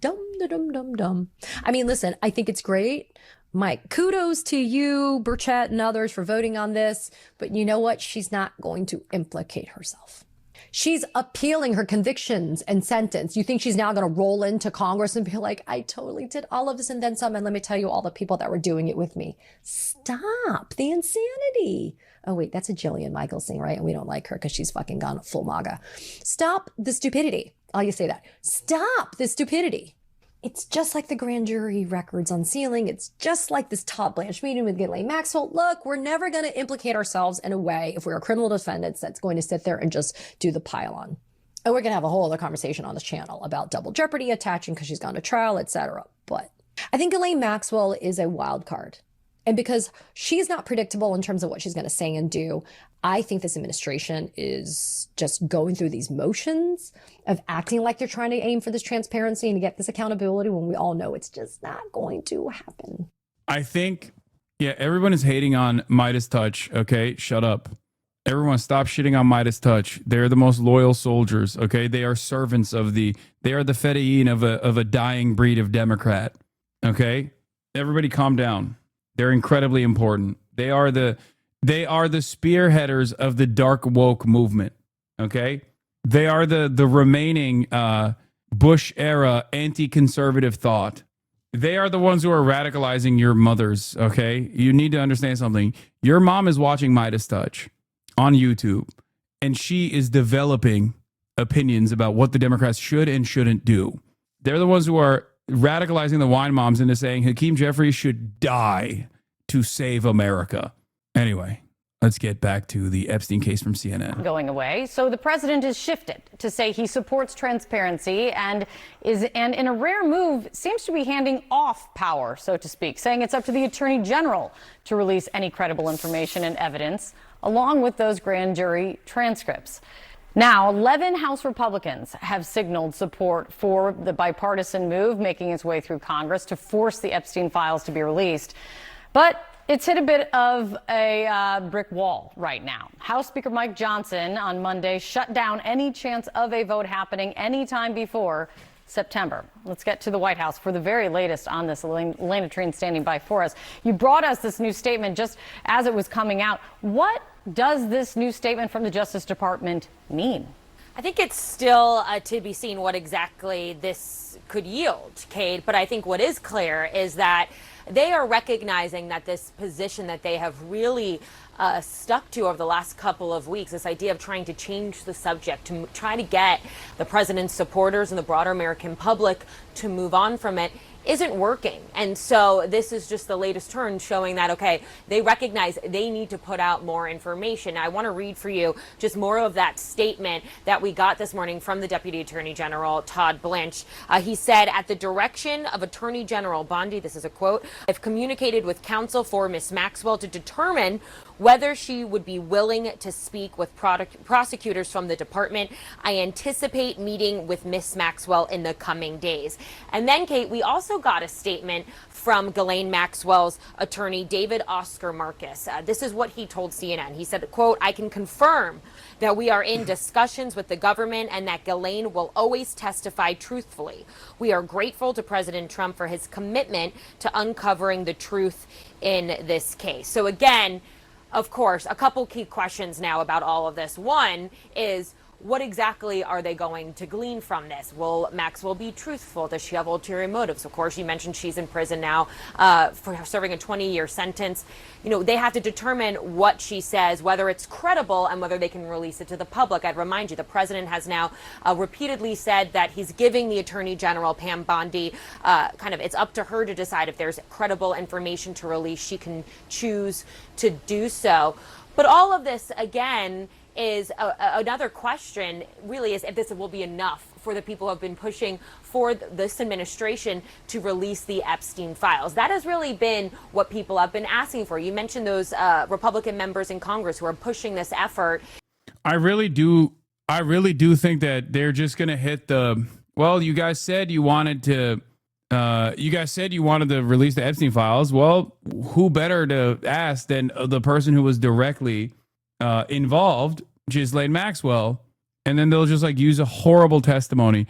Dumb. I mean, listen, I think it's great. Mike, kudos to you, Burchett, and others for voting on this. But you know what? She's not going to implicate herself. She's appealing her convictions and sentence. You think she's now going to roll into Congress and be like, I totally did all of this and then some, and let me tell you all the people that were doing it with me. Stop the insanity. Oh, wait, that's a Jillian Michaels thing, right? And we don't like her because she's fucking gone full MAGA. Stop the stupidity. I'll just say that. Stop the stupidity. It's just like the grand jury records unsealing. It's just like this Todd Blanche meeting with Ghislaine Maxwell. Look, we're never going to implicate ourselves in a way if we're criminal defendants that's going to sit there and just do the pile-on. And we're going to have a whole other conversation on this channel about double jeopardy attaching because she's gone to trial, etc. But I think Ghislaine Maxwell is a wild card. And because she's not predictable in terms of what she's going to say and do, I think this administration is just going through these motions of acting like they're trying to aim for this transparency and to get this accountability when we all know it's just not going to happen.
I think, yeah, everyone is hating on Midas Touch. Okay, shut up. Everyone stop shitting on Midas Touch. They're the most loyal soldiers. Okay, they are servants of they are the Fedayeen of a dying breed of Democrat. Okay, everybody calm down. They're incredibly important. They are the spearheaders of the dark woke movement. Okay, they are the remaining Bush era anti-conservative thought. They are the ones who are radicalizing your mothers. Okay, you need to understand something. Your mom is watching Midas Touch on YouTube, and she is developing opinions about what the Democrats should and shouldn't do. They're the ones who are radicalizing the wine moms into saying Hakeem Jeffries should die to save America. Anyway, let's get back to the Epstein case from CNN.
Going away. So the president has shifted to say he supports transparency and in a rare move seems to be handing off power, so to speak, saying it's up to the attorney general to release any credible information and evidence along with those grand jury transcripts. Now, 11 House Republicans have signaled support for the bipartisan move making its way through Congress to force the Epstein files to be released. But it's hit a bit of a brick wall right now. House Speaker Mike Johnson on Monday shut down any chance of a vote happening anytime before September. Let's get to the White House for the very latest on this. Elena Trine standing by for us. You brought us this new statement just as it was coming out. What does this new statement from the Justice Department mean?
I think it's still to be seen what exactly this could yield, Kate. But I think what is clear is that they are recognizing that this position that they have really stuck to over the last couple of weeks, this idea of trying to change the subject, to try to get the president's supporters and the broader American public to move on from it, isn't working. And so this is just the latest turn showing that, okay, they recognize they need to put out more information. I want to read for you just more of that statement that we got this morning from the Deputy Attorney General, Todd Blanche. He said, at the direction of Attorney General Bondi, this is a quote, I've communicated with counsel for Ms. Maxwell to determine whether she would be willing to speak with prosecutors from the department. I anticipate meeting with Ms. Maxwell in the coming days. And then, Kate, we also got a statement from Ghislaine Maxwell's attorney, David Oscar Marcus. This is what he told CNN. He said, quote, I can confirm that we are in discussions with the government and that Ghislaine will always testify truthfully. We are grateful to President Trump for his commitment to uncovering the truth in this case. So again, of course, a couple key questions now about all of this. One is, what exactly are they going to glean from this? Will Maxwell be truthful? Does she have ulterior motives? Of course, you mentioned she's in prison now for serving a 20-year sentence. You know, they have to determine what she says, whether it's credible and whether they can release it to the public. I'd remind you, the president has now repeatedly said that he's giving the Attorney General, Pam Bondi, it's up to her to decide if there's credible information to release. She can choose to do so. But all of this, again, is another question, really, is if this will be enough for the people who have been pushing for this administration to release the Epstein files. That has really been what people have been asking for. You mentioned those Republican members in Congress who are pushing this effort.
I really do think that they're just going to hit the, well, you guys said you wanted to release the Epstein files. Well, who better to ask than the person who was directly involved, GHISLAINE Maxwell, and then they'll just like use a horrible testimony.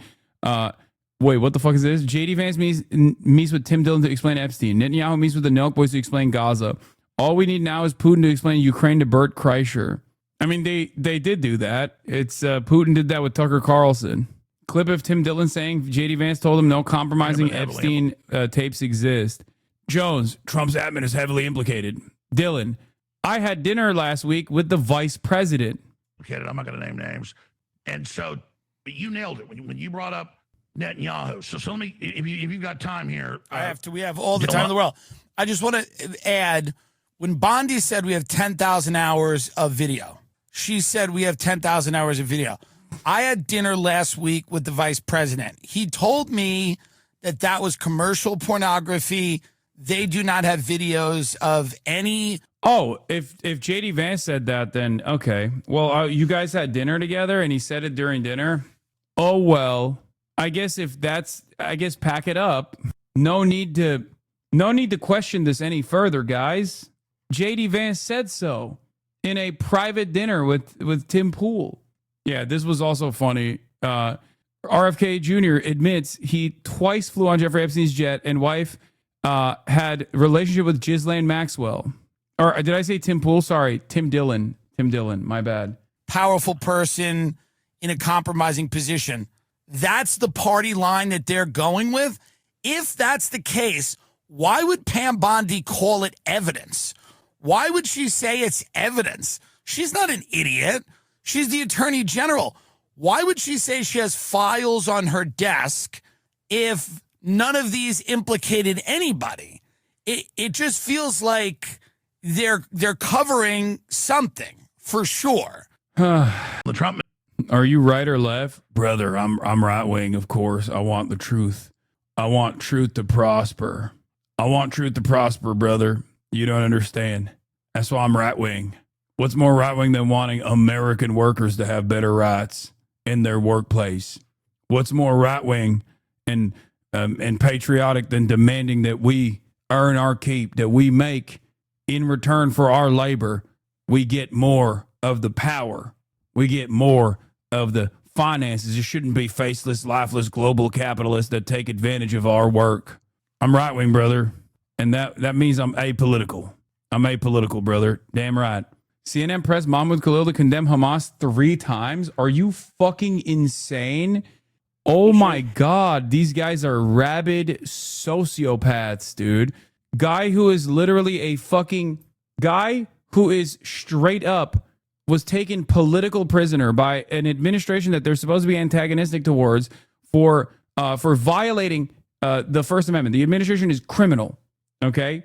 Wait, what the fuck is this? JD Vance meets with Tim Dillon to explain Epstein. Netanyahu meets with the NELKBOYS to explain Gaza. All we need now is Putin to explain Ukraine to Bert Kreischer. I mean, they did do that. It's Putin did that with Tucker Carlson. Clip of Tim Dillon saying JD Vance told him no compromising Epstein tapes exist. Jones, Trump's admin is heavily implicated. Dillon, I had dinner last week with the vice president.
Okay, I'm not going to name names. And so, but you nailed it when you brought up Netanyahu. So let me, if you've got time here.
I have to. We have all the time in the world. I just want to add, when Bondi said we have 10,000 hours of video, she said we have 10,000 hours of video. I had dinner last week with the vice president. He told me that was commercial pornography. They do not have videos of any.
Oh, if JD Vance said that, then okay. Well, you guys had dinner together, and he said it during dinner. Oh well, I guess pack it up. No need to question this any further, guys. JD Vance said so in a private dinner with Tim Pool. Yeah, this was also funny. RFK Jr. admits he twice flew on Jeffrey Epstein's jet and wife had relationship with GHISLAINE Maxwell. Or did I say Tim Pool? Sorry, Tim Dillon. Tim Dillon, my bad.
Powerful person in a compromising position. That's the party line that they're going with. If that's the case, why would Pam Bondi call it evidence? Why would she say it's evidence? She's not an idiot. She's the Attorney General. Why would she say she has files on her desk if none of these implicated anybody? It just feels like they're covering something for sure.
The Trump.
Are you right or left? Brother, I'm right wing, of course. I want the truth. I want truth to prosper. I want truth to prosper, brother. You don't understand. That's why I'm right wing. What's more right wing than wanting American workers to have better rights in their workplace? What's more right wing and patriotic than demanding that we earn our keep, that we make in return for our labor, we get more of the power. We get more of the finances. It shouldn't be faceless, lifeless global capitalists that take advantage of our work. I'm right wing, brother. And that means I'm apolitical. I'm apolitical, brother. Damn right. CNN pressed Mahmoud Khalil to condemn Hamas 3 times. Are you fucking insane? Oh my God. These guys are rabid sociopaths, dude. Guy who is literally a fucking guy who is straight up was taken political prisoner by an administration that they're supposed to be antagonistic towards for violating the First Amendment. The administration is criminal, okay?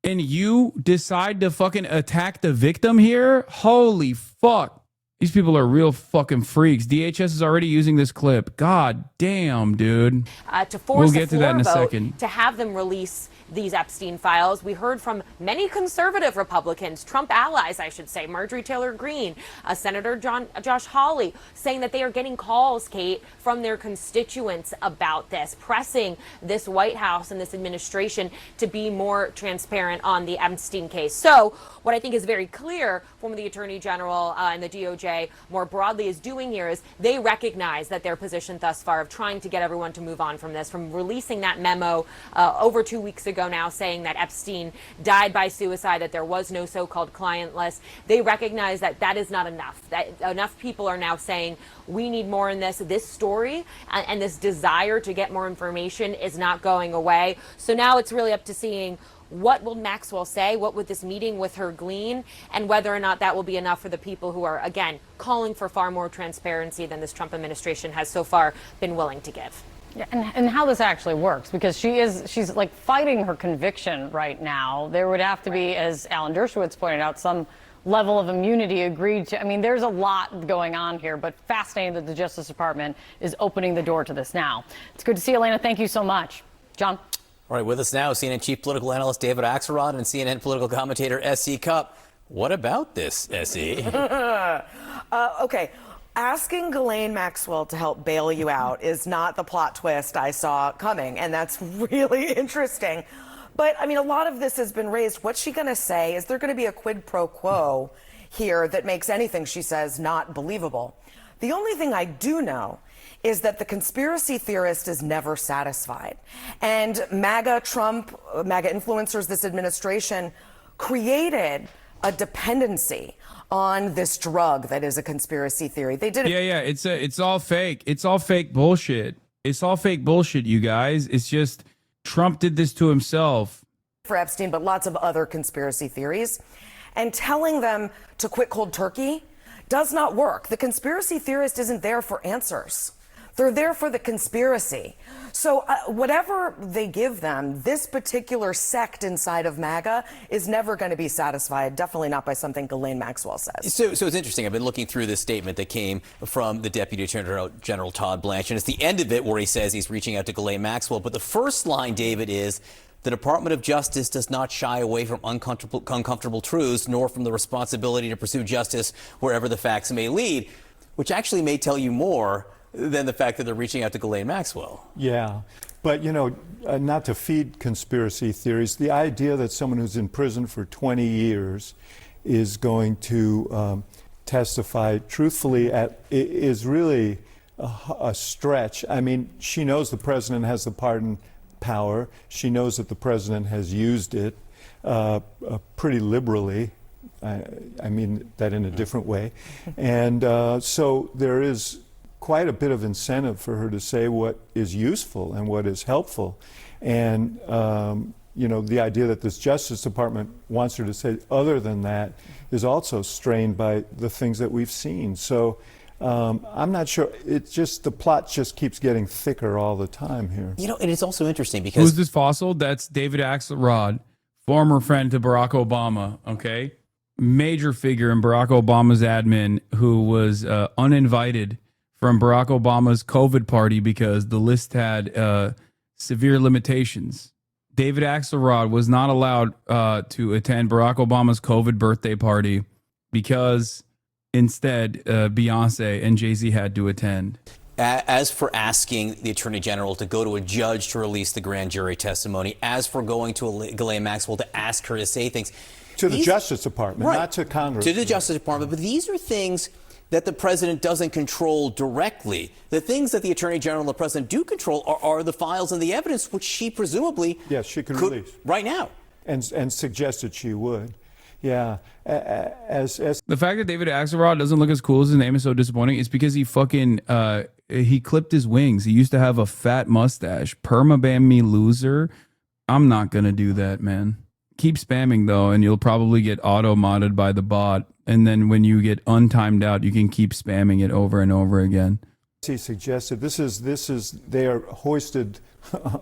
And you decide to fucking attack the victim here? Holy fuck. These people are real fucking freaks. DHS is already using this clip. God damn, dude.
To force
we'll get to that in a
vote
second.
To have them release these Epstein files. We heard from many conservative Republicans, Trump allies, I should say, Marjorie Taylor Greene, Senator Josh Hawley, saying that they are getting calls, Kate, from their constituents about this, pressing this White House and this administration to be more transparent on the Epstein case. So what I think is very clear from the Attorney General and the DOJ DOJ more broadly is doing here is they recognize that their position thus far of trying to get everyone to move on from this, from releasing that memo over 2 weeks ago now saying that Epstein died by suicide, that there was no so-called client list. They recognize that that is not enough, that enough people are now saying we need more in this story, and this desire to get more information is not going away. So now it's really up to seeing what will Maxwell say, what would this meeting with her glean, and whether or not that will be enough for the people who are, again, calling for far more transparency than this Trump administration has so far been willing to give.
Yeah, and how this actually works, because she's like fighting her conviction right now. There would have to be, as Alan Dershowitz pointed out, some level of immunity agreed to. I mean, there's a lot going on here, but fascinating that the Justice Department is opening the door to this now. It's good to see you, Elena. Thank you so much. John?
All right, with us now, CNN chief political analyst David Axelrod and CNN political commentator S.E. Cupp. What about this, S.E.?
Okay. Asking Ghislaine Maxwell to help bail you out is not the plot twist I saw coming, and that's really interesting. But, I mean, a lot of this has been raised. What's she going to say? Is there going to be a quid pro quo here that makes anything she says not believable? The only thing I do know is that the conspiracy theorist is never satisfied. And MAGA influencers, this administration, created a dependency on this drug that is a conspiracy theory. They did it.
Yeah. It's all fake. It's all fake bullshit. It's all fake bullshit, you guys. It's just Trump did this to himself.
For Epstein, but lots of other conspiracy theories. And telling them to quit cold turkey does not work. The conspiracy theorist isn't there for answers. They're there for the conspiracy. So whatever they give them, this particular sect inside of MAGA is never going to be satisfied, definitely not by something Ghislaine Maxwell says.
So it's interesting. I've been looking through this statement that came from the Deputy Attorney General Todd Blanche, and it's the end of it where he says he's reaching out to Ghislaine Maxwell. But the first line, David, is the Department of Justice does not shy away from uncomfortable truths, nor from the responsibility to pursue justice wherever the facts may lead, which actually may tell you more than the fact that they're reaching out to Ghislaine Maxwell.
Yeah, but not to feed conspiracy theories, the idea that someone who's in prison for 20 years is going to testify truthfully is really a stretch. I mean, she knows the president has the pardon power. She knows that the president has used it pretty liberally. I mean that in a different way. And so there is quite a bit of incentive for her to say what is useful and what is helpful. And, the idea that this Justice Department wants her to say other than that is also strained by the things that we've seen. So I'm not sure. It's just the plot just keeps getting thicker all the time here.
And it's also interesting because...
Who's this fossil? That's David Axelrod, former friend to Barack Obama, okay? Major figure in Barack Obama's admin who was uninvited from Barack Obama's COVID party because the list had severe limitations. David Axelrod was not allowed to attend Barack Obama's COVID birthday party because instead Beyonce and Jay-Z had to attend.
As for asking the Attorney General to go to a judge to release the grand jury testimony, as for going to Ghislaine Maxwell to ask her to say things.
To the Justice Department,
right,
not to Congress.
To the Justice Department, but these are things that the president doesn't control directly. The things that the Attorney General and the president do control are the files and the evidence, which she presumably
she could release
right now.
And suggested she would. Yeah.
The fact that David Axelrod doesn't look as cool as his name is so disappointing. It's because he fucking he clipped his wings. He used to have a fat mustache. Permaban me loser. I'm not gonna do that, man. Keep spamming though, and you'll probably get auto-modded by the bot. And then when you get untimed out, you can keep spamming it over and over again.
He suggested they are hoisted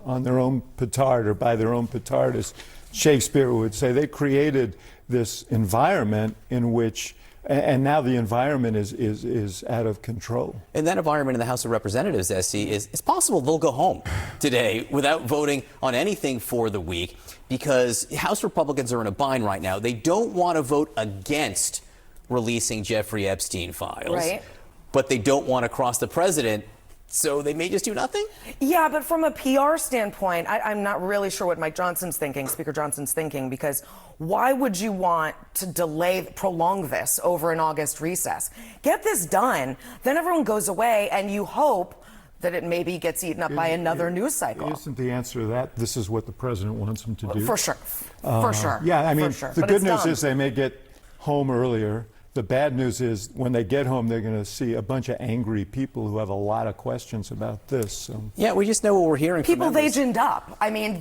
on their own petard or by their own petard, as Shakespeare would say. They created this environment in which, and now the environment is out of control.
And that environment in the House of Representatives, SC, it's possible they'll go home today without voting on anything for the week because House Republicans are in a bind right now. They don't want to vote against releasing Jeffrey Epstein files, right, but they don't want to cross the president So they may just do nothing?
Yeah, but from a PR standpoint, I'm not really sure what Mike Johnson's thinking, Speaker Johnson's thinking, because why would you want to prolong this over an August recess? Get this done, then everyone goes away, and you hope that it maybe gets eaten up by another news cycle.
Isn't the answer to that, this is what the president wants him to do?
For sure. For sure.
Yeah, I mean,
sure.
The
But
good
it's
news
done.
is they may get home earlier. The bad news is when they get home, they're going to see a bunch of angry people who have a lot of questions about this. So.
Yeah, we just know what we're hearing
People
from
they
members.
ginned up. I mean,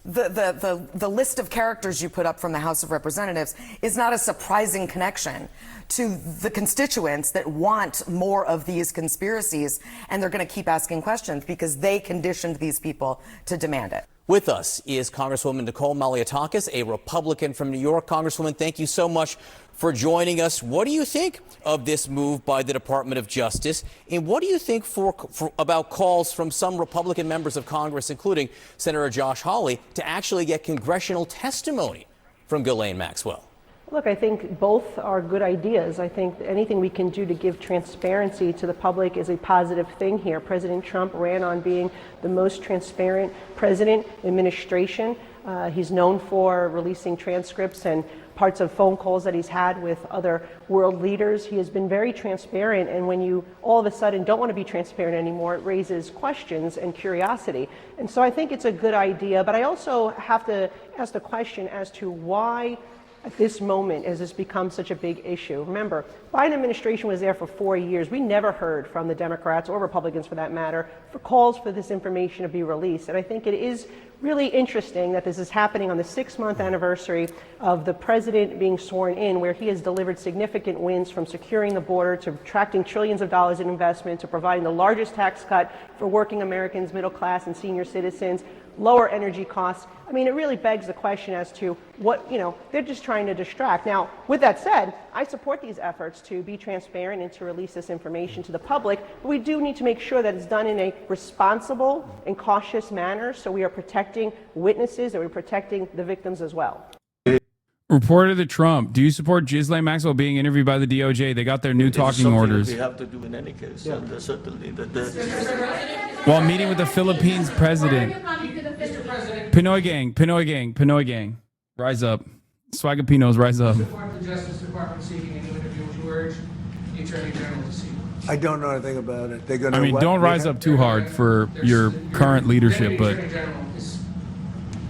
the list of characters you put up from the House of Representatives is not a surprising connection to the constituents that want more of these conspiracies, and they're going to keep asking questions because they conditioned these people to demand it.
With us is Congresswoman Nicole Malliotakis, a Republican from New York. Congresswoman, thank you so much for joining us. What do you think of this move by the Department of Justice? And what do you think about calls from some Republican members of Congress, including Senator Josh Hawley, to actually get congressional testimony from Ghislaine Maxwell?
Look, I think both are good ideas. I think anything we can do to give transparency to the public is a positive thing here. President Trump ran on being the most transparent president administration. He's known for releasing transcripts and parts of phone calls that he's had with other world leaders. He has been very transparent, and when you all of a sudden don't want to be transparent anymore, it raises questions and curiosity. And so I think it's a good idea, but I also have to ask the question as to why at this moment has this become such a big issue. Remember, Biden administration was there for 4 years. We never heard from the Democrats or Republicans, for that matter, for calls for this information to be released. And I think it is really interesting that this is happening on the 6-month anniversary of the president being sworn in, where he has delivered significant wins, from securing the border to attracting trillions of dollars in investment to providing the largest tax cut for working Americans, middle class and senior citizens, lower energy costs. I mean, it really begs the question as to what, they're just trying to distract. Now, with that said, I support these efforts to be transparent and to release this information to the public, but we do need to make sure that it's done in a responsible and cautious manner, so we are protecting witnesses and we're protecting the victims as well.
Reporter to Trump, do you support Ghislaine Maxwell being intervied by the DOJ? They got their new talking orders.
We have to do in any case. Yeah. And certainly
While meeting with the Philippines president. Pinoy gang. Rise up. Swagapinos, rise up.
Support the Justice Department seeking a new interview. Would you urge the Attorney General to seek?
I don't know anything about it. They're going to.
I mean, don't rise up too hard for your current leadership, but.
The Attorney General has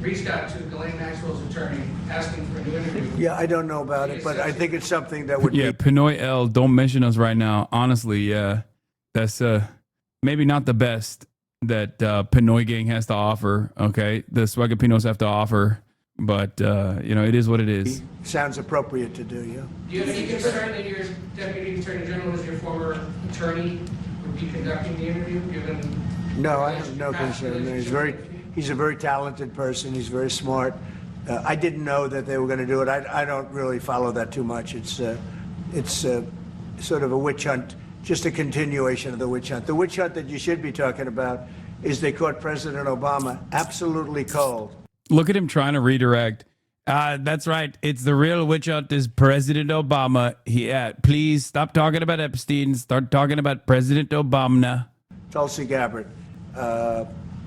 reached out to Ghislaine Maxwell's attorney asking for a new interview.
Yeah, I don't know about it, but I think it's something that would.
Yeah, Pinoy L, don't mention us right now. Honestly, yeah, that's maybe not the best that Pinoy gang has to offer. Okay, the Swagapinos have to offer, but it is what it is.
Sounds appropriate to do, yeah.
Do you have any concern that your Deputy Attorney General, as your former attorney, would be conducting the interview, given?
No, I have no concern. He's a very talented person. He's very smart. I didn't know that they were going to do it. I don't really follow that too much. It's sort of a witch hunt, just a continuation of the witch hunt. The witch hunt that you should be talking about is they caught President Obama absolutely cold.
Look at him trying to redirect. That's right. It's the real witch hunt is President Obama. Please stop talking about Epstein. Start talking about President Obama.
Tulsi Gabbard.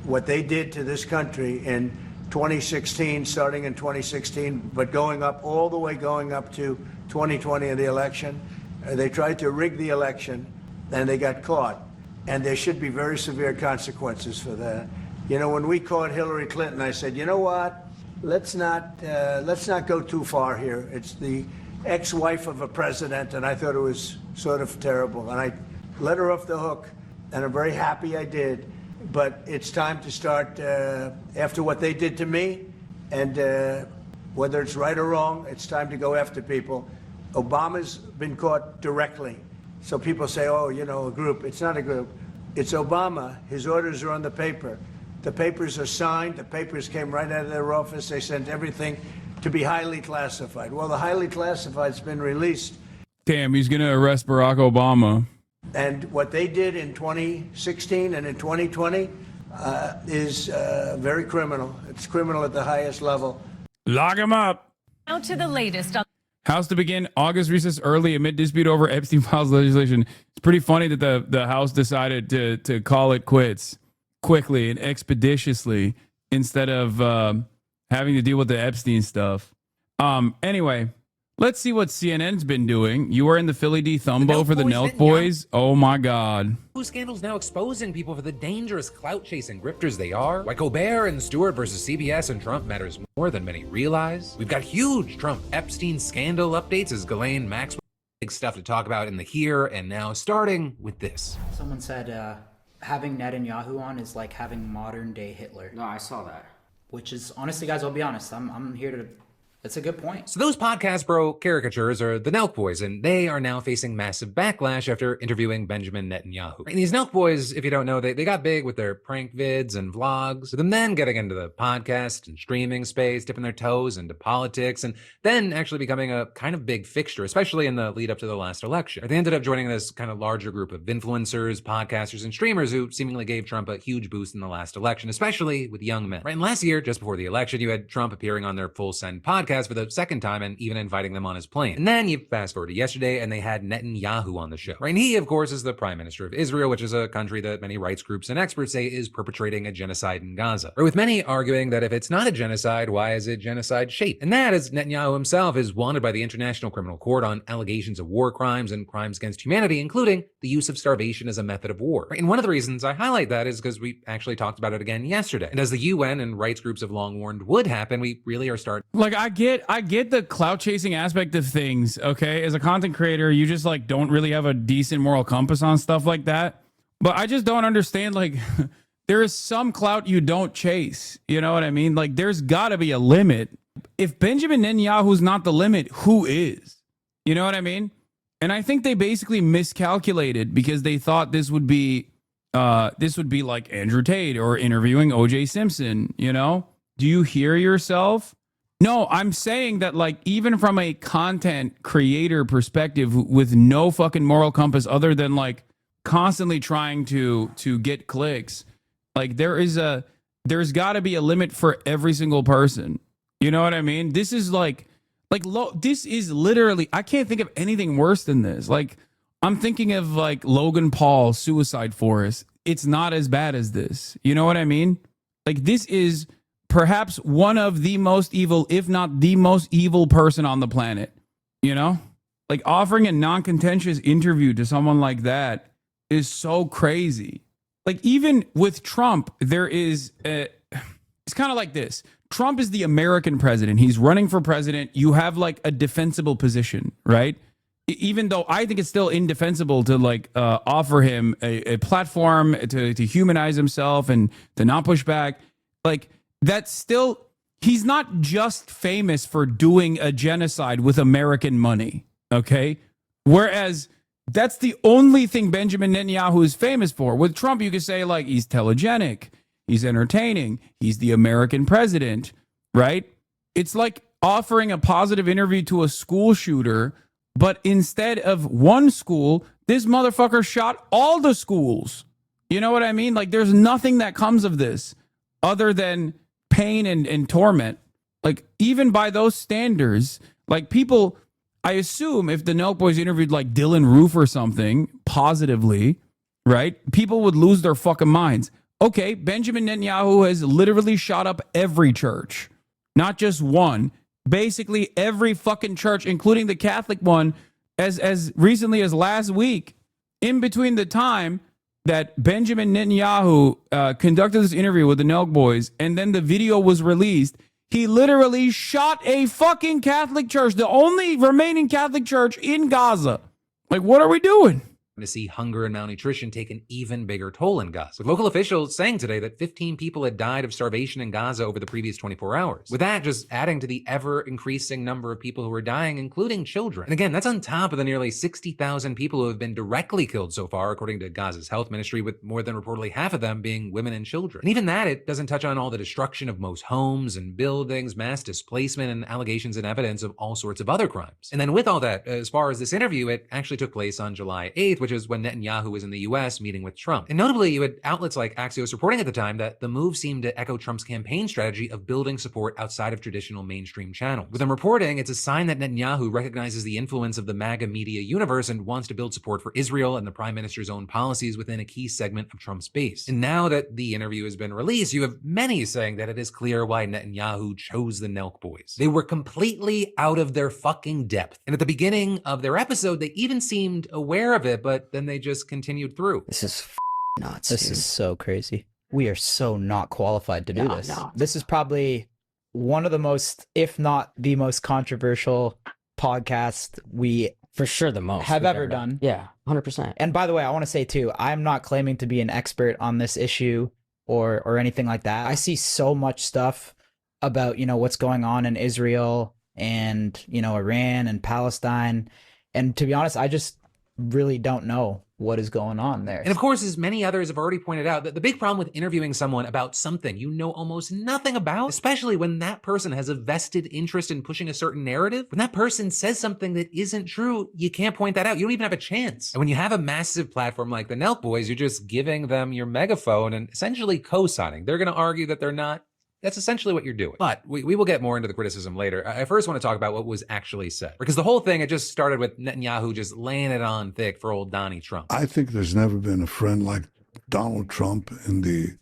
What they did to this country in 2016, starting in 2016, but going up to 2020 in the election. They tried to rig the election, and they got caught. And there should be very severe consequences for that. When we caught Hillary Clinton, I said, you know what? Let's not go too far here. It's the ex-wife of a president, and I thought it was sort of terrible. And I let her off the hook, and I'm very happy I did. But it's time to start, after what they did to me, and whether it's right or wrong, it's time to go after people. Obama's been caught directly. So people say, a group. It's not a group. It's Obama. His orders are on the paper. The papers are signed. The papers came right out of their office. They sent everything to be highly classified. Well, the highly classified's been released.
Damn, he's going to arrest Barack Obama.
And what they did in 2016 and in 2020 is very criminal. It's criminal at the highest level.
Lock him up.
Now to the latest.
House to begin August recess early amid dispute over Epstein files legislation. It's pretty funny that the House decided to call it quits quickly and expeditiously instead of having to deal with the Epstein stuff. Anyway, let's see what CNN's been doing. You are in the Philly D Thumbo for the NELK boys. Oh my God.
Whose scandals now exposing people for the dangerous clout-chasing grifters they are? Why Colbert and Stewart versus CBS and Trump matters more than many realize. We've got huge Trump Epstein scandal updates as Ghislaine Maxwell. Big stuff to talk about in the here and now, starting with this.
Someone said having Netanyahu on is like having modern day Hitler.
No, I saw that.
Which is, honestly, guys, I'll be honest, I'm here to... That's a good point.
So those podcast bro caricatures are the NELK boys, and they are now facing massive backlash after interviewing Benjamin Netanyahu. And these NELK boys, if you don't know, they got big with their prank vids and vlogs, with them then getting into the podcast and streaming space, dipping their toes into politics, and then actually becoming a kind of big fixture, especially in the lead up to the last election. They ended up joining this kind of larger group of influencers, podcasters, and streamers who seemingly gave Trump a huge boost in the last election, especially with young men. Right? And last year, just before the election, you had Trump appearing on their Full Send podcast for the second time and even inviting them on his plane. And then you fast forward to yesterday and they had Netanyahu on the show. Right? And he, of course, is the prime minister of Israel, which is a country that many rights groups and experts say is perpetrating a genocide in Gaza. Or with many arguing that if it's not a genocide, why is it genocide shaped? And that, as Netanyahu himself is wanted by the International Criminal Court on allegations of war crimes and crimes against humanity, including the use of starvation as a method of war. Right? And one of the reasons I highlight that is because we actually talked about it again yesterday. And as the UN and rights groups have long warned would happen, we really are starting.
Like, I get the clout chasing aspect of things, okay? As a content creator, you just like don't really have a decent moral compass on stuff like that. But I just don't understand, like, there is some clout you don't chase. You know what I mean? Like, there's got to be a limit. If Benjamin Netanyahu's not the limit, who is? You know what I mean? And I think they basically miscalculated because they thought this would be like Andrew Tate or interviewing O.J. Simpson, you know? Do you hear yourself? No, I'm saying that, like, even from a content creator perspective with no fucking moral compass other than like constantly trying to get clicks, like there's got to be a limit for every single person. You know what I mean? This is this is literally, I can't think of anything worse than this. Like, I'm thinking of like Logan Paul's Suicide Forest. It's not as bad as this. You know what I mean? Like, this is perhaps one of the most evil, if not the most evil person on the planet, you know? Like, offering a non-contentious interview to someone like that is so crazy. Like, even with Trump, there is, it's kind of like this. Trump is the American president. He's running for president. You have like a defensible position, right? Even though I think it's still indefensible to like offer him a platform to humanize himself and to not push back. Like, that's still, he's not just famous for doing a genocide with American money, okay? Whereas that's the only thing Benjamin Netanyahu is famous for. With Trump, you could say, like, he's telegenic, he's entertaining, he's the American president, right? It's like offering a positive interview to a school shooter, but instead of one school, this motherfucker shot all the schools. You know what I mean? Like, there's nothing that comes of this other than pain and torment. Like, even by those standards, like, people, I assume if the NELK boys interviewed like Dylan Roof or something positively, right, people would lose their fucking minds. Okay, Benjamin Netanyahu has literally shot up every church, not just one, basically every fucking church, including the Catholic one, as recently as last week. In between the time that Benjamin Netanyahu conducted this interview with the NELK boys and then the video was released, he literally shot a fucking Catholic church, the only remaining Catholic church in Gaza. Like, what are we doing?
To see hunger and malnutrition take an even bigger toll in Gaza, with local officials saying today that 15 people had died of starvation in Gaza over the previous 24 hours. With that just adding to the ever-increasing number of people who are dying, including children. And again, that's on top of the nearly 60,000 people who have been directly killed so far, according to Gaza's health ministry, with more than reportedly half of them being women and children. And even that, it doesn't touch on all the destruction of most homes and buildings, mass displacement, and allegations and evidence of all sorts of other crimes. And then with all that, as far as this interview, it actually took place on July 8th, which is when Netanyahu was in the US meeting with Trump. And notably, you had outlets like Axios reporting at the time that the move seemed to echo Trump's campaign strategy of building support outside of traditional mainstream channels. With them reporting, it's a sign that Netanyahu recognizes the influence of the MAGA media universe and wants to build support for Israel and the prime minister's own policies within a key segment of Trump's base. And now that the interview has been released, you have many saying that it is clear why Netanyahu chose the NELK boys. They were completely out of their fucking depth. And at the beginning of their episode, they even seemed aware of it, but then they just continued through.
This is nuts. This is so crazy. We are so not qualified to do this. This is probably one of the most, if not the most controversial podcast we
for sure the most
have ever done.
Yeah, 100%.
And by the way, I want to say too, I'm not claiming to be an expert on this issue or anything like that. I see so much stuff about, you know, what's going on in Israel and, you know, Iran and Palestine. And to be honest, I just really don't know what is going on there.
And of course, as many others have already pointed out, that the big problem with interviewing someone about something you know almost nothing about, especially when that person has a vested interest in pushing a certain narrative, when that person says something that isn't true, you can't point that out. You don't even have a chance. And when you have a massive platform like the NELK boys, you're just giving them your megaphone and essentially co-signing. They're going to argue that they're not. That's essentially what you're doing. But we will get more into the criticism later. I first want to talk about what was actually said. Because the whole thing, it just started with Netanyahu just laying it on thick for old Donnie Trump.
I think there's never been a friend like Donald Trump in the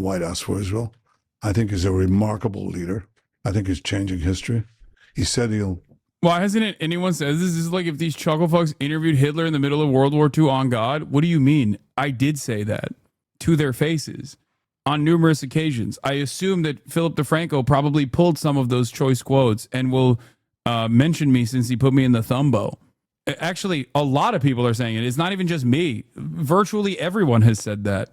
White House for Israel. I think he's a remarkable leader. I think he's changing history. He said he'll...
Why hasn't anyone said this? This is like if these chuckle fucks interviewed Hitler in the middle of World War II on God. What do you mean? I did say that to their faces on numerous occasions. I assume that Philip DeFranco probably pulled some of those choice quotes and will mention me since he put me in the thumbo. Actually, a lot of people are saying it. It's not even just me. Virtually everyone has said that.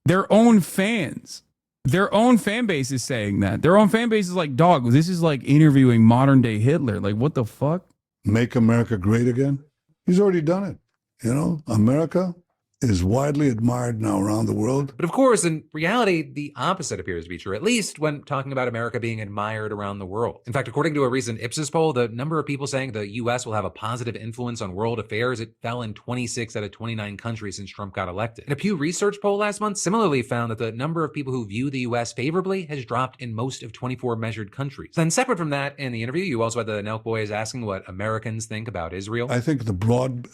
Their own fans, their own fan base is saying that. Their own fan base is like, dog, this is like interviewing modern day Hitler. Like, what the fuck?
Make America great again? He's already done it. You know, America is widely admired now around the world.
But of course, in reality, the opposite appears to be true, at least when talking about America being admired around the world. In fact, according to a recent Ipsos poll, the number of people saying the U.S. will have a positive influence on world affairs, it fell in 26 out of 29 countries since Trump got elected. And a Pew Research poll last month similarly found that the number of people who view the U.S. favorably has dropped in most of 24 measured countries. Then separate from that, in the interview, you also had the NELK boys asking what Americans think about Israel.
I think the broad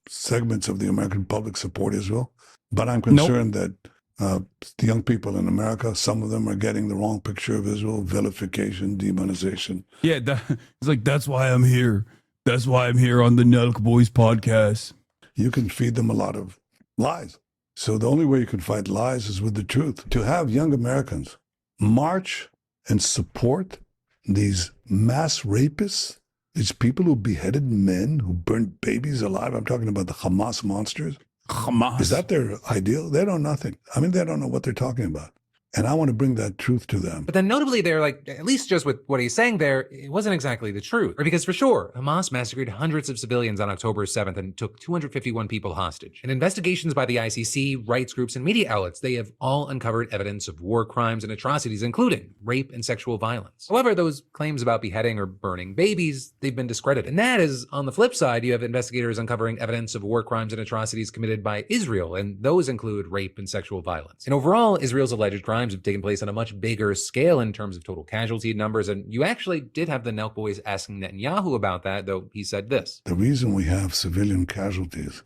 segments of the American public support Israel, but I'm concerned that the young people in America, some of them are getting the wrong picture of Israel, vilification, demonization.
Yeah, it's like, that's why I'm here. That's why I'm here on the NELK Boys podcast.
You can feed them a lot of lies. So the only way you can fight lies is with the truth. To have young Americans march and support these mass rapists, these people who beheaded men, who burned babies alive. I'm talking about the Hamas monsters.
Hamas.
Is that their ideal? They know nothing. I mean, they don't know what they're talking about. And I want to bring that truth to them.
But then notably, they're like, at least just with what he's saying there, it wasn't exactly the truth. Or because for sure, Hamas massacred hundreds of civilians on October 7th and took 251 people hostage. And investigations by the ICC, rights groups, and media outlets, they have all uncovered evidence of war crimes and atrocities, including rape and sexual violence. However, those claims about beheading or burning babies, they've been discredited. And that is, on the flip side, you have investigators uncovering evidence of war crimes and atrocities committed by Israel, and those include rape and sexual violence. And overall, Israel's alleged crimes have taken place on a much bigger scale in terms of total casualty numbers, and you actually did have the NELK boys asking Netanyahu about that, though he said this.
The reason we have civilian casualties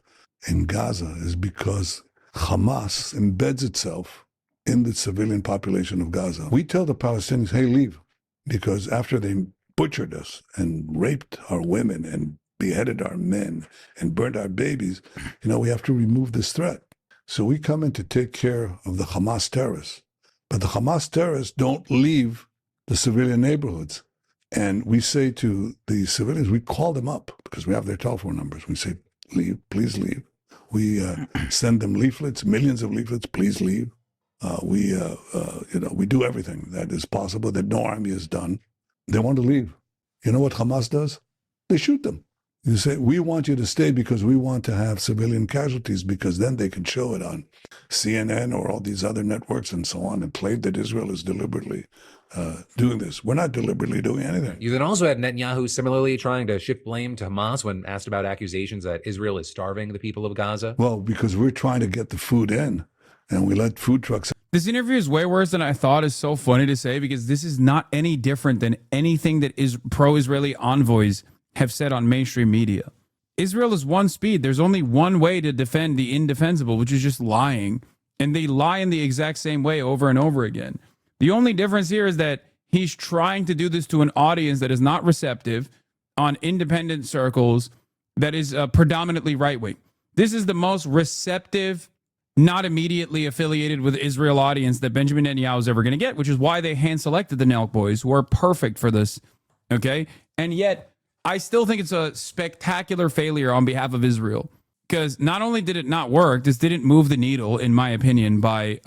in Gaza is because Hamas embeds itself in the civilian population of Gaza. We tell the Palestinians, hey, leave, because after they butchered us and raped our women and beheaded our men and burned our babies, we have to remove this threat. So we come in to take care of the Hamas terrorists. But the Hamas terrorists don't leave the civilian neighborhoods. And we say to the civilians, we call them up because we have their telephone numbers. We say, leave, please leave. We send them leaflets, millions of leaflets, please leave. We do everything that is possible that no army has done. They want to leave. You know what Hamas does? They shoot them. You say, we want you to stay because we want to have civilian casualties, because then they can show it on CNN or all these other networks and so on and play that Israel is deliberately doing this. We're not deliberately doing anything.
You then also had Netanyahu similarly trying to shift blame to Hamas when asked about accusations that Israel is starving the people of Gaza.
Well, because we're trying to get the food in, and we let food trucks.
This interview is way worse than I thought. Is so funny to say, because this is not any different than anything that is pro-Israeli envoys have said on mainstream media. Israel is one speed. There's only one way to defend the indefensible, which is just lying. And they lie in the exact same way over and over again. The only difference here is that he's trying to do this to an audience that is not receptive on independent circles that is predominantly right-wing. This is the most receptive, not immediately affiliated with Israel audience that Benjamin Netanyahu is ever going to get, which is why they hand-selected the NELK boys, who are perfect for this, okay? And yet, I still think it's a spectacular failure on behalf of Israel, because not only did it not work, this didn't move the needle, in my opinion, by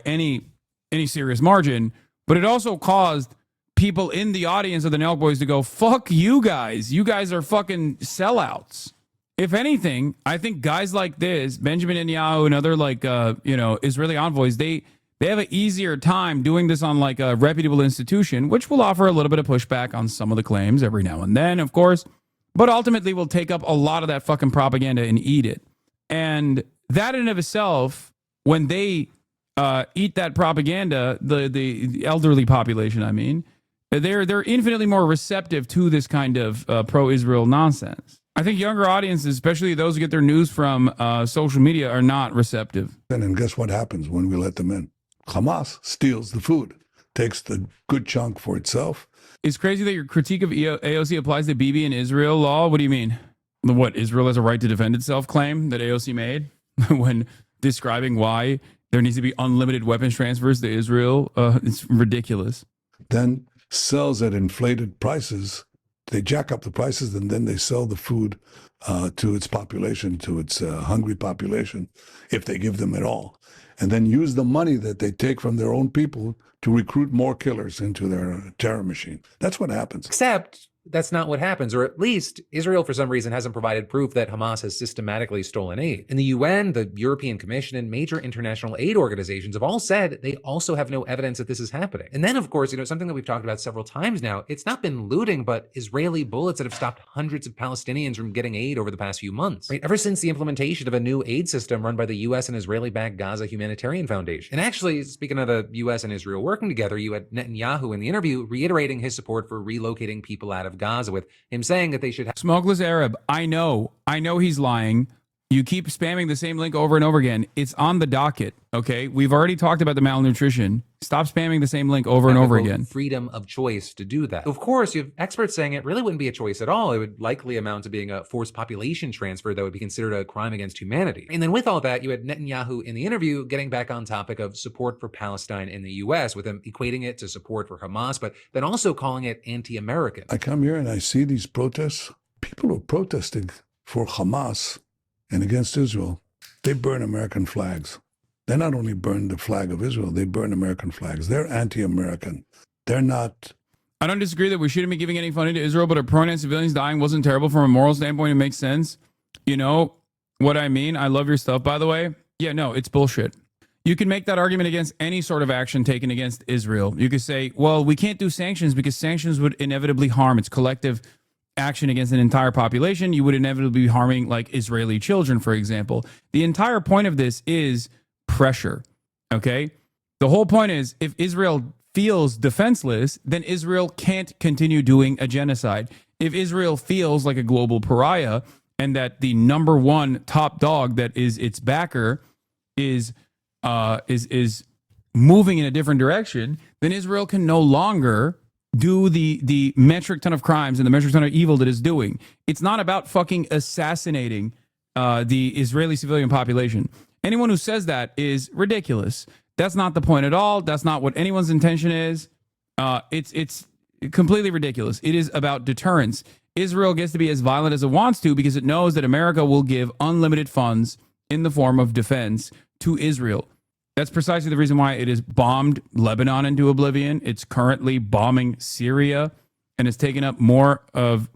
any serious margin, but it also caused people in the audience of the NELK boys to go, fuck you guys. You guys are fucking sellouts. If anything, I think guys like this, Benjamin Netanyahu and other Israeli envoys, they have an easier time doing this on like a reputable institution, which will offer a little bit of pushback on some of the claims every now and then, of course, but ultimately will take up a lot of that fucking propaganda and eat it. And that in and of itself, when they eat that propaganda, the elderly population, I mean, they're infinitely more receptive to this kind of pro-Israel nonsense. I think younger audiences, especially those who get their news from social media, are not receptive.
And guess what happens when we let them in? Hamas steals the food, takes the good chunk for itself.
It's crazy that your critique of AOC applies to Bibi and Israel law. What do you mean? What, Israel has a right to defend itself claim that AOC made when describing why there needs to be unlimited weapons transfers to Israel? It's ridiculous.
Then sells at inflated prices. They jack up the prices, and then they sell the food to its population, to its hungry population, if they give them at all. And then use the money that they take from their own people to recruit more killers into their terror machine. That's what happens.
Except that's not what happens, or at least Israel, for some reason, hasn't provided proof that Hamas has systematically stolen aid. And the UN, the European Commission, and major international aid organizations have all said they also have no evidence that this is happening. And then, of course, something that we've talked about several times now, it's not been looting, but Israeli bullets that have stopped hundreds of Palestinians from getting aid over the past few months. Right? Ever since the implementation of a new aid system run by the US and Israeli-backed Gaza Humanitarian Foundation. And actually, speaking of the US and Israel working together, you had Netanyahu in the interview reiterating his support for relocating people out of Gaza, with him saying that they should have
Smokeless Arab. I know he's lying. You keep spamming the same link over and over again. It's on the docket, okay? We've already talked about the malnutrition. Stop spamming the same link over and over again.
Freedom of choice to do that. Of course, you have experts saying it really wouldn't be a choice at all. It would likely amount to being a forced population transfer that would be considered a crime against humanity. And then with all that, you had Netanyahu in the interview getting back on topic of support for Palestine in the US, with him equating it to support for Hamas, but then also calling it anti-American.
I come here and I see these protests. People are protesting for Hamas and against Israel. They burn American flags. They not only burn the flag of Israel, they burn American flags. They're anti-American. They're not.
I don't disagree that we shouldn't be giving any funding to Israel, but a pronoun civilians dying wasn't terrible from a moral standpoint. It makes sense. You know what I mean? I love your stuff, by the way. Yeah, no, it's bullshit. You can make that argument against any sort of action taken against Israel. You could say, well, we can't do sanctions because sanctions would inevitably harm its collective action against an entire population. You would inevitably be harming like Israeli children, for example. The entire point of this is pressure, okay? The whole point is if Israel feels defenseless, then Israel can't continue doing a genocide. If Israel feels like a global pariah and that the number one top dog that is its backer is moving in a different direction, then Israel can no longer do the metric ton of crimes and the metric ton of evil that it's doing. It's not about fucking assassinating the Israeli civilian population. Anyone who says that is ridiculous. That's not the point at all. That's not what anyone's intention is. It's completely ridiculous. It is about deterrence. Israel gets to be as violent as it wants to because it knows that America will give unlimited funds in the form of defense to Israel. That's precisely the reason why it has bombed Lebanon into oblivion. It's currently bombing Syria and has taken up more of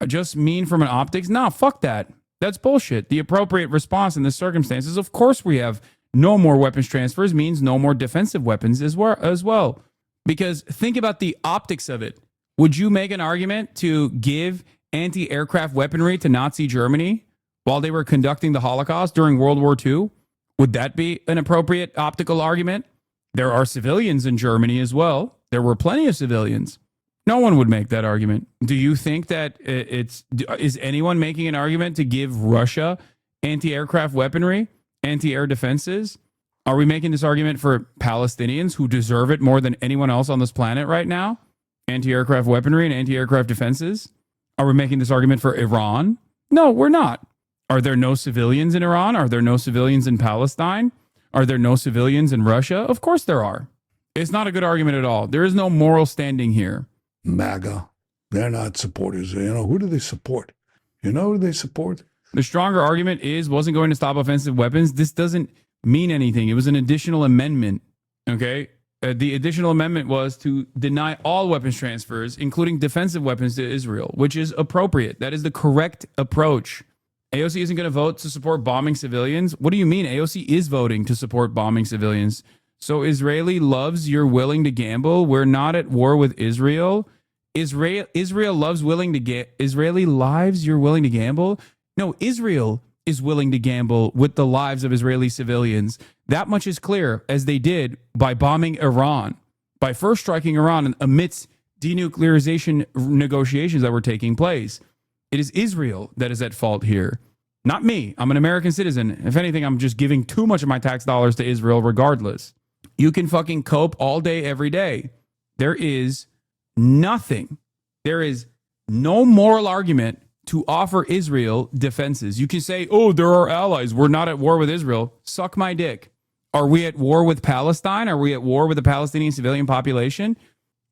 just mean from an optics? Nah, fuck that. That's bullshit. The appropriate response in the circumstances, of course, we have no more weapons transfers means no more defensive weapons as well. Because think about the optics of it. Would you make an argument to give anti-aircraft weaponry to Nazi Germany while they were conducting the Holocaust during World War II? Would that be an appropriate optical argument? There are civilians in Germany as well. There were plenty of civilians. No one would make that argument. Do you think that is anyone making an argument to give Russia anti-aircraft weaponry, anti-air defenses? Are we making this argument for Palestinians who deserve it more than anyone else on this planet right now? Anti-aircraft weaponry and anti-aircraft defenses? Are we making this argument for Iran? No, we're not. Are there no civilians in Iran? Are there no civilians in Palestine? Are there no civilians in Russia? Of course there are. It's not a good argument at all. There is no moral standing here.
MAGA, they're not supporters. You know, who do they support? You know who they support?
The stronger argument wasn't going to stop offensive weapons. This doesn't mean anything. It was an additional amendment, okay? The additional amendment was to deny all weapons transfers, including defensive weapons to Israel, which is appropriate. That is the correct approach. AOC isn't going to vote to support bombing civilians. What do you mean? AOC is voting to support bombing civilians. So Israeli loves you're willing to gamble. We're not at war with Israel. Israel loves willing to get Israeli lives. You're willing to gamble. No, Israel is willing to gamble with the lives of Israeli civilians. That much is clear, as they did by bombing Iran, by first striking Iran amidst denuclearization negotiations that were taking place. It is Israel that is at fault here, not me. I'm an American citizen. If anything, I'm just giving too much of my tax dollars to Israel regardless. You can fucking cope all day, every day. There is nothing. There is no moral argument to offer Israel defenses. You can say, oh, they're our allies. We're not at war with Israel. Suck my dick. Are we at war with Palestine? Are we at war with the Palestinian civilian population?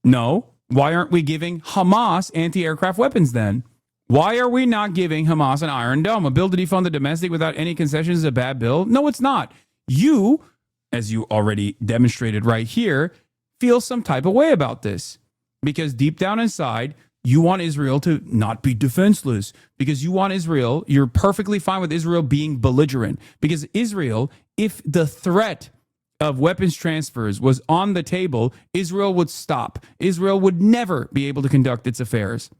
No. Why aren't we giving Hamas anti-aircraft weapons then? Why are we not giving Hamas an Iron Dome? A bill to defund the domestic without any concessions is a bad bill? No, it's not. You, as you already demonstrated right here, feel some type of way about this. Because deep down inside, you want Israel to not be defenseless. Because you want Israel, you're perfectly fine with Israel being belligerent. Because Israel, if the threat of weapons transfers was on the table, Israel would stop. Israel would never be able to conduct its affairs.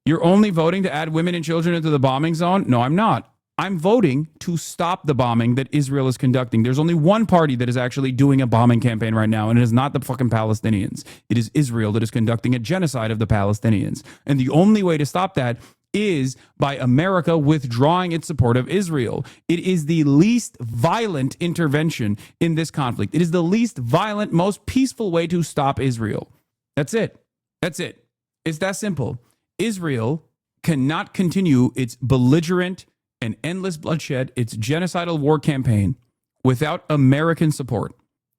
You're only voting to add women and children into the bombing zone? No, I'm not. I'm voting to stop the bombing that Israel is conducting. There's only one party that is actually doing a bombing campaign right now, and it is not the fucking Palestinians. It is Israel that is conducting a genocide of the Palestinians. And the only way to stop that is by America withdrawing its support of Israel. It is the least violent intervention in this conflict. It is the least violent, most peaceful way to stop Israel. That's it. That's it. It's that simple. Israel cannot continue its belligerent and endless bloodshed, its genocidal war campaign without American support.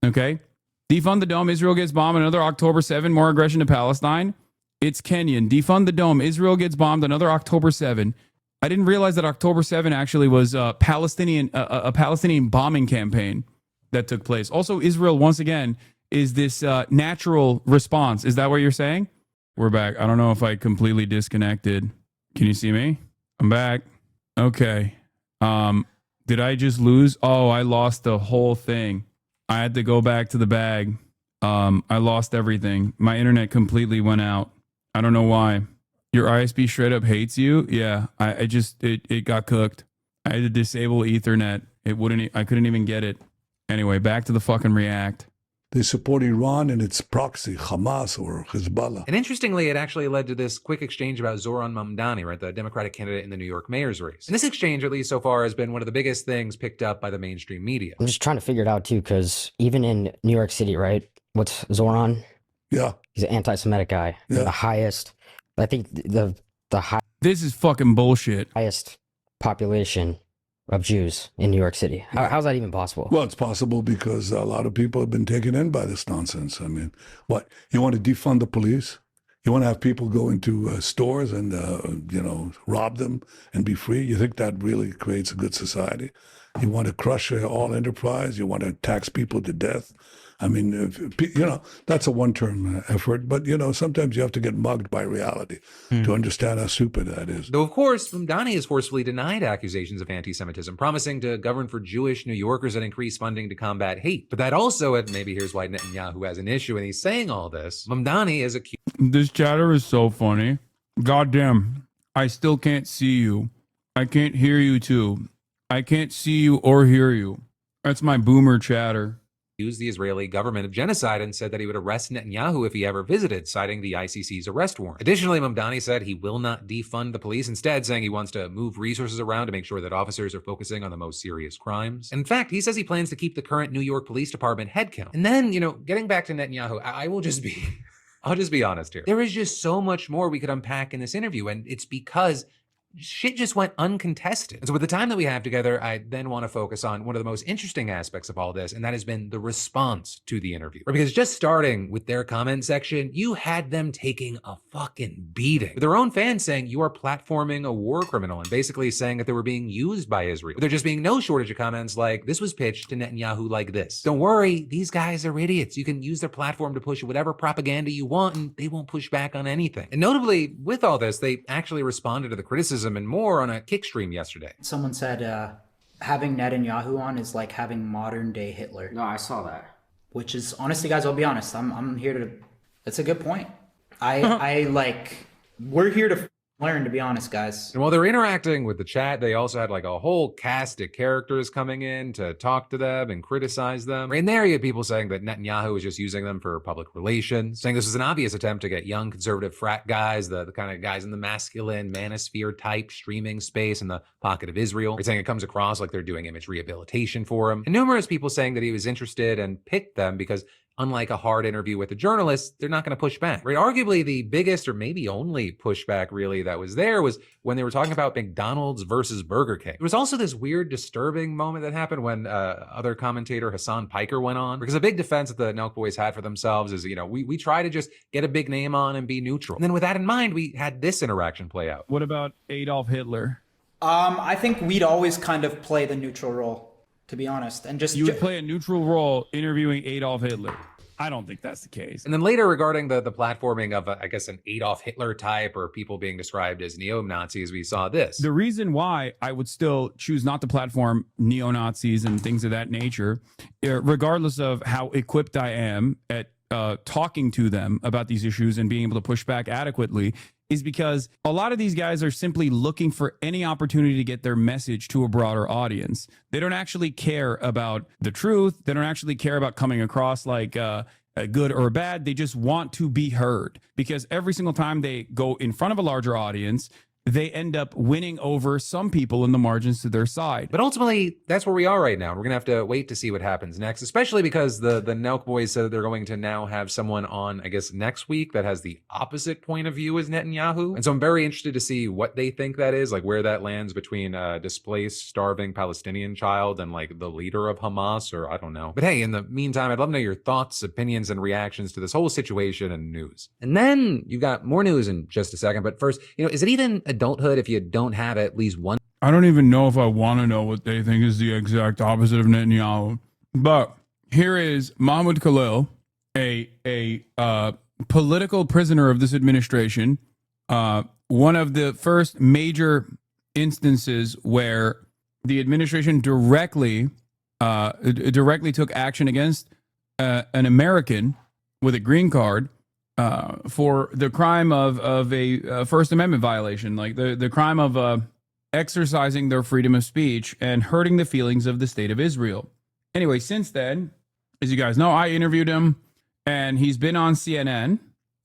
Okay? Defund the dome, Israel gets bombed, another October 7, more aggression to Palestine. It's Kenyan. Defund the dome, Israel gets bombed, another October 7. I didn't realize that October 7 actually was a Palestinian bombing campaign that took place. Also, Israel, once again, is this natural response. Is that what you're saying? We're back. I don't know if I completely disconnected. Can you see me? I'm back. Okay. Did I just lose? Oh, I lost the whole thing. I had to go back to the bag. I lost everything. My internet completely went out. I don't know why. Your ISP straight up hates you? Yeah. It got cooked. I had to disable Ethernet. I couldn't even get it. Anyway, back to the fucking React.
They support Iran and its proxy, Hamas or Hezbollah.
And interestingly, it actually led to this quick exchange about Zoran Mamdani, right, the Democratic candidate in the New York mayor's race. And this exchange, at least so far, has been one of the biggest things picked up by the mainstream media.
I'm just trying to figure it out, too, because even in New York City, right, what's Zoran?
Yeah.
He's an anti-Semitic guy.
Yeah.
The highest, I think the
This is fucking bullshit.
Highest population of Jews in New York City. How's that even possible?
Well, it's possible because a lot of people have been taken in by this nonsense. I mean, what? You want to defund the police? You want to have people go into stores and, rob them and be free? You think that really creates a good society? You want to crush all enterprise? You want to tax people to death? I mean, that's a one-term effort, but, sometimes you have to get mugged by reality to understand how stupid that is.
Though, of course, Mamdani has forcefully denied accusations of anti-Semitism, promising to govern for Jewish New Yorkers and increase funding to combat hate. But that also, and maybe here's why Netanyahu has an issue and he's saying all this, Mamdani is accused.
This chatter is so funny. Goddamn, I still can't see you. I can't hear you too. I can't see you or hear you. That's my boomer chatter.
Accused the Israeli government of genocide and said that he would arrest Netanyahu if he ever visited, citing the ICC's arrest warrant. Additionally, Mamdani said he will not defund the police, instead saying he wants to move resources around to make sure that officers are focusing on the most serious crimes. In fact, he says he plans to keep the current New York Police Department headcount. And then, getting back to Netanyahu, I'll just be honest here. There is just so much more we could unpack in this interview, and it's because shit just went uncontested. And so with the time that we have together, I then want to focus on one of the most interesting aspects of all this, and that has been the response to the interview. Because just starting with their comment section, you had them taking a fucking beating. With their own fans saying you are platforming a war criminal and basically saying that they were being used by Israel. With there just being no shortage of comments like, this was pitched to Netanyahu like this. Don't worry, these guys are idiots. You can use their platform to push whatever propaganda you want and they won't push back on anything. And notably, with all this, they actually responded to the criticism and more on a kick stream yesterday.
Someone said having Netanyahu on is like having modern day Hitler.
No, I saw that.
Which is, honestly, guys, I'll be honest. I'm here to. That's a good point. We're here to learn, to be honest, guys.
And while they're interacting with the chat, they also had like a whole cast of characters coming in to talk to them and criticize them. In there, you had people saying that Netanyahu was just using them for public relations, saying this was an obvious attempt to get young conservative frat guys, the kind of guys in the masculine manosphere type streaming space in the pocket of Israel. They're saying it comes across like they're doing image rehabilitation for him. And numerous people saying that he was interested and picked them because unlike a hard interview with a journalist, they're not going to push back. Right? Arguably, the biggest or maybe only pushback really that was there was when they were talking about McDonald's versus Burger King. There was also this weird, disturbing moment that happened when other commentator Hassan Piker went on, because a big defense that the NELK boys had for themselves is, we try to just get a big name on and be neutral. And then with that in mind, we had this interaction play out.
What about Adolf Hitler?
I think we'd always kind of play the neutral role, to be honest, and just
you would play a neutral role interviewing Adolf Hitler. I don't think that's the case.
And then later regarding the platforming of, I guess, an Adolf Hitler type or people being described as neo-Nazis, we saw this.
The reason why I would still choose not to platform neo-Nazis and things of that nature, regardless of how equipped I am at talking to them about these issues and being able to push back adequately, is because a lot of these guys are simply looking for any opportunity to get their message to a broader audience. They don't actually care about the truth. They don't actually care about coming across like good or bad. They just want to be heard, because every single time they go in front of a larger audience, they end up winning over some people in the margins to their side.
But ultimately, that's where we are right now. We're going to have to wait to see what happens next, especially because the NELK boys said that they're going to now have someone on, I guess, next week that has the opposite point of view as Netanyahu. And so I'm very interested to see what they think that is, like where that lands between a displaced, starving Palestinian child and like the leader of Hamas, or I don't know. But hey, in the meantime, I'd love to know your thoughts, opinions, and reactions to this whole situation and news. And then you've got more news in just a second. But first, is it even adulthood if you don't have at least one?
I don't even know if I want to know what they think is the exact opposite of Netanyahu. But here is Mahmoud Khalil, a political prisoner of this administration, one of the first major instances where the administration directly took action against an American with a green card for the crime of a First Amendment violation, like the crime of exercising their freedom of speech and hurting the feelings of the state of Israel. Anyway, since then, as you guys know, I interviewed him, and he's been on CNN,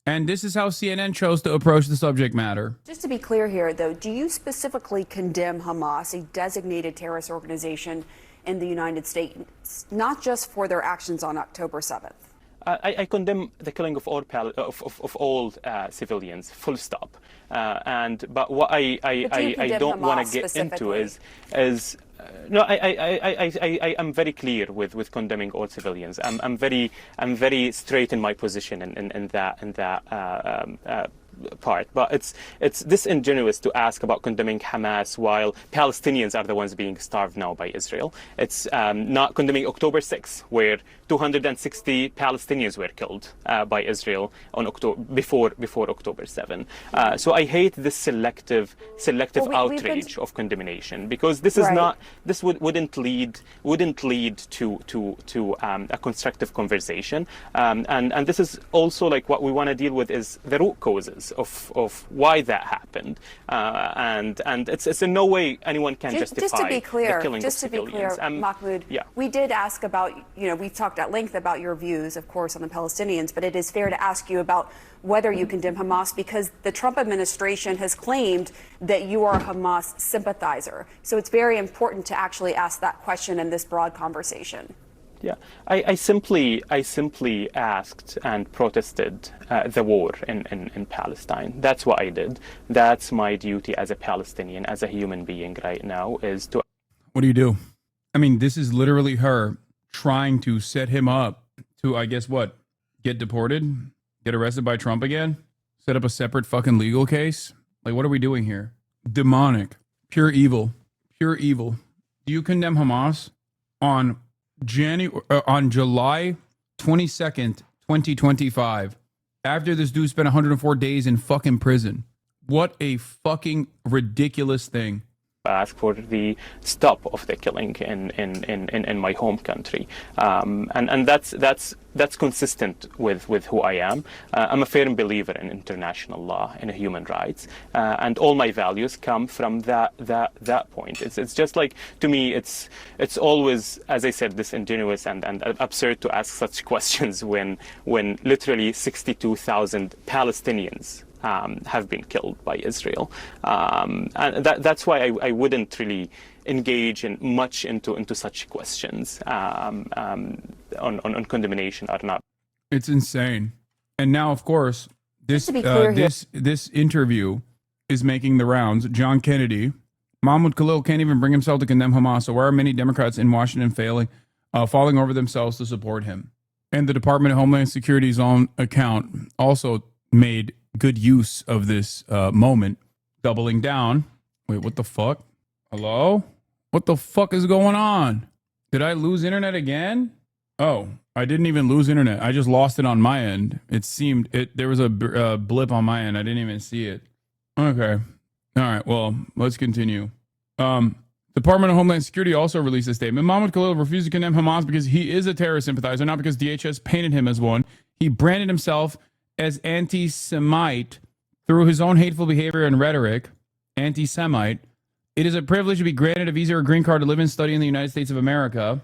and this is how CNN chose to approach the subject matter.
Just to be clear here, though, do you specifically condemn Hamas, a designated terrorist organization in the United States, not just for their actions on October 7th?
I condemn the killing of all civilians, full stop. But what I don't want to get into is no, I am very clear with condemning all civilians. I'm very straight in my position in that part, but it's disingenuous to ask about condemning Hamas while Palestinians are the ones being starved now by Israel. It's not condemning October 6th, where 260 Palestinians were killed by Israel on before October 7. So I hate this selective outrage of condemnation, because this is not, this wouldn't lead to a constructive conversation, and this is also like what we want to deal with is the root causes of why that happened, and it's in no way anyone can justify
just to be clear,
the killing of civilians.
Mahmoud, we did ask about, we talked at length about your views, of course, on the Palestinians, but it is fair to ask you about whether you condemn Hamas, because the Trump administration has claimed that you are a Hamas sympathizer. So it's very important to actually ask that question in this broad conversation.
Yeah, I simply asked and protested the war in Palestine. That's what I did. That's my duty as a Palestinian, as a human being right now, is to...
What do you do? I mean, this is literally her trying to set him up to, I guess what, get deported, get arrested by Trump again, set up a separate fucking legal case. Like, what are we doing here? Demonic, pure evil, pure evil. Do you condemn Hamas on July 22nd, 2025, after this dude spent 104 days in fucking prison? What a fucking ridiculous thing.
Ask for the stop of the killing in my home country, and that's consistent with who I am. I'm a firm believer in international law and human rights, and all my values come from that point. It's just like, to me, it's always, as I said, disingenuous and absurd to ask such questions when literally 62,000 Palestinians have been killed by Israel, and that's why I wouldn't really engage much into such questions on condemnation or not.
It's insane. And now, of course, this this interview is making the rounds. John Kennedy, Mahmoud Khalil can't even bring himself to condemn Hamas. So why are many Democrats in Washington falling over themselves to support him? And the Department of Homeland Security's own account also made good use of this moment, doubling down. Wait, what the fuck? Hello? What the fuck is going on? Did I lose internet again? Oh, I didn't even lose internet. I just lost it on my end. It seemed there was a blip on my end. I didn't even see it. Okay. All right. Well, let's continue. Department of Homeland Security also released a statement. Mahmoud Khalil refused to condemn Hamas because he is a terrorist sympathizer, not because DHS painted him as one. He branded himself as anti-Semite through his own hateful behavior and rhetoric. Anti-Semite. It is a privilege to be granted a visa or green card to live and study in the United States of America.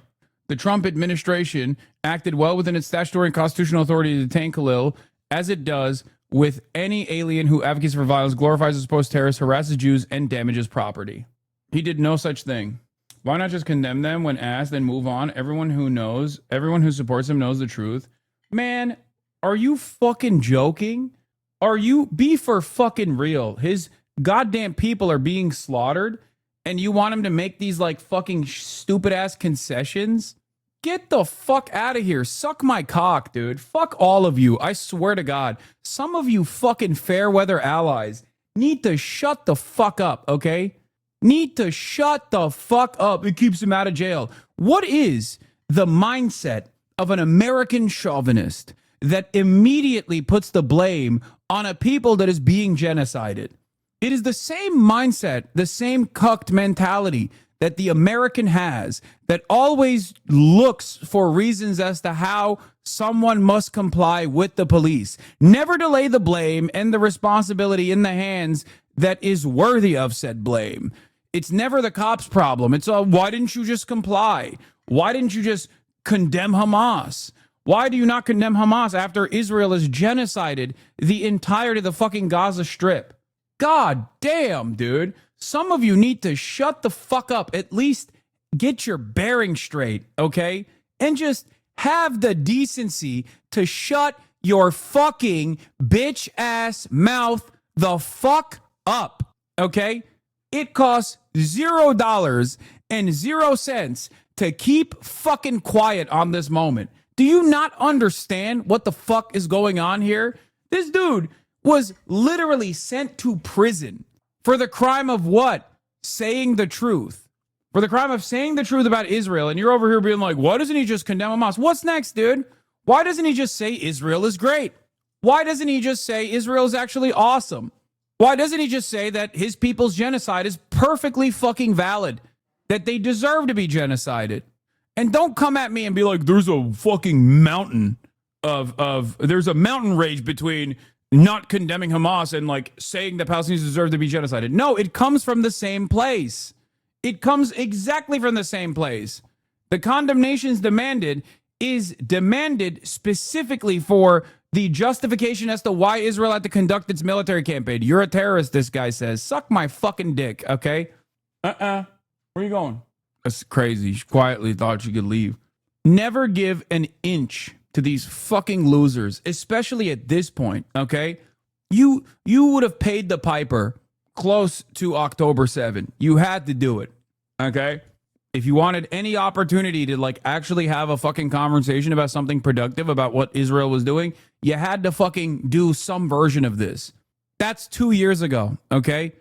The Trump administration acted well within its statutory and constitutional authority to detain Khalil, as it does with any alien who advocates for violence, glorifies as supposed terrorists, harasses Jews, and damages property. He did no such thing. Why not just condemn them when asked and move on? Everyone who supports him knows the truth. Man, are you fucking joking? Be for fucking real. His goddamn people are being slaughtered, and you want him to make these like fucking stupid ass concessions? Get the fuck out of here. Suck my cock, dude. Fuck all of you. I swear to God. Some of you fucking fair weather allies need to shut the fuck up, okay? Need to shut the fuck up. It keeps him out of jail. What is the mindset of an American chauvinist that immediately puts the blame on a people that is being genocided? It is the same mindset, the same cucked mentality that the American has, that always looks for reasons as to how someone must comply with the police. Never to lay the blame and the responsibility in the hands that is worthy of said blame. It's never the cops' problem. It's why didn't you just comply? Why didn't you just condemn Hamas? Why do you not condemn Hamas after Israel has genocided the entirety of the fucking Gaza Strip? God damn, dude. Some of you need to shut the fuck up. At least get your bearings straight, okay? And just have the decency to shut your fucking bitch ass mouth the fuck up, okay? It costs $0 and 0 cents to keep fucking quiet on this moment. Do you not understand what the fuck is going on here? This dude was literally sent to prison for the crime of what? Saying the truth. For the crime of saying the truth about Israel. And you're over here being like, why doesn't he just condemn Hamas? What's next, dude? Why doesn't he just say Israel is great? Why doesn't he just say Israel is actually awesome? Why doesn't he just say that his people's genocide is perfectly fucking valid? That they deserve to be genocided? And don't come at me and be like, there's a fucking mountain there's a mountain range between not condemning Hamas and like saying that Palestinians deserve to be genocided. No, it comes from the same place. It comes exactly from the same place. The condemnations demanded is demanded specifically for the justification as to why Israel had to conduct its military campaign. You're a terrorist, this guy says. Suck my fucking dick, okay? Where are you going? That's crazy. She quietly thought she could leave. Never give an inch to these fucking losers, especially at this point, okay? You would have paid the piper close to October 7. You had to do it, okay? If you wanted any opportunity to like actually have a fucking conversation about something productive about what Israel was doing, you had to fucking do some version of this. That's 2 years ago, okay?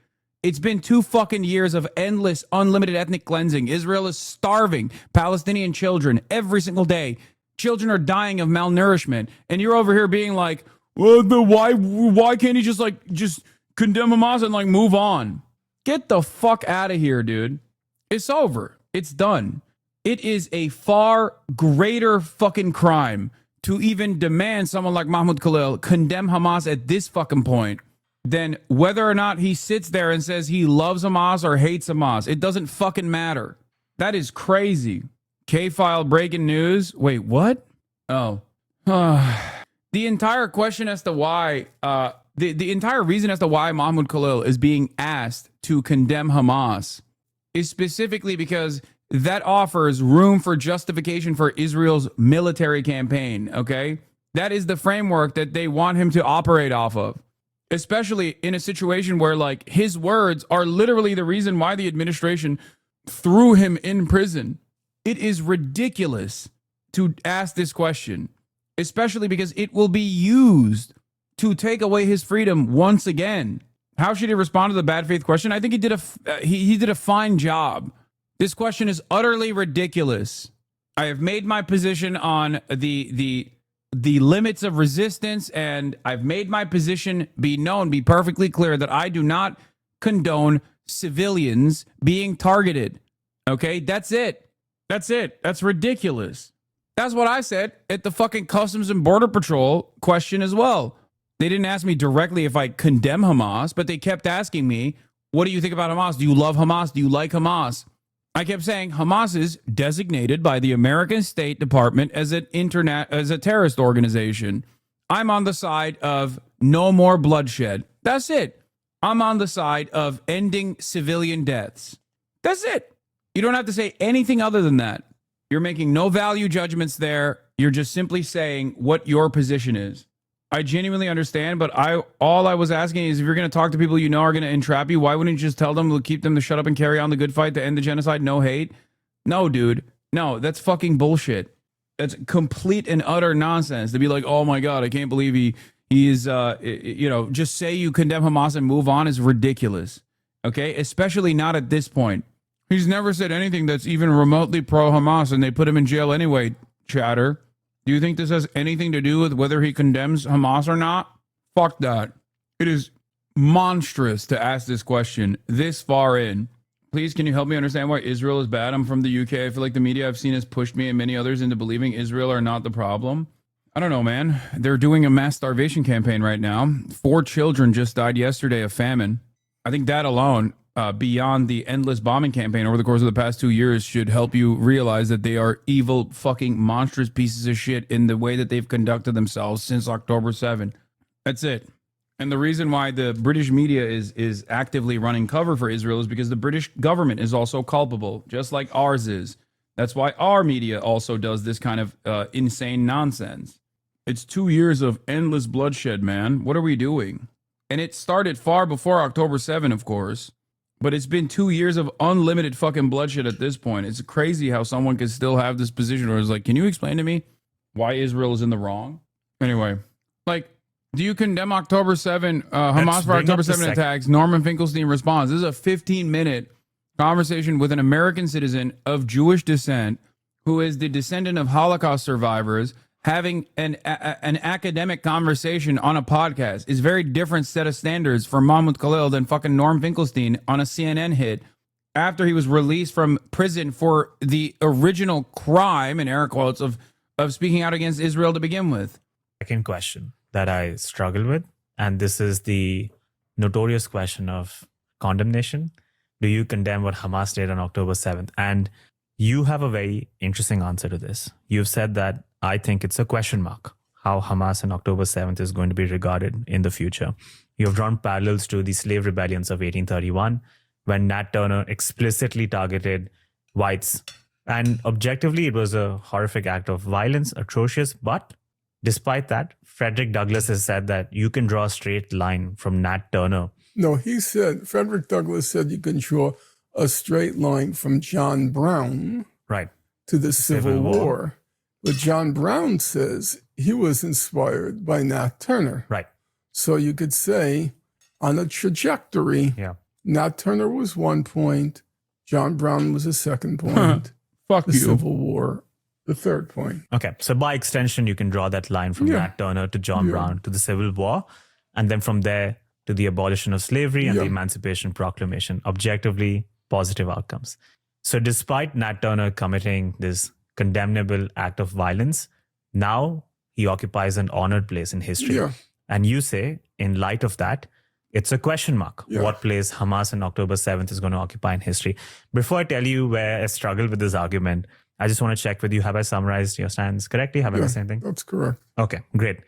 It's been 2 fucking years of endless, unlimited ethnic cleansing. Israel is starving Palestinian children every single day. Children are dying of malnourishment. And you're over here being like, well, why can't he just condemn Hamas and like move on? Get the fuck out of here, dude. It's over. It's done. It is a far greater fucking crime to even demand someone like Mahmoud Khalil condemn Hamas at this fucking point than whether or not he sits there and says he loves Hamas or hates Hamas. It doesn't fucking matter. That is crazy. K-File breaking news. Wait, what? Oh. The entire question as to why, the entire reason as to why Mahmoud Khalil is being asked to condemn Hamas is specifically because that offers room for justification for Israel's military campaign, okay? That is the framework that they want him to operate off of, especially in a situation where, like, his words are literally the reason why the administration threw him in prison. It is ridiculous to ask this question, especially because it will be used to take away his freedom once again. How should he respond to the bad faith question? I think he did a fine job. This question is utterly ridiculous. I have made my position on the limits of resistance, and I've made my position be known, be perfectly clear that I do not condone civilians being targeted. Okay, that's it. That's it. That's ridiculous. That's what I said at the fucking Customs and Border Patrol question as well. They didn't ask me directly if I condemn Hamas, but they kept asking me, what do you think about Hamas? Do you love Hamas? Do you like Hamas? I kept saying Hamas is designated by the American State Department as as a terrorist organization. I'm on the side of no more bloodshed. That's it. I'm on the side of ending civilian deaths. That's it. You don't have to say anything other than that. You're making no value judgments there. You're just simply saying what your position is. I genuinely understand, but all I was asking is if you're going to talk to people you know are going to entrap you, why wouldn't you just tell them to keep them to shut up and carry on the good fight to end the genocide? No hate. No, dude. No, that's fucking bullshit. That's complete and utter nonsense to be like, oh my God, I can't believe he is, just say you condemn Hamas and move on is ridiculous. Okay. Especially not at this point. He's never said anything that's even remotely pro-Hamas and they put him in jail anyway, chatter. Do you think this has anything to do with whether he condemns Hamas or not? Fuck that. It is monstrous to ask this question this far in. Please, can you help me understand why Israel is bad? I'm from the UK. I feel like the media I've seen has pushed me and many others into believing Israel are not the problem. I don't know, man. They're doing a mass starvation campaign right now. 4 children just died yesterday of famine. I think that alone, beyond the endless bombing campaign over the course of the past 2 years, should help you realize that they are evil, fucking monstrous pieces of shit in the way that they've conducted themselves since October 7. That's it. And the reason why the British media is actively running cover for Israel is because the British government is also culpable, just like ours is. That's why our media also does this kind of insane nonsense. It's 2 years of endless bloodshed, man. What are we doing? And it started far before October 7, of course. But it's been 2 years of unlimited fucking bloodshed at this point. It's crazy how someone can still have this position where it's like, can you explain to me why Israel is in the wrong? Anyway, like, Do you condemn October 7, Hamas
Let's
for
bring
October
up the
7 attacks? Norman Finkelstein responds. This is a 15-minute conversation with an American citizen of Jewish descent who is the descendant of Holocaust survivors having an academic conversation on a podcast. Is very different set of standards for Mahmoud Khalil than fucking Norm Finkelstein on a CNN hit after he was released from prison for the original crime, in air quotes, of speaking out against Israel to begin with.
Second question that I struggle with, and this is the notorious question of condemnation. Do you condemn what Hamas did on October 7th? And you have a very interesting answer to this. You've said that I think it's a question mark how Hamas on October 7th is going to be regarded in the future. You have drawn parallels to the slave rebellions of 1831, when Nat Turner explicitly targeted whites. And objectively, it was a horrific act of violence, atrocious, but despite that, Frederick Douglass has said that you can draw a straight line from Nat Turner.
No, Frederick Douglass said you can draw a straight line from John Brown to the Civil War. But John Brown says he was inspired by Nat Turner.
Right.
So you could say on a trajectory, Nat Turner was 1 point, John Brown was a 2nd point.
Fuck
the
you.
Civil War, the 3rd point.
Okay, so by extension, you can draw that line from Nat Turner to John Brown to the Civil War, and then from there to the abolition of slavery and the Emancipation Proclamation. Objectively positive outcomes. So despite Nat Turner committing this condemnable act of violence, now he occupies an honored place in history.
Yeah.
And you say, in light of that, it's a question mark. What place Hamas on October 7th is going to occupy in history. Before I tell you where I struggle with this argument, I just want to check with you. Have I summarized your stance correctly? Have I missed anything?
That's correct.
Okay, great.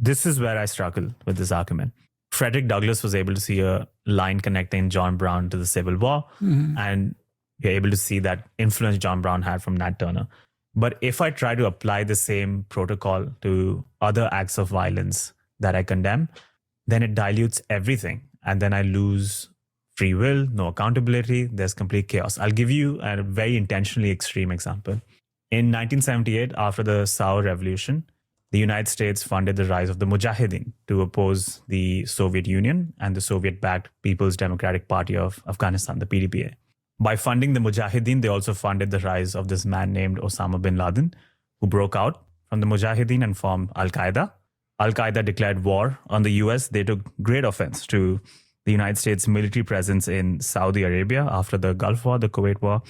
This is where I struggle with this argument. Frederick Douglass was able to see a line connecting John Brown to the Civil War, and you're able to see that influence John Brown had from Nat Turner. But if I try to apply the same protocol to other acts of violence that I condemn, then it dilutes everything. And then I lose free will, no accountability, there's complete chaos. I'll give you a very intentionally extreme example. In 1978, after the Saur Revolution, the United States funded the rise of the Mujahideen to oppose the Soviet Union and the Soviet-backed People's Democratic Party of Afghanistan, the PDPA. By funding the Mujahideen, they also funded the rise of this man named Osama bin Laden, who broke out from the Mujahideen and formed Al-Qaeda. Al-Qaeda declared war on the US. They took great offense to the United States military presence in Saudi Arabia after the Gulf War, the Kuwait War.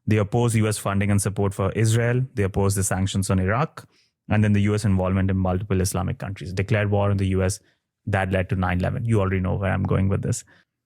They opposed US funding and support for Israel. They opposed the sanctions on Iraq. And then the US involvement in multiple Islamic countries. Declared war on the US. That led to 9/11. You already know where I'm going with this.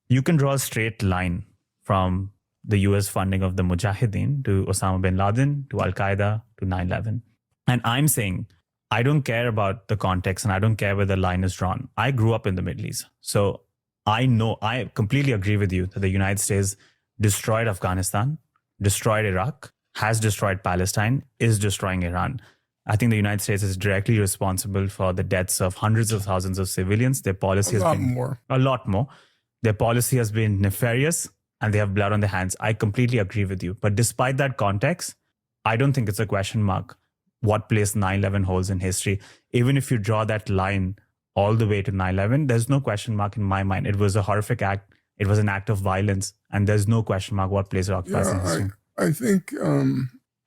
You can draw a straight line from the US funding of the Mujahideen to Osama bin Laden, to Al-Qaeda, to 9/11. And I'm saying, I don't care about the context and I don't care where the line is drawn. I grew up in the Middle East. So I know, I completely agree with you that the United States destroyed Afghanistan, destroyed Iraq, has destroyed Palestine, is destroying Iran. I think the United States is directly responsible for the deaths of hundreds of thousands of civilians. Their policy has been a lot more. Their policy has been nefarious and they have blood on their hands. I completely agree with you. But despite that context, I don't think it's a question mark what place 9/11 holds in history. Even if you draw that line all the way to 9/11, there's no question mark in my mind. It was a horrific act. It was an act of violence. And there's no question mark what place it occupies in history.
I think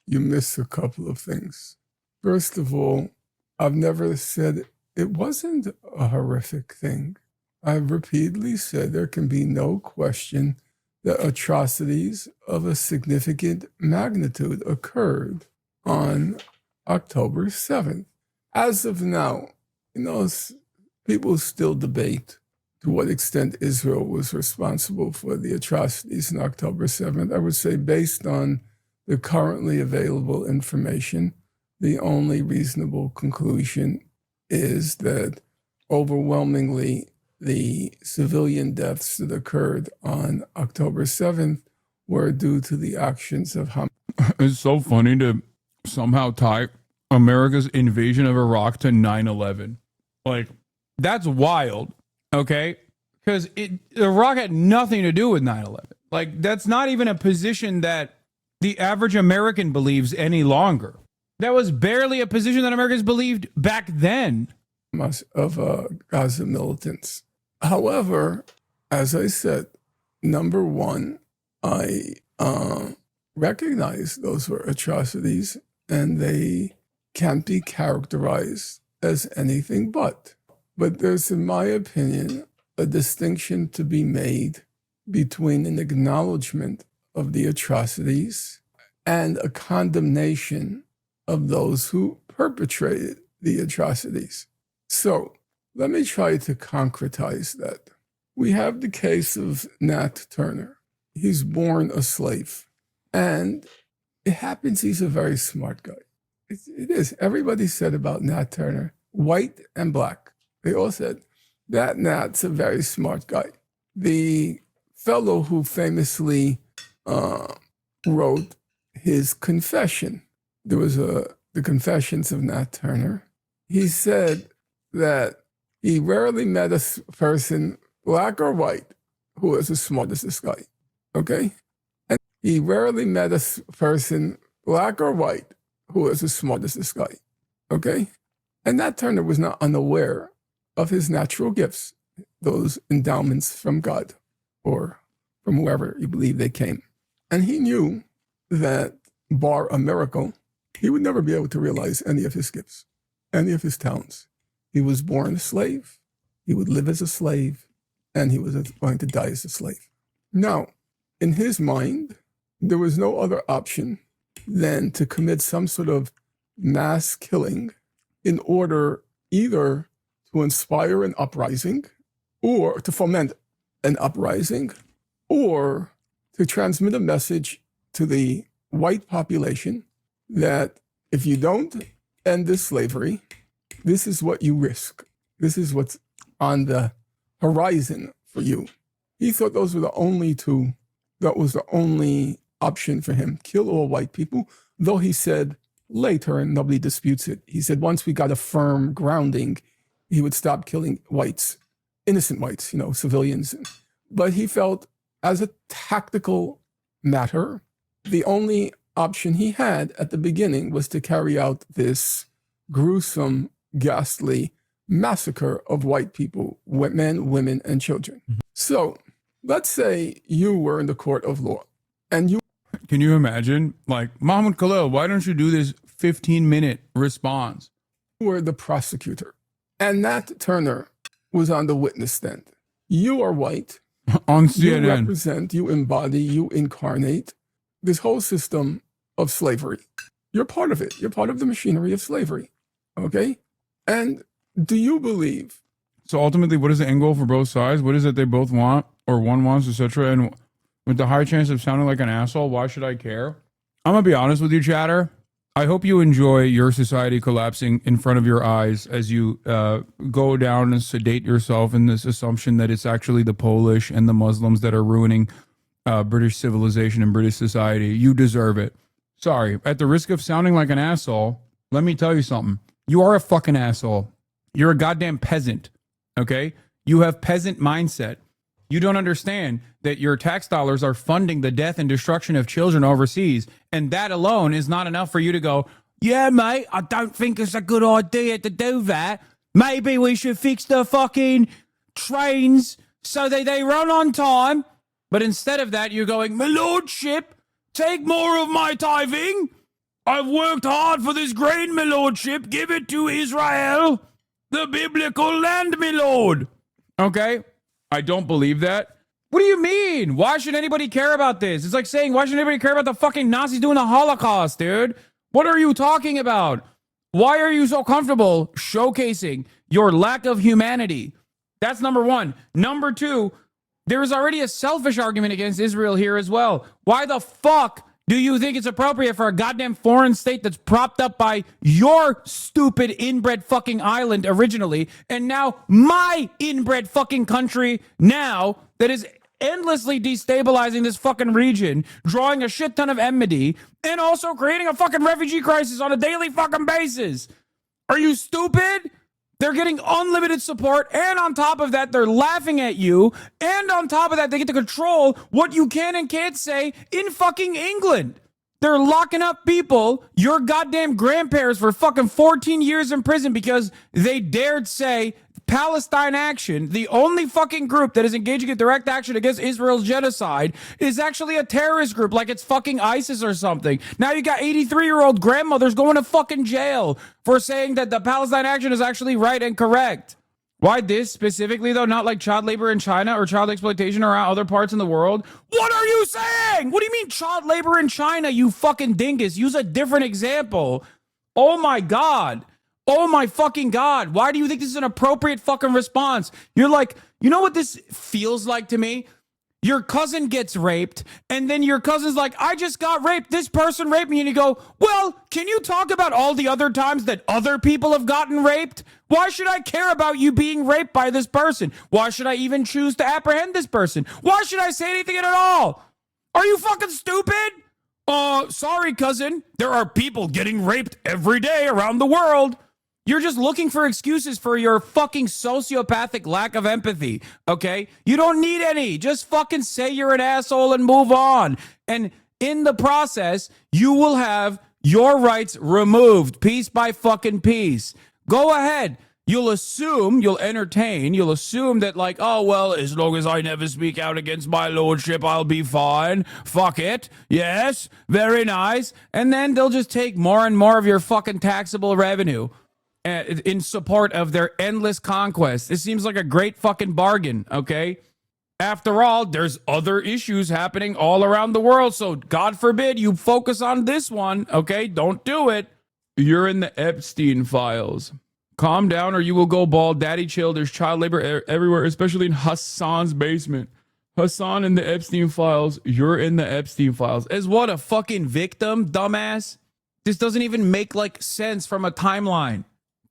you missed a couple of things. First of all, I've never said it wasn't a horrific thing. I've repeatedly said there can be no question that atrocities of a significant magnitude occurred on October 7th. As of now, people still debate to what extent Israel was responsible for the atrocities on October 7th. I would say based on the currently available information, the only reasonable conclusion is that overwhelmingly the civilian deaths that occurred on October 7th were due to the actions of Hamas.
It's so funny to somehow tie America's invasion of Iraq to 9/11. Like, that's wild, okay? Because Iraq had nothing to do with 9/11. Like, that's not even a position that the average American believes any longer. That was barely a position that Americans believed back then.
Gaza militants. However, as I said, number one, I recognize those were atrocities, and they can't be characterized as anything but. But there's, in my opinion, a distinction to be made between an acknowledgement of the atrocities and a condemnation of those who perpetrated the atrocities. So let me try to concretize that. We have the case of Nat Turner. He's born a slave, and it happens he's a very smart guy. It is. Everybody said about Nat Turner, white and black. They all said that Nat's a very smart guy. The fellow who famously wrote his confession, there was the Confessions of Nat Turner. He said that he rarely met a person, black or white, who was as smart as this guy. Okay? And he rarely met a person, black or white, who was as smart as this guy. Okay? And Nat Turner was not unaware of his natural gifts, those endowments from God or from whoever you believe they came. And he knew that, bar a miracle, he would never be able to realize any of his gifts, any of his talents. He was born a slave, he would live as a slave, and he was going to die as a slave. Now, in his mind, there was no other option than to commit some sort of mass killing in order either to inspire an uprising or to foment an uprising or to transmit a message to the white population that if you don't end this slavery, this is what you risk. This is what's on the horizon for you. He thought those were the only two, that was the only option for him. Kill all white people, though he said later, and nobody disputes it, he said once we got a firm grounding, he would stop killing whites, innocent whites, civilians. But he felt as a tactical matter, the only option he had at the beginning was to carry out this gruesome, ghastly massacre of white people, men, women, and children. So let's say you were in the court of law and you...
Can you imagine? Like, Mohammed Khalil, why don't you do this 15-minute response?
You were the prosecutor and Nat Turner was on the witness stand. You are white.
On CNN.
You represent, you embody, you incarnate this whole system of slavery. You're part of it. You're part of the machinery of slavery. Okay? And do you believe?
So ultimately, what is the end goal for both sides? What is it they both want, or one wants, etc.? And with the high chance of sounding like an asshole, why should I care? I'm going to be honest with you, chatter. I hope you enjoy your society collapsing in front of your eyes as you go down and sedate yourself in this assumption that it's actually the Polish and the Muslims that are ruining British civilization and British society. You deserve it. Sorry, at the risk of sounding like an asshole, let me tell you something. You are a fucking asshole. You're a goddamn peasant, okay? You have peasant mindset. You don't understand that your tax dollars are funding the death and destruction of children overseas, and that alone is not enough for you to go, yeah, mate, I don't think it's a good idea to do that. Maybe we should fix the fucking trains so that they run on time. But instead of that, you're going, my lordship, take more of my tithing. I've worked hard for this grain, my lordship. Give it to Israel, the biblical land, my lord. Okay? I don't believe that. What do you mean? Why should anybody care about this? It's like saying, why should anybody care about the fucking Nazis doing the Holocaust, dude? What are you talking about? Why are you so comfortable showcasing your lack of humanity? That's number one. Number two, there is already a selfish argument against Israel here as well. Why the fuck do you think it's appropriate for a goddamn foreign state that's propped up by your stupid inbred fucking island originally, and now my inbred fucking country now that is endlessly destabilizing this fucking region, drawing a shit ton of enmity, and also creating a fucking refugee crisis on a daily fucking basis? Are you stupid? They're getting unlimited support, and on top of that, they're laughing at you, and on top of that, they get to control what you can and can't say in fucking England. They're locking up people, your goddamn grandparents, for fucking 14 years in prison because they dared say Palestine Action, the only fucking group that is engaging in direct action against Israel's genocide, is actually a terrorist group, like it's fucking ISIS or something. Now you got 83-year-old grandmothers going to fucking jail for saying that the Palestine Action is actually right and correct. Why this specifically, though? Not like child labor in China or child exploitation around other parts in the world? What are you saying? What do you mean child labor in China, you fucking dingus? Use a different example. Oh my God. Oh my fucking God. Why do you think this is an appropriate fucking response? You're like, you know what this feels like to me? Your cousin gets raped, and then your cousin's like, I just got raped. This person raped me. And you go, well, can you talk about all the other times that other people have gotten raped? Why should I care about you being raped by this person? Why should I even choose to apprehend this person? Why should I say anything at all? Are you fucking stupid? Sorry, cousin. There are people getting raped every day around the world. You're just looking for excuses for your fucking sociopathic lack of empathy, okay? You don't need any. Just fucking say you're an asshole and move on. And in the process, you will have your rights removed piece by fucking piece. Go ahead. You'll assume, you'll entertain, you'll assume that like, oh, well, as long as I never speak out against my lordship, I'll be fine. Fuck it. Yes. Very nice. And then they'll just take more and more of your fucking taxable revenue in support of their endless conquest. It seems like a great fucking bargain, okay? After all, there's other issues happening all around the world, so God forbid you focus on this one, okay? Don't do it. You're in the Epstein files. Calm down or you will go bald. Daddy chill. There's child labor everywhere, especially in Hassan's basement. Hassan in the Epstein files. You're in the Epstein files. As what, a fucking victim, dumbass? This doesn't even make like sense from a timeline.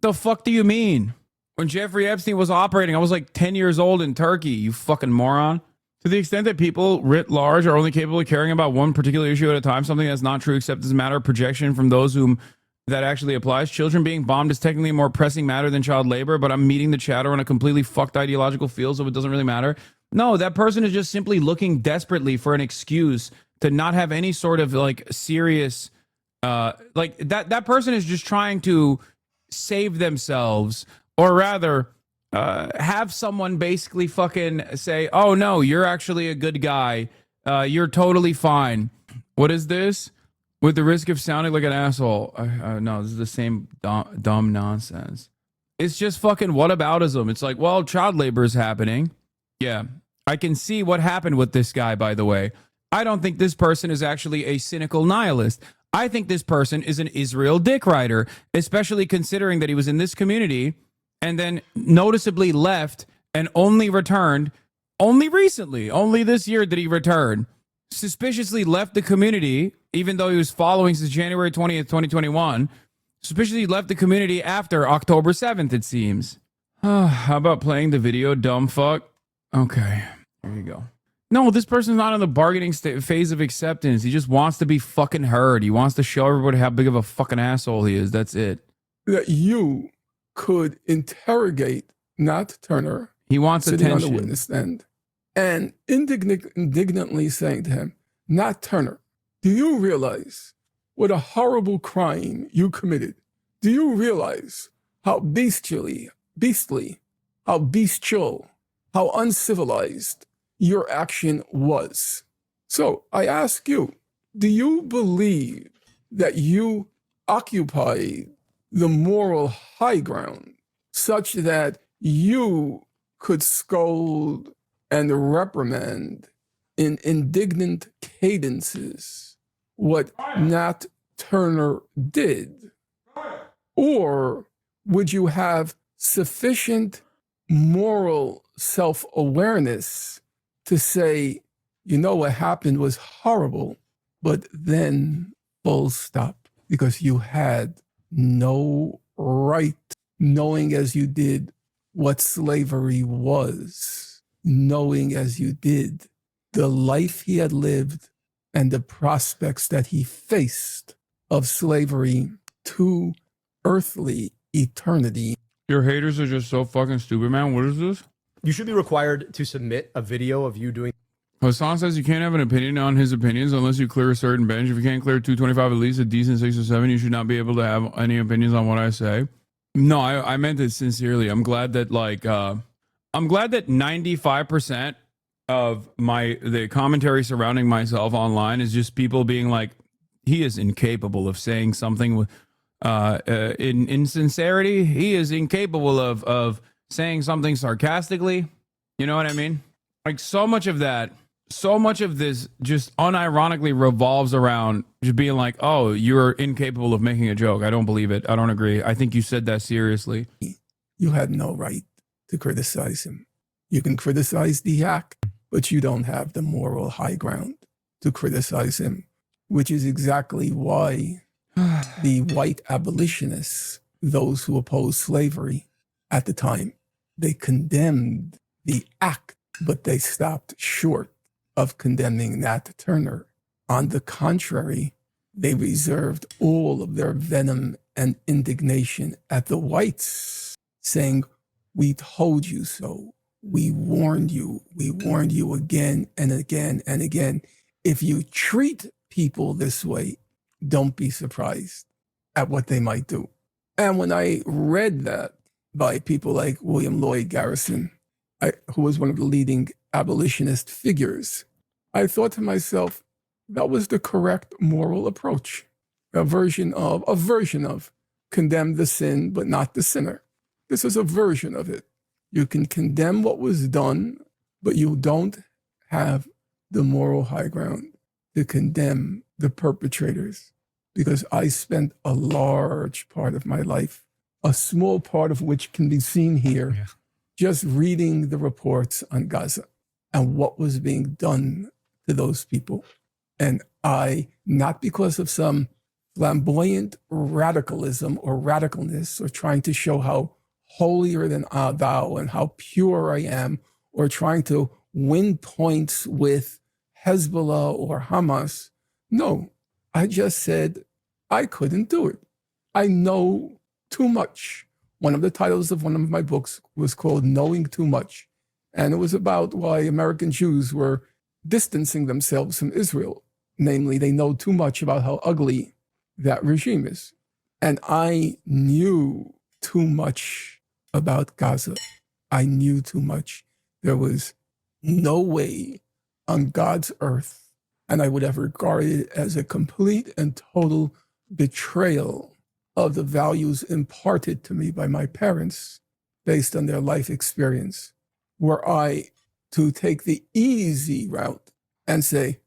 The fuck do you mean? When Jeffrey Epstein was operating, I was like 10 years old in Turkey, you fucking moron. To the extent that people writ large are only capable of caring about one particular issue at a time, something that's not true except as a matter of projection from those whom that actually applies. Children being bombed is technically a more pressing matter than child labor, but I'm meeting the chatter on a completely fucked ideological field, so it doesn't really matter. No, that person is just simply looking desperately for an excuse to not have any sort of like serious, like that person is just trying to save themselves, or rather have someone basically fucking say, oh no, you're actually a good guy, you're totally fine. What is this? With the risk of sounding like an asshole. No, this is the same dumb nonsense. It's just fucking whataboutism. It's like, well, child labor is happening. Yeah, I can see what happened with this guy, by the way. I don't think this person is actually a cynical nihilist. I think this person is an Israel dick rider, especially considering that he was in this community and then noticeably left and only returned only recently. Only this year did he return. Suspiciously left the community, even though he was following since January 20th, 2021. Suspiciously left the community after October 7th, it seems. How about playing the video, dumb fuck? Okay, here you go. No, this person's not in the bargaining phase of acceptance. He just wants to be fucking heard. He wants to show everybody how big of a fucking asshole he is. That's it.
That you could interrogate not Turner.
He wants
sitting
attention.
on the witness stand and indignantly saying to him, not Turner, do you realize what a horrible crime you committed? Do you realize how beastly, how bestial, how uncivilized your action was? So I ask you, do you believe that you occupied the moral high ground such that you could scold and reprimand in indignant cadences what Nat Turner did? Or would you have sufficient moral self-awareness to say, you know, what happened was horrible, but then full stop, because you had no right, knowing as you did what slavery was, knowing as you did the life he had lived and the prospects that he faced of slavery to earthly eternity.
Your haters are just so fucking stupid, man. What is this?
You should be required to submit a video of you doing.
Hassan says you can't have an opinion on his opinions unless you clear a certain bench. If you can't clear 225 at least, a decent 6 or 7, you should not be able to have any opinions on what I say. No, I meant it sincerely. I'm glad that 95% of the commentary surrounding myself online is just people being like, he is incapable of saying something with in sincerity. He is incapable of saying something sarcastically. You know what I mean? Like so much of this just unironically revolves around just being like, oh, you're incapable of making a joke. I don't believe it. I don't agree. I think you said that seriously.
You had no right to criticize him. You can criticize the hack, but you don't have the moral high ground to criticize him, which is exactly why the white abolitionists, those who opposed slavery at the time, they condemned the act, but they stopped short of condemning Nat Turner. On the contrary, they reserved all of their venom and indignation at the whites, saying, we told you so. We warned you. We warned you again and again and again. If you treat people this way, don't be surprised at what they might do. And when I read that by people like William Lloyd Garrison, who was one of the leading abolitionist figures, I thought to myself, that was the correct moral approach. A version of condemn the sin, but not the sinner. This is a version of it. You can condemn what was done, but you don't have the moral high ground to condemn the perpetrators. Because I spent a large part of my life, a small part of which can be seen here, just reading the reports on Gaza and what was being done to those people. And I, not because of some flamboyant radicalism or radicalness or trying to show how holier than thou and how pure I am, or trying to win points with Hezbollah or Hamas. No, I just said I couldn't do it. I know too much. One of the titles of one of my books was called Knowing Too Much. And it was about why American Jews were distancing themselves from Israel. Namely, they know too much about how ugly that regime is. And I knew too much about Gaza. I knew too much. There was no way on God's earth, and I would have regarded it as a complete and total betrayal of the values imparted to me by my parents based on their life experience, were I to take the easy route and say,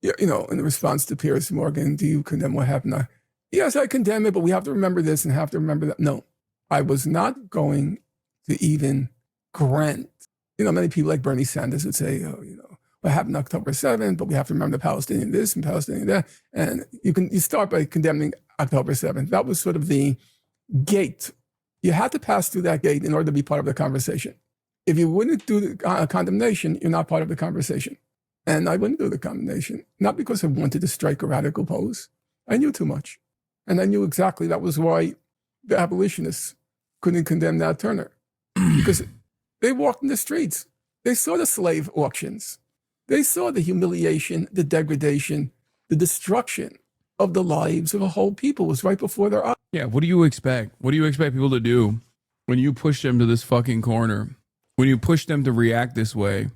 you know, in response to Piers Morgan, do you condemn what happened? Yes, I condemn it, but we have to remember this and have to remember that. No, I was not going to even grant, many people like Bernie Sanders would say, what happened October 7th, but we have to remember the Palestinian this and Palestinian that. And you start by condemning October 7th. That was sort of the gate. You had to pass through that gate in order to be part of the conversation. If you wouldn't do the condemnation, you're not part of the conversation. And I wouldn't do the condemnation, not because I wanted to strike a radical pose. I knew too much. And I knew exactly that was why the abolitionists couldn't condemn Nat Turner. Because they walked in the streets. They saw the slave auctions. They saw the humiliation, the degradation, the destruction of the lives of a whole people. It was right before their eyes.
Yeah, what do you expect? What do you expect people to do when you push them to this fucking corner? When you push them to react this way,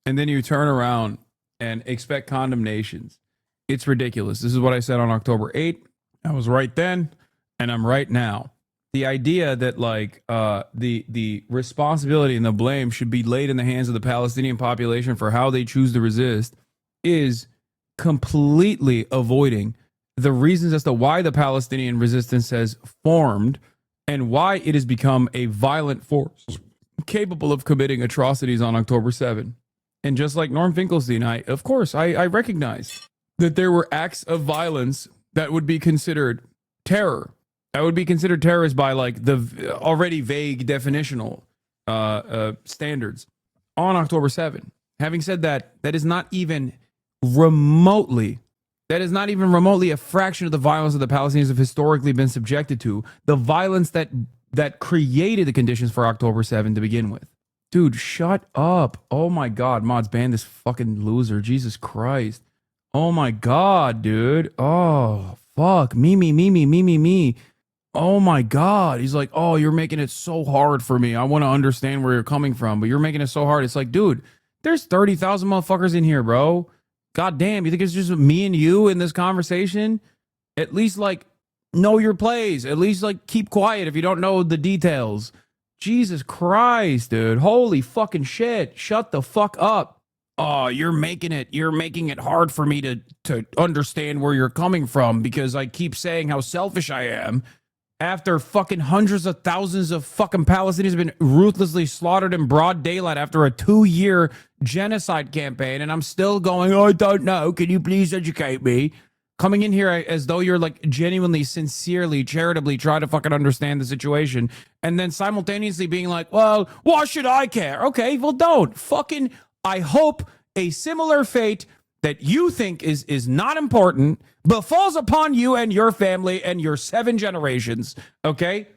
and then you turn around and expect condemnations? It's ridiculous. This is what I said on October 8th. I was right then, and I'm right now. The idea that the responsibility and the blame should be laid in the hands of the Palestinian population for how they choose to resist is completely avoiding the reasons as to why the Palestinian resistance has formed and why it has become a violent force capable of committing atrocities on October 7. And just like Norm Finkelstein, I recognize that there were acts of violence that would be considered terror. That would be considered terrorist by the already vague definitional standards on October 7. Having said that, that is not even remotely a fraction of the violence that the Palestinians have historically been subjected to. The violence that created the conditions for October 7 to begin with. Dude, shut up. Oh my God. Mods, ban this fucking loser. Jesus Christ. Oh my God, dude. Oh, fuck. Me. Oh my God. He's like, oh, you're making it so hard for me. I want to understand where you're coming from, but you're making it so hard. It's like, dude, there's 30,000 motherfuckers in here, bro. God damn. You think it's just me and you in this conversation? At least, like, know your plays. At least, like, keep quiet if you don't know the details. Jesus Christ, dude. Holy fucking shit. Shut the fuck up. Oh, you're making it hard for me to understand where you're coming from because I keep saying how selfish I am after fucking hundreds of thousands of fucking Palestinians have been ruthlessly slaughtered in broad daylight after a 2-year genocide campaign. And I'm still going, oh, I don't know. Can you please educate me? Coming in here as though you're like genuinely, sincerely, charitably try to fucking understand the situation. And then simultaneously being like, well, why should I care? Okay, well, don't. Fucking, I hope a similar fate that you think is not important befalls upon you and your family and your 7 generations. Okay?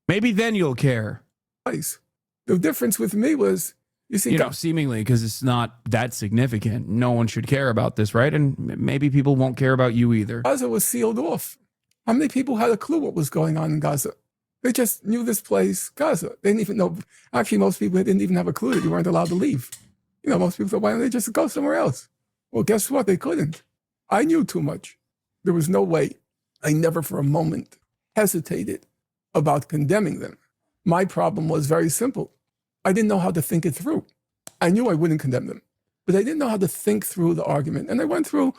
Maybe then you'll care.
The difference with me was, you see,
seemingly because it's not that significant. No one should care about this, right? And maybe people won't care about you either.
Gaza was sealed off. How many people had a clue what was going on in Gaza? They just knew this place, Gaza. They didn't even know. Actually, most people didn't even have a clue that you weren't allowed to leave. Most people thought, why don't they just go somewhere else? Well, guess what? They couldn't. I knew too much. There was no way. I never for a moment hesitated about condemning them. My problem was very simple. I didn't know how to think it through. I knew I wouldn't condemn them, but I didn't know how to think through the argument. And I went through,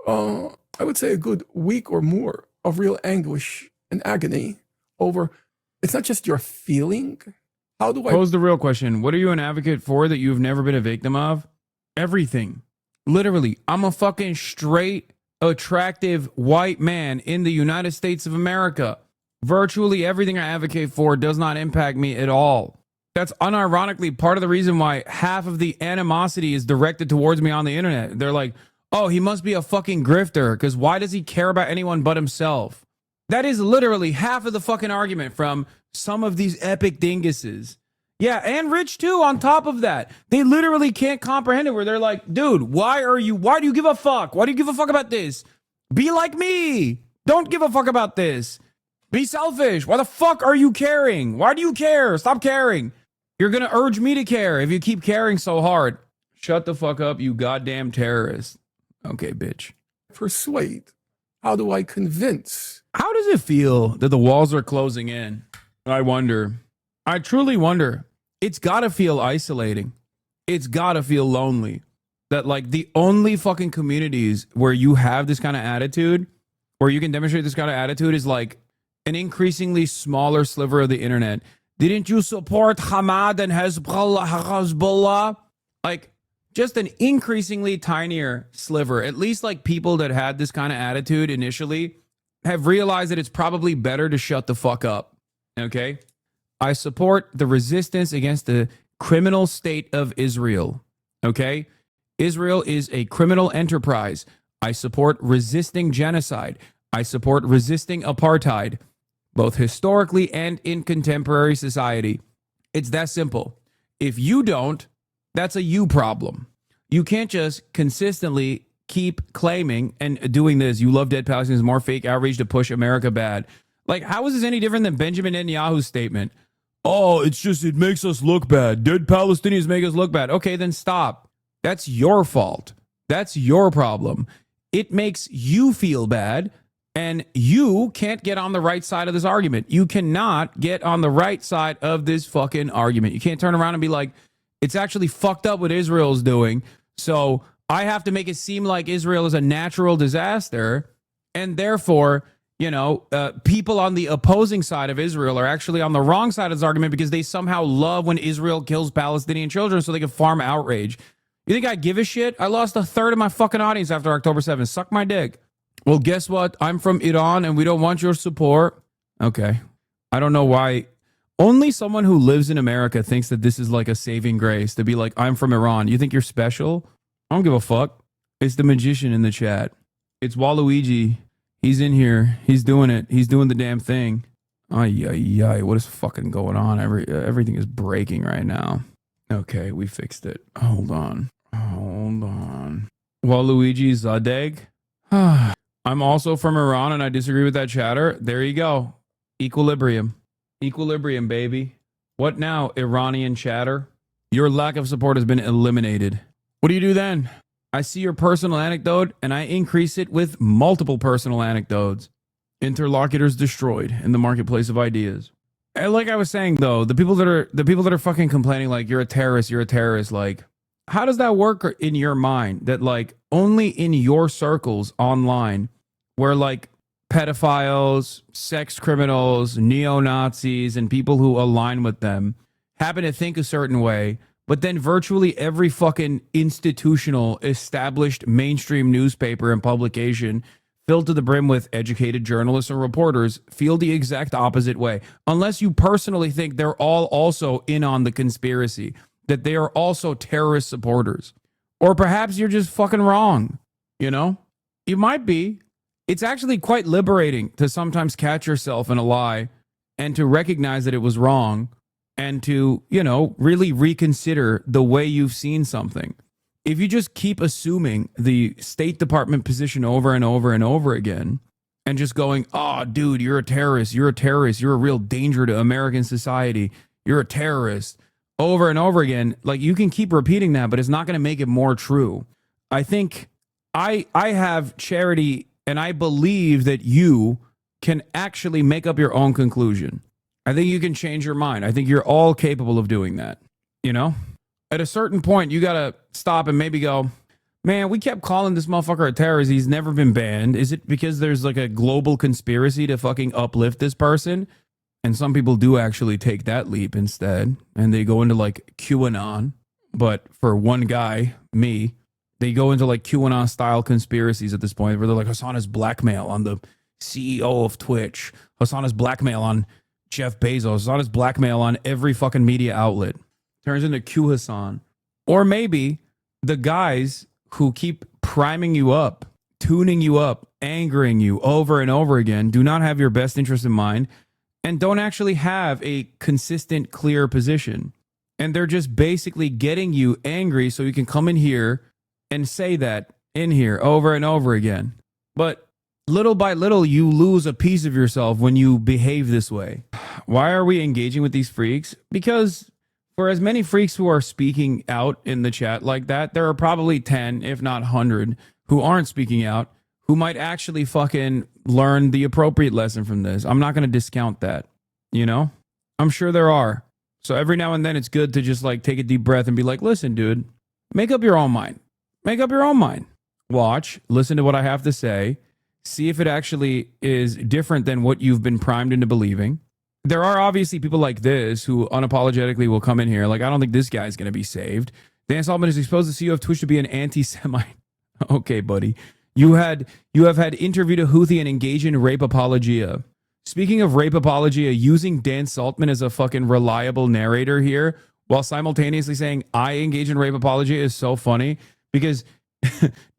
I would say, a good week or more of real anguish and agony over, it's not just your feeling. How do I
pose the real question? What are you an advocate for that you've never been a victim of? Everything. Literally, I'm a fucking straight, attractive white man in the United States of America. Virtually everything I advocate for does not impact me at all. That's unironically part of the reason why half of the animosity is directed towards me on the internet. They're like, oh, he must be a fucking grifter because why does he care about anyone but himself? That is literally half of the fucking argument from some of these epic dinguses. Yeah, and Rich too on top of that. They literally can't comprehend it where they're like, dude, why do you give a fuck? Why do you give a fuck about this? Be like me. Don't give a fuck about this. Be selfish. Why the fuck are you caring? Why do you care? Stop caring. You're going to urge me to care if you keep caring so hard. Shut the fuck up, you goddamn terrorist. Okay, bitch.
Persuade? How do I convince?
How does it feel that the walls are closing in? I wonder. I truly wonder. It's got to feel isolating. It's got to feel lonely. That like the only fucking communities where you have this kind of attitude, where you can demonstrate this kind of attitude is like an increasingly smaller sliver of the internet. Didn't you support Hamas and Hezbollah? Like, just an increasingly tinier sliver. At least, like, people that had this kind of attitude initially have realized that it's probably better to shut the fuck up. Okay? I support the resistance against the criminal state of Israel. Okay? Israel is a criminal enterprise. I support resisting genocide. I support resisting apartheid, both historically and in contemporary society. It's that simple. If you don't, that's a you problem. You can't just consistently keep claiming and doing this. You love dead Palestinians, more fake outrage to push America bad. Like, how is this any different than Benjamin Netanyahu's statement? Oh, it's just, it makes us look bad. Dead Palestinians make us look bad. Okay, then stop. That's your fault. That's your problem. It makes you feel bad. And you can't get on the right side of this argument. You cannot get on the right side of this fucking argument. You can't turn around and be like, it's actually fucked up what Israel's doing. So I have to make it seem like Israel is a natural disaster. And therefore, people on the opposing side of Israel are actually on the wrong side of this argument because they somehow love when Israel kills Palestinian children so they can farm outrage. You think I give a shit? I lost a third of my fucking audience after October 7th. Suck my dick. Well, guess what? I'm from Iran and we don't want your support. Okay. I don't know why. Only someone who lives in America thinks that this is like a saving grace to be like, I'm from Iran. You think you're special? I don't give a fuck. It's the magician in the chat. It's Waluigi. He's in here. He's doing it. He's doing the damn thing. Ay, ay, ay. What is fucking going on? Everything is breaking right now. Okay, we fixed it. Hold on. Waluigi Zadeg. I'm also from Iran and I disagree with that chatter. There you go. Equilibrium. Equilibrium, baby. What now, Iranian chatter? Your lack of support has been eliminated. What do you do then? I see your personal anecdote and I increase it with multiple personal anecdotes. Interlocutors destroyed in the marketplace of ideas. And like I was saying though, the people that are fucking complaining like you're a terrorist, like how does that work in your mind that like only in your circles online where like pedophiles, sex criminals, neo-Nazis, and people who align with them happen to think a certain way, but then virtually every fucking institutional, established mainstream newspaper and publication filled to the brim with educated journalists and reporters feel the exact opposite way. Unless you personally think they're all also in on the conspiracy, that they are also terrorist supporters. Or perhaps you're just fucking wrong, you know? You might be. It's actually quite liberating to sometimes catch yourself in a lie and to recognize that it was wrong and to, you know, really reconsider the way you've seen something. If you just keep assuming the State Department position over and over and over again and just going, oh, dude, you're a terrorist, you're a real danger to American society, you're a terrorist, over and over again, like you can keep repeating that, but it's not going to make it more true. I think I have charity and I believe that you can actually make up your own conclusion. I think you can change your mind. I think you're all capable of doing that, you know? At a certain point, you got to stop and maybe go, man, we kept calling this motherfucker a terrorist. He's never been banned. Is it because there's like a global conspiracy to fucking uplift this person? And some people do actually take that leap instead. And they go into like QAnon. But for one guy, me, they go into like QAnon style conspiracies at this point where they're like, Hassan is blackmail on the CEO of Twitch. Hassan is blackmail on Jeff Bezos. Hassan is blackmail on every fucking media outlet. Turns into Q Hassan. Or maybe the guys who keep priming you up, tuning you up, angering you over and over again, do not have your best interest in mind and don't actually have a consistent, clear position. And they're just basically getting you angry so you can come in here and say that in here over and over again. But little by little, you lose a piece of yourself when you behave this way. Why are we engaging with these freaks? Because for as many freaks who are speaking out in the chat like that, there are probably 10, if not 100, who aren't speaking out, who might actually fucking learn the appropriate lesson from this. I'm not going to discount that, you know? I'm sure there are. So every now and then it's good to just like take a deep breath and be like, listen, dude, make up your own mind. Make up your own mind. Watch, listen to what I have to say, see if it actually is different than what you've been primed into believing. There are obviously people like this who unapologetically will come in here. Like, I don't think this guy's going to be saved. Dan Saltman is exposed the CEO of Twitch to be an anti-Semite. Okay, buddy. You have had interviewed a Houthi and engage in rape apologia. Speaking of rape apologia, using Dan Saltman as a fucking reliable narrator here while simultaneously saying I engage in rape apologia is so funny because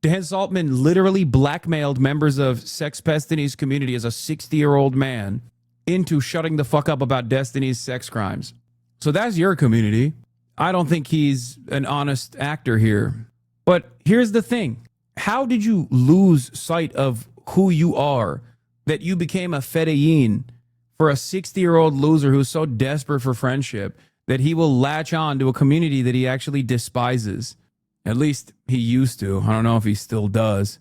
Dan Saltman literally blackmailed members of Sex Destiny's community as a 60-year-old man into shutting the fuck up about Destiny's sex crimes. So that's your community. I don't think he's an honest actor here. But here's the thing. How did you lose sight of who you are that you became a fedayeen for a 60-year-old loser who's so desperate for friendship that he will latch on to a community that he actually despises? At least he used to. I don't know if he still does.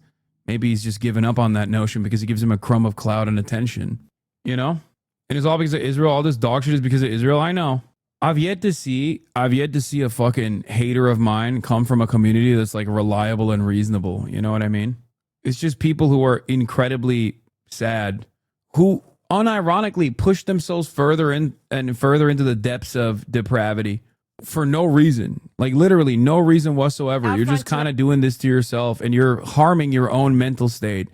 Maybe he's just given up on that notion because it gives him a crumb of clout and attention. You know? And it's all because of Israel. All this dog shit is because of Israel. I know. I've yet to see a fucking hater of mine come from a community that's like reliable and reasonable. You know what I mean? It's just people who are incredibly sad, who unironically push themselves further in and further into the depths of depravity for no reason. Like literally no reason whatsoever. You're just kind of doing this to yourself and you're harming your own mental state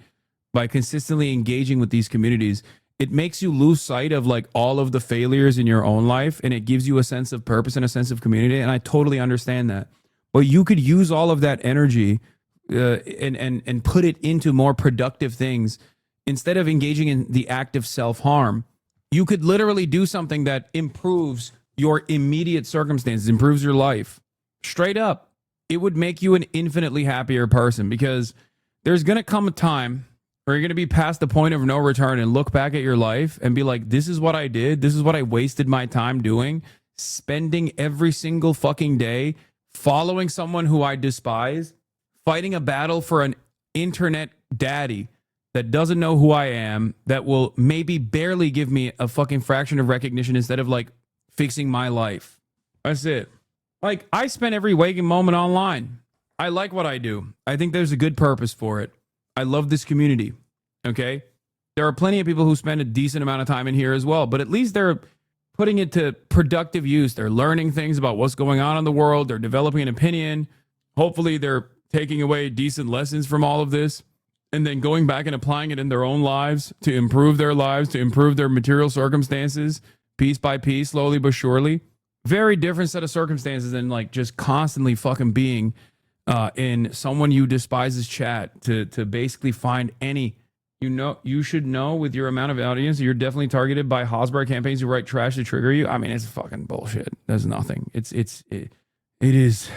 by consistently engaging with these communities. It makes you lose sight of like all of the failures in your own life, and it gives you a sense of purpose and a sense of community. And I totally understand that. But you could use all of that energy and put it into more productive things instead of engaging in the act of self-harm. You could literally do something that improves your immediate circumstances, improves your life, straight up, it would make you an infinitely happier person, because there's going to come a time where you're going to be past the point of no return and look back at your life and be like, this is what I did. This is what I wasted my time doing, spending every single fucking day following someone who I despise, fighting a battle for an internet daddy that doesn't know who I am, that will maybe barely give me a fucking fraction of recognition instead of like fixing my life. That's it. Like, I spend every waking moment online. I like what I do. I think there's a good purpose for it. I love this community. Okay? There are plenty of people who spend a decent amount of time in here as well, but at least they're putting it to productive use. They're learning things about what's going on in the world. They're developing an opinion. Hopefully they're taking away decent lessons from all of this and then going back and applying it in their own lives, to improve their lives, to improve their material circumstances, piece by piece, slowly but surely. Very different set of circumstances than like just constantly fucking being in someone you despise's chat to basically find any, you should know with your amount of audience, you're definitely targeted by Hasbro campaigns who write trash to trigger you. I mean, it's fucking bullshit. There's nothing. It is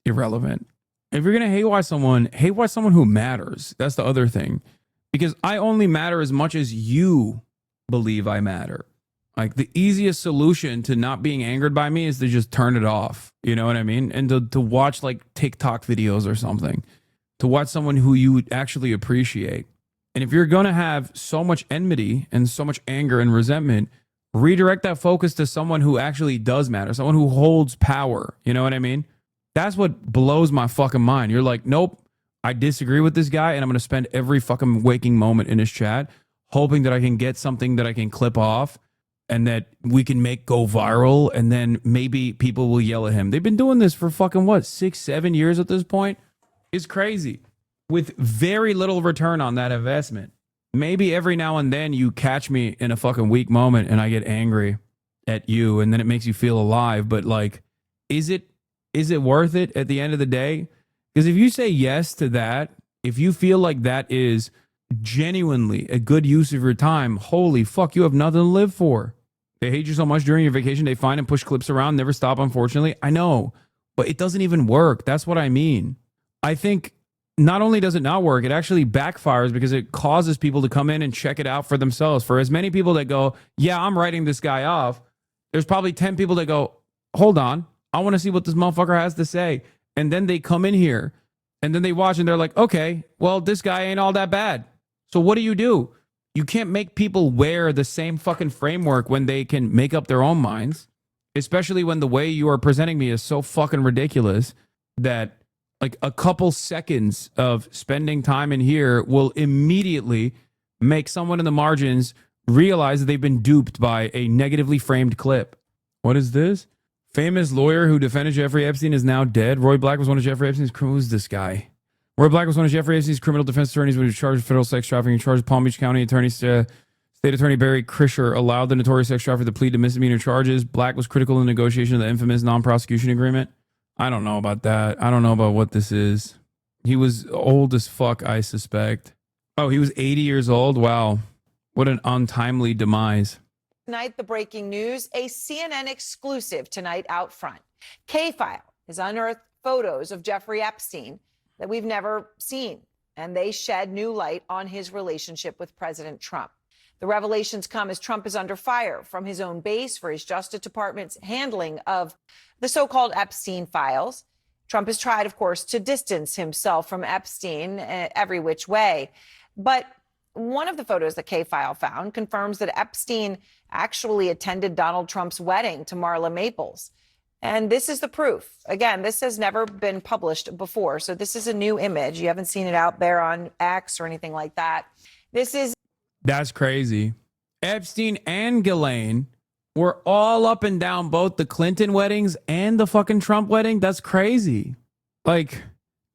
irrelevant. If you're gonna hate watch someone who matters. That's the other thing, because I only matter as much as you believe I matter. Like, the easiest solution to not being angered by me is to just turn it off. You know what I mean? And to watch like TikTok videos or something, to watch someone who you actually appreciate. And if you're gonna have so much enmity and so much anger and resentment, redirect that focus to someone who actually does matter, someone who holds power. You know what I mean? That's what blows my fucking mind. You're like, nope, I disagree with this guy, and I'm going to spend every fucking waking moment in his chat hoping that I can get something that I can clip off and that we can make go viral, and then maybe people will yell at him. They've been doing this for fucking, what, 6-7 years at this point? It's crazy. With very little return on that investment. Maybe every now and then you catch me in a fucking weak moment and I get angry at you, and then it makes you feel alive. But like, is it worth it at the end of the day? Because if you say yes to that, if you feel like that is genuinely a good use of your time, holy fuck, you have nothing to live for. They hate you so much during your vacation, they find and push clips around, never stop, unfortunately. I know, but it doesn't even work. That's what I mean. I think not only does it not work, it actually backfires because it causes people to come in and check it out for themselves. For as many people that go, yeah, I'm writing this guy off, there's probably 10 people that go, hold on, I want to see what this motherfucker has to say. And then they come in here and then they watch and they're like, okay, well, this guy ain't all that bad. So what do? You can't make people wear the same fucking framework when they can make up their own minds, especially when the way you are presenting me is so fucking ridiculous that like a couple seconds of spending time in here will immediately make someone in the margins realize that they've been duped by a negatively framed clip. What is this? Famous lawyer who defended Jeffrey Epstein is now dead. Roy Black was one of Jeffrey Epstein's... Who's this guy? Roy Black was one of Jeffrey Epstein's criminal defense attorneys when he was charged with federal sex trafficking. Charged Palm Beach County Attorney State Attorney Barry Krischer allowed the notorious sex trafficker to plead to misdemeanor charges. Black was critical in the negotiation of the infamous non-prosecution agreement. I don't know about that. I don't know about what this is. He was old as fuck, I suspect. Oh, he was 80 years old? Wow. What an untimely demise.
Tonight, the breaking news, a CNN exclusive tonight out front. K-File has unearthed photos of Jeffrey Epstein that we've never seen, and they shed new light on his relationship with President Trump. The revelations come as Trump is under fire from his own base for his Justice Department's handling of the so-called Epstein files. Trump has tried, of course, to distance himself from Epstein every which way. But one of the photos that K-File found confirms that Epstein actually attended Donald Trump's wedding to Marla Maples. And this is the proof. Again, this has never been published before. So this is a new image. You haven't seen it out there on X or anything like that. That's
crazy. Epstein and Ghislaine were all up and down both the Clinton weddings and the fucking Trump wedding. That's crazy. Like,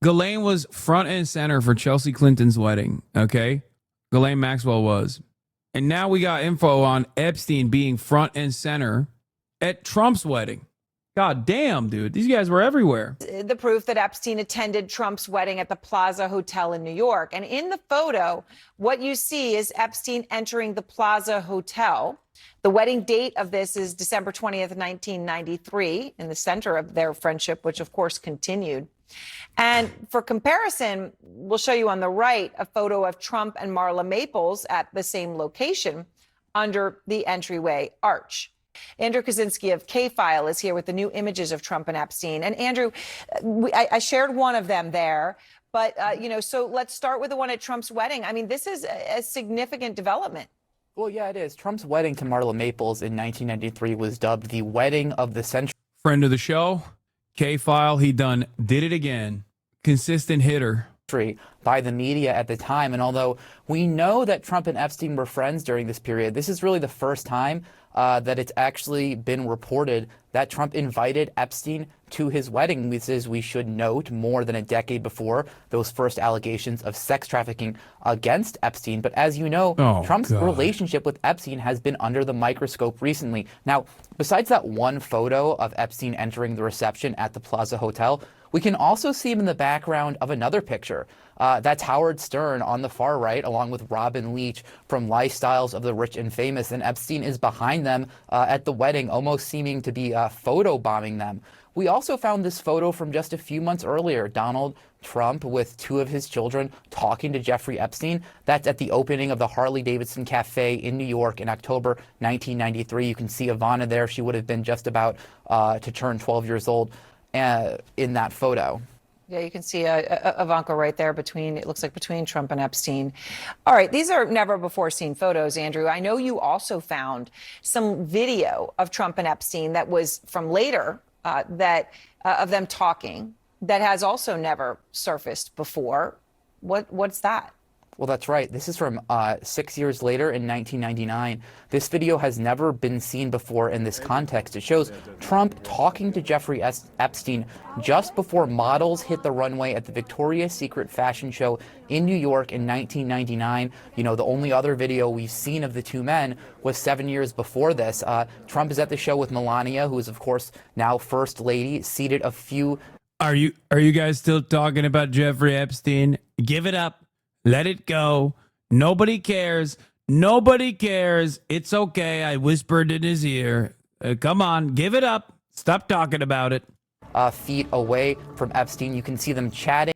Ghislaine was front and center for Chelsea Clinton's wedding, okay? Ghislaine Maxwell was. And now we got info on Epstein being front and center at Trump's wedding. God damn, dude. These guys were everywhere.
The proof that Epstein attended Trump's wedding at the Plaza Hotel in New York. And in the photo, what you see is Epstein entering the Plaza Hotel. The wedding date of this is December 20th, 1993, in the center of their friendship, which of course continued. And for comparison, we'll show you on the right a photo of Trump and Marla Maples at the same location under the entryway arch. Andrew Kaczynski of K-File is here with the new images of Trump and Epstein. And Andrew, I shared one of them there, but, so let's start with the one at Trump's wedding. I mean, this is a significant development.
Well, yeah, it is. Trump's wedding to Marla Maples in 1993 was dubbed the wedding of the century.
Friend of the show, K-File, did it again. Consistent hitter.
By the media at the time. And although we know that Trump and Epstein were friends during this period, this is really the first time that it's actually been reported that Trump invited Epstein to his wedding. This is, we should note, more than a decade before those first allegations of sex trafficking against Epstein. But as you know, Trump's relationship with Epstein has been under the microscope recently. Now, besides that one photo of Epstein entering the reception at the Plaza Hotel, we can also see him in the background of another picture. That's Howard Stern on the far right, along with Robin Leach from Lifestyles of the Rich and Famous. And Epstein is behind them at the wedding, almost seeming to be photobombing them. We also found this photo from just a few months earlier. Donald Trump with two of his children talking to Jeffrey Epstein. That's at the opening of the Harley-Davidson Cafe in New York in October 1993. You can see Ivana there. She would have been just about to turn 12 years old in that photo.
Yeah, you can see Ivanka right there it looks like between Trump and Epstein. All right, these are never before seen photos, Andrew. I know you also found some video of Trump and Epstein that was from later of them talking that has also never surfaced before. What's that?
Well, that's right. This is from 6 years later in 1999. This video has never been seen before in this context. It shows Trump talking to Jeffrey Epstein just before models hit the runway at the Victoria's Secret fashion show in New York in 1999. You know, the only other video we've seen of the two men was 7 years before this. Trump is at the show with Melania, who is, of course, now First Lady, seated a few...
Are you guys still talking about Jeffrey Epstein? Give it up. Let it go. Nobody cares. Nobody cares. It's okay. I whispered in his ear. Come on, give it up. Stop talking about it.
Feet away from Epstein, you can see them chatting.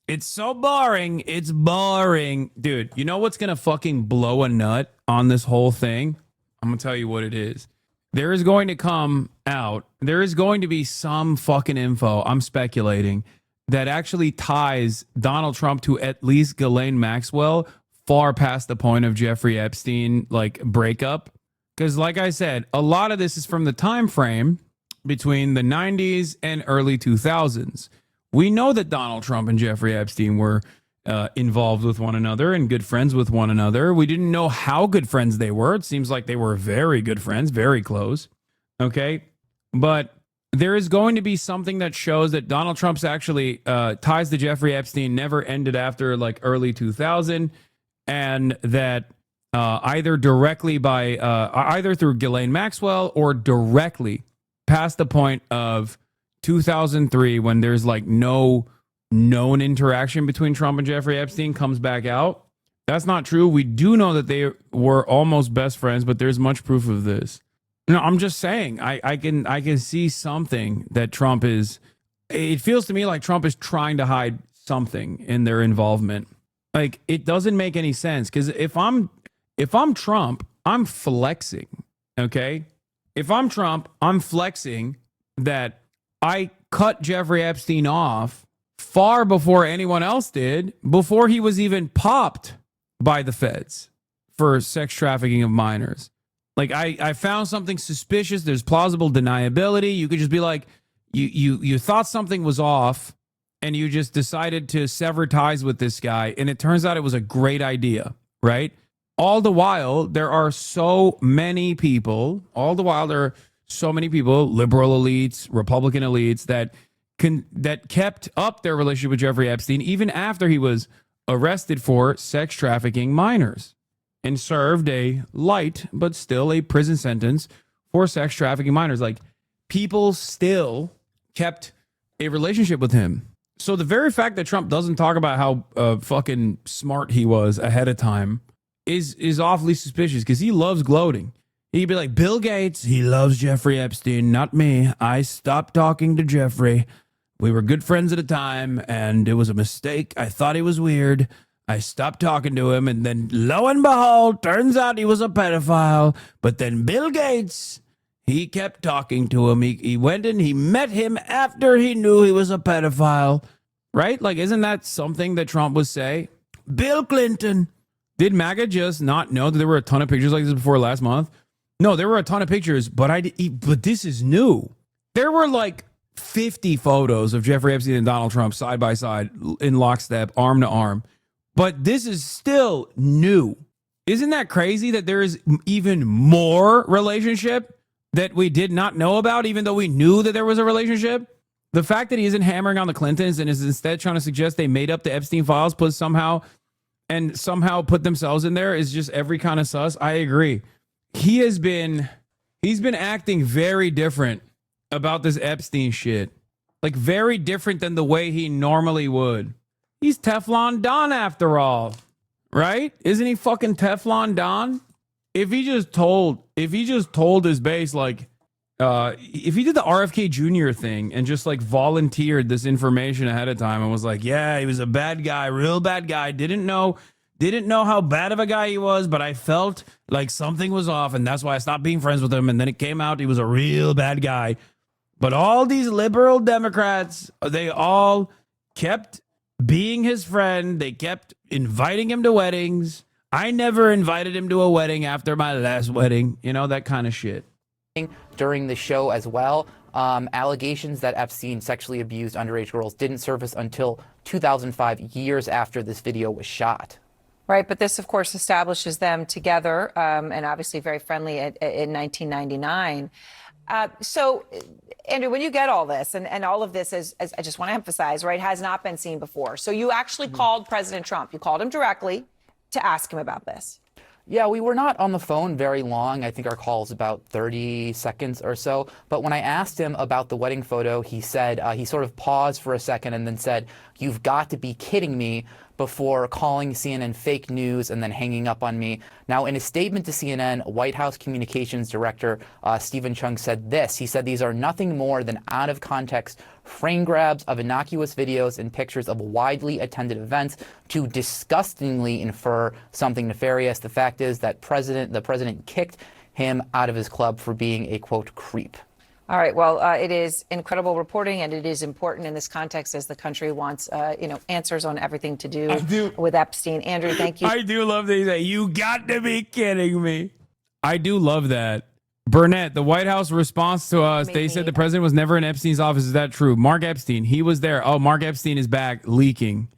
It's so boring. It's boring. Dude, you know what's going to fucking blow a nut on this whole thing? I'm going to tell you what it is. There is going to come out, there is going to be some fucking info, I'm speculating, that actually ties Donald Trump to at least Ghislaine Maxwell far past the point of Jeffrey Epstein breakup. Because like I said, a lot of this is from the time frame between the 90s and early 2000s. We know that Donald Trump and Jeffrey Epstein were involved with one another and good friends with one another. We didn't know how good friends they were. It seems like they were very good friends, very close. Okay, but there is going to be something that shows that Donald Trump's actually ties to Jeffrey Epstein never ended after early 2000, and that either directly by either through Ghislaine Maxwell or directly past the point of 2003 when there's no known interaction between Trump and Jeffrey Epstein comes back out. That's not true. We do know that they were almost best friends, but there's much proof of this. No, I'm just saying, I can see something that Trump is, it feels to me like Trump is trying to hide something in their involvement. It doesn't make any sense, because if I'm Trump, I'm flexing, okay? If I'm Trump, I'm flexing that I cut Jeffrey Epstein off far before anyone else did, before he was even popped by the feds for sex trafficking of minors. I found something suspicious. There's plausible deniability. You could just be like, you thought something was off and you just decided to sever ties with this guy. And it turns out it was a great idea, right? All the while, there are so many people, liberal elites, Republican elites that kept up their relationship with Jeffrey Epstein even after he was arrested for sex trafficking minors and served a light but still a prison sentence for sex trafficking minors. people still kept a relationship with him. So the very fact that Trump doesn't talk about how fucking smart he was ahead of time is awfully suspicious, because he loves gloating. He'd be like, Bill Gates, he loves Jeffrey Epstein, not me. I stopped talking to Jeffrey. We were good friends at a time, and it was a mistake. I thought he was weird. I stopped talking to him, and then lo and behold, turns out he was a pedophile. But then Bill Gates, he kept talking to him. He went and he met him after he knew he was a pedophile. Right? Like, isn't that something that Trump would say? Bill Clinton. Did MAGA just not know that there were a ton of pictures like this before last month? No, there were a ton of pictures, but this is new. There were like 50 photos of Jeffrey Epstein and Donald Trump side by side in lockstep, arm to arm. But this is still new. Isn't that crazy that there is even more relationship that we did not know about, even though we knew that there was a relationship? The fact that he isn't hammering on the Clintons and is instead trying to suggest they made up the Epstein files, somehow put themselves in there, is just every kind of sus. I agree. He's been acting very different about this Epstein shit. Like, very different than the way he normally would. He's Teflon Don after all, right? Isn't he fucking Teflon Don? If he just told his base, like, if he did the RFK Jr. thing and just like volunteered this information ahead of time and was like, yeah, he was a bad guy, real bad guy, didn't know how bad of a guy he was, but I felt like something was off, and that's why I stopped being friends with him, and then it came out he was a real bad guy. But all these liberal Democrats, they all kept being his friend. They kept inviting him to weddings. I never invited him to a wedding after my last wedding. You know, that kind of shit.
During the show as well, allegations that Epstein sexually abused underage girls didn't surface until 2005, years after this video was shot.
Right, but this, of course, establishes them together, and obviously very friendly in 1999. So, Andrew, when you get all this, and all of this, as I just want to emphasize, right, has not been seen before. So you actually called President Trump. You called him directly to ask him about this.
Yeah, we were not on the phone very long. I think our call was about 30 seconds or so. But when I asked him about the wedding photo, he said, he sort of paused for a second and then said, "You've got to be kidding me," before calling CNN fake news and then hanging up on me. Now, in a statement to CNN, White House Communications Director Stephen Chung said this. He said these are nothing more than out-of-context frame grabs of innocuous videos and pictures of widely attended events to disgustingly infer something nefarious. The fact is that the president kicked him out of his club for being a, quote, creep.
All right. Well, it is incredible reporting, and it is important in this context as the country wants, answers on everything to do with Epstein. Andrew, thank you.
I do love that he said, "You got to be kidding me." I do love that. Burnett, the White House response to us, they said the president was never in Epstein's office. Is that true? Mark Epstein, he was there. Oh, Mark Epstein is back leaking.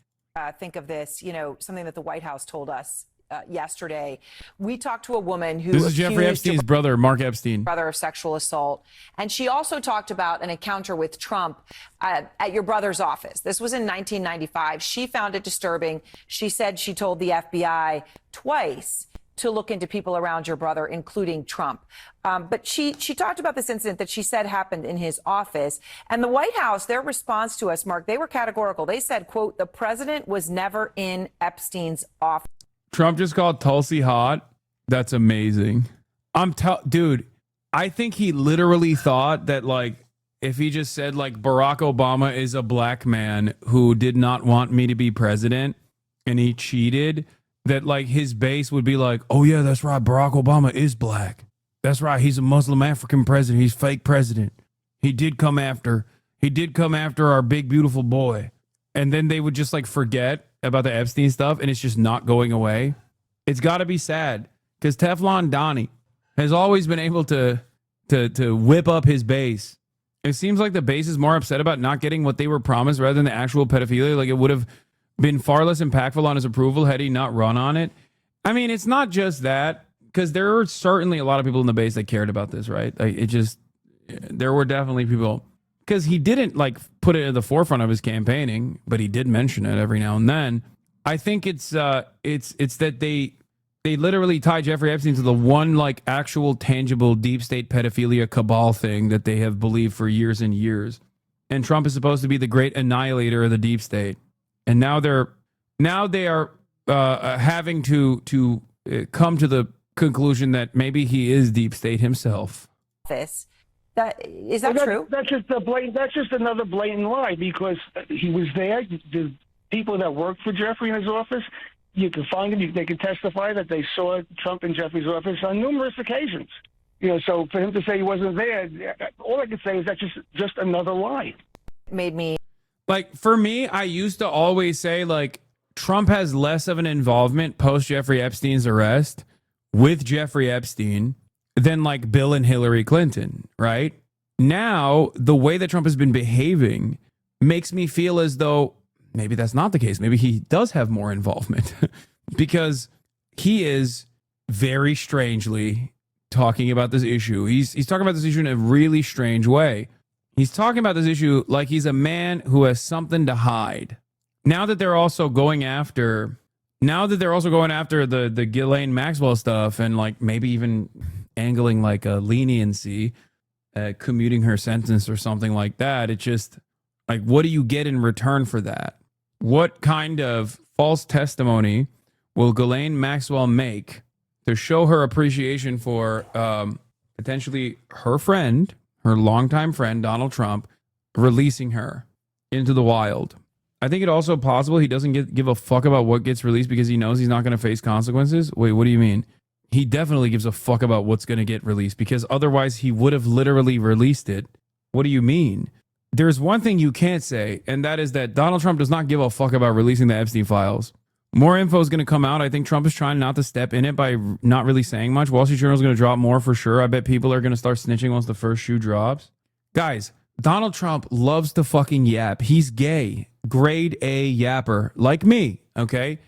Think of this, something that the White House told us yesterday. We talked to a woman who
This is Jeffrey Epstein's brother, Mark Epstein.
Brother of sexual assault. And she also talked about an encounter with Trump at your brother's office. This was in 1995. She found it disturbing. She said she told the FBI twice to look into people around your brother, including Trump. But she talked about this incident that she said happened in his office. And the White House, their response to us, Mark, they were categorical. They said, quote, "The president was never in Epstein's office."
Trump just called Tulsi hot. That's amazing. Dude, I think he literally thought that, like, if he just said, like, Barack Obama is a black man who did not want me to be president and he cheated, that, like, his base would be like, "Oh, yeah, that's right. Barack Obama is black. That's right. He's a Muslim African president. He's fake president. He did come after our big, beautiful boy." And then they would just, like, forget about the Epstein stuff, and it's just not going away. It's got to be sad, because Teflon Donnie has always been able to whip up his base. It seems like the base is more upset about not getting what they were promised rather than the actual pedophilia. Like, it would have been far less impactful on his approval had he not run on it. I mean, it's not just that, because there were certainly a lot of people in the base that cared about this, right? Like, there were definitely people, because he didn't, like, put it at the forefront of his campaigning, but he did mention it every now and then. I think it's that They literally tie Jeffrey Epstein to the one like actual tangible deep state pedophilia cabal thing that they have believed for years and years. And Trump is supposed to be the great annihilator of the deep state. And now they are having to come to the conclusion that maybe he is deep state himself.
Is that true?
That's just another blatant lie, because he was there. The people that worked for Jeffrey in his office, you can find them. They can testify that they saw Trump in Jeffrey's office on numerous occasions. So for him to say he wasn't there, all I can say is that's just another lie.
Made me
like, for me, I used to always say like Trump has less of an involvement post Jeffrey Epstein's arrest with Jeffrey Epstein than like Bill and Hillary Clinton, right? Now, the way that Trump has been behaving makes me feel as though maybe that's not the case. Maybe he does have more involvement because he is very strangely talking about this issue. He's talking about this issue in a really strange way. He's talking about this issue like he's a man who has something to hide. Now that they're also going after the Ghislaine Maxwell stuff and like maybe even angling like a leniency, commuting her sentence or something like that. It's just like, what do you get in return for that? What kind of false testimony will Ghislaine Maxwell make to show her appreciation for potentially her friend, her longtime friend, Donald Trump, releasing her into the wild? I think it's also possible he doesn't give a fuck about what gets released because he knows he's not going to face consequences. Wait, what do you mean? He definitely gives a fuck about what's going to get released because otherwise he would have literally released it. What do you mean? There's one thing you can't say, and that is that Donald Trump does not give a fuck about releasing the Epstein files. More info is going to come out. I think Trump is trying not to step in it by not really saying much. Wall Street Journal is going to drop more for sure. I bet people are going to start snitching once the first shoe drops. Guys, Donald Trump loves to fucking yap. He's gay. Grade A yapper. Like me, okay?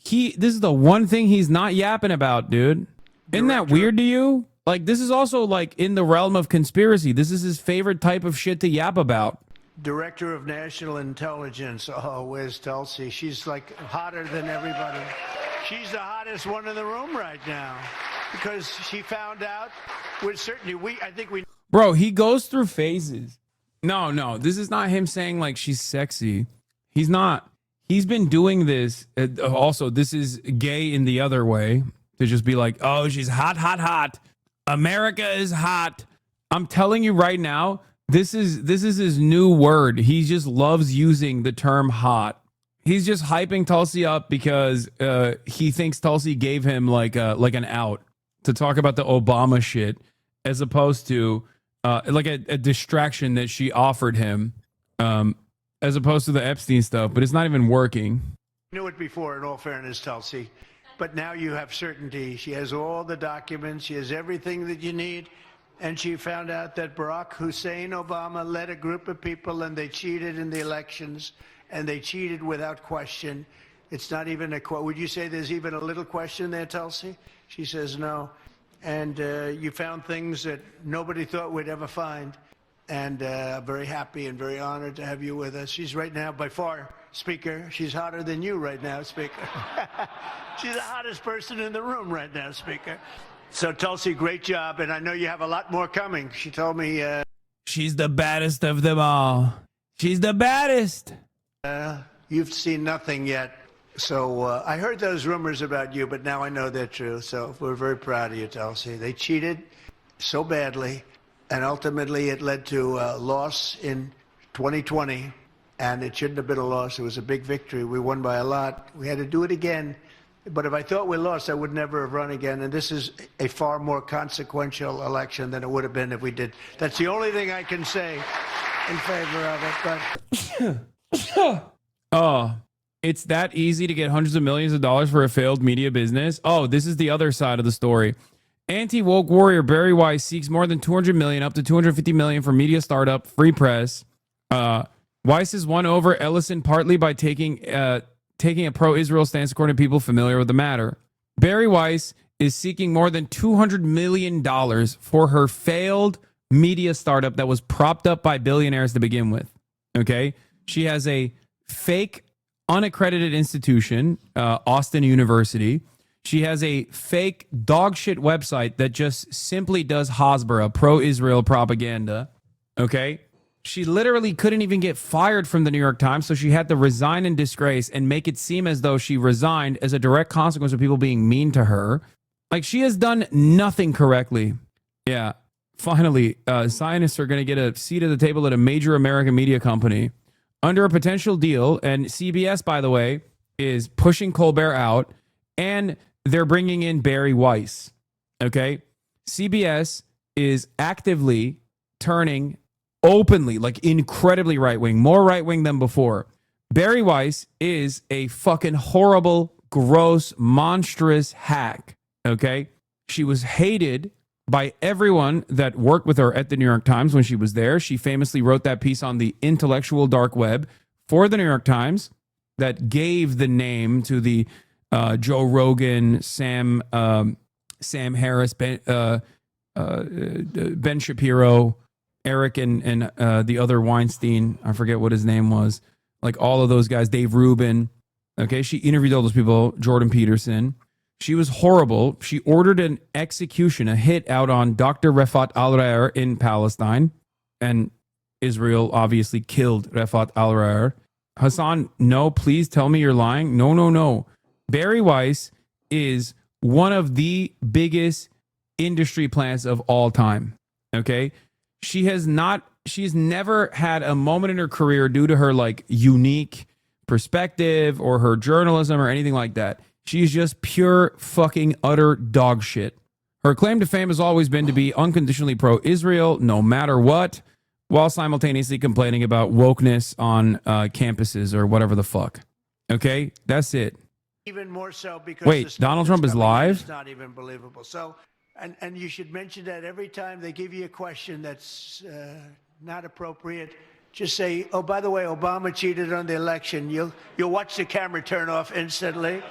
This is the one thing he's not yapping about, dude. Isn't that weird to you? Like, this is also, like, in the realm of conspiracy. This is his favorite type of shit to yap about.
Director of National Intelligence. Oh, where's Tulsi? She's like hotter than everybody. She's the hottest one in the room right now because she found out with certainty.
Bro, he goes through phases. No, this is not him saying like she's sexy. He's not. He's been doing this. Also, this is gay in the other way to just be like, oh, she's hot, hot, hot. America is hot. I'm telling you right now. This is his new word. He just loves using the term hot. He's just hyping Tulsi up because he thinks Tulsi gave him like an out to talk about the Obama shit, as opposed to like a distraction that she offered him, as opposed to the Epstein stuff. But it's not even working.
Knew it before, in all fairness, Tulsi, but now you have certainty. She has all the documents. She has everything that you need. And she found out that Barack Hussein Obama led a group of people and they cheated in the elections and they cheated without question. It's not even would you say there's even a little question there, Tulsi? She says no. And you found things that nobody thought we'd ever find. And I'm very happy and very honored to have you with us. She's right now, by far, Speaker, she's hotter than you right now, Speaker. She's the hottest person in the room right now, Speaker. So, Tulsi, great job, and I know you have a lot more coming. She told me...
she's the baddest of them all. She's the baddest.
You've seen nothing yet. So, I heard those rumors about you, but now I know they're true. So, we're very proud of you, Tulsi. They cheated so badly, and ultimately it led to a loss in 2020, and it shouldn't have been a loss. It was a big victory. We won by a lot. We had to do it again. But if I thought we lost, I would never have run again. And this is a far more consequential election than it would have been if we did. That's the only thing I can say in favor of it. But
oh, it's that easy to get hundreds of millions of dollars for a failed media business. Oh, this is the other side of the story. Anti-woke warrior Barry Weiss seeks more than $200 million, up to $250 million for media startup Free Press. Weiss has won over Ellison partly by taking a pro-Israel stance, according to people familiar with the matter. Barry Weiss is seeking more than $200 million for her failed media startup that was propped up by billionaires to begin with. Okay? She has a fake, unaccredited institution, Austin University. She has a fake dog shit website that just simply does Hasbara, pro-Israel propaganda. Okay? She literally couldn't even get fired from the New York Times, so she had to resign in disgrace and make it seem as though she resigned as a direct consequence of people being mean to her. Like, she has done nothing correctly. Yeah. Finally, Zionists are going to get a seat at the table at a major American media company under a potential deal. And CBS, by the way, is pushing Colbert out, and they're bringing in Barry Weiss. Okay? CBS is actively turning openly, like incredibly right-wing, more right-wing than before. Barry Weiss is a fucking horrible, gross, monstrous hack. Okay? She was hated by everyone that worked with her at the New York Times when she was there. She famously wrote that piece on the intellectual dark web for the New York Times that gave the name to the Joe Rogan, Sam Harris, Ben Shapiro, Eric, and the other Weinstein. I forget what his name was. Like all of those guys, Dave Rubin. Okay, she interviewed all those people, Jordan Peterson. She was horrible. She ordered an execution, a hit out on Dr. Refat al-Ra'er in Palestine. And Israel obviously killed Refat al-Ra'er. Hasan, no, please tell me you're lying. No. Barry Weiss is one of the biggest industry plants of all time. Okay? She's never had a moment in her career due to her like unique perspective or her journalism or anything like that. She's just pure fucking utter dog shit. Her claim to fame has always been to be unconditionally pro-Israel, no matter what, while simultaneously complaining about wokeness on campuses or whatever the fuck. Okay? That's it.
Even more so because
wait, Donald Trump is live?
It's not even believable. So, and you should mention that every time they give you a question that's not appropriate, just say, oh, by the way, Obama cheated on the election. You'll watch the camera turn off instantly.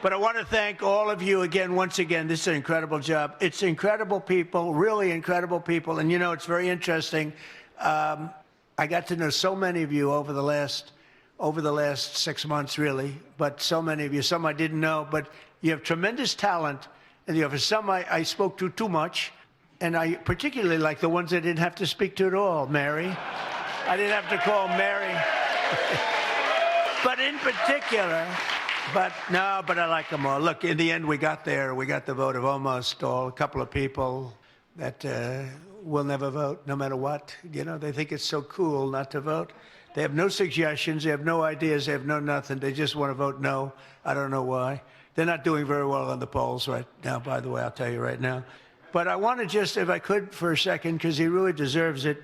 But I want to thank all of you again, once again. This is an incredible job. It's incredible people, really incredible people. And, you know, it's very interesting. I got to know so many of you over the last 6 months, really. But so many of you, some I didn't know. But you have tremendous talent. And you have some I spoke to too much. And I particularly like the ones I didn't have to speak to at all, Mary. I didn't have to call Mary. But in particular... But I like them all. Look, in the end, we got there. We got the vote of almost all. A couple of people that will never vote, no matter what. You know, they think it's so cool not to vote. They have no suggestions. They have no ideas. They have no nothing. They just want to vote no. I don't know why. They're not doing very well on the polls right now, by the way, I'll tell you right now. But I want to just, if I could for a second, because he really deserves it,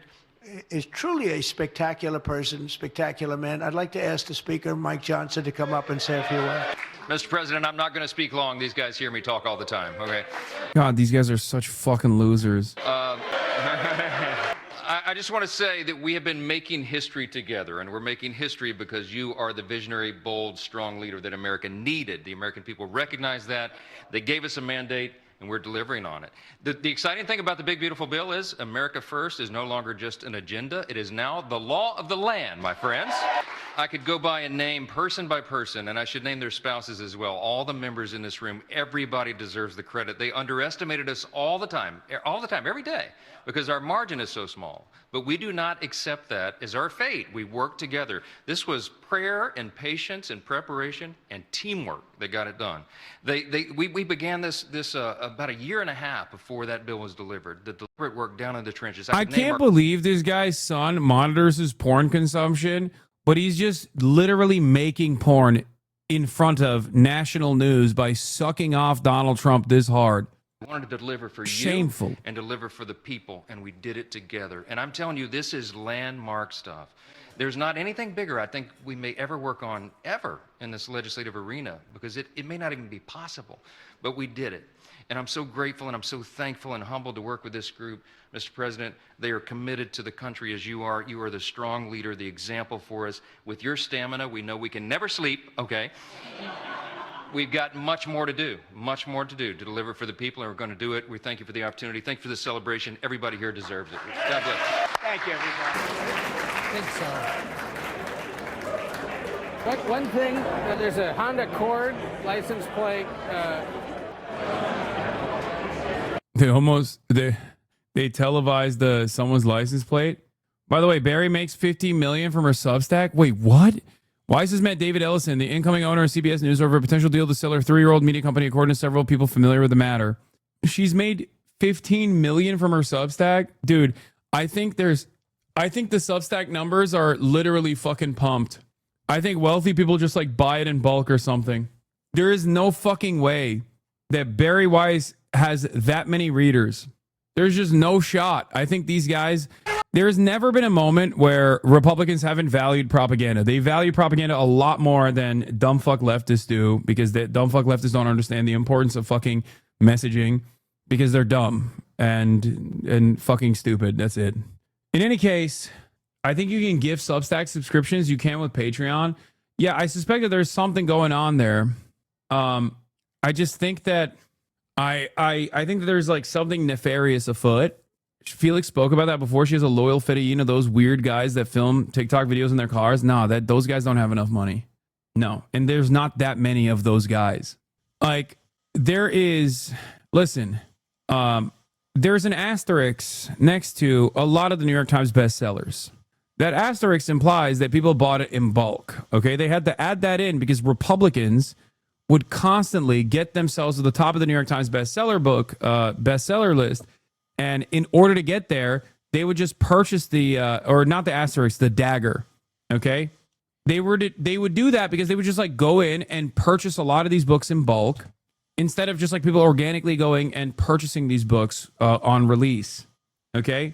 is truly a spectacular person, spectacular man. I'd like to ask the Speaker, Mike Johnson, to come up and say a few words.
Mr. President, I'm not going to speak long. These guys hear me talk all the time, okay?
God, these guys are such fucking losers.
I just want to say that we have been making history together, and we're making history because you are the visionary, bold, strong leader that America needed. The American people recognize that. They gave us a mandate, and we're delivering on it. The exciting thing about the big, beautiful bill is America First is no longer just an agenda. It is now the law of the land, my friends. I could go by and name person by person, and I should name their spouses as well. All the members in this room, everybody deserves the credit. They underestimated us all the time, every day, because our margin is so small. But we do not accept that as our fate. We work together. This was prayer and patience and preparation and teamwork that got it done. We began this about a year and a half before that bill was delivered. The deliberate work down in the trenches.
I can't believe this guy's son monitors his porn consumption, but he's just literally making porn in front of national news by sucking off Donald Trump this hard.
We wanted to deliver for
Shameful.
You and deliver for the people, and we did it together. And I'm telling you, this is landmark stuff. There's not anything bigger I think we may ever work on ever in this legislative arena, because it may not even be possible, but we did it. And I'm so grateful and I'm so thankful and humbled to work with this group. Mr. President, they are committed to the country as you are. You are the strong leader, the example for us. With your stamina, we know we can never sleep, okay? We've got much more to do to deliver for the people, and we're going to do it. We thank you for the opportunity. Thank you for the celebration. Everybody here deserves it. God bless.
Thank you, everybody.
One thing, there's a Honda Accord license plate
They televised someone's license plate. By the way, Barry makes $50 million from her Substack. Wait, what? Wise has met David Ellison, the incoming owner of CBS News, over a potential deal to sell her 3-year-old media company, according to several people familiar with the matter. She's made $15 million from her Substack. Dude, I think the Substack numbers are literally fucking pumped. I think wealthy people just like buy it in bulk or something. There is no fucking way that Barry Weiss has that many readers. There's just no shot. I think these guys, there's never been a moment where Republicans haven't valued propaganda. They value propaganda a lot more than dumb fuck leftists do, because the dumb fuck leftists don't understand the importance of fucking messaging, because they're dumb and fucking stupid. That's it. In any case, I think you can give Substack subscriptions. You can with Patreon. Yeah, I suspect that there's something going on there. I just think that I think that there's like something nefarious afoot. Felix spoke about that before. She has a loyal fedayeen of those weird guys that film TikTok videos in their cars. Nah, those guys don't have enough money. No, and there's not that many of those guys. Like there is. Listen, there's an asterisk next to a lot of the New York Times bestsellers. That asterisk implies that people bought it in bulk. Okay, they had to add that in because Republicans would constantly get themselves to the top of the New York Times bestseller list, and in order to get there, they would just purchase or not the asterisk, the dagger. Okay, they would do that because they would just like go in and purchase a lot of these books in bulk, instead of just like people organically going and purchasing these books on release. Okay,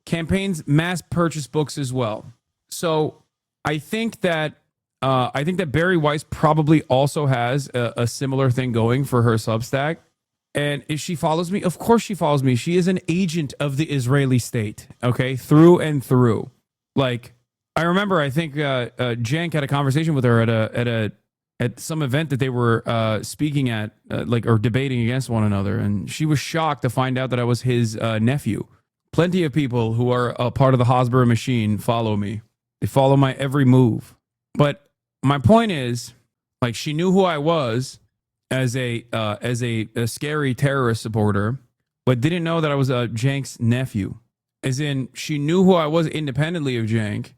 campaigns mass purchase books as well. So I think that Barry Weiss probably also has a similar thing going for her Substack. And if she follows me, of course she follows me. She is an agent of the Israeli state, okay, through and through. Like, I remember, I think Cenk had a conversation with her at some event that they were speaking at, or debating against one another, and she was shocked to find out that I was his nephew. Plenty of people who are a part of the Hasbara machine follow me. They follow my every move. But my point is, like, she knew who I was as a scary terrorist supporter, but didn't know that I was Cenk's nephew. As in, she knew who I was independently of Cenk,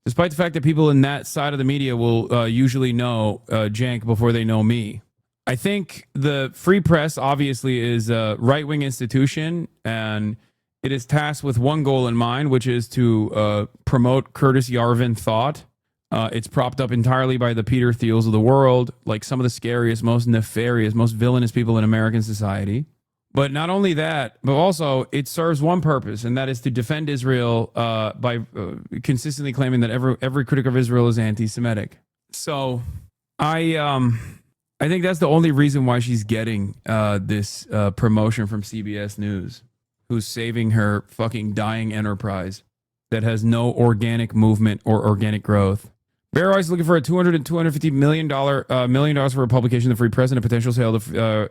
despite the fact that people in that side of the media will usually know Cenk before they know me. I think the Free Press obviously is a right-wing institution, and it is tasked with one goal in mind, which is to promote Curtis Yarvin thought. It's propped up entirely by the Peter Thiels of the world, like some of the scariest, most nefarious, most villainous people in American society. But not only that, but also it serves one purpose, and that is to defend Israel by consistently claiming that every critic of Israel is anti-Semitic. So I think that's the only reason why she's getting this promotion from CBS News, who's saving her fucking dying enterprise that has no organic movement or organic growth. Barry Weiss is looking for a $200 and $250 million for a publication of the Free Press and a potential sale of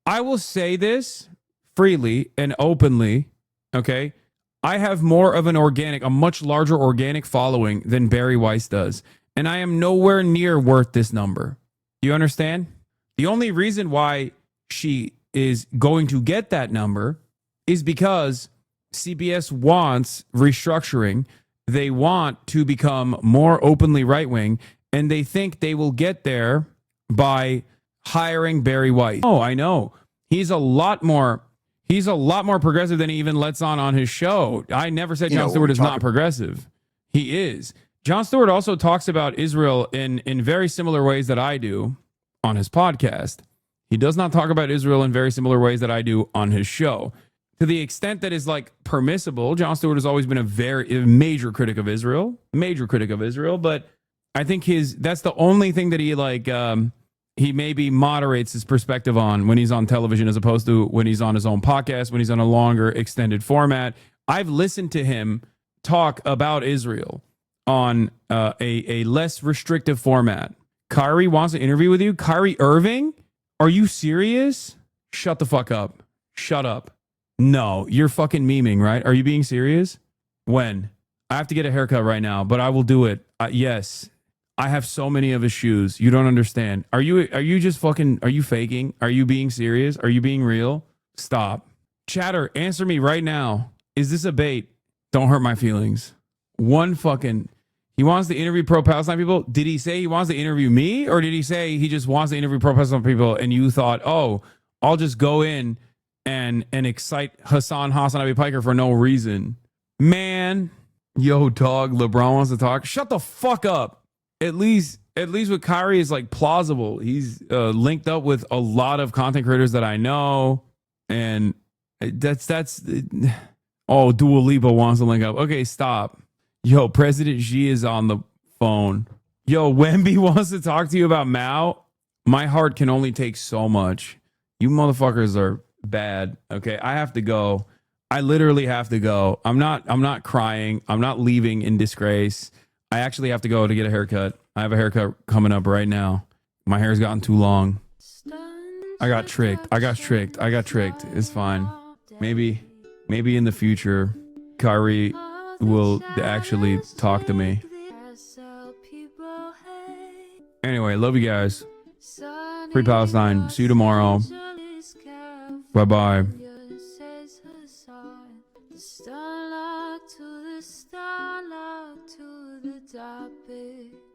I will say this freely and openly, okay? I have more of a much larger organic following than Barry Weiss does, and I am nowhere near worth this number. Do you understand? The only reason why she is going to get that number is because CBS wants restructuring. They want to become more openly right-wing, and they think they will get there by hiring Barry Weiss. Oh, I know. He's a lot more progressive than he even lets on his show. I never said Jon Stewart is not progressive. He is. Jon Stewart also talks about Israel in very similar ways that I do on his podcast. He does not talk about Israel in very similar ways that I do on his show. To the extent that is like permissible, Jon Stewart has always been a major critic of Israel, but I think that's the only thing that he maybe moderates his perspective on when he's on television, as opposed to when he's on his own podcast, when he's on a longer extended format. I've listened to him talk about Israel on a less restrictive format. Kyrie wants to interview with you? Kyrie Irving? Are you serious? Shut the fuck up. Shut up. No, you're fucking memeing, right? Are you being serious? When? I have to get a haircut right now, but I will do it. Yes. I have so many of his shoes. You don't understand. Are you just fucking, are you faking? Are you being serious? Are you being real? Stop. Chatter, answer me right now. Is this a bait? Don't hurt my feelings. He wants to interview pro-Palestine people. Did he say he wants to interview me? Or did he say he just wants to interview pro-Palestine people and you thought, oh, I'll just go in and excite HasanAbi Piker for no reason? Man, yo, dog, LeBron wants to talk. Shut the fuck up. At least with Kyrie is like plausible. He's linked up with a lot of content creators that I know. And that's oh, Dua Lipa wants to link up. Okay, stop. Yo, President Xi is on the phone. Yo, Wemby wants to talk to you about Mao. My heart can only take so much. You motherfuckers are bad. Okay, I have to go. I literally have to go. I'm not crying. I'm not leaving in disgrace. I actually have to go to get a haircut. I have a haircut coming up right now. My hair's gotten too long. I got tricked. It's fine. Maybe in the future, Kyrie will actually talk to me. Anyway, love you guys. Free Palestine. See you tomorrow. Bye-bye.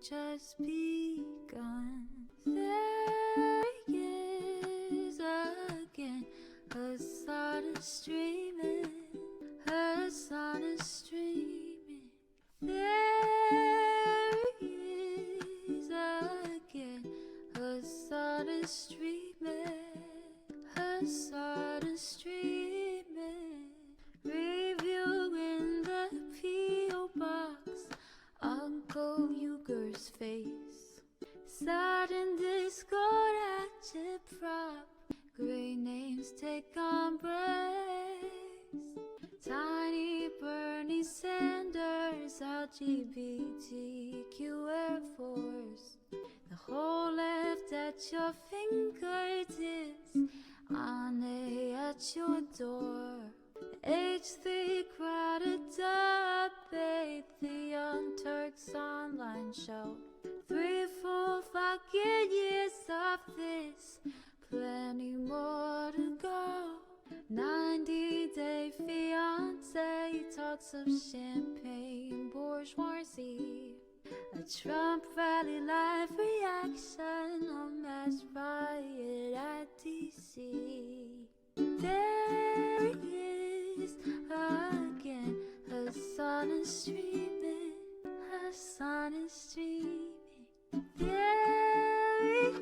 Just begun. There is again. Her sun is streaming. Her sun is streaming. There is again. Her sun is streaming. Her sun is streaming. Review in the P.O. box. Uncle Uger's face. Sudden discord at chip prop. Great names take embrace. Tiny Bernie Sanders, LGBTQ Air Force. The whole left at your fingertips. Ane at your door. H3 crowded debate, the Young Turks online show. 3 full fucking years of this, plenty more to go. 90-day fiance, talks of champagne bourgeoisie. A Trump rally live reaction, a mass riot at DC. There is again, her sun is streaming, her sun is streaming. There is